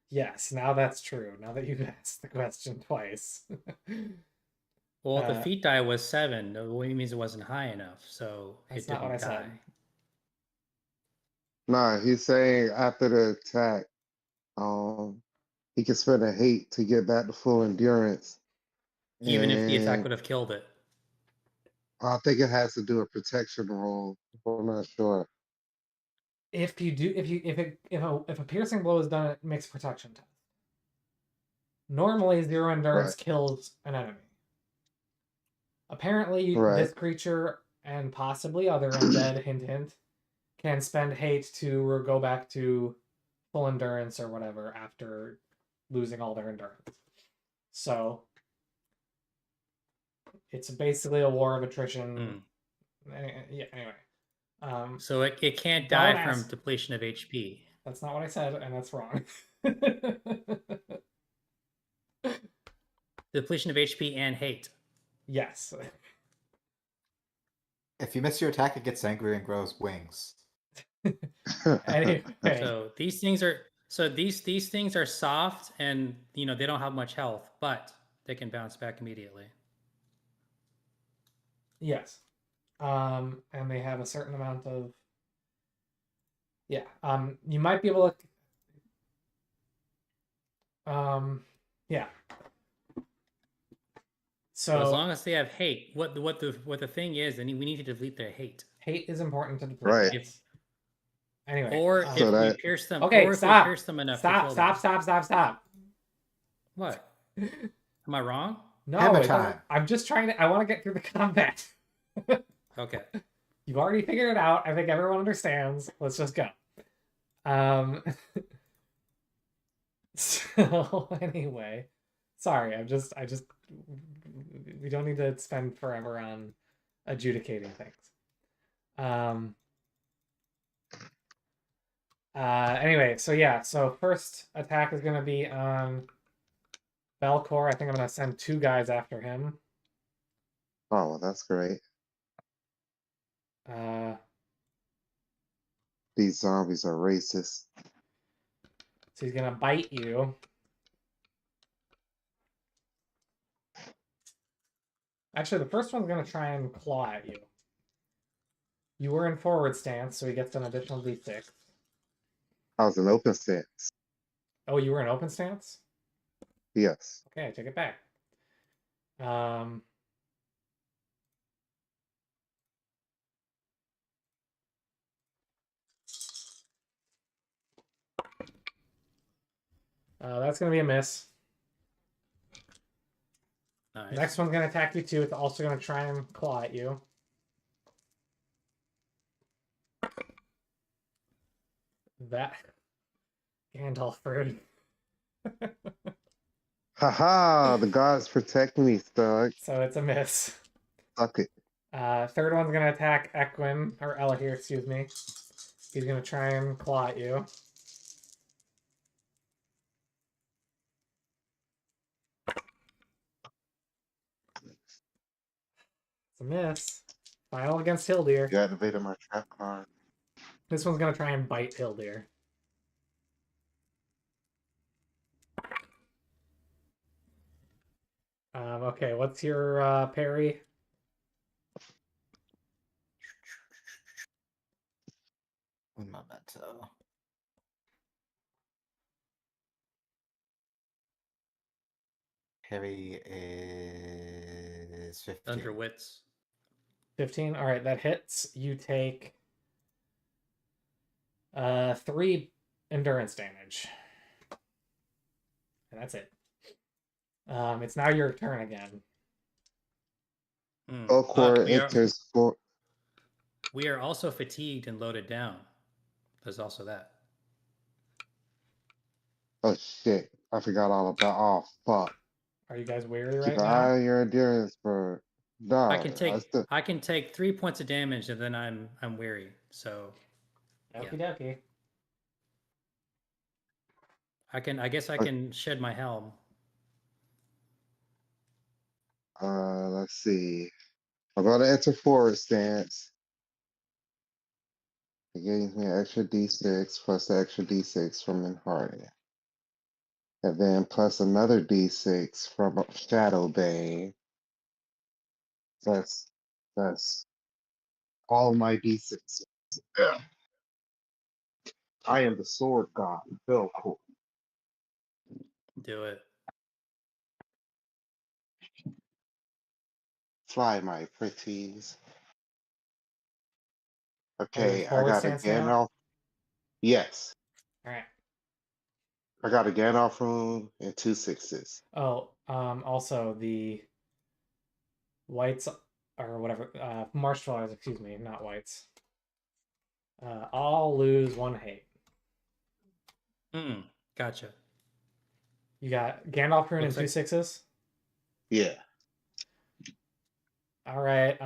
Yes, now that's true. Now that you've asked the question twice. Well, the feat die was 7. It means it wasn't high enough, so That's it not what didn't I die. said. Nah, he's saying after the attack, he can spend a hate to get back to full endurance. Even if the attack And would have killed it. I think it has to do a protection roll. I'm not sure. If a piercing blow is done, it makes a protection test. Normally, 0 endurance Right. kills an enemy. Apparently, Right. this creature and possibly other undead, hint hint, can spend hate to go back to full endurance or whatever after losing all their endurance. So it's basically a war of attrition. Yeah. Anyway. So it can't don't die from ask- depletion of HP. That's not what I said, and that's wrong. Depletion of HP and hate. Yes. If you miss your attack, it gets angry and grows wings. Anyway. So these things are soft, and they don't have much health, but they can bounce back immediately. Yes. And they have a certain amount of you might be able to yeah. So as long as they have hate, what the thing is, then we need to delete their hate. Hate is important to deplete. Right. Yes. Anyway. Or if we pierce them, okay, or if stop. we pierce them enough Stop, to kill them. Stop. What? Am I wrong? No, Hammer time. I'm just trying to. I want to get through the combat. Okay. You've already figured it out. I think everyone understands. Let's just go. So anyway, sorry. We don't need to spend forever on adjudicating things. Anyway, so first attack is going to be on Belcor. I think I'm going to send 2 guys after him. Oh, well, that's great. These zombies are racist. So he's going to bite you. Actually, the first one's going to try and claw at you. You were in forward stance, so he gets an additional d6. I was in open stance. Oh, you were in open stance? Yes. Okay, I take it back. That's going to be a miss. Nice. Next one's going to attack you too. It's also going to try and claw at you. That Gandalf bird. Haha, the gods protect me, Stug. So it's a miss. Suck it. Third one's going to attack Equin, or Ella here, excuse me. He's going to try and claw at you. It's a miss. Final against Hildir. You activated my trap card. This one's going to try and bite Hildir. Okay, what's your parry? Un momento. Parry is 15. Under wits. 15. All right, that hits. You take 3 endurance damage. And that's it. It's now your turn again. Belcor enters for. We are also fatigued and loaded down. There's also that. Oh shit! I forgot all about. Oh fuck! Are you guys weary right Keep an now? eye on your endurance, bro. No, I can take 3 points of damage and then I'm weary. So Okie dokie. I guess I can shed my helm. Let's see. I'm gonna enter forward stance. It gives me an extra D6 plus the extra D6 from Inhardy. And then plus another D6 from Shadow Bane. That's all my D6. Yeah. I am the sword god, Velcor. Do it. Fly, my pretties. Are you in Okay, I forward got a stance now? Gandalf. Yes, All right. I got a Gandalf rune and 2 6s. Oh, also the whites or whatever, marshmallows, excuse me, not whites. All lose 1 hate. Gotcha. You got Gandalf rune and Looks like- 2 6s. Yeah. All right.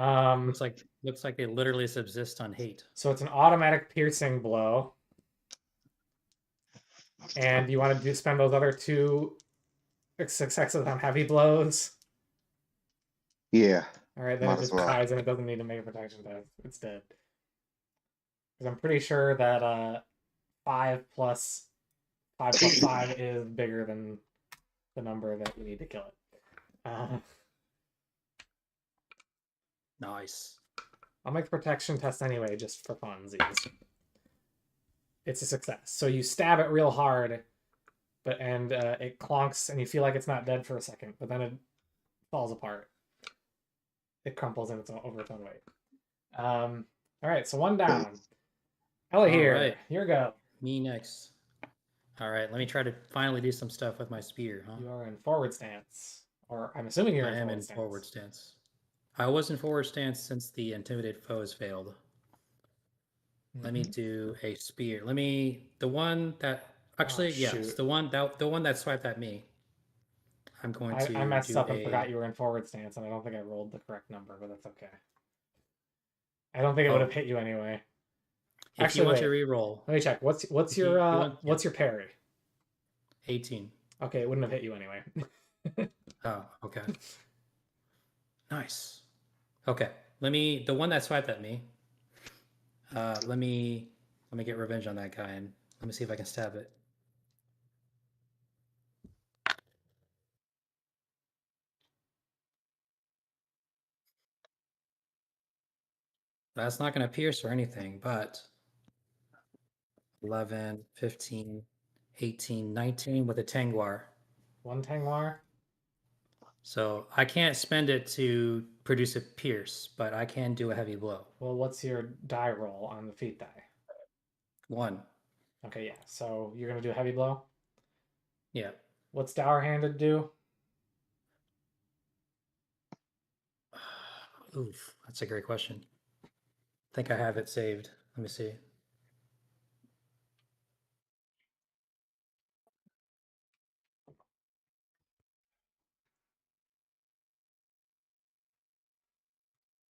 Looks like they literally subsist on hate. So it's an automatic piercing blow, and you want to spend those other 2 successes on heavy blows. Yeah. All right, then Might it as just well. dies and it doesn't need to make a protection test. It's dead. Because I'm pretty sure that 5 plus 5 is bigger than the number that you need to kill it. Nice. I'll make the protection test anyway, just for funsies. It's a success. So you stab it real hard, and it clonks, and you feel like it's not dead for a second, but then it falls apart. It crumples in over its own weight. All right, so 1 down. Ella here. Alright. Your go. Me next. All right, let me try to finally do some stuff with my spear, huh? You are in forward stance, or I'm assuming you're I am in stance. forward stance. I was in forward stance since the intimidate foes failed. Let me do a spear. The one that actually yes, shoot. the one that swiped at me. I'm going to I messed do up and forgot you were in forward stance, and I don't think I rolled the correct number, but that's okay. I don't think it would have hit you anyway. If Actually, you want wait. to re-roll. Let me check. What's your what's your parry? 18. Okay, it wouldn't have hit you anyway. Oh, okay. Nice. Okay. The one that swiped at me. Let me get revenge on that guy and let me see if I can stab it. That's not going to pierce or anything, but 11, 15, 18, 19 with a Tengwar. 1 Tengwar? So I can't spend it to produce a pierce, but I can do a heavy blow. Well, what's your die roll on the feat die? 1. Okay, yeah. So you're going to do a heavy blow? Yeah. What's Dour Handed do? Oof, that's a great question. I think I have it saved. Let me see.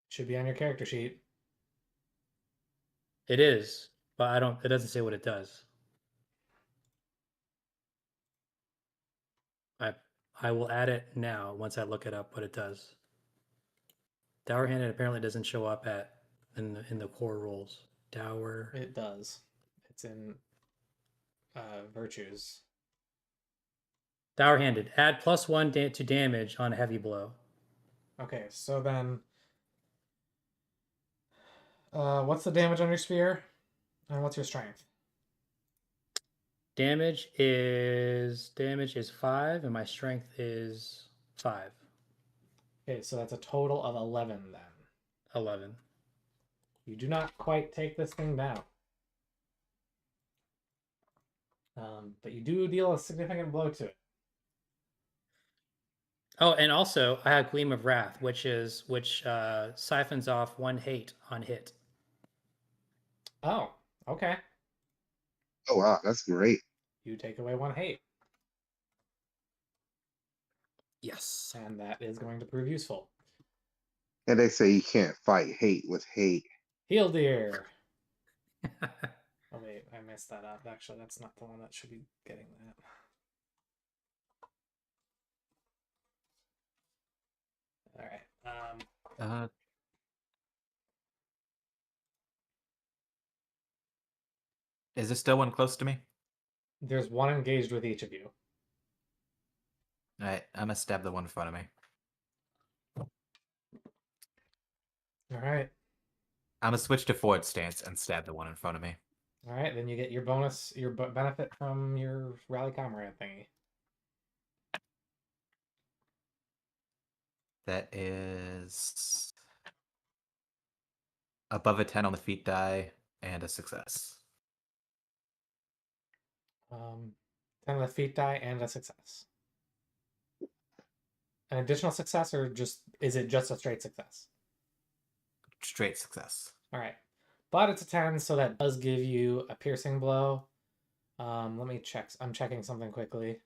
Should be on your character sheet. It is, but it doesn't say what it does. I will add it now once I look it up what it does. Dour Handed apparently doesn't show up in the core roles. Dour. It does. It's in virtues. Dour Handed. Add +1 to damage on a heavy blow. Okay, so then what's the damage on your spear? And what's your strength? Damage is 5 and my strength is 5. Okay, so that's a total of 11 then. 11. You do not quite take this thing down. But you do deal a significant blow to it. Oh, and also I have Gleam of Wrath, which siphons off 1 hate on hit. Oh, okay. Oh wow, that's great. You take away 1 hate. Yes. And that is going to prove useful. And they say you can't fight hate with hate. Heal deer. Oh wait, I messed that up. Actually, that's not the one that should be getting that. Is there still one close to me? There's one engaged with each of you. Alright, I'm gonna stab the one in front of me. All right. I'm gonna switch to forward stance and stab the one in front of me. All right, then you get your bonus, your benefit from your rally comrade thingy. That is above a 10 on the feat die and a success. 10 of the feat die and a success. An additional success, or is it just a straight success? Straight success. All right, but it's a 10, so that does give you a piercing blow. Let me check. I'm checking something quickly.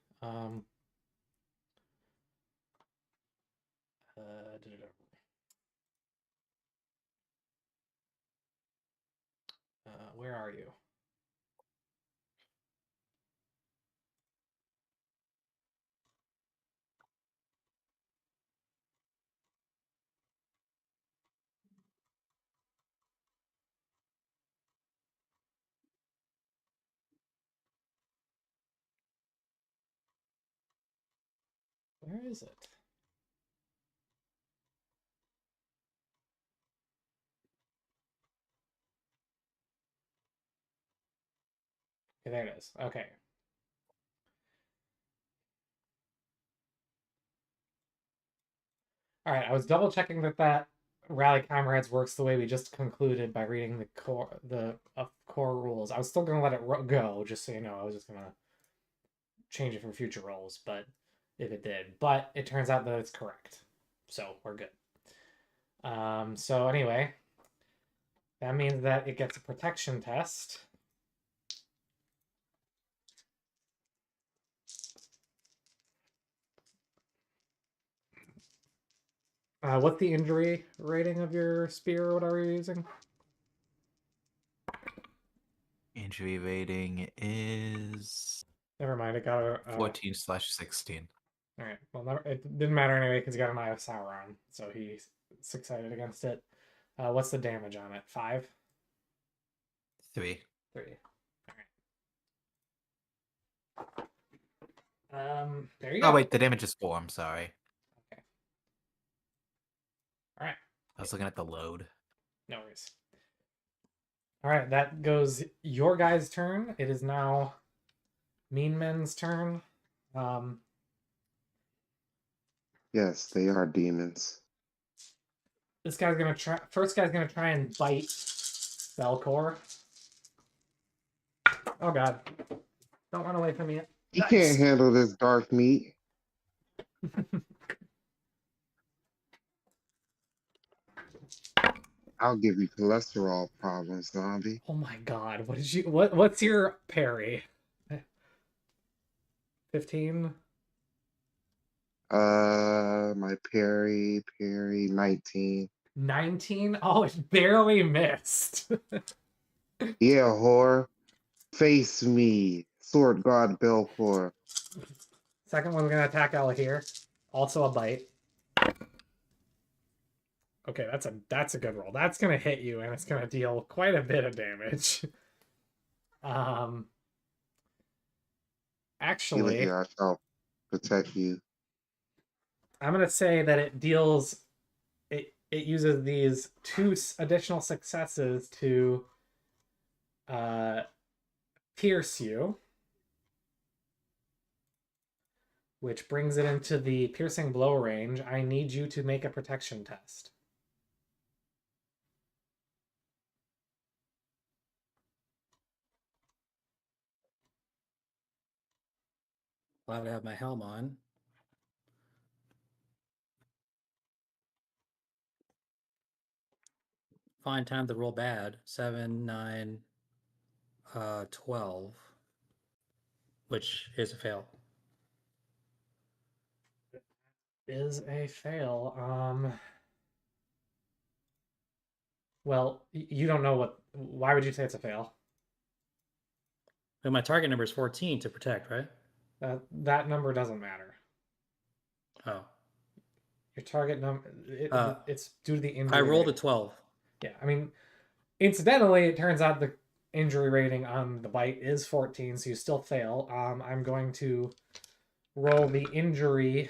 Where are you? Where is it? Okay, there it is. Okay. All right, I was double checking that Rally Comrades works the way we just concluded by reading the core rules. I was still gonna let it go, just so you know. I was just gonna change it for future rolls, but if it did, but it turns out that it's correct, so we're good. So anyway, that means that it gets a protection test. What's the injury rating of your spear or whatever you're using? Injury rating is Never mind, it got a 14/16. All right. Well, it didn't matter anyway because he got an Eye of Sauron, so he's excited against it. What's the damage on it? 5? 3. 3. All right. There you go. Oh wait, the damage is 4. I'm sorry. Okay. All right. I was looking at the load. No worries. All right, that goes your guy's turn. It is now Mean Men's turn. Yes, they are demons. This guy's gonna try. First guy's gonna try and bite Belcor. Oh God! Don't run away from me. He can't handle this dark meat. I'll give you cholesterol problems, zombie. Oh my God! What did you? What's your parry? 15. My parry 19. 19. Oh, it barely missed. Yeah, whore. Face me, Sword God Belcor. Second one's gonna attack Ella here. Also a bite. Okay, that's a good roll. That's gonna hit you, and it's gonna deal quite a bit of damage. Actually, Here, I shall protect you. I'm gonna say that it deals. It uses these 2 additional successes to pierce you, which brings it into the piercing blow range. I need you to make a protection test. Glad to have my helm on. Find time to roll bad. 7, 9, 12, which is a fail. Is a fail. Well, you don't know what. Why would you say it's a fail? But my target number is 14 to protect, right? That number doesn't matter. Oh. Your target number. It's due to the injury. I rolled a rate. 12. Yeah, I mean, incidentally, it turns out injury rating on the bite is 14, so you still fail. I'm going to roll the injury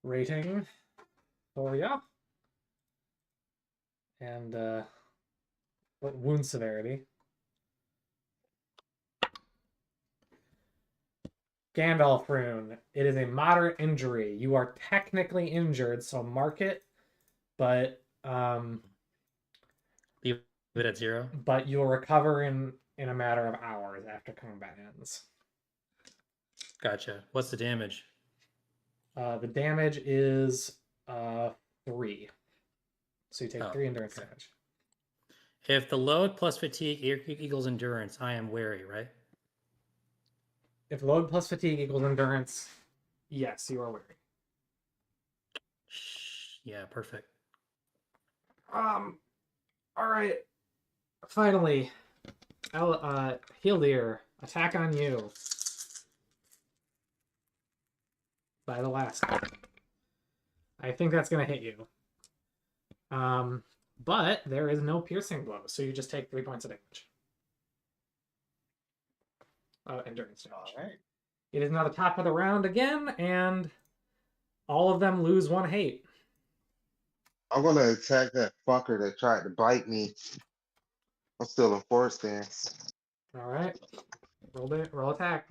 rating for ya. And wound severity. Gandalf rune. It is a moderate injury. You are technically injured, so mark it, but Leave it at 0. but you'll recover in a matter of hours after combat ends. Gotcha. What's the damage? The damage is 3. So you take 3 endurance damage. If the load plus fatigue equals endurance, I am wary, right? If load plus fatigue equals endurance, yes, you are weary. Yeah, perfect. All right. Finally, Hildir, attack on you. By the last. I think that's gonna hit you. But there is no piercing blow, so you just take 3 points of damage. Endurance damage. All right. It is now the top of the round again, and all of them lose 1 hate. I'm gonna attack that fucker that tried to bite me. I'm still in force stance. All right. Roll attack.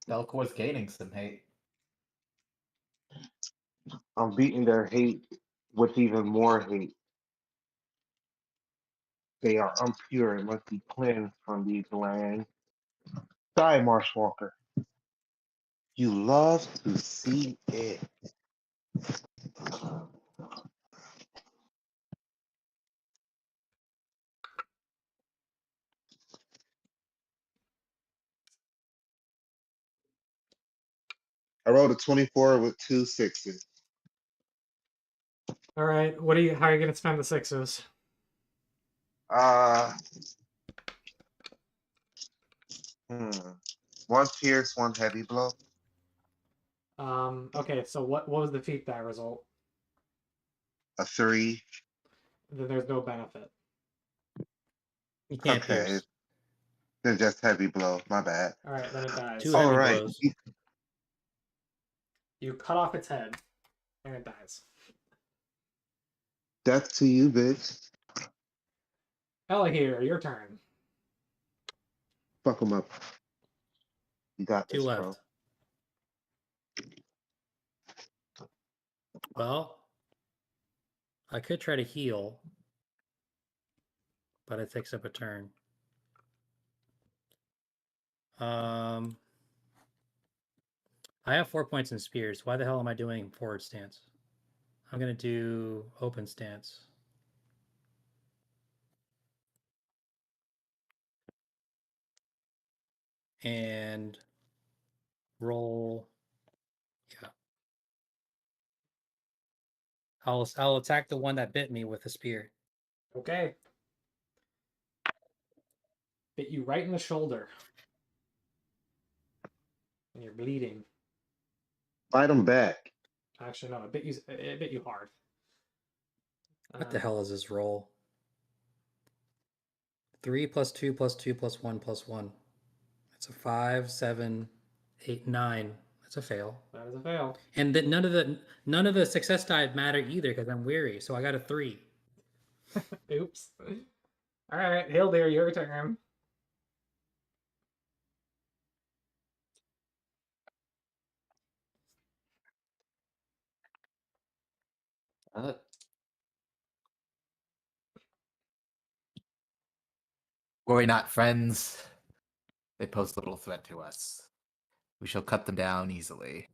Belcor's gaining some hate. I'm beating their hate with even more hate. They are impure and must be cleansed from these lands. Die, Marshwalker. You love to see it. I rolled a 24 with 2 6s. All right. How are you gonna spend the 6s? One pierce, one heavy blow. Okay, so what was the feat die result? A 3. Then there's no benefit. You can't Okay. pierce. Then just heavy blow. My bad. All right, then it dies. 2 heavy All right. blows. You cut off its head, and it dies. Death to you, bitch. Elahir, your turn. Fuck him up. You got 2 this, left. bro. Well, I could try to heal, but it takes up a turn. I have 4 points in spears. Why the hell am I doing forward stance? I'm gonna do open stance. And roll. Yeah. I'll attack the one that bit me with a spear. Okay. Bit you right in the shoulder. And you're bleeding. Fight him back. Actually, no, it bit you hard. What the hell is this roll? 3 plus 2 plus 2 plus 1 plus 1. It's a 5, 7, 8, 9. That's a fail. That is a fail. And that none of the success die matter either because I'm weary. So I got a 3. Oops. All right, Hildir, your turn. Were we not friends? They pose little threat to us. We shall cut them down easily.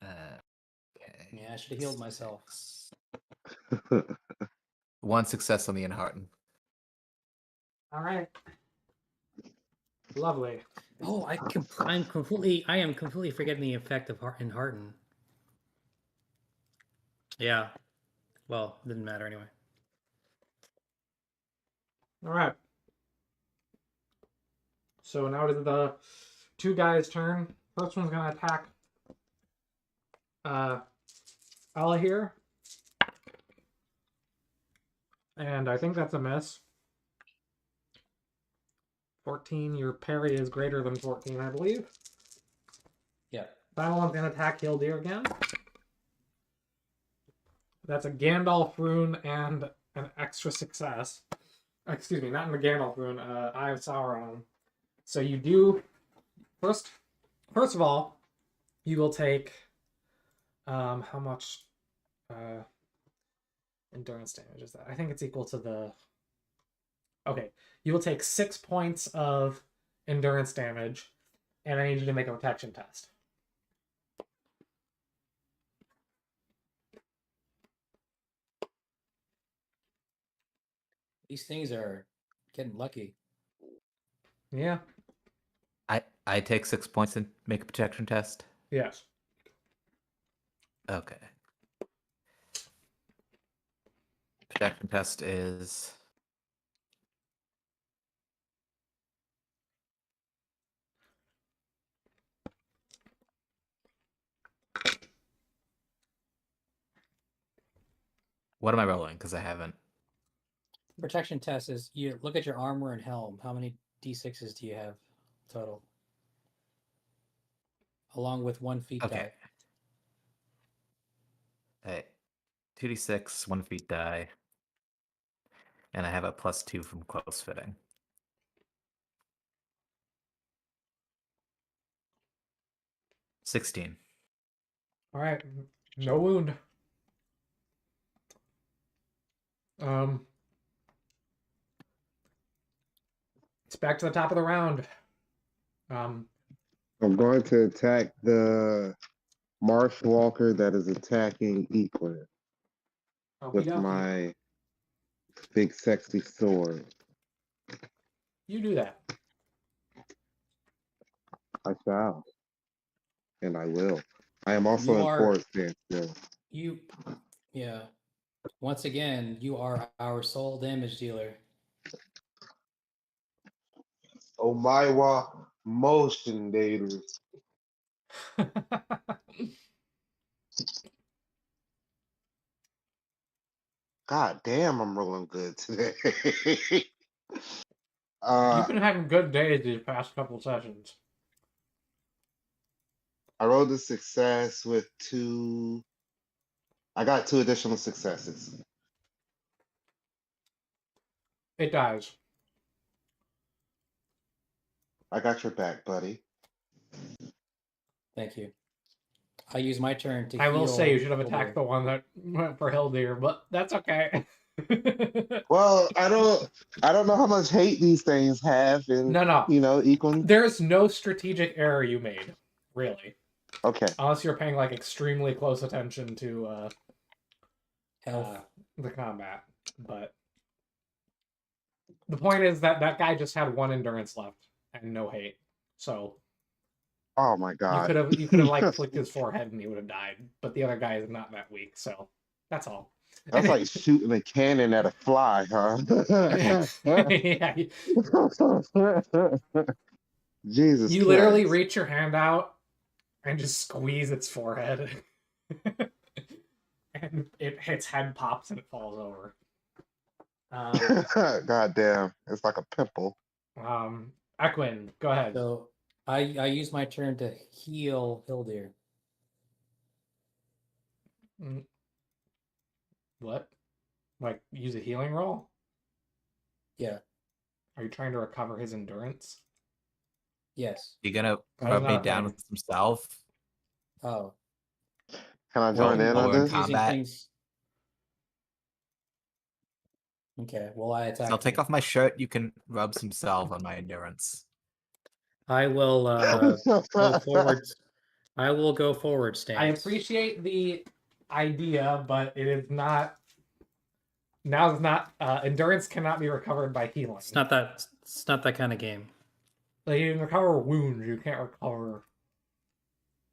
Okay. Yeah, I should have healed myself. 1 success on the Enhearten. All right. Lovely. Oh, I am completely forgetting the effect of Enhearten. Yeah. Well, didn't matter anyway. All right. So now it is the 2 guys' turn. First one's gonna attack Ella here. And I think that's a miss. 14, your parry is greater than 14, I believe. Yeah. Final one's gonna attack Hildir again. That's a Gandalf rune and an extra success. Excuse me, not in the Gandalf rune, Eye of Sauron. So you do first of all, you will take how much endurance damage is that? I think it's equal to the okay. You will take 6 points of endurance damage, and I need you to make a protection test. These things are getting lucky. Yeah. I take 6 points and make a protection test. Yes. Okay. Protection test is what am I rolling? Because I haven't. Protection test is you look at your armor and helm. How many d6s do you have total? Along with 1 feet Okay. die. Hey, 2d6, 1 feet die, and I have a +2 from close fitting. $16. All right. No wound. It's back to the top of the round. I'm going to attack the Marsh Walker that is attacking Equin with my big sexy sword. You do that. I shall. And I will. I am also You in are- forest standstill. Yeah. Once again, you are our sole damage dealer. Oh my motion daters. God damn, I'm rolling good today. You've been having good days these past couple sessions. I rolled a success with I got 2 additional successes. It dies. I got your back, buddy. Thank you. I use my turn to I will heal say you should have Hildir. attacked the one that went for Hildir, but that's okay. Well, I don't know how much hate these things have in No. Equin. There's no strategic error you made, really. Okay. Unless you're paying like extremely close attention to Health. the combat. But the point is that that guy just had 1 endurance left and no hate. So Oh my god. you could have like flicked his forehead and he would have died. But the other guy is not that weak, so that's all. That's like shooting a cannon at a fly, huh? Yeah. Jesus You literally Christ. reach your hand out and just squeeze its forehead. And its head pops and it falls over. God damn. It's like a pimple. Equin, go ahead. So I use my turn to heal Hildir. What? Like, use a healing roll? Yeah. Are you trying to recover his endurance? Yes. You gonna That rub is me not a down thing. with himself? Oh. Can I join in on we're in this? combat. Things... Okay, well I attack. So I'll take off my shirt. You can rub some salve on my endurance. I will go forward. I will go forward stance. I appreciate the idea, but it is not. Now is not. Endurance cannot be recovered by healing. It's not that kind of game. Like, you can recover wounds. You can't recover.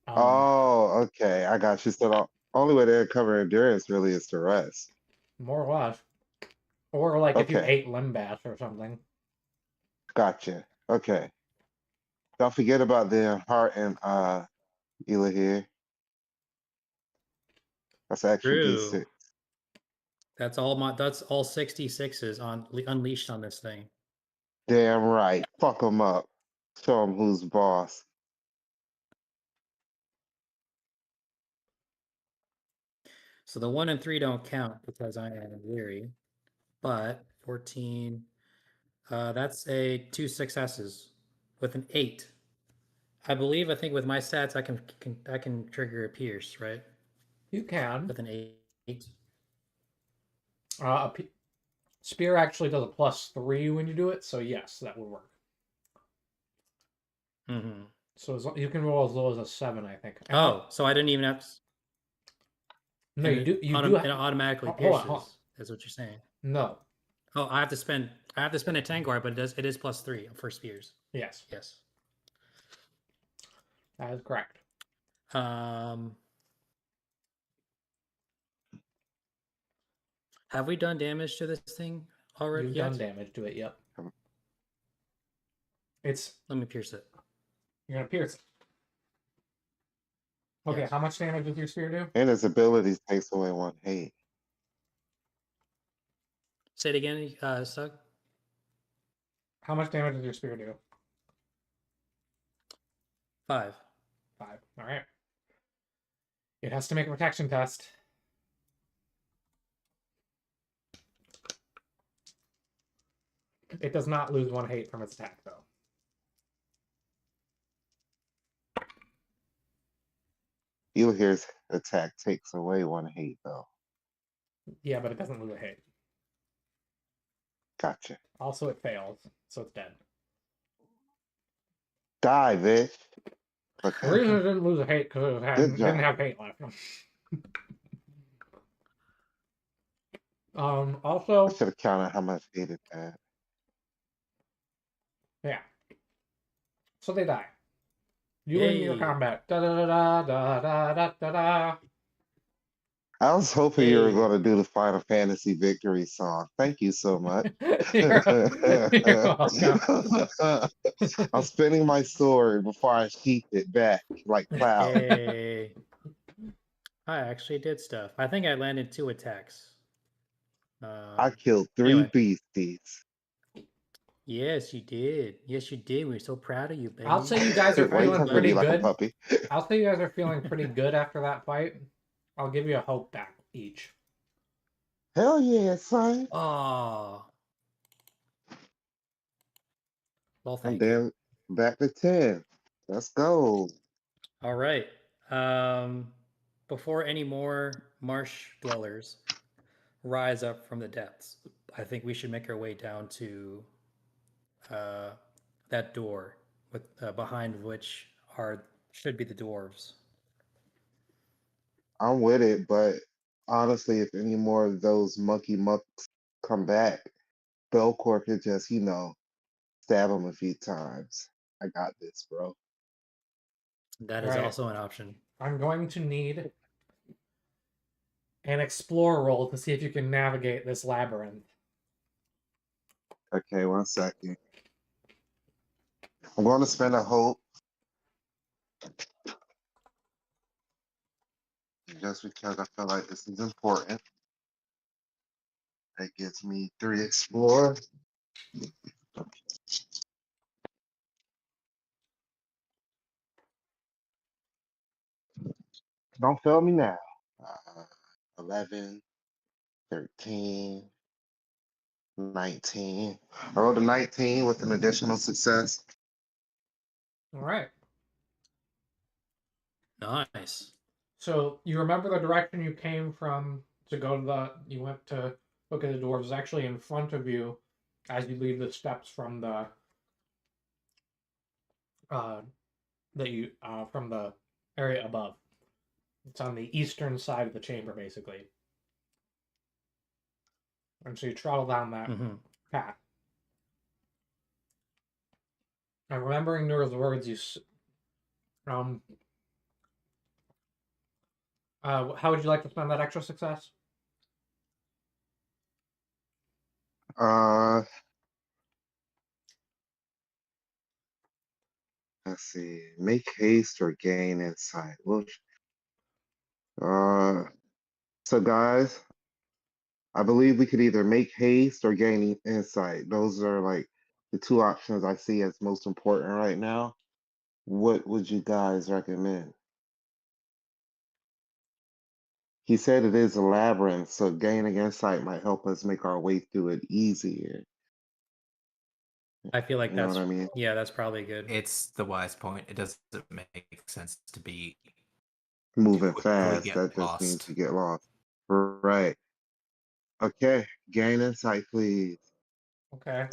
Oh, okay. I got you. So the only way to recover endurance really is to rest. More or less. Or like if you Okay. ate Limbath or something. Gotcha. Okay. Don't forget about the heart and Ela here. That's actually True. D6. That's all 66s on unleashed on this thing. Damn right. Fuck them up. Show them who's boss. So the 1 and 3 don't count because I am weary. But 14, that's a 2 successes with an 8. I think with my stats I can trigger a pierce, right? You can. With an 8. Spear actually does a +3 when you do it, so yes, that would work. Mm-hmm. So you can roll as low as a 7, I think. Oh, so I didn't even have to. No, you do. It automatically pierces. Hold on. Is what you're saying? No. Oh, I have to spend a Tangor, but it is +3 for spears. Yes. Yes. That is correct. Have we done damage to this thing already? You've done damage to it. Yep. Let me pierce it. You're gonna pierce it. Okay, Yes. how much damage does your spear do? And his abilities takes away 1 hate. Say it again, Sug. How much damage does your spear do? 5. 5. All right. It has to make a protection test. It does not lose 1 hate from its attack, though. Here's attack takes away 1 hate, though. Yeah, but it doesn't lose a hate. Gotcha. Also, it fails, so it's dead. Die, bitch. The reason it didn't lose a hate because it didn't have hate left. Also, I should have counted how much hate it had. Yeah. So they die. You win your combat. Da da da da da da da da. I was hoping you were going to do the Final Fantasy victory song. Thank you so much. You're welcome. I'm spinning my sword before I sheath it back like Cloud. Hey. I actually did stuff. I think I landed 2 attacks. I killed 3 beasties. Yes, you did. Yes, you did. We're so proud of you, baby. I'll say you guys are Why you feeling talking to pretty me like a good. puppy? I'll say you guys are feeling pretty good after that fight. I'll give you a hope back each. Hell yeah, son. Oh. Well, I'm thank you. damn back to 10. Let's go. All right. Before any more marsh dwellers rise up from the depths, I think we should make our way down to that door with behind which should be the dwarves. I'm with it, but honestly, if any more of those monkey mucks come back, Belcor could just, stab him a few times. I got this, bro. That is also an option. I'm going to need an explore roll to see if you can navigate this labyrinth. Okay, 1 second. I'm going to spend a hope. Just because I feel like this is important. That gets me 3 explore. Don't fail me now. 11, 13, 19. I rolled a 19 with an additional success. All right. Nice. So you remember the direction you came from to go to you went to look at the dwarves is actually in front of you as you leave the steps from the from the area above. It's on the eastern side of the chamber, basically. And so you travel down that path. And remembering Nura's words, how would you like to spend that extra success? Let's see. Make haste or gain insight. Well, So, guys, I believe we could either make haste or gain insight. Those are like the two options I see as most important right now. What would you guys recommend? He said it is a labyrinth, so gaining insight might help us make our way through it easier. I feel like You know what that's I mean? yeah, that's probably good. It's the wise point. It doesn't make sense to be Moving quickly fast, get that just means lost. you get lost. Right. Okay. Gain insight, please. Okay.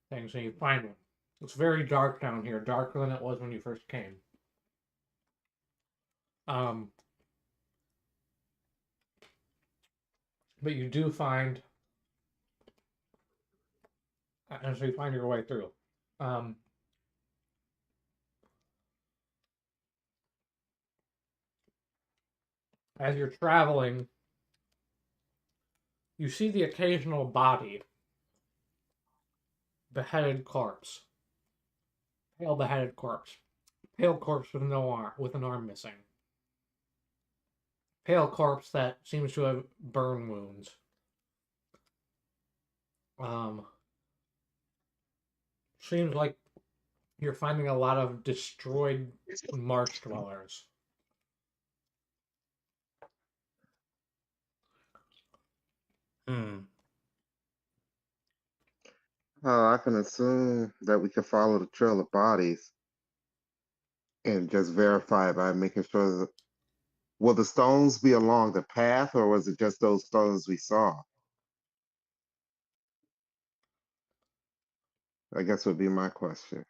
Things so you find one. It's very dark down here, darker than it was when you first came. Um, but you do find, and so you find your way through. Um, as you're traveling, you see the occasional body, beheaded corpse, pale beheaded corpse, pale corpse with no arm, with an arm missing, pale corpse that seems to have burn wounds. Um, seems like you're finding a lot of destroyed marsh dwellers. Hmm. I can assume that we can follow the trail of bodies and just verify by making sure that will the stones be along the path or was it just those stones we saw? I guess would be my question.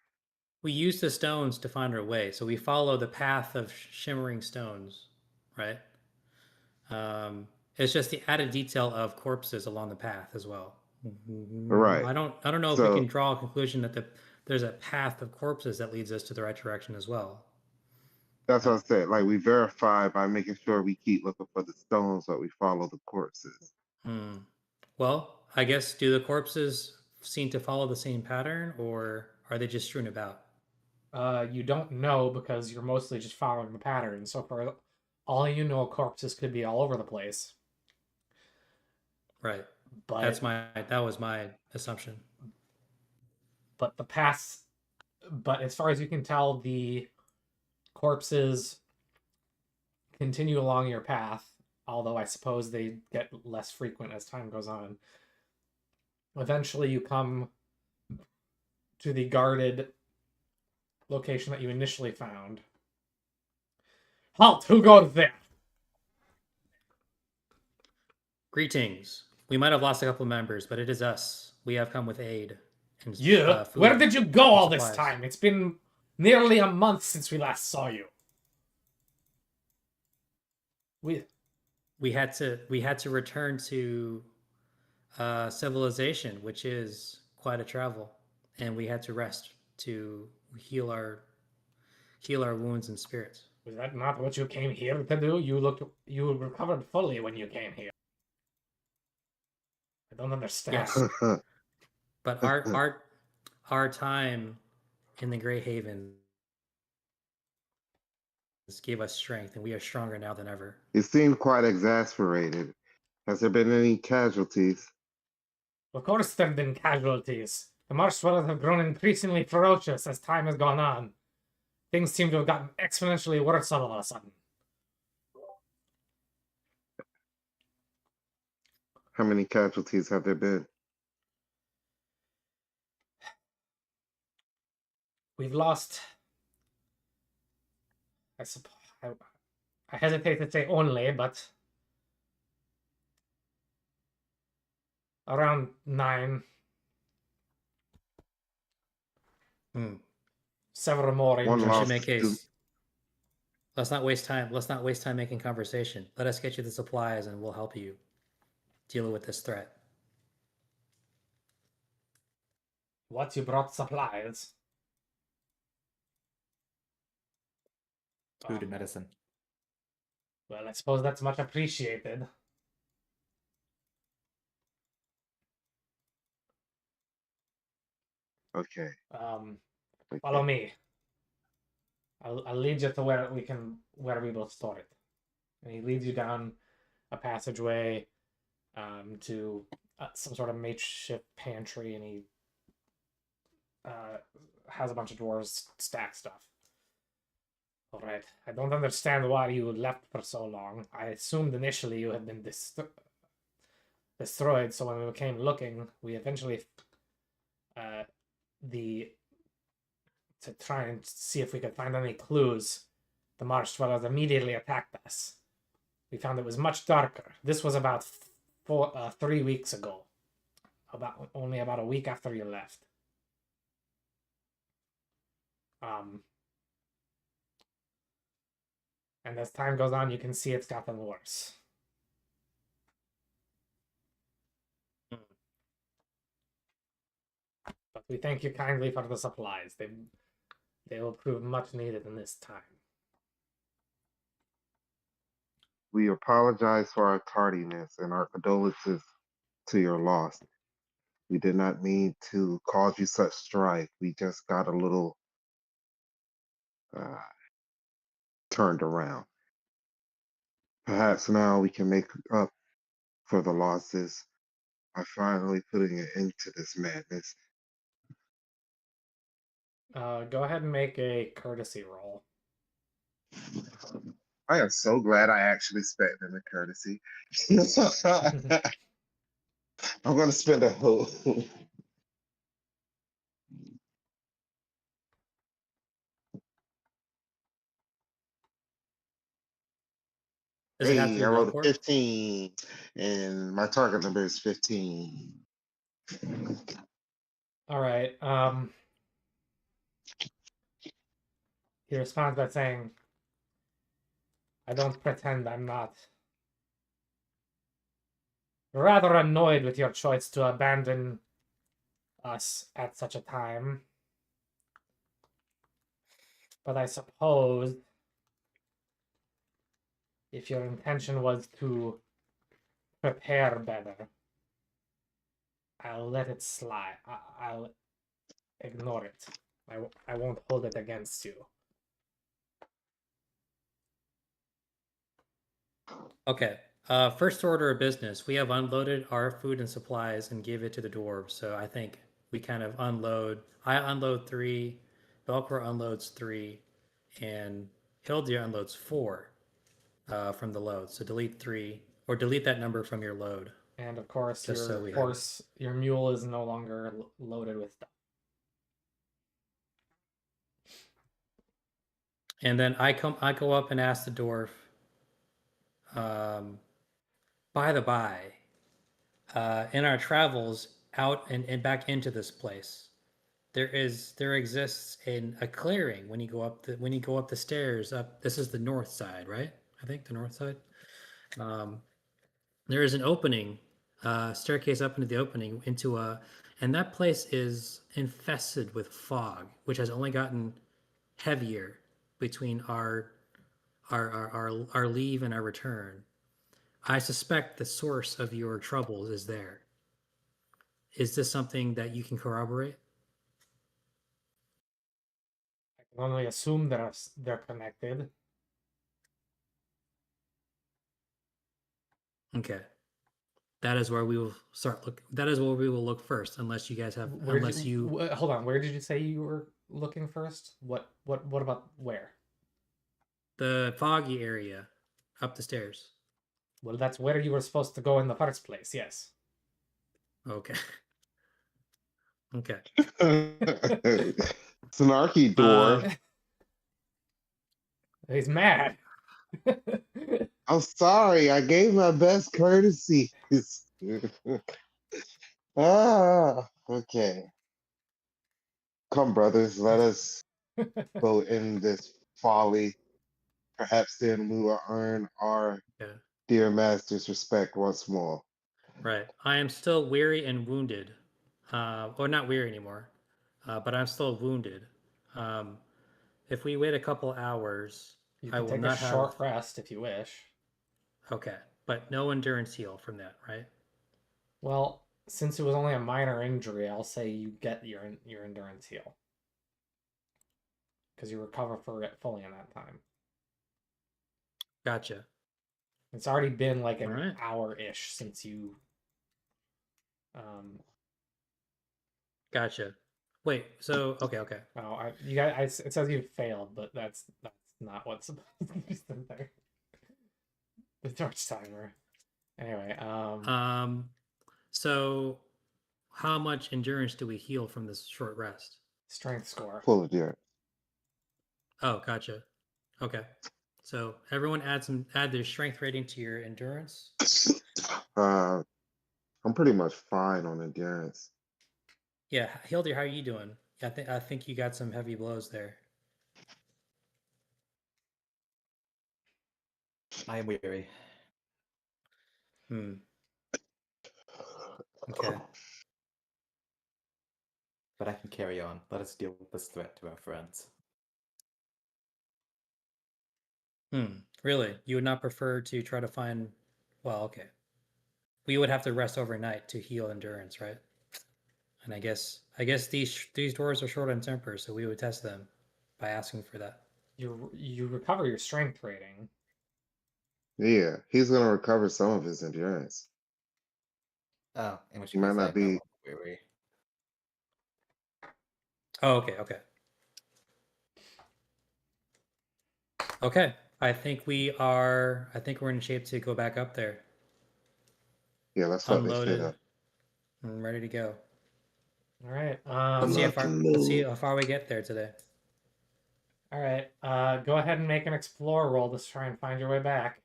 We use the stones to find our way, so we follow the path of shimmering stones, right? It's just the added detail of corpses along the path as well. Right. I don't know if we So can draw a conclusion that there's a path of corpses that leads us to the right direction as well. that's what I said. Like we verify by making sure we keep looking for the stones, but we follow the corpses. Hmm. Well, I guess do the corpses seem to follow the same pattern, or are they just strewn about? You don't know because you're mostly just following the pattern. So for all you know, corpses could be all over the place. Right. But That was my assumption. but the paths, but as far as you can tell, the corpses continue along your path. Although I suppose they get less frequent as time goes on. Eventually, you come to the guarded location that you initially found. Halt! Who goes there? Greetings. We might have lost a couple of members, but it is us. We have come with aid and You? food. Where did you go and all this supplies. time? It's been nearly a month since we last saw you. We had to return to civilization, which is quite a travel, and we had to rest to heal our wounds and spirits. Was that not what you came here to do? You recovered fully when you came here. I don't understand. Yes, but our time in the Grey Havens gave us strength, and we are stronger now than ever. You seem quite exasperated. Has there been any casualties? Of course there have been casualties. The marsh dwellers have grown increasingly ferocious as time has gone on. Things seem to have gotten exponentially worse all of a sudden. How many casualties have there been? We've lost... I suppose... I hesitate to say only, but... around 9. Several more One injured. We should loss make is too. haste. Let's not waste time. Let's not waste time making conversation. Let us get you the supplies, and we'll help you deal with this threat. What, you brought supplies? Food and medicine. Well, I suppose that's much appreciated. Okay. Follow Okay. me. I'll lead you to where we will store it. And he leads you down a passageway to some sort of makeshift pantry, and he has a bunch of drawers stack stuff. All right. I don't understand why you left for so long. I assumed initially you had been destroyed, so when we came looking, we eventually to try and see if we could find any clues. The marsh dwellers immediately attacked us. We found it was much darker. This was about 3 weeks ago. Only about a week after you left. And as time goes on, you can see it's gotten worse. But we thank you kindly for the supplies. They will prove much needed in this time. We apologize for our tardiness and our condolences to your loss. We did not mean to cause you such strife. We just got a little turned around. Perhaps now we can make up for the losses by finally putting an end to this madness. Go ahead and make a courtesy roll. I am so glad I actually spent in the courtesy. I'm going to spend a whole. Does it have to Hey, be I rolled rolled a for? 15, and my target number is 15. All right. He responds by saying, I don't pretend I'm not rather annoyed with your choice to abandon us at such a time. But I suppose if your intention was to prepare better, I'll let it slide. I'll ignore it. I won't hold it against you. Okay. First order of business. We have unloaded our food and supplies and gave it to the dwarves. So I think we kind of unload. I unload 3, Velcro unloads 3, and Hildia unloads 4 from the load. So delete 3 or delete that number from your load. And of course, Just so we your mule is no longer loaded with stuff. And then I go up and ask the dwarf. By the by, in our travels out and back into this place, there exists a clearing when you go up the stairs up. This is the north side, right? I think the north side. There is an opening, staircase up into the opening and that place is infested with fog, which has only gotten heavier between our leave and our return. I suspect the source of your troubles is there. Is this something that you can corroborate? I can only assume they're connected. Okay. That is where we will start look. That is where we will look first, unless you guys have. Hold on. Where did you say you were looking first? What about where? The foggy area, up the stairs. Well, that's where you were supposed to go in the first place. Yes. Okay. Okay. Snarky dwarf. He's mad. I'm sorry. I gave my best courtesy. Okay. Come, brothers, let us go in this folly. Perhaps then we will earn our dear master's respect once more. Right. I am still weary and wounded. Or not weary anymore, but I'm still wounded. If we wait a couple hours, You I can will take not a short rest if you wish. Okay, but no endurance heal from that, right? Well, since it was only a minor injury, I'll say you get your endurance heal. because you recover for it fully in that time. Gotcha. It's already been like an Alright. hour-ish since you Gotcha. Wait, so okay. well, you guys, it says you failed, but that's not what's supposed to be said there. The torch timer. Anyway, So how much endurance do we heal from this short rest? strength score. Full of dirt. Oh, gotcha. Okay. So everyone add their strength rating to your endurance. I'm pretty much fine on endurance. Yeah, Hildy, how are you doing? I think you got some heavy blows there. I am weary. Okay. But I can carry on. Let us deal with this threat to our friends. Really? You would not prefer to try to find... Well, okay. We would have to rest overnight to heal endurance, right? And I guess these dwarves are short on temper, so we would test them by asking for that. You recover your strength rating. Yeah, he's gonna recover some of his endurance. Oh, in which He might case not I'm no be. longer weary. Oh, okay. Okay. I think we're in shape to go back up there. Yeah, let's fuck this shit Unloaded up. and ready to go. All right. Let's see Unlock how far we get there today. All right. Go ahead and make an explore roll to try and find your way back.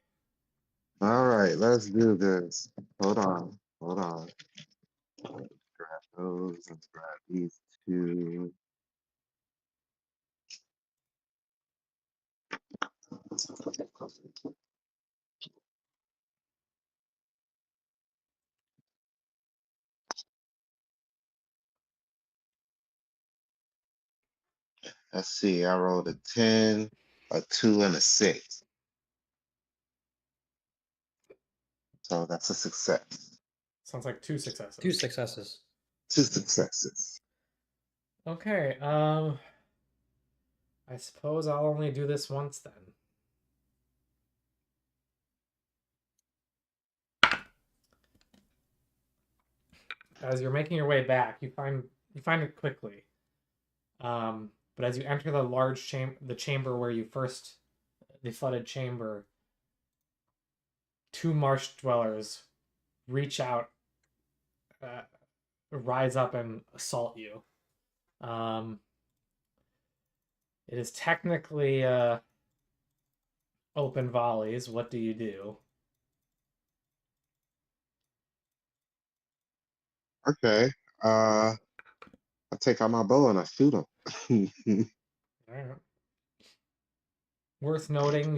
All right, let's do this. Hold on. Grab those. Let's grab these two. Let's see. I rolled a 10, a 2, and a 6. So that's a success. Sounds like 2 successes. 2 successes. 2 successes. Okay. I suppose I'll only do this once then. As you're making your way back, you find it quickly. But as you enter the large chamber where you first, the flooded chamber, 2 marsh dwellers reach out, rise up and assault you. It is technically open volleys. What do you do? Okay. I take out my bow and I shoot him. All right. Worth noting,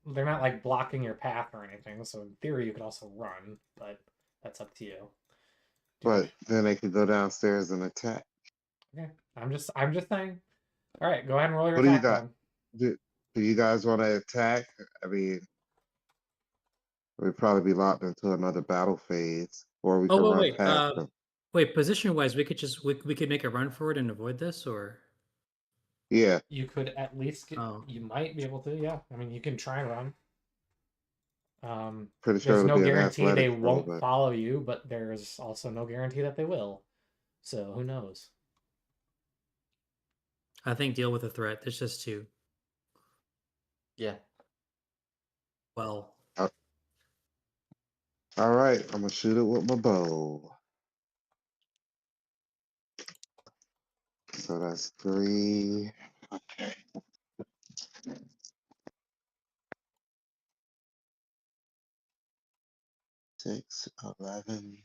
they're not like blocking your path or anything, so in theory you could also run, but that's up to you. But then they could go downstairs and attack. Okay. I'm just saying. All right, go ahead and roll your What do you attack got? then. Do you guys want to attack? I mean, we'd probably be locked into another battle phase, or we could run Wait. past them. Wait, position-wise, we could make a run for it and avoid this, or... Yeah, You could at least get. Oh. You might be able to. Yeah, I mean, you can try and run. pretty sure There's it'll no be an guarantee they athletics roll, won't but follow you, but there's also no guarantee that they will. So who knows? I think deal with the threat. There's just 2. Yeah. Well, all right, I'm gonna shoot it with my bow. So that's 3. Okay. 6, 11,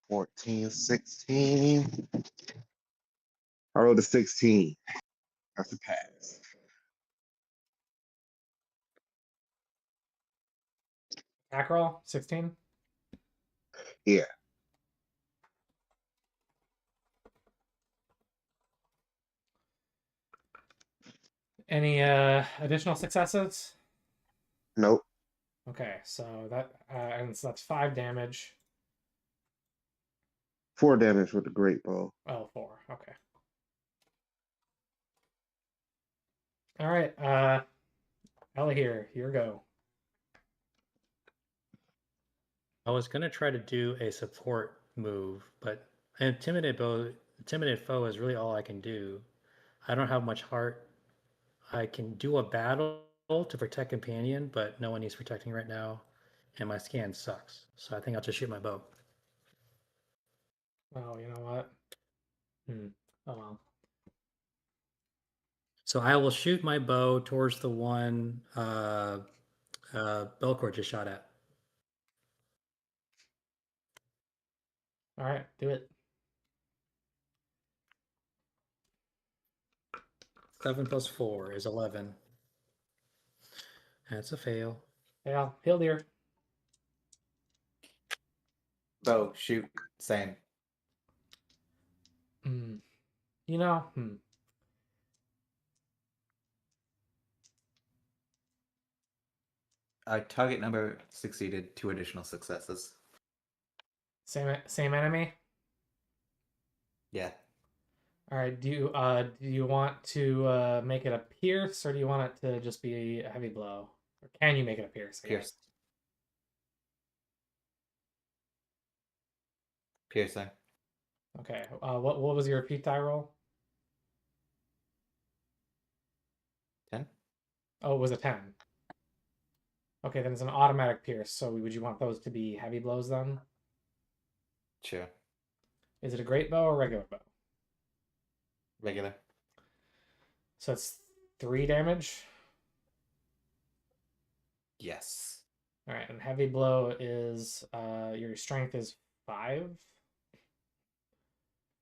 14, 16. I rolled a 16. That's a pass. Attack roll 16. Yeah. Any additional successes? Nope. Okay, so that's 5 damage. 4 damage with the great bow. Oh, 4. Okay. All right. Ellie here. Here go. I was gonna try to do a support move, but intimidate foe is really all I can do. I don't have much heart. I can do a battle to protect companion, but no one needs protecting right now, and my scan sucks. So I think I'll just shoot my bow. Oh, you know what? Oh well. So I will shoot my bow towards the one Belcourt just shot at. All right, do it. 7 plus 4 is 11. That's a fail. Yeah, heal deer. Bow, shoot, same. You know, Target number succeeded, 2 additional successes. same enemy. Yeah. All right. Do you want to make it a pierce, or do you want it to just be a heavy blow? Or can you make it a pierce? I guess? Pierce. Piercing. Okay. What was your repeat die roll? 10? Oh, it was a 10. Okay, then it's an automatic pierce. So would you want those to be heavy blows then? Sure. Is it a great bow or a regular bow? Regular. So it's 3 damage. Yes. All right, and heavy blow is your strength is 5.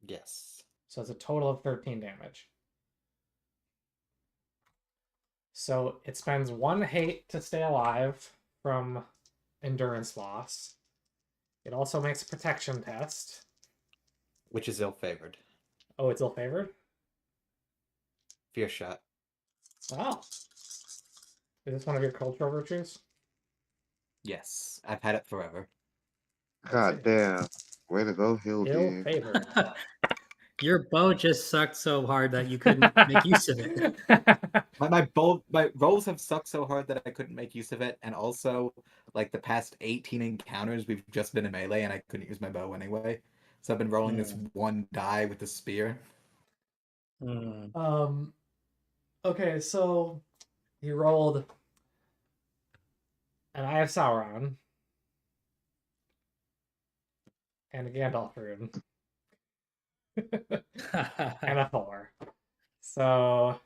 Yes. So it's a total of 13 damage. So it spends 1 hate to stay alive from endurance loss. It also makes a protection test. Which is ill-favored. Oh, it's ill-favored? Fear shot. Oh. Is this one of your cultural virtues? Yes. I've had it forever. God damn. Way to go, Hill deer. Ill-favored. Your bow just sucked so hard that you couldn't make use of it. My rolls have sucked so hard that I couldn't make use of it, and also, like, the past 18 encounters, we've just been in melee, and I couldn't use my bow anyway. So I've been rolling this one die with the spear. Okay, so you rolled an Eye of Sauron and a Gandalf rune. And a 4. So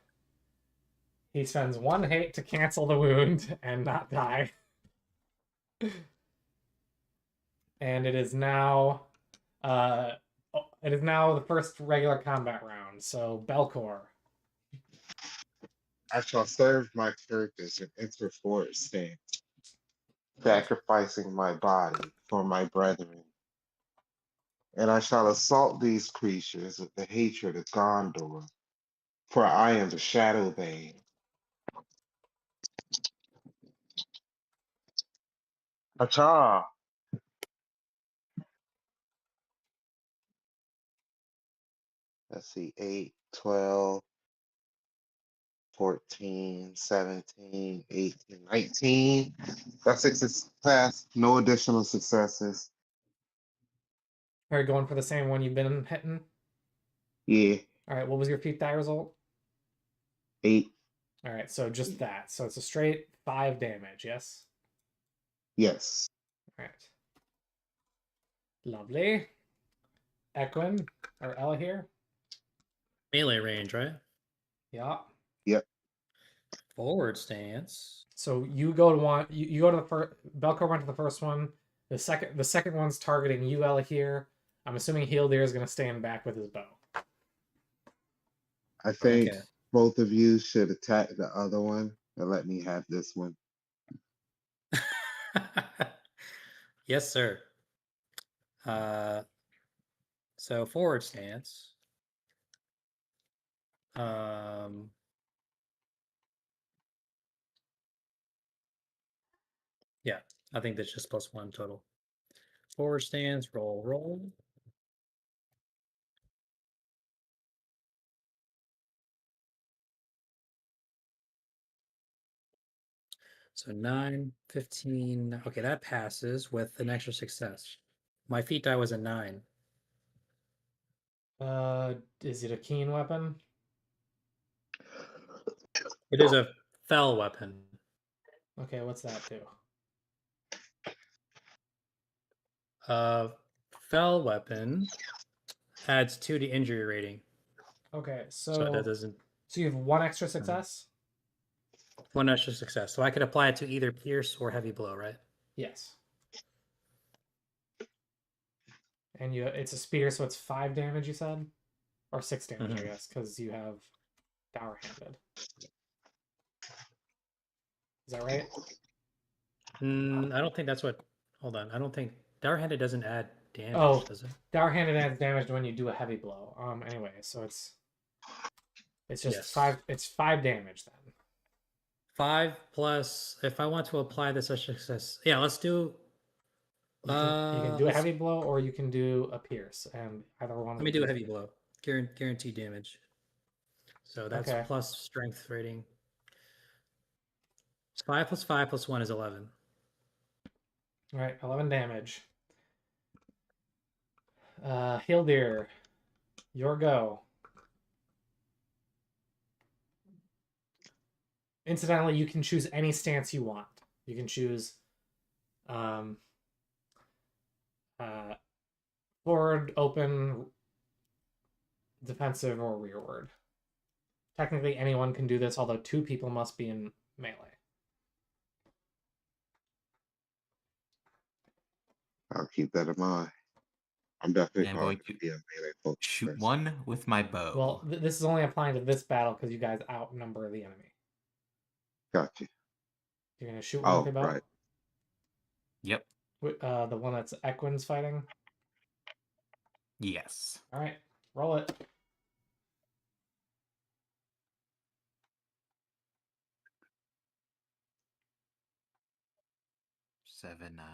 he spends 1 hate to cancel the wound and not die. And it is now the first regular combat round. So Belcor. I shall serve my purpose and enter forward stance, sacrificing my body for my brethren. And I shall assault these creatures with the hatred of Gondor, for I am the Shadow Bane. Acha! Let's see, 8, 12, 14, 17, 18, 19. That's 6 success, no additional successes. Are you going for the same one you've been hitting? Yeah, All right, what was your feat die result? 8, All right, so just that. So it's a straight 5 damage, yes? yes. All right. Lovely. Equin, or Ella here? Melee range, right? Yeah. Yep. Forward stance. So you go to one. You go to the first. Belko went to the first one. The second one's targeting you, Ella here. I'm assuming Healdeer is going to stand back with his bow. I think Okay. both of you should attack the other one and let me have this one. Yes, sir. So forward stance. Yeah, I think that's just +1 total. Forward stance, roll. So 9, 15. Okay, that passes with an extra success. My feat die was a 9. Is it a keen weapon? It is a fell weapon. Okay, what's that do? Fell weapon adds 2 to injury rating. Okay, So that so doesn't you have one extra success? one extra success. So I could apply it to either pierce or heavy blow, right? Yes. And it's a spear, so it's 5 damage, you said? Or 6 damage, I guess, because you have dour handed. Is that right? I don't think that's what. Hold on. I don't think dour handed doesn't add damage, Oh, does it? dour handed adds damage when you do a heavy blow. Anyway, so it's just Yes. 5. It's 5 damage then. 5 plus. If I want to apply this as success, yeah, let's do. You can do a heavy blow or you can do a pierce, and either one. Let me do a heavy blow. Guaranteed damage. So that's Okay. plus strength rating. 5 plus 5 plus 1 is 11. All right, 11 damage. Hildir, your go. Incidentally, you can choose any stance you want. You can choose forward, open, defensive, or rearward. Technically, anyone can do this, although 2 people must be in melee. I'll keep that in mind. I'm definitely I'm going going to to be a melee focused shoot person. one with my bow. Well, this is only applying to this battle because you guys outnumber the enemy. Gotcha. You're gonna shoot one with Oh, your bow. right. Yep. The one that's Equin's fighting. Yes. All right, roll it. Seven, 9,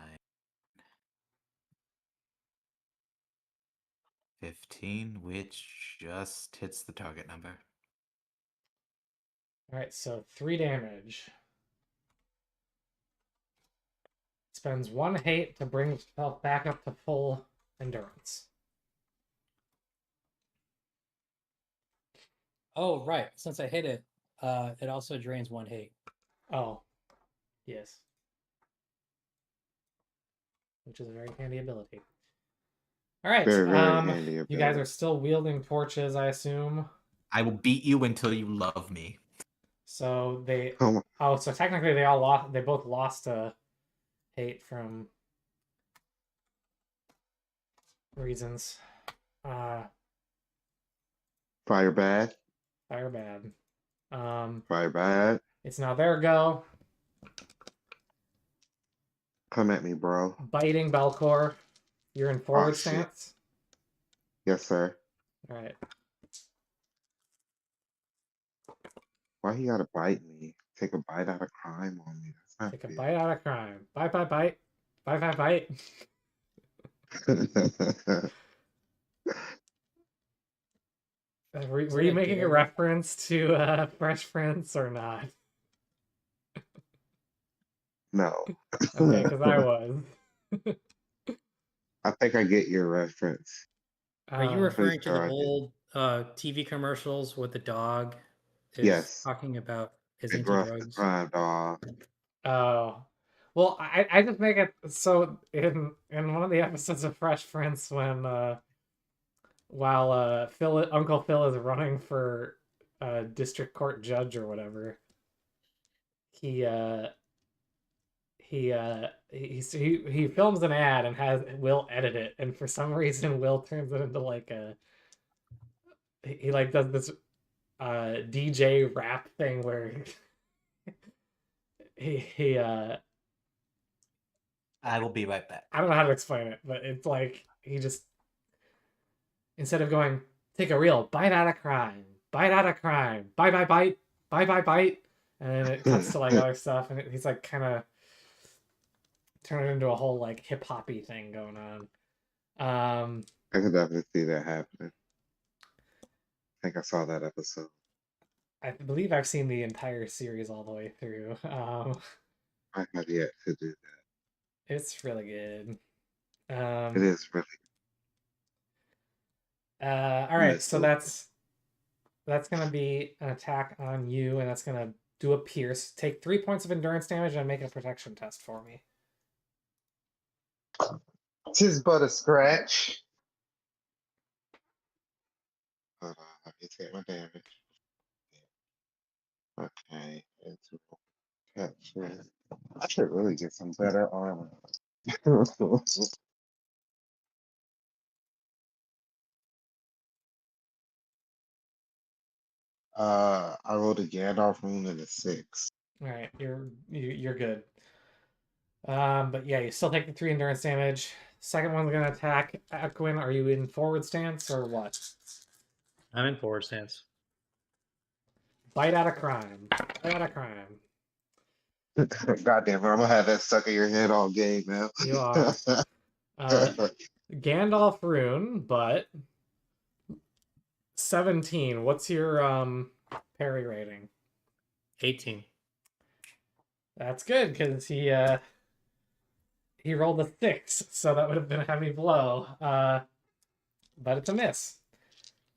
15, which just hits the target number. All right, so 3 damage. Spends 1 hate to bring himself back up to full endurance. Oh, right. Since I hit it, it also drains 1 hate. Oh, yes. Which is a very handy ability. All right, Very, very handy you guys ability. are still wielding torches, I assume. I will beat you until you love me. So they. Oh, Oh, so technically they all lost. They both lost a hate from reasons. fire bad. Fire bad. Fire bad. It's now their go. Come at me, bro. Biting Belcor. You're in forward shit. stance. Yes, sir. All right. Why he gotta bite me? Take a bite out of crime on me. That's not Take a fair. bite out of crime. Bite, bite, bite. Bite, bite, bite. Were you making a reference to Fresh Prince or not? No. Okay, because I was. I think I get your reference. Are you referring to the sure I do. old TV commercials with the dog is Yes. talking about his Big rough anti-drugs? crime dog. Oh. Well, I just make it so in one of the episodes of Fresh Prince when while Uncle Phil is running for district court judge or whatever, he films an ad and has Will edit it, and for some reason Will turns it into like he like does this DJ rap thing where he I will be right back. I don't know how to explain it, but it's like he just instead of going take a real bite out of crime, bite out of crime, bite bite bite, bite bite bite, and then it cuts to like other stuff, and he's like kind of turn it into a whole like hip hoppy thing going on. I could definitely see that happening. I think I saw that episode. I believe I've seen the entire series all the way through. I have yet to do that. It's really good. It is really All right, so Mithlond. that's gonna be an attack on you, and that's gonna do a pierce. Take 3 points of endurance damage and make a protection test for me. Tis but a scratch. Hold on, let me take my damage. Okay, it's protection. I should really get some better armor. I rolled a Gandalf rune and a 6. All right, you're good. But yeah, you still take the 3 endurance damage. Second one's gonna attack Aquin. Are you in forward stance or what? I'm in forward stance. Bite out of crime. Bite out of crime. Goddamn it, I'm gonna have that stuck in your head all game now. You are. Gandalf rune, but 17. What's your parry rating? 18. That's good because he rolled a 6, so that would have been a heavy blow. But it's a miss.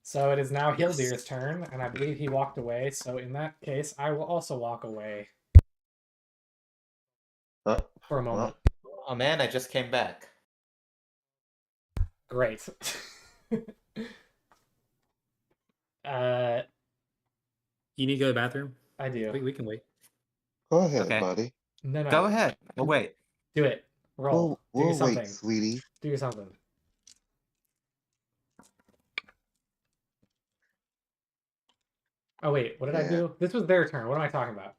So it is now Hildir's turn, and I believe he walked away. So in that case, I will also walk away for a moment. Oh man, I just came back. Great. You need to go to the bathroom? I do. We can wait. Go ahead, Okay. buddy. No. Go ahead. We'll wait. Do it. Roll. Do We'll something. wait, sweetie. Do something. Oh wait, what did I Yeah. do? This was their turn. What am I talking about?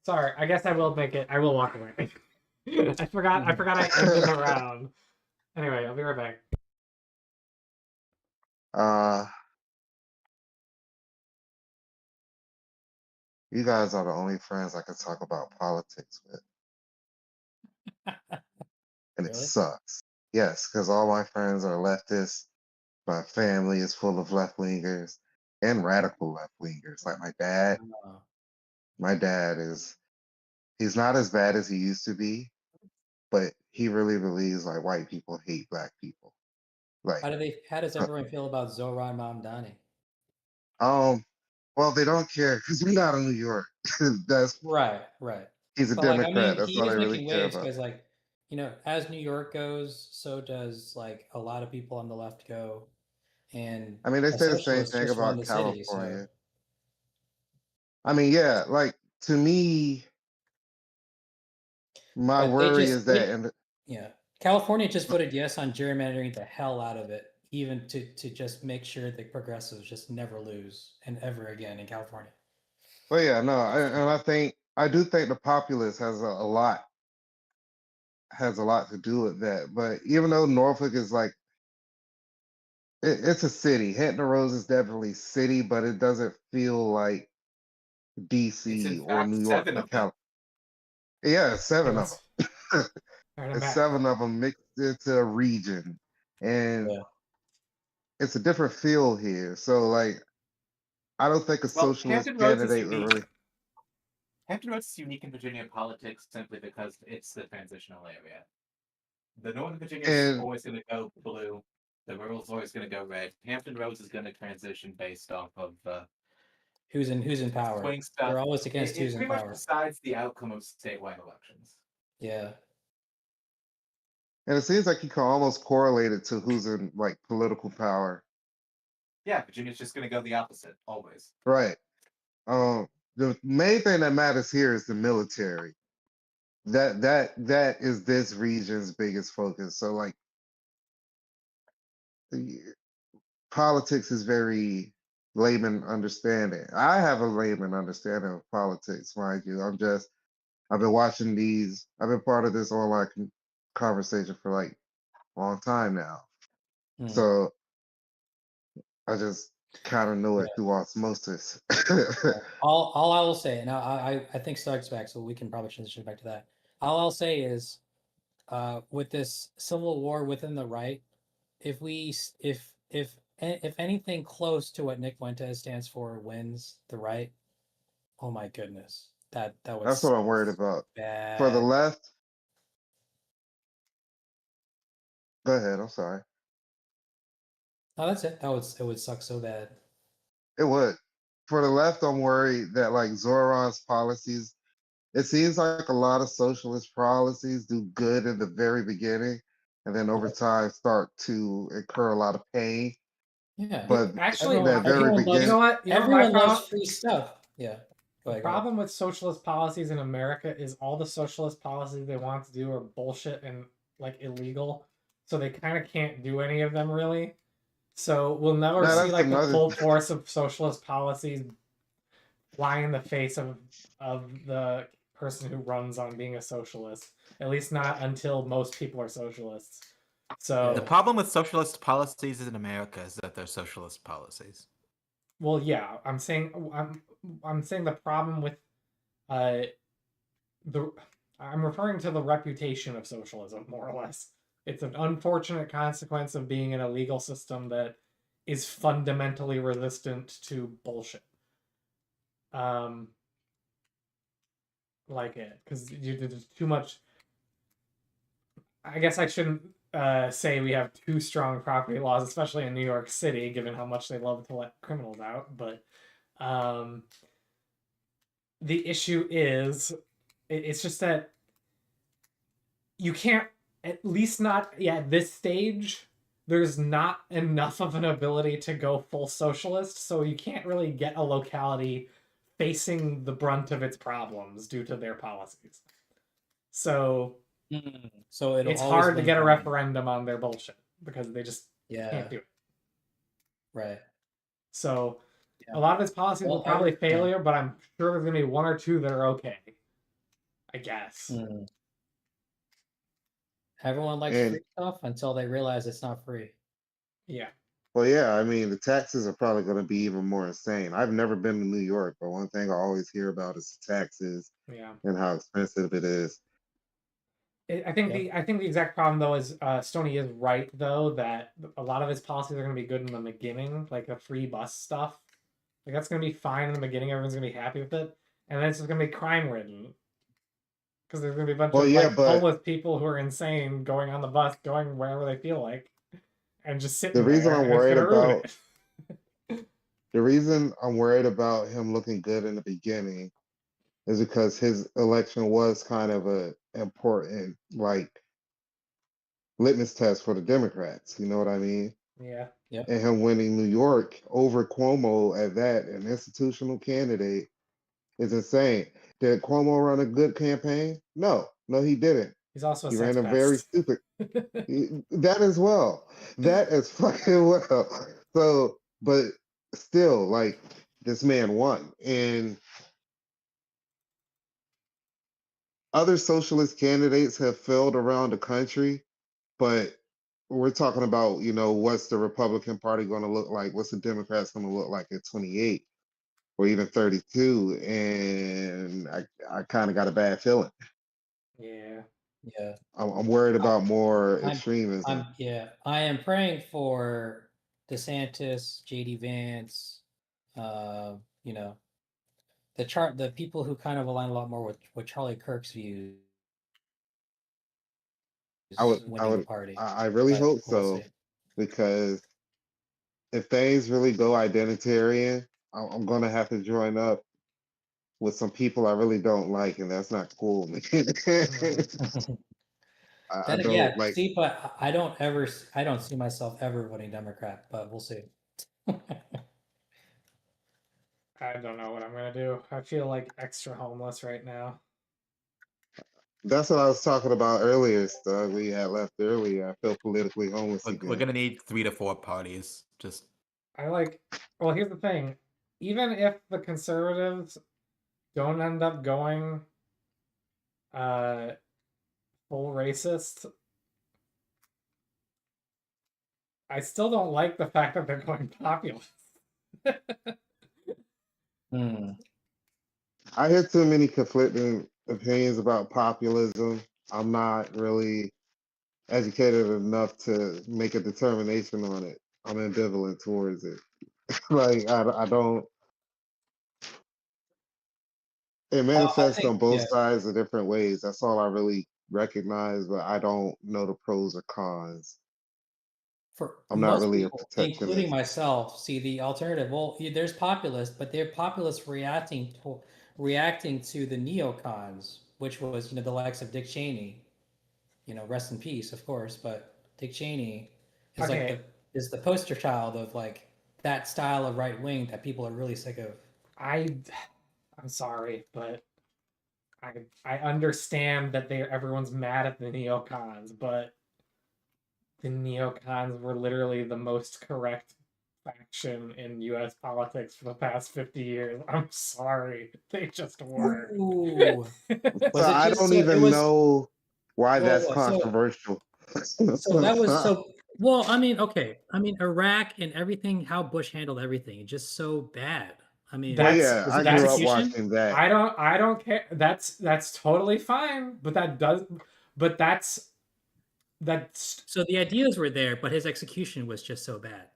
Sorry, I guess I will make it. I will walk away. I forgot I ended the round. Anyway, I'll be right back. You guys are the only friends I can talk about politics with. And it Really? sucks. Yes, because all my friends are leftists. My family is full of left wingers and radical left wingers. Like my dad. Oh. My dad he's not as bad as he used to be, but he really believes like white people hate black people. Like How does everyone feel about Zoran Mamdani? well they don't care because we're not in New York. That's Right. he's a But like, I Democrat. mean, That's he all is they really making care waves about. because, like, you know, as New York goes, so does like a lot of people on the left go, and I mean, they a say the same socialist thing just won about the city. So California. I mean, yeah, like to me, my but worry is that, and yeah, California just voted yes on gerrymandering the hell out of it, even to just make sure the progressives just never lose and ever again in California. well, yeah, no, and I do think the populace has a lot to do with that. But even though Norfolk is like it's a city, Hampton Roads is definitely city, but it doesn't feel like It's DC in or fact New York 7 or of them. Cal. Yeah, Hey, 7 of let's. them. All right, I'm It's back. 7 of them mixed into a region, and Yeah. it's a different feel here. So like, I don't think a Well, socialist candidate would really. Hampton Roads is unique in Virginia politics simply because it's the transitional area. The Northern Virginia is And always going to go blue. The rural is always going to go red. Hampton Roads is going to transition based off of Who's in power? swing stuff. They're always against It who's in pretty much power. decides the outcome of statewide elections. Yeah. and it seems like you can almost correlate it to who's in like political power. Yeah, Virginia's just going to go the opposite always. Right. The main thing that matters here is the military. That is this region's biggest focus. So like politics is very layman understanding. I have a layman understanding of politics, mind you. I've been watching these. I've been part of this online conversation for like a long time now. Hmm. So I just kind of know it Yeah. through osmosis. All I will say, and I think Stark's back, so we can probably transition back to that. All I'll say is, with this civil war within the right, if anything close to what Nick Fuentes stands for wins the right, oh my goodness, That would That's what I'm suck worried so about. bad. For the left, go ahead. I'm sorry. No, that's it. It would suck so bad. It would. For the left, I'm worried that like Zoran's policies, it seems like a lot of socialist policies do good in the very beginning, and then over time start to incur a lot of pain. Yeah. But Actually, that very everyone you loves, know beginning, what? You know what my everyone loves problem? free stuff. Yeah. The problem with socialist policies in America is all the socialist policies they want to do are bullshit and like illegal, so they kind of can't do any of them really. So we'll never now see that's like the another. full force of socialist policies fly in the face of the person who runs on being a socialist. At least not until most people are socialists. So The problem with socialist policies in America is that they're socialist policies. well, yeah, I'm saying the problem with uh the I'm referring to the reputation of socialism more or less. It's an unfortunate consequence of being in a legal system that is fundamentally resistant to bullshit. Like it because there's too much. I guess I shouldn't say we have too strong property laws, especially in New York City, given how much they love to let criminals out. But um, the issue is, it's just that you can't, at least not at this stage, there's not enough of an ability to go full socialist, so you can't really get a locality facing the brunt of its problems due to their policies. So So it'll it's always hard to lean get a on- referendum on their bullshit because they just can't do it. Right. So Yeah. a lot of his policies Well, will probably yeah. failure, but I'm sure there's gonna be one or two that are okay. I guess. Everyone likes And free stuff until they realize it's not free. Yeah. well, yeah, I mean, the taxes are probably going to be even more insane. I've never been to New York, but one thing I always hear about is taxes Yeah. and how expensive it is. I think the exact problem though is Stoney is right though that a lot of his policies are going to be good in the beginning, like the free bus stuff. Like that's going to be fine in the beginning. Everyone's going to be happy with it, and then it's just going to be crime ridden because there's going to be a bunch Well, of yeah, like but homeless people who are insane going on the bus, going wherever they feel like, and just the sitting reason there, I'm and it's worried going to ruin about it. the reason I'm worried about him looking good in the beginning is because his election was kind of a important like litmus test for the Democrats. You know what I mean? Yeah. Yep. And him winning New York over Cuomo as that an institutional candidate is insane. Did Cuomo run a good campaign? No, no, he didn't. He's also a He sex ran a very pest. stupid. That as well. That as fucking well. So, but still, like this man won, and other socialist candidates have failed around the country, but we're talking about, what's the Republican Party going to look like? What's the Democrats going to look like at 28 or even 32? And I kind of got a bad feeling. Yeah. Yeah. I'm worried about more I'm extremism. I am praying for DeSantis, JD Vance, the people who kind of align a lot more with Charlie Kirk's views I would, winning the party. I really But hope we'll so, see. because if things really go identitarian, I'm gonna have to join up with some people I really don't like, and that's not cool, man. I Then yeah, don't like. see, but I don't see myself ever voting Democrat, but we'll see. I don't know what I'm gonna do. I feel like extra homeless right now. That's what I was talking about earlier. Stuff we had left earlier. I feel politically homeless We're again. gonna need 3 to 4 parties. Just Well, here's the thing. Even if the conservatives don't end up going full racist, I still don't like the fact that they're going populist. I hear too many conflicting opinions about populism. I'm not really educated enough to make a determination on it. I'm ambivalent towards it. Like I don't. It manifests think on both yeah. sides in different ways. That's all I really recognize, but I don't know the pros or cons. For I'm not most really a people, including protectionist. myself, see the alternative. Well, there's populists, but they're populists reacting to the neocons, which was the likes of Dick Cheney. Rest in peace, of course. But Dick Cheney is like Okay, the poster child of like that style of right wing that people are really sick of. I'm sorry, but I understand that everyone's mad at the neocons, but the neocons were literally the most correct faction in U.S. politics for the past 50 years. I'm sorry, they just were. Ooh, So was it I just don't so? It even was know why that's well. controversial. So that was so. Well, I mean, okay. I mean, Iraq and everything, how Bush handled everything, just so bad. I mean, Well, That's yeah, was I it the grew up execution? watching that. I don't care. That's totally fine, but that's So the ideas were there, but his execution was just so bad.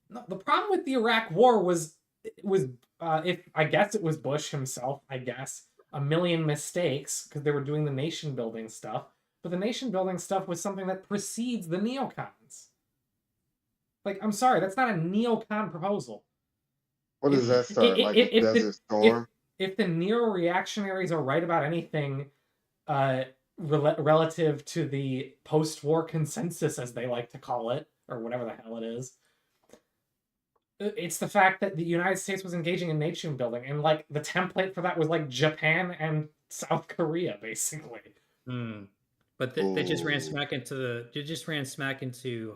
no, the problem with the Iraq War was if I guess it was Bush himself, I guess, a million mistakes because they were doing the nation building stuff, but the nation building stuff was something that precedes the neocons. Like, I'm sorry, that's not a neocon proposal. What If does that start? Like a if Desert the if Storm? if the neo-reactionaries are right about anything relative to the post-war consensus, as they like to call it, or whatever the hell it is, it's the fact that the United States was engaging in nation building, and like the template for that was like Japan and South Korea, basically. Hmm. But they just ran Ooh. smack into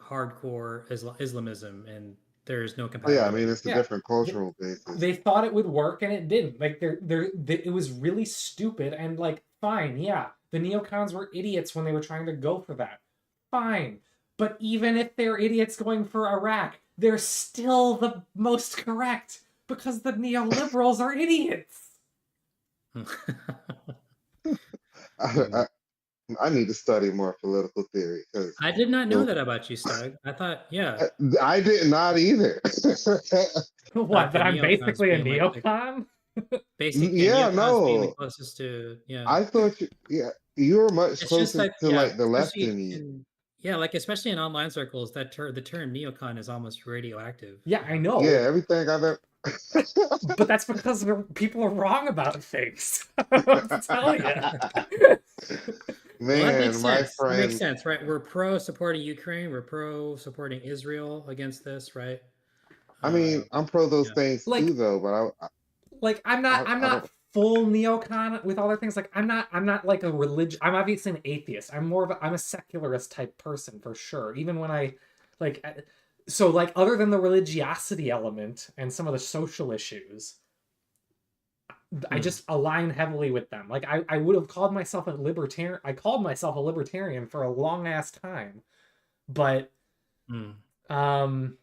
hardcore Islamism, and there's no Oh, yeah, I mean compatibility. it's a Yeah, different cultural basis. they thought it would work and it didn't. Like it was really stupid and like fine, yeah. The neocons were idiots when they were trying to go for that. Fine. But even if they're idiots going for Iraq, they're still the most correct because the neoliberals are idiots. I, Hmm. I, I need to study more political theory because I did not know that about you, Stug. I thought, yeah, I did not either. What, the that I'm neocons basically a being like the neocon? Yeah, neocons being the no, closest to, yeah. I thought you were much It's just closer like, to yeah, like the left especially than me. in like especially in online circles, the term neocon is almost radioactive. Yeah, I Yeah, know. everything I've ever. But that's because people are wrong about things. I don't know what to tell you. Well, that Man, makes my sense. That makes friend. sense, right? We're pro supporting Ukraine. We're pro supporting Israel against this, right? I mean, I'm pro those Yeah. things too, Like though. But like I'm I not don't. full neocon with other things. Like I'm not like a religion. I'm obviously an atheist. I'm a secularist type person for sure. Even when I like so like other than the religiosity element and some of the social issues, I Hmm. just align heavily with them. Like I would have called myself a libertarian. I called myself a libertarian for a long ass time, but Hmm.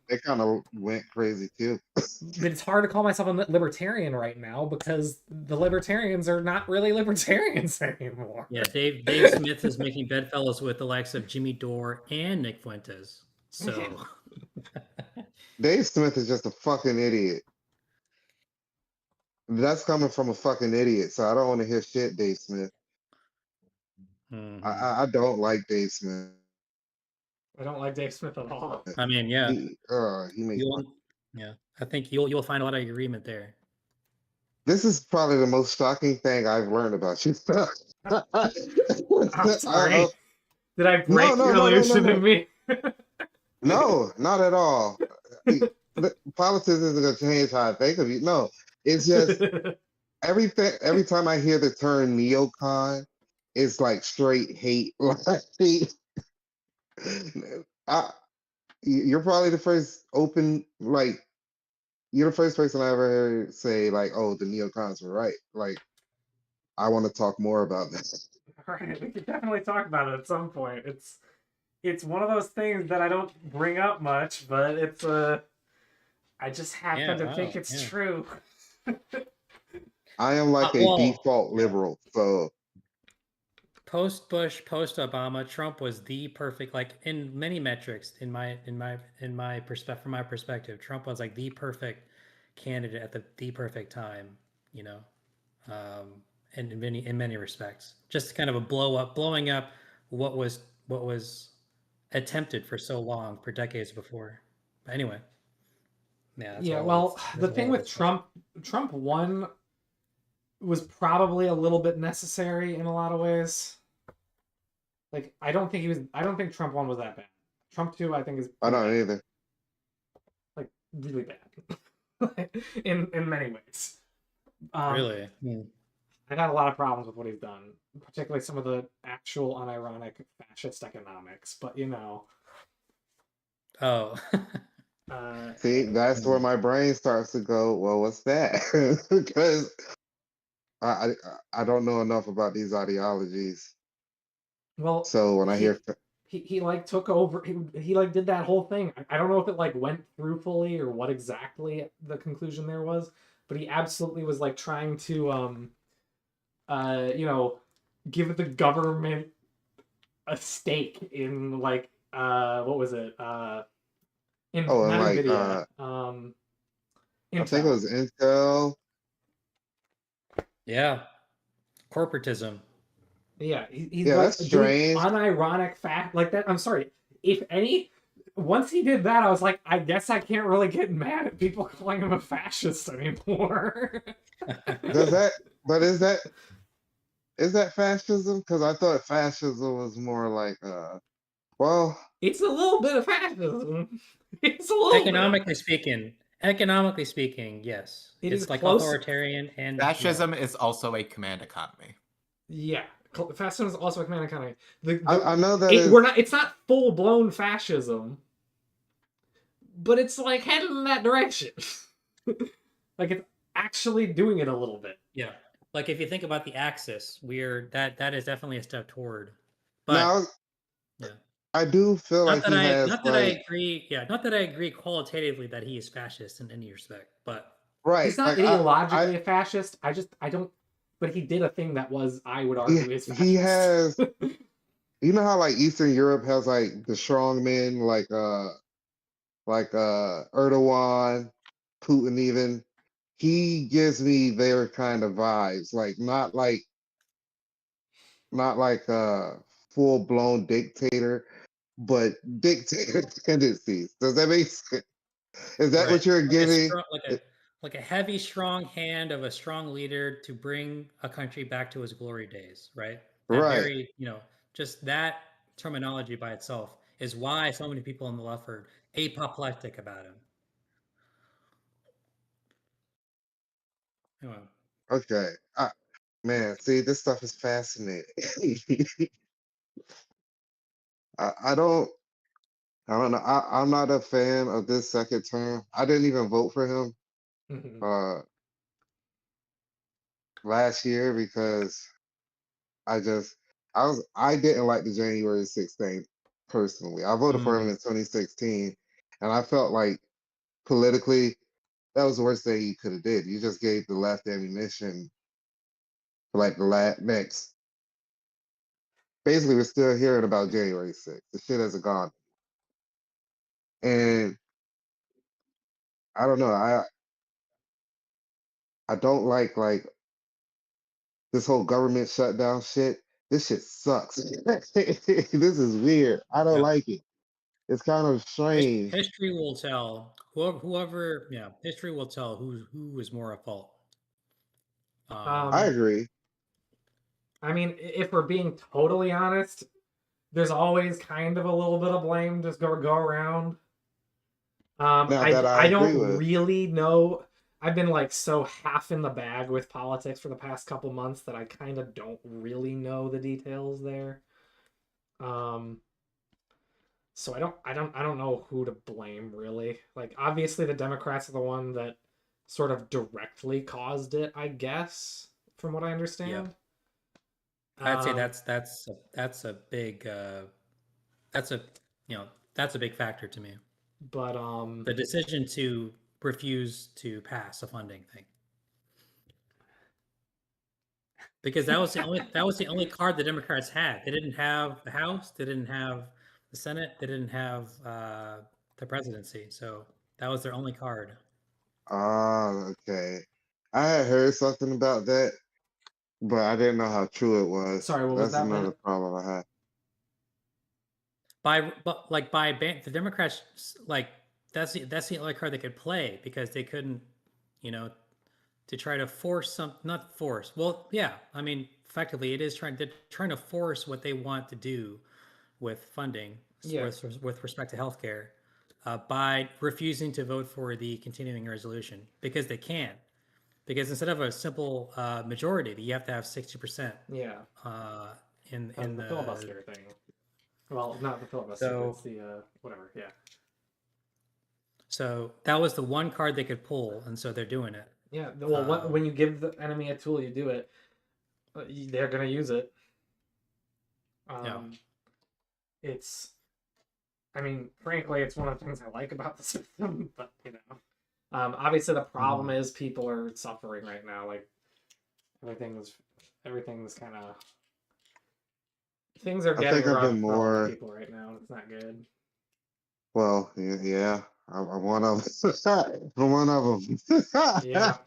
They kind of went crazy too. but it's hard to call myself a libertarian right now because the libertarians are not really libertarians anymore. Yeah, Dave Smith is making bedfellows with the likes of Jimmy Dore and Nick Fuentes. So Dave Smith is just a fucking idiot. That's coming from a fucking idiot. So I don't want to hear shit, Dave Smith. Mhm. I don't like Dave Smith. I don't like Dave Smith at all. I mean, yeah, He makes my. you'll yeah. I think you'll find a lot of agreement there. This is probably the most shocking thing I've learned about you. I'm I, sorry. Did I no, break the no, no, no, no, illusion in no, me? no, not at all. Politics isn't gonna change how I think of you. No, it's just everything. Every time I hear the term neocon, it's like straight hate. Like, I, you're probably the first open, like, you're the first person I ever heard say, like, oh, the neocons were right. Like, I want to talk more about that. All right, we could definitely talk about it at some point. It's one of those things that I don't bring up much, but it's I just happen Yeah, to think wow, it's yeah. true. I am like a Well, default yeah. liberal, so Post Bush, post Obama, Trump was the perfect, like in many metrics, in my perspective, from my perspective, Trump was like the perfect candidate at the perfect time, you know. Um, in many respects. Just kind of a blowing up what was attempted for so long, for decades before. But anyway, yeah, that's Yeah, all. well, That's the a thing whole with discussion. Trump won was probably a little bit necessary in a lot of ways. Like, I don't think Trump 1 was that bad. Trump 2, I think, is I pretty don't bad. either. Like, really bad. in many ways. Really? Hmm. I've had a lot of problems with what he's done, particularly some of the actual unironic fascist economics. But Oh. uh, See, that's where my brain starts to go. Well, what's that? Because I, I I don't know enough about these ideologies. well, So when I hear, he like took over. He like did that whole thing. I don't know if it like went through fully or what exactly the conclusion there was, but he absolutely was like trying to give the government a stake in like what was it in oh, and not like Nvidia I think it Intel. was Intel. Yeah. Corporatism. Yeah, he's Yeah, like that's doing strange. unironic fact like that. I'm sorry. If any, once he did that, I was like, I guess I can't really get mad at people calling him a fascist anymore. Does that? But is that fascism? Because I thought fascism was more like well, It's a little bit of fascism. It's a little bit. Economically speaking, yes. It is It's like close. authoritarian and Fascism is also a command economy. Yeah, fascism is also a command economy. I know that We're is not. It's not full blown fascism, but it's like heading in that direction. Like it's actually doing it a little bit. yeah. Like if you think about the axis, that is definitely a step toward. But now. yeah. I do feel like he has Not that I like agree, yeah, not that I agree qualitatively that he is fascist in any respect, but right, He's not like I ideologically a fascist. I don't. But he did a thing that was, I would argue, is he fascist. has. You know how like Eastern Europe has like the strong men like Erdogan, Putin even. He gives me their kind of vibes, like not like a full blown dictator, but dictator tendencies. Does that make sense? Is that right. what you're Like a giving? strong, like a heavy, strong hand of a strong leader to bring a country back to its glory days, right? That Right. very, just that terminology by itself is why so many people on the left are apoplectic about him. Anyway. Okay. Man, see, this stuff is fascinating. I don't. I don't know. I'm not a fan of this second term. I didn't even vote for him Mhm. uh last year because I just I didn't like the January 6th thing personally. I voted for him in 2016 and I felt like politically that was the worst thing you could have did. You just gave the left ammunition for like the next basically we're still hearing about January 6th. The shit hasn't gone. And I don't know. I don't like this whole government shutdown shit. This shit sucks. This is weird. I don't Yeah. like it. It's kind of strange. History will tell. Yeah, history will tell who is more at fault. I Um, agree. I mean, if we're being totally honest, there's always kind of a little bit of blame just go around. Now that I I agree don't with. really know. I've been like so half in the bag with politics for the past couple months that I kind of don't really know the details there. Um, so I don't know who to blame really. Like obviously the Democrats are the one that sort of directly caused it, I guess, from what I Yeah, understand. I'd say Um, that's a big that's a that's a big factor to me. but The decision to refuse to pass a funding thing, because that was the only card the Democrats had. They didn't have the House, they didn't have the Senate, they didn't have the presidency. So that was their only card. Ah, okay. I had heard something about that. but I didn't know how true it was. Sorry, what was That's that, another Vin? problem I had. The Democrats, like that's the only card they could play because they couldn't, you know, to try to force not force. Well, yeah, I mean, effectively, they're trying to force what they want to do with funding Yeah. with respect to healthcare by refusing to vote for the continuing resolution because they can. Because instead of a simple majority, you have to have 60%. Yeah. In the filibuster thing. Well, not the filibuster, So- but it's the whatever. Yeah. So that was the one card they could pull, and so they're doing it. Yeah. Well, when you give the enemy a tool, you do it. They're gonna use it. Yeah. It's. I mean, frankly, it's one of the things I like about the system, but obviously the problem is people are suffering right now. Like everything's kind of things are I getting think I've rough been for a lot of more. people right now. It's not good. Well, yeah, I'm one of I'm one of them. Yeah.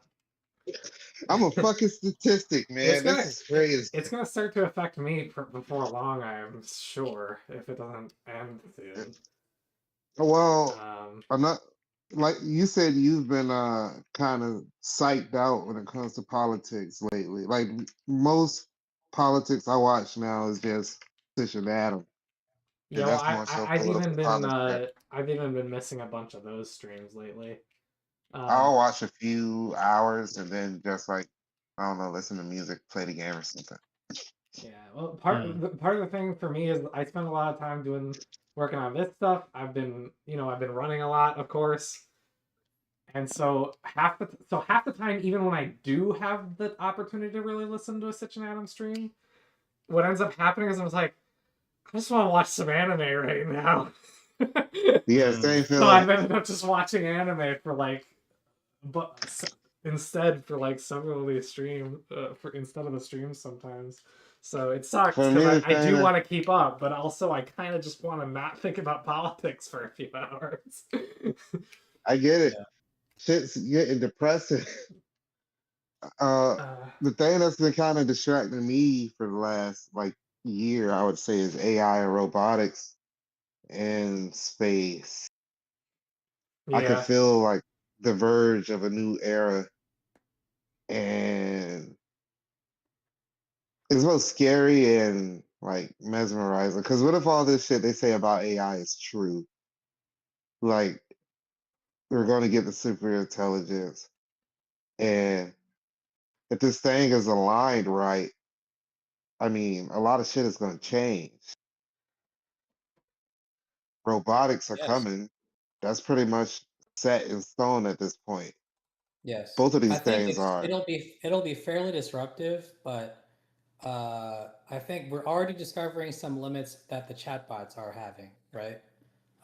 I'm a fucking statistic, It's man. gonna This is crazy. it's gonna start to affect me before long, I'm sure, if it doesn't end soon. Well, Um, I'm not like you said. You've been kind of psyched out when it comes to politics lately. Like most politics I watch now is just Tish and Adam, yeah, and well, that's more so I've even political been commentary. missing a bunch of those streams lately. I'll watch a few hours and then just like I don't know, listen to music, play the game or something. Yeah, well, part of the thing for me is I spend a lot of time working on this stuff. I've been running a lot, of course, and so half the time, even when I do have the opportunity to really listen to a Stitch and Adam stream, what ends up happening is I was like, I just want to watch some anime right now. Yeah, same So I've feeling. ended up just watching anime for like, instead for like some of the stream for instead of the streams sometimes. So it sucks For me, because the I thing do that want to keep up, but also I kind of just want to not think about politics for a few hours. I get it. Yeah. Shit's getting depressing. Uh, uh, the thing that's been kind of distracting me for the last like year, I would say, is AI and robotics and space. I can yeah, feel like the verge of a new era, and it's both scary and like mesmerizing. Because what if all this shit they say about AI is true? Like we're going to get the super intelligence, and if this thing is aligned right, I mean, a lot of shit is going to change. Robotics are Yes. coming. That's pretty much set in stone at this point. Yes. Both of I these think things are. it'll be fairly disruptive, but I think we're already discovering some limits that the chatbots are having, right?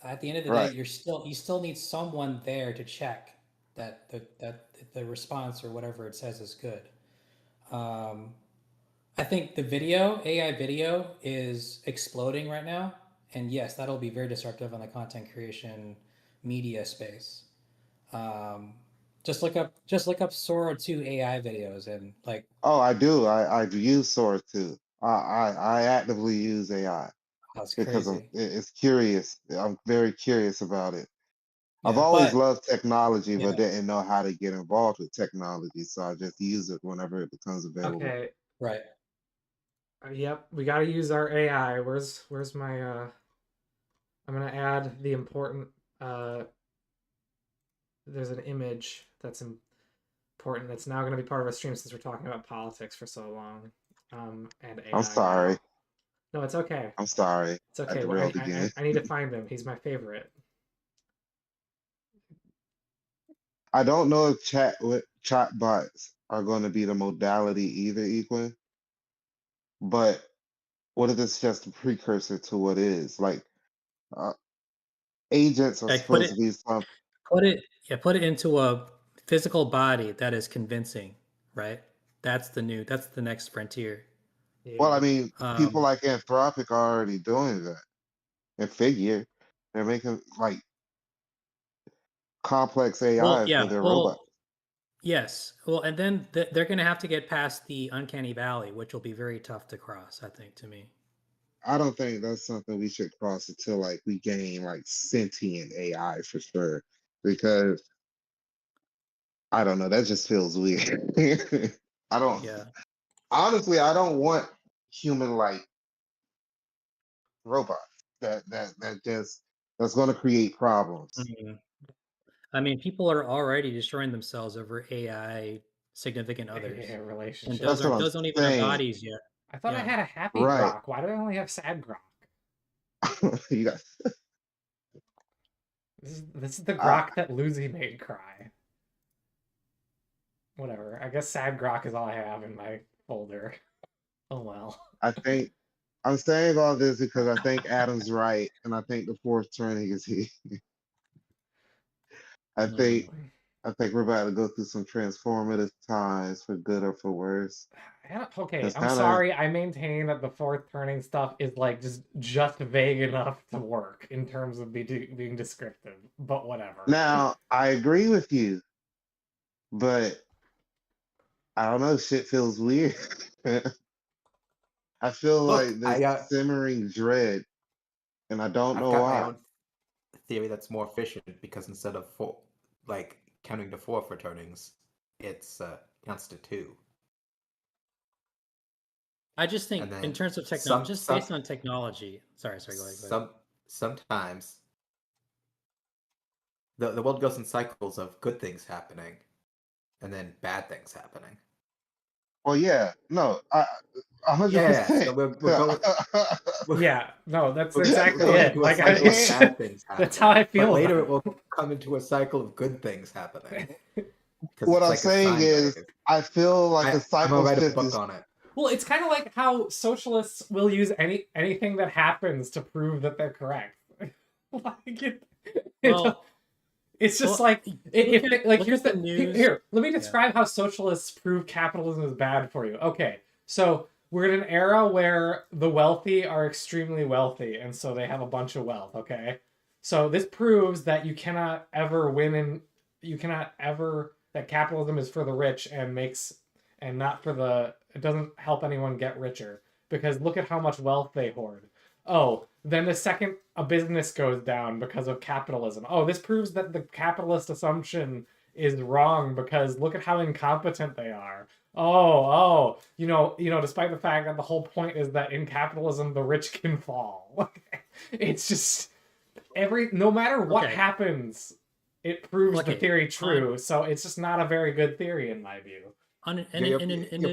At the end of the day, Right. you still need someone there to check that the response or whatever it says is good. Um, I think the AI video is exploding right now, and yes, that'll be very disruptive on the content creation media space. Um, just look up Sora 2 AI videos and like Oh, I do. I use Sora too. I actively use AI that's because crazy. it's curious. I'm very curious about it. I've Yeah, always but loved technology, but yeah, didn't know how to get involved with technology, so I just use it whenever it becomes available. okay, right. yep, we got to use our AI. Where's my I'm gonna add the important uh. There's an image that's important that's now going to be part of a stream since we're talking about politics for so long, and I'm AI sorry. now. No, it's okay. I'm sorry. It's I okay. Well, derailed again. I need to find him. He's my favorite. I don't know if chatbots are going to be the modality either, Ethan, but what if it's just a precursor to what is? Like uh, agents are Like supposed to be some. put it into a physical body that is convincing, right? That's the next frontier. Well, I Yeah. mean, people Um, like Anthropic are already doing that. And Figure, they're making like complex AI for their well, robots. Yes. Well, and then they're going to have to get past the uncanny valley, which will be very tough to cross, I think, to me. I don't think that's something we should cross until like we gain like sentient AI for sure. Because I don't know, that just feels weird. I don't Yeah. honestly I don't want human like robots that just that's gonna create problems. Mhm. I mean, people are already destroying themselves over AI significant Yeah, others, and relationships. those That's what aren't I'm those don't even have saying. bodies yet. I thought I Yeah. had a happy Right. grok. Why do I only have sad grok? You got This is the I grok that Lucy made cry. Whatever. I guess sad grok is all I have in my folder. Oh well. I think I'm saying all this because I think Adam's right, and I think the fourth turning is here. I think Mm. I think we're about to go through some transformative times for good or for worse. Okay, It's I'm kind of sorry. I maintain that the fourth turning stuff is like just vague enough to work in terms of being descriptive, but whatever. now I agree with you, but I don't know, shit feels weird. I feel Look, like this simmering dread, and I don't I've know got my why. own theory that's more efficient because instead of four, like counting to four for turnings, it's counts to two, I just think and in then terms of technology, just based on technology. Sorry, go ahead. sometimes the world goes in cycles of good things happening and then bad things happening. Well, yeah, no, a hundred Yeah, so percent. we're going we're, Yeah, no, that's we're exactly going it. into a Like, I cycle of it's can't. bad things that's how happening, I but feel later it about will come into a cycle of good things happening because What it's I'm like a saying sine is, wave. I feel like the I'm gonna cycle write a shift book is. on it. Well, it's kind of like how socialists will use anything that happens to prove that they're correct. Like it, Well, it's just well, like if like look here's at the the news. here. Let me Yeah. describe how socialists prove capitalism is bad for you. Okay, so we're in an era where the wealthy are extremely wealthy, and so they have a bunch of wealth. Okay, so this proves that you cannot ever win, and you cannot ever that capitalism is for the rich and makes and not for the. It doesn't help anyone get richer because look at how much wealth they hoard. Oh, then the second a business goes down because of capitalism. Oh, this proves that the capitalist assumption is wrong because look at how incompetent they are. Despite the fact that the whole point is that in capitalism the rich can fall. It's just no matter what Okay. happens, it proves the Okay. theory true. So it's just not a very good theory in my view. Your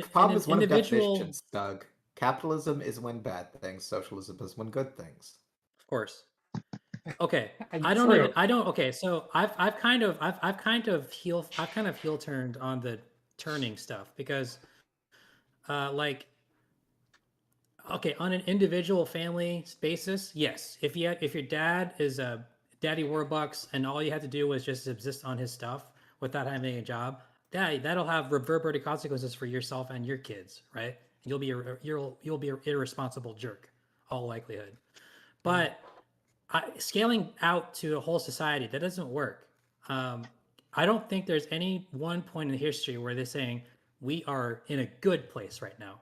problem an is one of individual, definitions, Doug. Capitalism is when bad things. Socialism is when good things. of course. Okay. True. Okay. So I've kind of heel turned on the turning stuff because, like, okay, on an individual family basis, yes. If your dad is a daddy Warbucks and all you have to do was just subsist on his stuff without having a job, that'll have reverberating consequences for yourself and your kids, right? You'll be an irresponsible jerk, all likelihood. But scaling out to a whole society, that doesn't work. I don't think there's any one point in history where they're saying we are in a good place right now.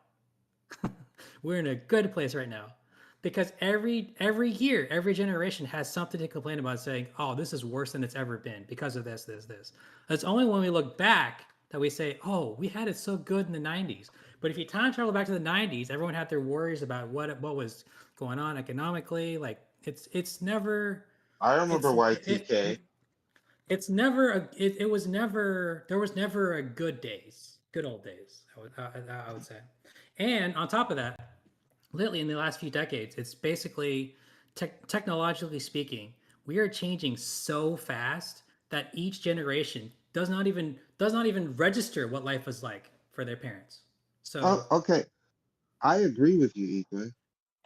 We're in a good place right now because every year, every generation has something to complain about, saying, "Oh, this is worse than it's ever been because of this." It's only when we look back that we say, "Oh, we had it so good in the '90s." But if you time travel back to the '90s, everyone had their worries about what was going on economically. Like it's never I remember it's Y2K. it's never it was never there was never a good old days. I would say, and on top of that, lately in the last few decades, it's basically technologically speaking, we are changing so fast that each generation does not even register what life was like for their parents. Oh, So okay. I agree with you, Ethan.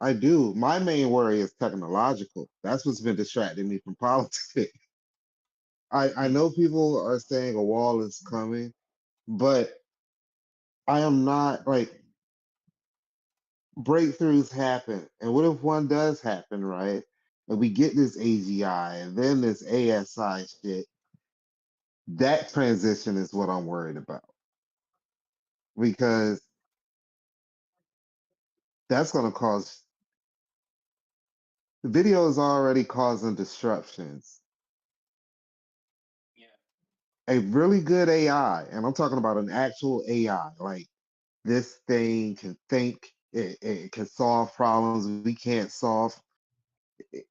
I do. My main worry is technological. That's what's been distracting me from politics. I know people are saying a wall is coming, but I am not like breakthroughs happen. And what if one does happen, right? And we get this AGI and then this ASI shit. That transition is what I'm worried about because that's going to cause the video is already causing disruptions. A really good AI, and I'm talking about an actual AI, like this thing can think, it can solve problems we can't solve.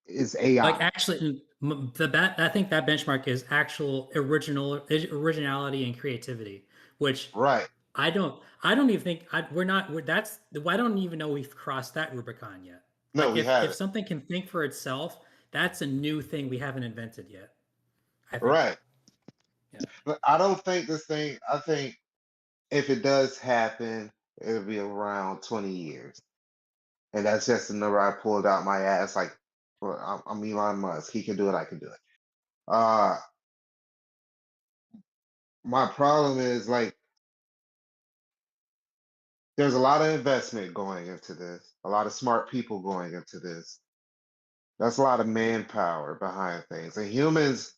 It's AI. Like actually, I think that benchmark is actual originality and creativity, which Right. I don't even think we're not. That's I don't even know we've crossed that Rubicon yet. No, Like we if haven't. something can think for itself, that's a new thing we haven't invented yet. I think. Right. Yeah. But I don't think this thing, I think if it does happen, it'll be around 20 years. And that's just the number I pulled out my ass. Like, well, I'm Elon Musk. He can do it. I can do it. Uh, my problem is like, there's a lot of investment going into this, a lot of smart people going into this. That's a lot of manpower behind things. And humans,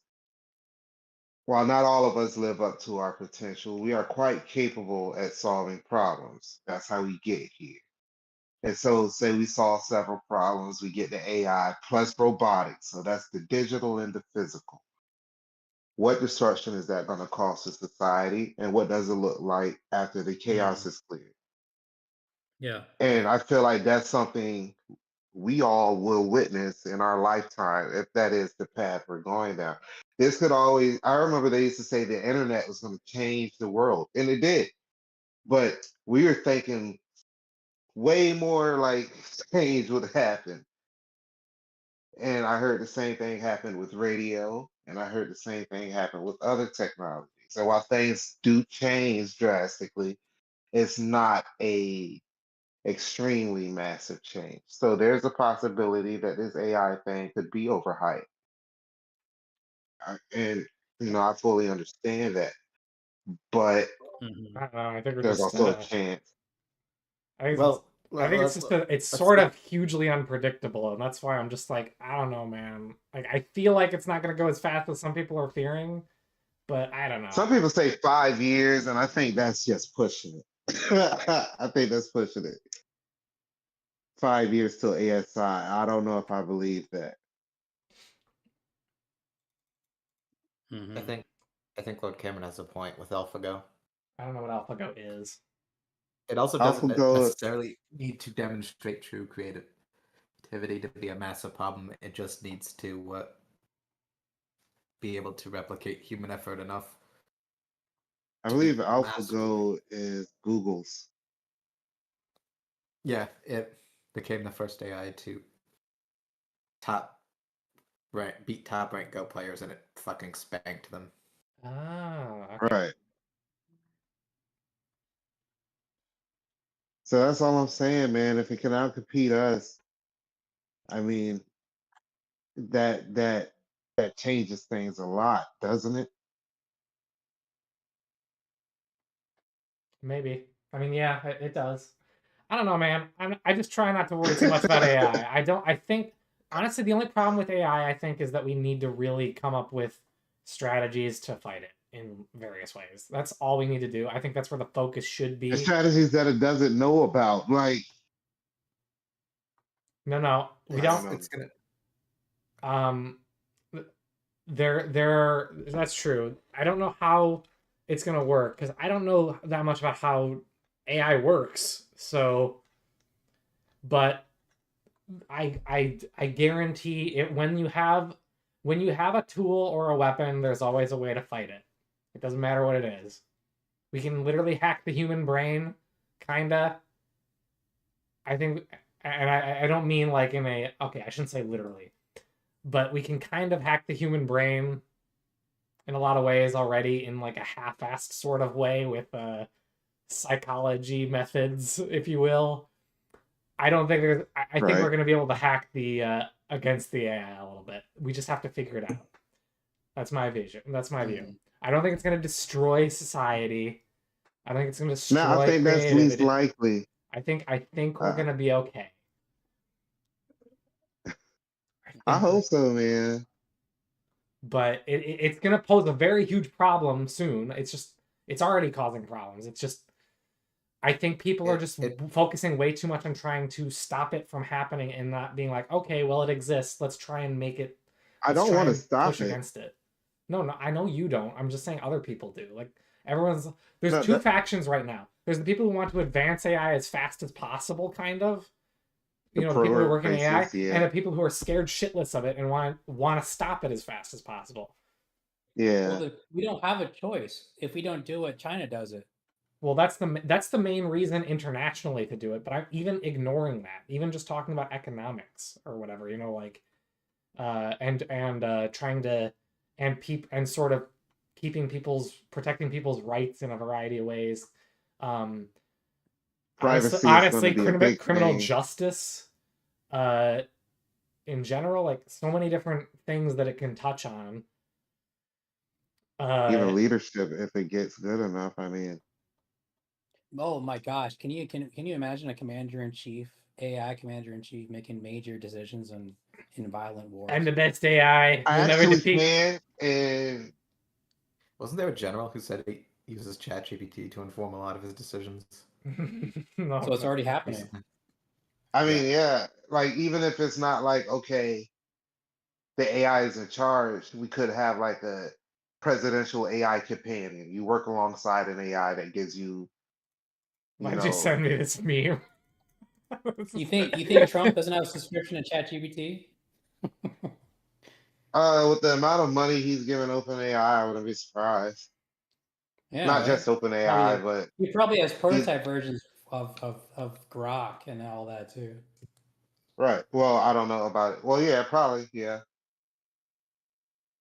while not all of us live up to our potential, we are quite capable at solving problems. That's how we get here. And so, say we solve several problems, we get the AI plus robotics. So that's the digital and the physical. What destruction is that going to cause to society? And what does it look like after the chaos is cleared? Yeah. And I feel like that's something we all will witness in our lifetime if that is the path we're going down. This could always, I remember they used to say the internet was going to change the world, and it did. But we were thinking way more like change would happen. And I heard the same thing happen with radio, and I heard the same thing happen with other technologies. So while things do change drastically, it's not a extremely massive change. So there's a possibility that this AI thing could be overhyped. And I fully understand that. But Mhm. I don't know. I think we're there's just. also a chance. Well, I think it's just it's let's sort get- of hugely unpredictable, and that's why I'm just like, I don't know, man. Like, I feel like it's not gonna go as fast as some people are fearing, but I don't know. Some people say 5 years, and I think that's just pushing it. I think that's pushing it. 5 years till ASI. I don't know if I believe that. I think Lord Cameron has a point with AlphaGo. I don't know what AlphaGo is. It also doesn't AlphaGo, necessarily need to demonstrate true creativity to be a massive problem. It just needs to be able to replicate human effort enough. I to be believe masterful. AlphaGo is Google's. Yeah, it became the first AI to beat top rank Go players, and it fucking spanked them. Ah, okay. Right. So that's all I'm saying, man. If it can outcompete us, I mean, that changes things a lot, doesn't it? Maybe. I mean, yeah, it does. I don't know, man. I just try not to worry too much about AI. I don't. I think honestly, the only problem with AI, I think, is that we need to really come up with strategies to fight it in various ways. That's all we need to do. I think that's where the focus should The be. strategies that it doesn't know about, like No, we I don't. don't know. It's gonna. There. That's true. I don't know how it's gonna work because I don't know that much about how AI works. So, but I guarantee it when you have a tool or a weapon, there's always a way to fight it. It doesn't matter what it is. We can literally hack the human brain, kinda. I think, and I don't mean like in a okay, I shouldn't say literally, but we can kind of hack the human brain in a lot of ways already in like a half-assed sort of way with psychology methods, if you will. I don't think there's. I think Right. we're going to be able to hack the against the AI a little bit. We just have to figure it out. That's my vision. That's my view. I don't think it's going to destroy society. I think it's going to destroy Now I think that's least creativity. likely. I think we're Uh, going to be okay. I hope so, man. but it's going to pose a very huge problem soon. It's already causing problems. It's just, I think people are just focusing way too much on trying to stop it from happening and not being like, okay, well, it exists. Let's try and make it. I don't want to stop push it. against it. No, I know you don't. I'm just saying other people do. Like there's No, two factions right now. There's the people who want to advance AI as fast as possible, kind of. The people who are working in AI, and the people who are scared shitless of it and want to stop it as fast as possible. Yeah. Well, we don't have a choice. If we don't do it, China does it. Well, that's the main reason internationally to do it. But I'm even ignoring that. Even just talking about economics or whatever, like, and trying to and sort of protecting people's rights in a variety of ways. Privacy honestly, is criminal justice, in general, like so many different things that it can touch on. Even leadership, if it gets good enough. I mean, oh my gosh, can you imagine a commander-in-chief, AI commander-in-chief, making major decisions in violent wars? I'm the best AI. I You'll never actually defeat. can, and Wasn't there a general who said he uses ChatGPT to inform a lot of his decisions? No, So it's already happening. Recently? I mean, yeah, like even if it's not like, okay, the AI is in charge, we could have like a presidential AI companion. You work alongside an AI that gives you, Why just send me this meme? You think Trump doesn't have a subscription to ChatGPT? with the amount of money he's giving OpenAI, I wouldn't be surprised. Yeah, Not right? just OpenAI, but he probably has prototype versions of Grok and all that too. right. Well, I don't know about it. Well, yeah, probably, yeah.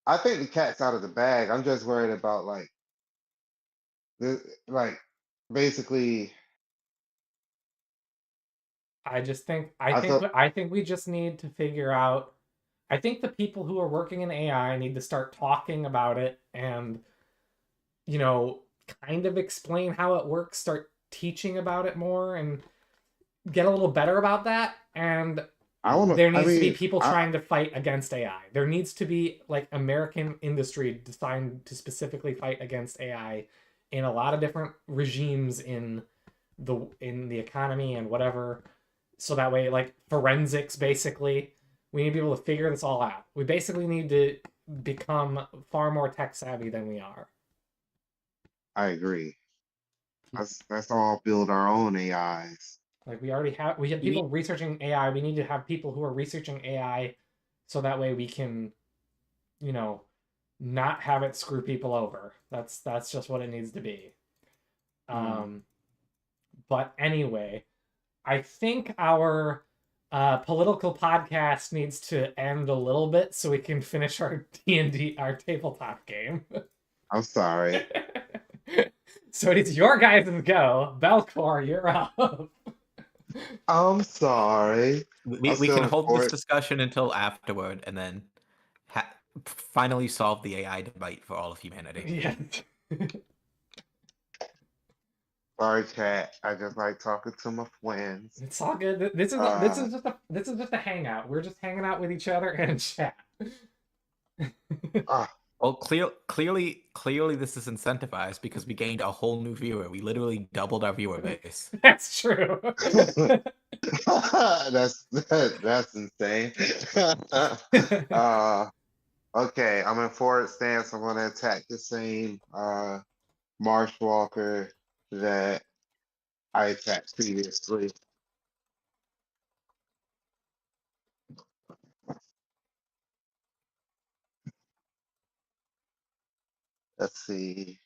I think the cat's out of the bag. I'm just worried about like basically. I think we just need to figure out. I think the people who are working in AI need to start talking about it and, kind of explain how it works, start teaching about it more and get a little better about that. And there needs to be people trying to fight against AI. There needs to be like American industry designed to specifically fight against AI in a lot of different regimes in the economy and whatever. So that way, like forensics, basically, we need to be able to figure this all out. We basically need to become far more tech savvy than we are. I agree. Let's all build our own AIs. Like we have people researching AI. We need to have people who are researching AI, so that way we can, not have it screw people over. That's just what it needs to be. But anyway, I think our political podcast needs to end a little bit so we can finish our D&D, our tabletop game. I'm sorry. So it's your guys' go. Belcor, you're up. I'm sorry. We can hold this discussion until afterward, and then finally solve the AI debate for all of humanity. Yeah. Sorry, chat. I just like talking to my friends. It's all good. This is just a hangout. We're just hanging out with each other and chat. Well, clearly, this is incentivized because we gained a whole new viewer. We literally doubled our viewer base. That's true. That's insane. Okay, I'm in forward stance. I'm gonna attack the same Marshwalker that I attacked previously. Let's see.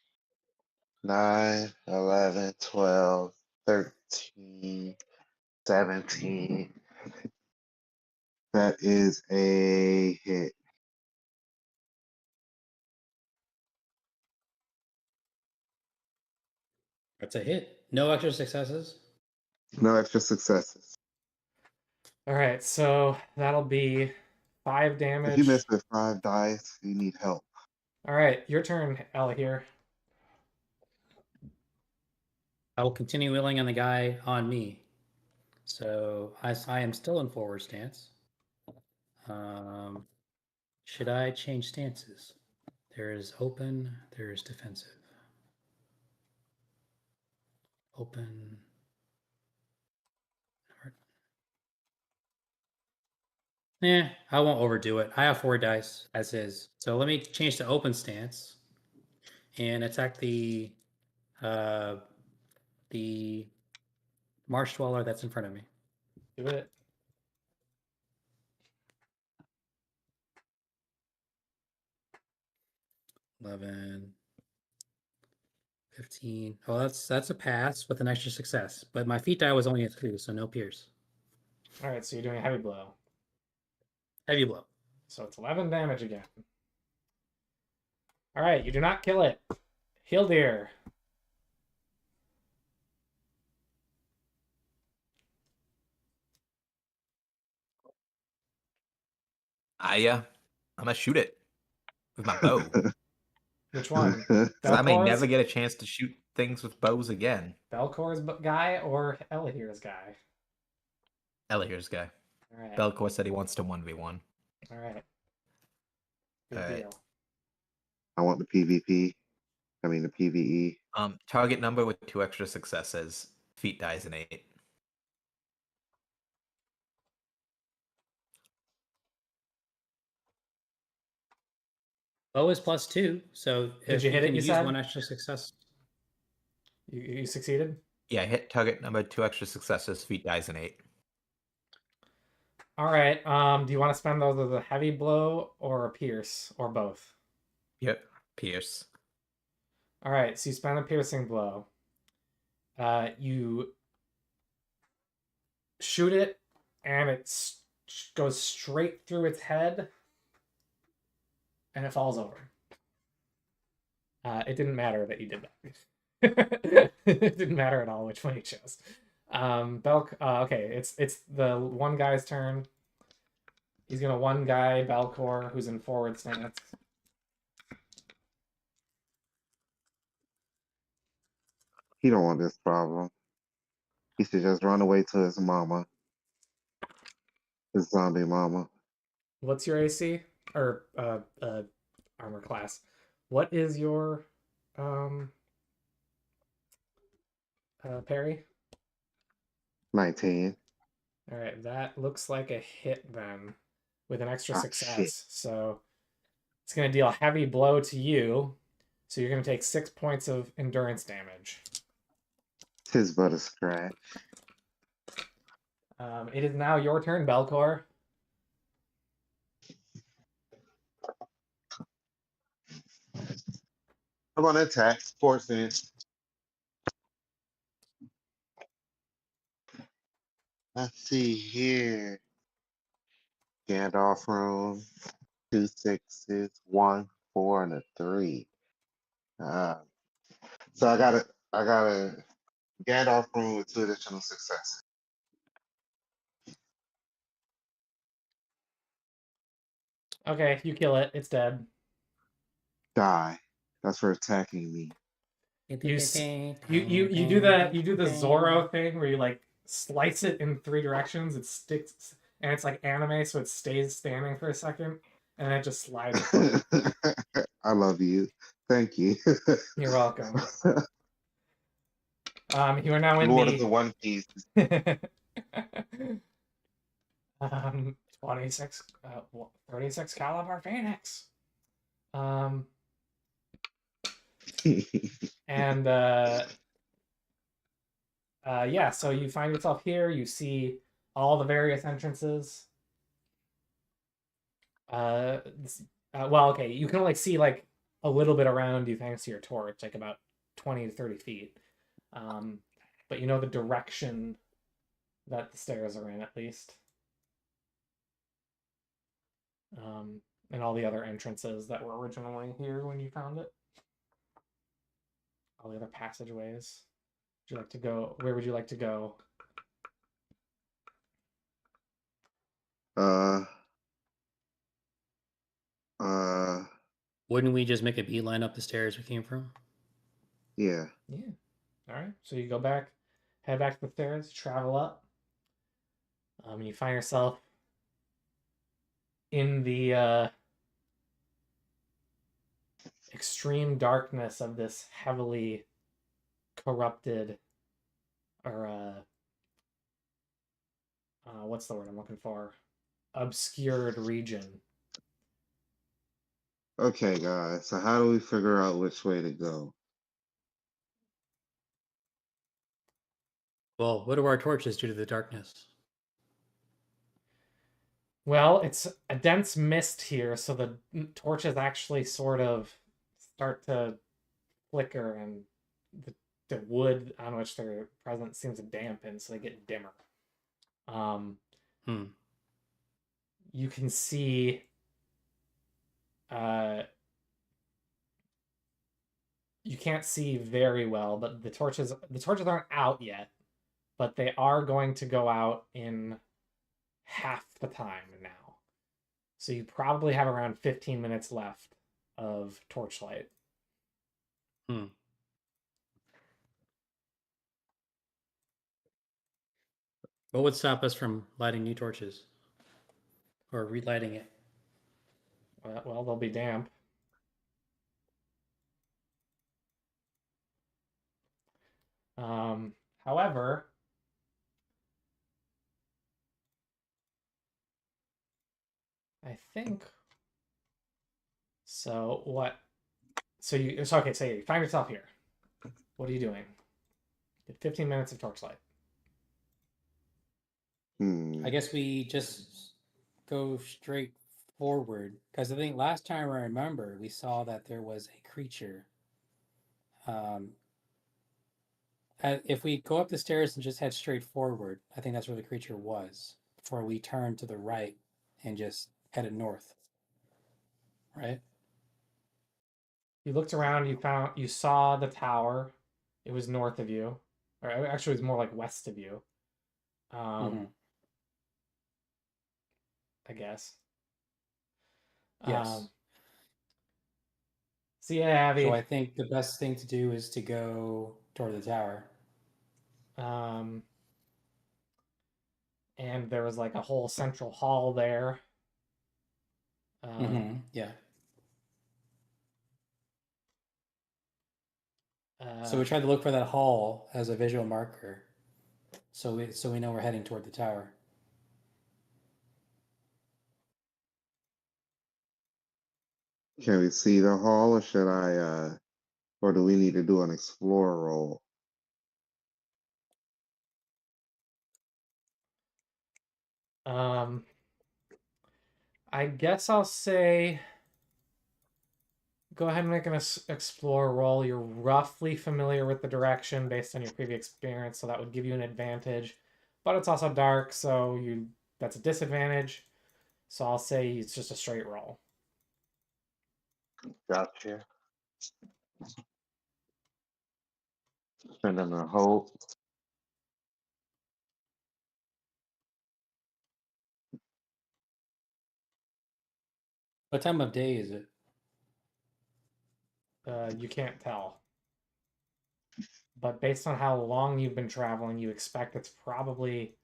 9, 11, 12, 13, 17. That is a hit. That's a hit. No extra successes. No extra successes. All right, so that'll be 5 damage. If you miss with 5 dice, you need help. All right, your turn, Ella here. I will continue wheeling on the guy on me. So I am still in forward stance. Should I change stances? There is open, there is defensive. Open. I won't overdo it. I have 4 dice as is. So let me change to open stance and attack the marsh dweller that's in front of me. Do it. $11, $15. Oh, that's a pass with an extra success. But my feat die was only a 2, so no pierce. All right, so you're doing a heavy blow. Heavy blow. So it's 11 damage again. All right, you do not kill it. Heal deer. I'm gonna shoot it with my bow. Which one? So I may Belcor's- never get a chance to shoot things with bows again. Belcor's guy or Elahir's guy? Elahir's guy. All right. Belcor said he wants to 1v1. All right. Good All right. deal. I want the PvP. I mean the PvE. Target number with 2 extra successes. Feat dies an 8. Bow is +2, so Did if you hit it, can you use said? 1 extra success. You succeeded? Yeah, hit target number 2 extra successes. Feat dies an 8. All right. Do you want to spend those as a heavy blow or a pierce or both? Yep. Pierce. All right. So you spend a piercing blow. You shoot it, and it goes straight through its head, and it falls over. It didn't matter that you did that. It didn't matter at all which one you chose. Okay, it's the one guy's turn. He's gonna one guy Belcor, who's in forward stance. He don't want this problem. He should just run away to his mama. His zombie mama. What's your AC or armor class? What is your parry? 19. All right, that looks like a hit then, with an extra Ah, success. shit. So it's going to deal a heavy blow to you. So you're going to take 6 points of endurance damage. Tis but a scratch. It is now your turn, Belcor. I'm gonna attack. Forcing it. Let's see here. Gandalf room. 2 6s, 1 4, and a 3. So I got a Gandalf room with 2 additional successes. Okay, you kill it. It's dead. Die. That's for attacking me. You do that. You do the Zorro thing where you like slice it in 3 directions. It sticks, and it's like anime, so it stays standing for a second, and then it just slides. I love you. Thank you. You're welcome. You are now in Lord the of the One Piece. 26, 36 caliber Phoenix. And yeah, so you find yourself here. You see all the various entrances. Well, okay, you can only see like a little bit around you thanks to your torch, like about 20 to 30 feet. But you know the direction that the stairs are in, at least. And all the other entrances that were originally here when you found it. All the other passageways. Would you like to go? Where would you like to go? Wouldn't we just make a beeline up the stairs we came from? Yeah. Yeah. All right. So you go back, head back to the stairs, travel up. You find yourself in the extreme darkness of this heavily corrupted, or what's the word I'm looking for? Obscured region. Okay, guys. So how do we figure out which way to go? Well, what do our torches do to the darkness? Well, it's a dense mist here, so the torches actually sort of start to flicker, and the wood on which they're present seems to dampen, so they get dimmer. Hmm. You can see you can't see very well, but the torches aren't out yet, but they are going to go out in half the time now. So you probably have around 15 minutes left of torchlight. Hmm. What would stop us from lighting new torches? Or relighting it? Well, they'll be damp. However, I think so. What? So you find yourself here. What are you doing? Get 15 minutes of torchlight. I guess we just go straight forward, because I think last time I remember we saw that there was a creature. If we go up the stairs and just head straight forward, I think that's where the creature was before we turned to the right and just headed north. Right? You looked around. You saw the tower. It was north of you, or actually, it was more like west of you. I guess. Yes. So yeah, Abby. So I think the best thing to do is to go toward the tower. And there was like a whole central hall there. Yeah. So we tried to look for that hall as a visual marker, so we know we're heading toward the tower. Can we see the hall, or should I, or do we need to do an explore roll? I guess I'll say go ahead and make an explore roll. You're roughly familiar with the direction based on your previous experience, so that would give you an advantage. But it's also dark, so that's a disadvantage. So I'll say it's just a straight roll. Gotcha. Spending a hope. What time of day is it? You can't tell. But based on how long you've been traveling, you expect it's probably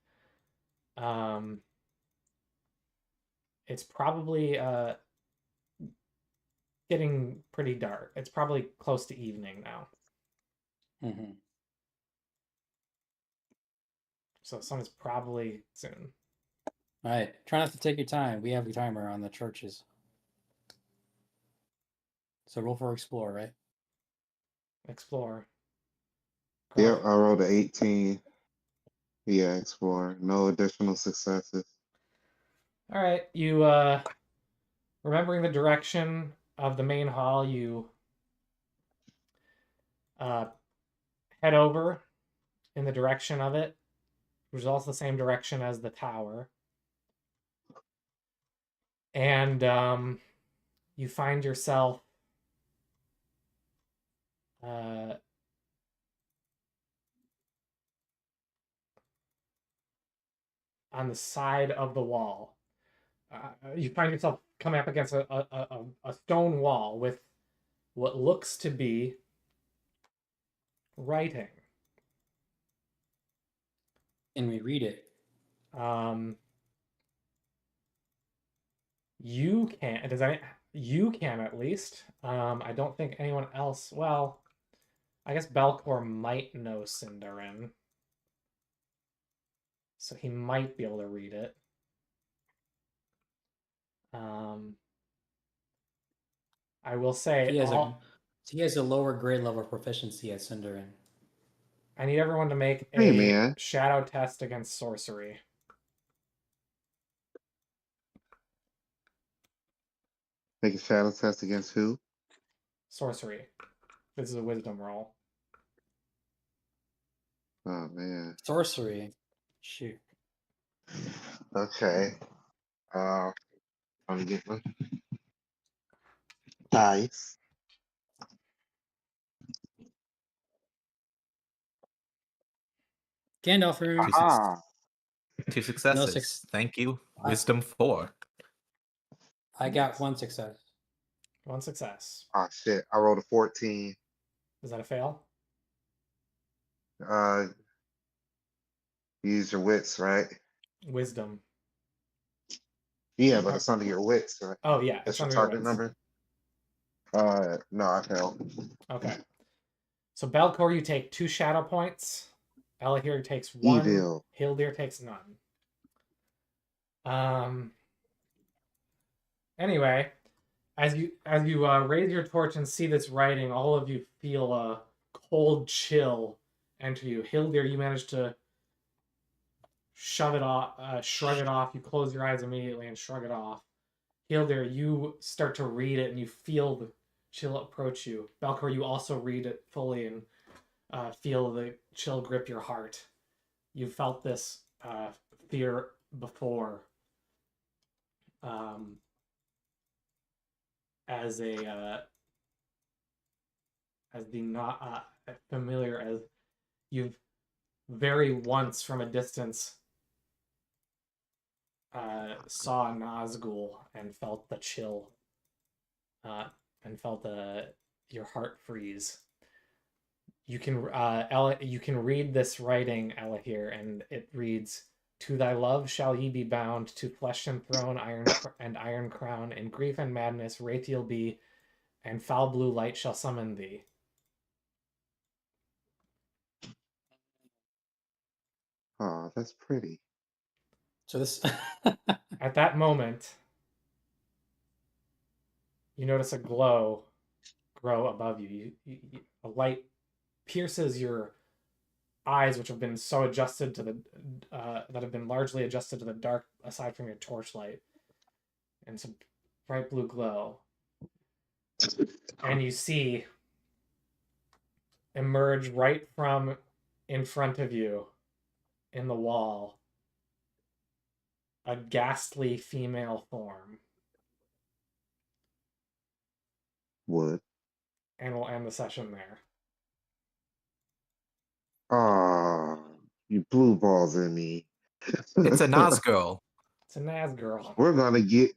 getting pretty dark. It's probably close to evening now. So the sun is probably soon. All right. Try not to take your time. We have a timer on the churches. So roll for explore, right? Explore. Yep, I rolled an 18. Yeah, explore. No additional successes. All right, you remembering the direction of the main hall, you head over in the direction of it, which is also the same direction as the tower. And you find yourself on the side of the wall. You find yourself coming up against a stone wall with what looks to be writing. And we read it. You can't. You can at least. I don't think anyone else. Well, I guess Belcor might know Sindarin, so he might be able to read it. I will say he has a lower grade level proficiency at Sindarin. I need everyone to make Hey, a man. shadow test against sorcery. Make a shadow test against who? Sorcery. This is a wisdom roll. Oh man. Sorcery. Shoot. Okay. I'm get my dice. Gandalf room. Aha. 2 successes. Thank you. Wisdom 4. I got 1 success. 1 success. Oh shit. I rolled a 14. Is that a fail? Use your wits, right? Wisdom. Yeah, but it's under your wits, right? Oh yeah, That's it's your under your target wits. number. No, I failed. Okay. So Belcor, you take 2 shadow points. Elahir takes 1. Evil. Hildir takes none. Anyway, as you raise your torch and see this writing, all of you feel a cold chill enter you. Hildir, you manage to shove it off, shrug it off. You close your eyes immediately and shrug it off. Hildir, you start to read it and you feel the chill approach you. Belcor, you also read it fully and feel the chill grip your heart. You felt this fear before, as the not familiar as you've very once from a distance saw Nazgul and felt the chill, and felt your heart freeze. You can you can read this writing, Elahir, and it reads, "To thy love shall ye be bound, to flesh and throne, iron crown. In grief and madness, wraith you'll be, and foul blue light shall summon thee." Oh, that's pretty. So this. At that moment, you notice a glow grow above you. A light pierces your eyes, which have been so adjusted to the that have been largely adjusted to the dark, aside from your torchlight, and some bright blue glow. And you see emerge right from in front of you in the wall a ghastly female form. Wood. And we'll end the session there. Ah, you blue balls in me. It's a Nazgul. It's a Nazgul. We're gonna get.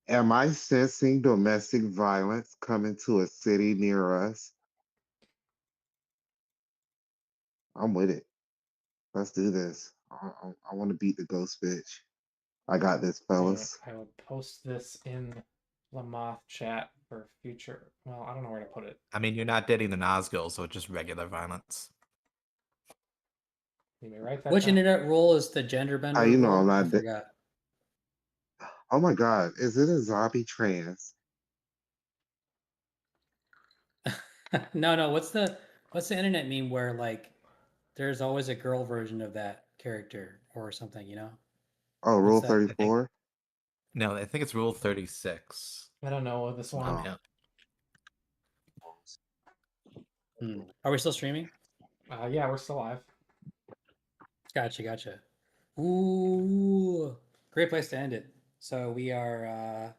Am I sensing domestic violence coming to a city near us? I'm with it. Let's do this. I want to beat the ghost bitch. I got this, fellas. I will post this in Lamoth chat for future. Well, I don't know where to put it. I mean, you're not dating the Nazgul, so it's just regular violence. You may write that Which down. internet role is the gender bender? How you know role? I'm I not? forgot. Oh my god, is it a zombie trans? No. What's the internet meme where like there's always a girl version of that character or something, you know? Oh, What's Rule that? 34? No, I think it's Rule 36. I don't know this one. Yeah. Are we still streaming? Yeah, we're still live. Gotcha. Ooh, great place to end it. So we are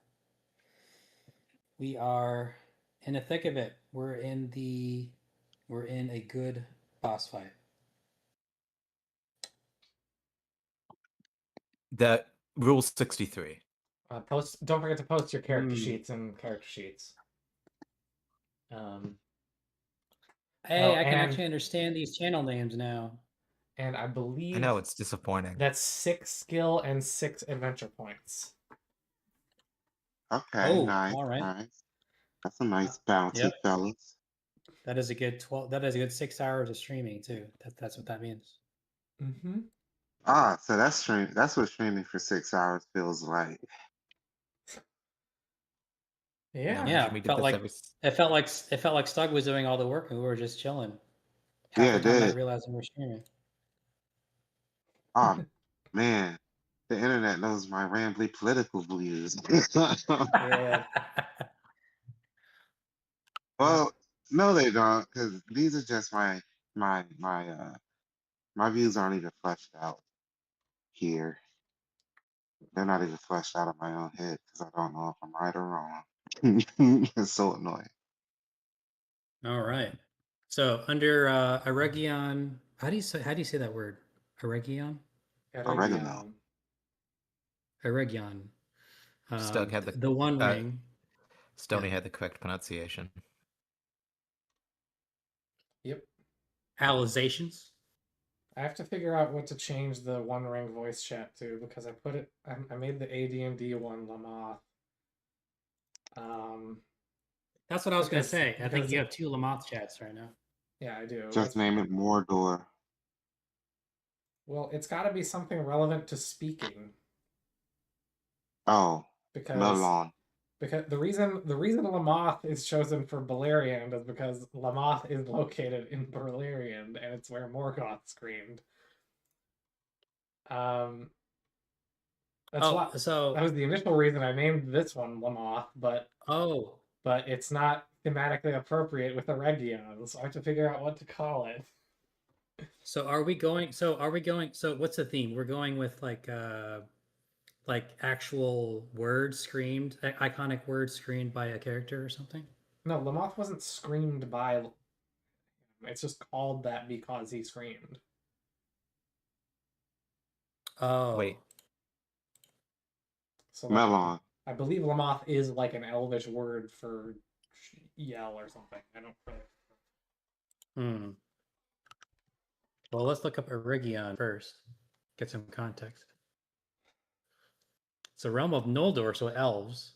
in the thick of it. We're in a good boss fight. That Rule 63. Don't forget to post your character sheets and character sheets. Hey, I can actually understand these channel names now. And I believe I know, it's disappointing. that's 6 skill and 6 adventure points. Okay, Oh, nice, all right. nice. That's a nice bounty, Yep. fellas. That is a good 12. That is a good 6 hours of streaming too. That's what that means. Mm-hmm. Ah, so that's what streaming for 6 hours feels like. Yeah. No, Yeah, Jimmy did felt this like every. it felt like Stug was doing all the work and we were just chilling. Half Yeah, the it time not did. realizing we're streaming. Oh man, the internet knows my rambly political views. Yeah. Well, no, they don't, because these are just my views aren't even fleshed out here. They're not even fleshed out of my own head because I don't know if I'm right or wrong. It's so annoying. All right. So under Aregion, how do you say that word? Aregion? Oregano. Aregion. Stug had The One uh, Ring. Stony Yeah. had the correct pronunciation. Yep. Alizations. I have to figure out what to change the One Ring voice chat to because I made the AD&D one Lamoth. That's what I was going to Because- say. I think because you have 2 Lamoth chats right now. Yeah, I do. Just name it Mordor. Well, it's got to be something relevant to speaking Oh, because Mithlond. the reason Lamoth is chosen for Beleriand is because Lamoth is located in Beleriand and it's where Morgoth screamed. That's why that was the initial reason I named this one Lamoth, but it's not thematically appropriate with Eregion, so I have to figure out what to call it. So are we going? So what's the theme? We're going with like actual words screamed, iconic words screamed by a character or something. No, Lamoth wasn't screamed by. It's just called that because he screamed. Oh, Wait. So Mithlond. I believe Lamoth is like an Elvish word for yell or something. I don't really. Well, let's look up Eregion first. Get some context. It's a realm of Noldor, so elves.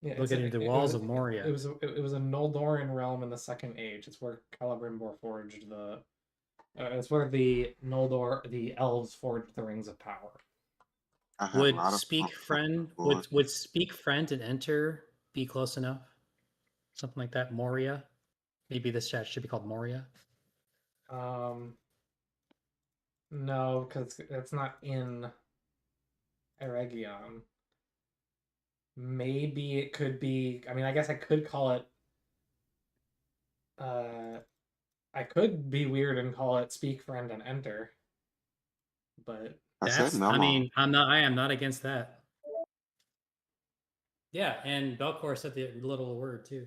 Yeah, Looking into the walls of Moria. It was a Noldoran realm in the Second Age. It's where Celebrimbor forged the. It's where the elves forged the Rings of Power. Would speak friend and enter be close enough? Something like that. Moria. Maybe this chat should be called Moria. No, because it's not in Eregion. Maybe it could be. I mean, I guess I could call it. I could be weird and call it speak friend and enter. But I mean, I am not against that. Yeah, and Belcor said the little word too.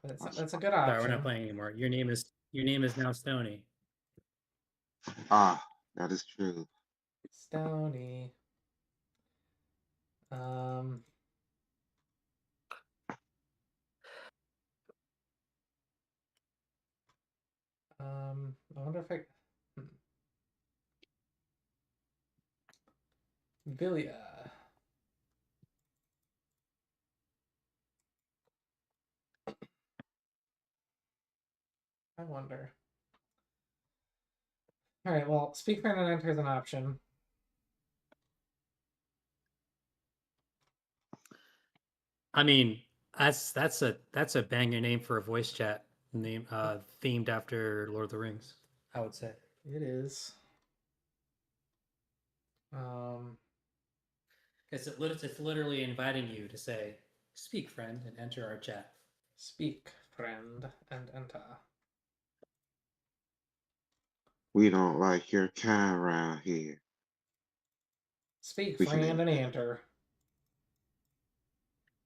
That's a good option. Sorry, we're not playing anymore. Your name is now Stony. Ah, that is true. Stony. I wonder if I. Villia. I wonder. All right. Well, speak friend and enter is an option. I mean, that's a banger name for a voice chat name themed after Lord of the Rings, I would say. It is. It's literally inviting you to say, "Speak, friend," and enter our chat. Speak, friend, and enter. We don't like your kind around here. Speak, friend, and enter.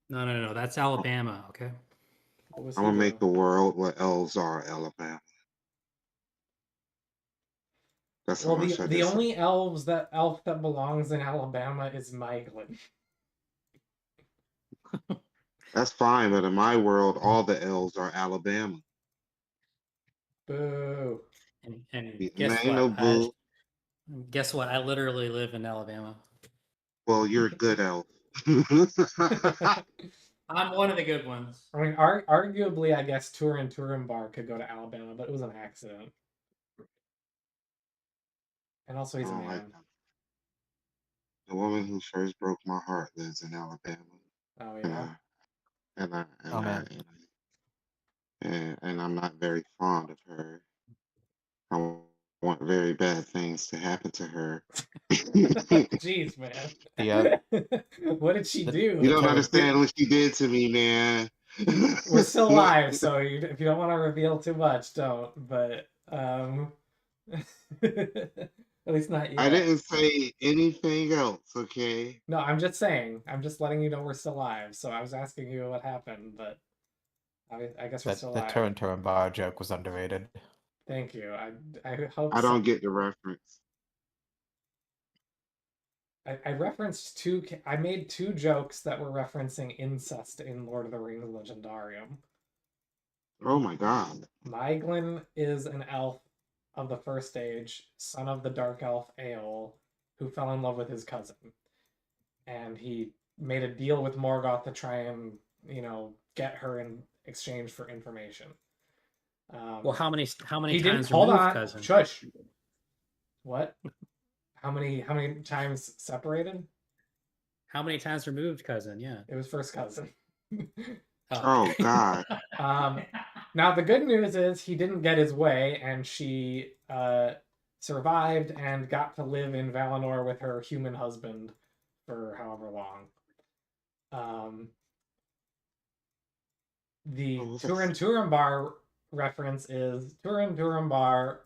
No. That's Alabama, okay? I'm gonna make the world what elves are, Alabama. That's well, the only elf that belongs in Alabama is Miglin. That's fine, but in my world, all the elves are Alabama. Boo. And guess what? Guess what? I literally live in Alabama. Well, you're a good elf. I'm one of the good ones. I mean, arguably, I guess Turin Bar could go to Alabama, but it was an accident. And also, he's a I don't like man. them. The woman who first broke my heart lives in Alabama, Oh and yeah. Oh man. and I'm not very fond of her. I want very bad things to happen to her. Jeez, man. Yeah. What did she The- do? You the don't terror- understand what she did to me, man. We're still live, so if you don't want to reveal too much, don't. But at least not I yet. didn't say anything else, okay? No, I'm just saying. I'm just letting you know we're still live. So I was asking you what happened, but I guess we're still The live. Turin bar joke was underrated. Thank you. I hope I so. don't get the reference. I referenced two. I made two jokes that were referencing incest in Lord of the Rings Legendarium. Oh my god. Maeglin is an elf of the first age, son of the dark elf Eol, who fell in love with his cousin. And he made a deal with Morgoth to try and, get her in exchange for information. Well, how many he didn't times hold removed, on. cousin? Shush. What? How many times separated? How many times removed, cousin? Yeah. It was first cousin. Oh god. Now the good news is he didn't get his way, and she survived and got to live in Valinor with her human husband for however long. The Oh, Turin Bar reference is Turin Bar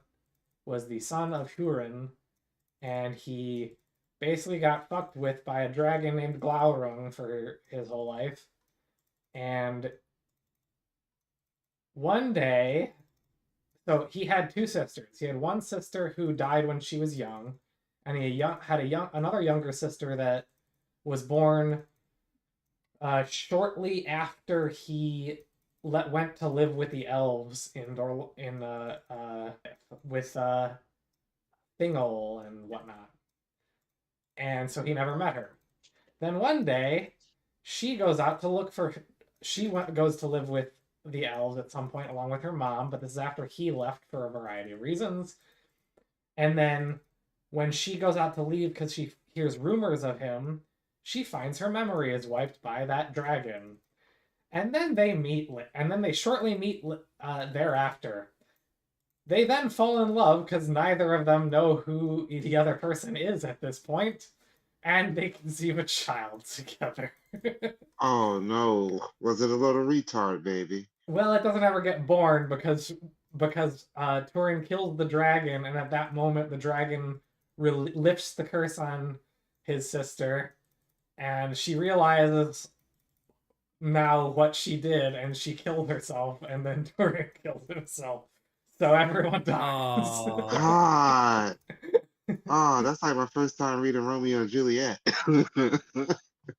was the son of Hurin, and he basically got fucked with by a dragon named Glaurung for his whole life. And one day, so he had two sisters. He had one sister who died when she was young, and he had another younger sister that was born shortly after he went to live with the elves with Thingol and whatnot. And so he never met her. Then one day, she goes out to look for. Goes to live with the elves at some point along with her mom, but this is after he left for a variety of reasons. And then when she goes out to leave because she hears rumors of him, she finds her memory is wiped by that dragon. And then they meet, and then they shortly meet thereafter. They then fall in love because neither of them know who the other person is at this point, and they conceive a child together. Oh no. Was it a little retard, baby? Well, it doesn't ever get born because Turin kills the dragon, and at that moment the dragon lifts the curse on his sister, and she realizes now what she did, and she killed herself, and then Turin kills himself. So everyone dies. Oh. God. Oh, that's like my first time reading Romeo and Juliet.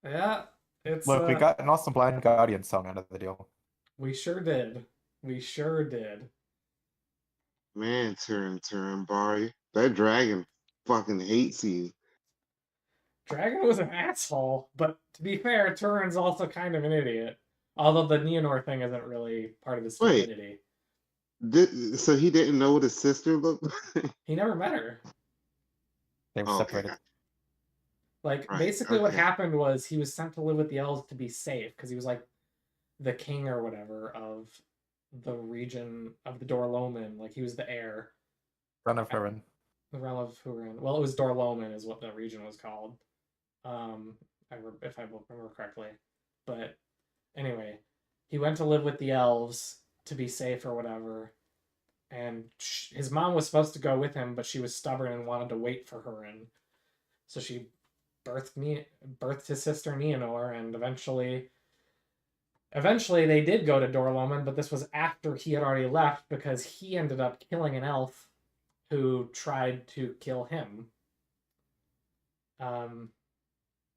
Yeah, it's Look, we got an awesome Blind Guardian song out of the deal. we sure did. We sure did. Man, Turin Bar. That dragon fucking hates you. Dragon was an asshole, but to be fair, Turin's also kind of an idiot. Although the Neonor thing isn't really part of his Wait. stupidity. So he didn't know what his sister looked like? He never met her. They were Okay. separated. Like, Right, basically what okay. happened was he was sent to live with the elves to be safe, because he was like the king or whatever of the region of the Dorloman. Like, he was the heir. Son of Hurin. The realm of Hurin. Well, it was Dorloman is what the region was called. If I remember correctly. But anyway, he went to live with the elves to be safe or whatever. And his mom was supposed to go with him, but she was stubborn and wanted to wait for Hurin. So she birthed his sister Neonor, and eventually they did go to Dorloman, but this was after he had already left because he ended up killing an elf who tried to kill him.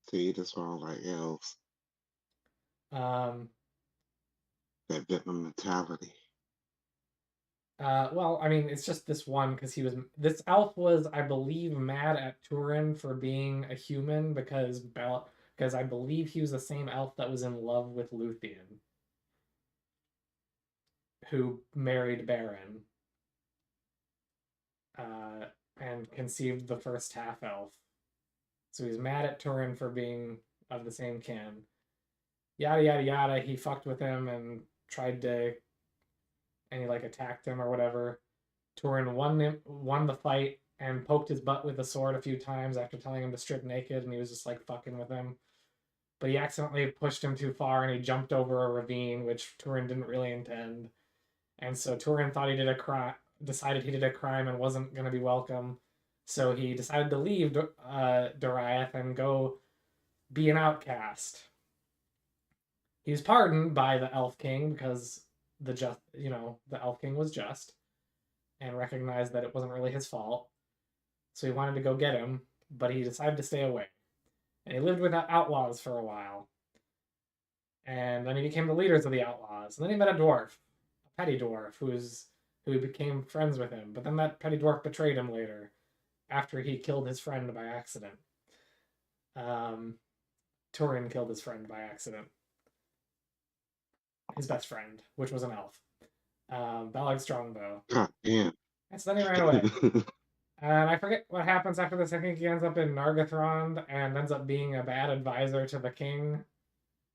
See, that's why I don't like elves. Um, That victim mentality. Well, I mean, it's just this one because this elf was, I believe, mad at Turin for being a human because I believe he was the same elf that was in love with Luthien, who married Baron, and conceived the first half elf. So he's mad at Turin for being of the same kin. Yada yada yada. He fucked with him and he like attacked him or whatever. Turin won the fight and poked his butt with a sword a few times after telling him to strip naked, and he was just like fucking with him. But he accidentally pushed him too far and he jumped over a ravine, which Turin didn't really intend. And so Turin thought decided he did a crime and wasn't going to be welcome. So he decided to leave Doriath and go be an outcast. He was pardoned by the Elf King because the Elf King was just and recognized that it wasn't really his fault. So he wanted to go get him, but he decided to stay away. And he lived with outlaws for a while. And then he became the leaders of the outlaws. And then he met a dwarf, a petty dwarf, who became friends with him. But then that petty dwarf betrayed him later, after he killed his friend by accident. Turin killed his friend by accident. His best friend, which was an elf. Balog Strongbow. God damn. And so then he ran away. And I forget what happens after this. I think he ends up in Nargothrond and ends up being a bad advisor to the king,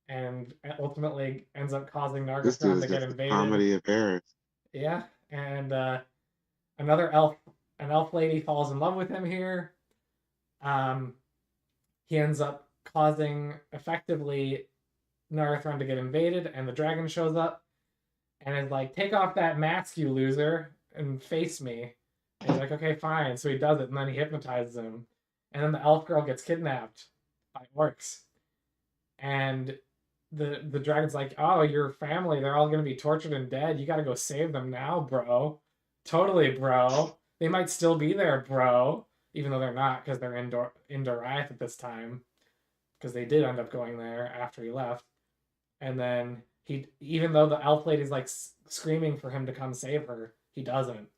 and ultimately ends up causing This Nargothrond dude to is get just a invaded. comedy of errors. Yeah, and an elf lady falls in love with him here. He ends up causing effectively Nargothrond to get invaded, and the dragon shows up and is like, "Take off that mask, you loser, and face me." And he's like, "Okay, fine." So he does it, and then he hypnotizes him, and then the elf girl gets kidnapped by orcs, and the dragon's like, "Oh, your family, they're all gonna be tortured and dead. You gotta go save them now, bro. Totally, bro. They might still be there, bro, even though they're not because they're in Doriath at this time, because they did end up going there after he left." And then even though the elf lady's like screaming for him to come save her, he doesn't.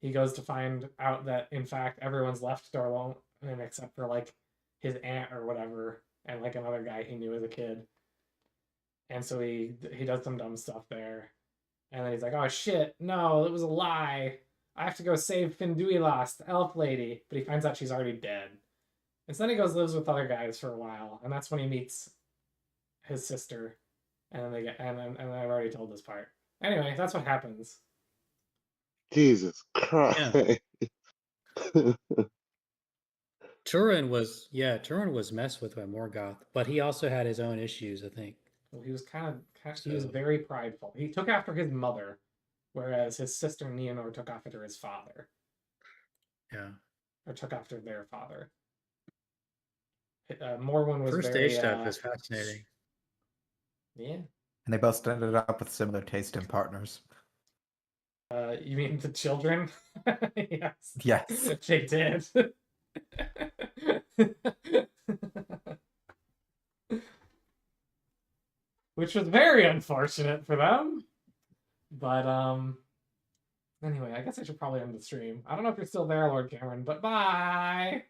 He goes to find out that in fact everyone's left Dorlone except for like his aunt or whatever, and like another guy he knew as a kid. And so he does some dumb stuff there, and then he's like, "Oh shit, no, it was a lie. I have to go save Finduilas, the elf lady." But he finds out she's already dead, and so then he lives with other guys for a while, and that's when he meets his sister, and then and I've already told this part. Anyway, that's what happens. Jesus Christ. Turin was messed with by Morgoth, but he also had his own issues, I think. Well, he was he was very prideful. He took after his mother, whereas his sister Nienor took after his father. Yeah. Or took after their father. Morwen was First very... stage stuff is fascinating. Yeah. And they both ended up with similar taste in partners. You mean the children? Yes. Yes. They did. Which was very unfortunate for them. But anyway, I guess I should probably end the stream. I don't know if you're still there, Lord Cameron, but bye.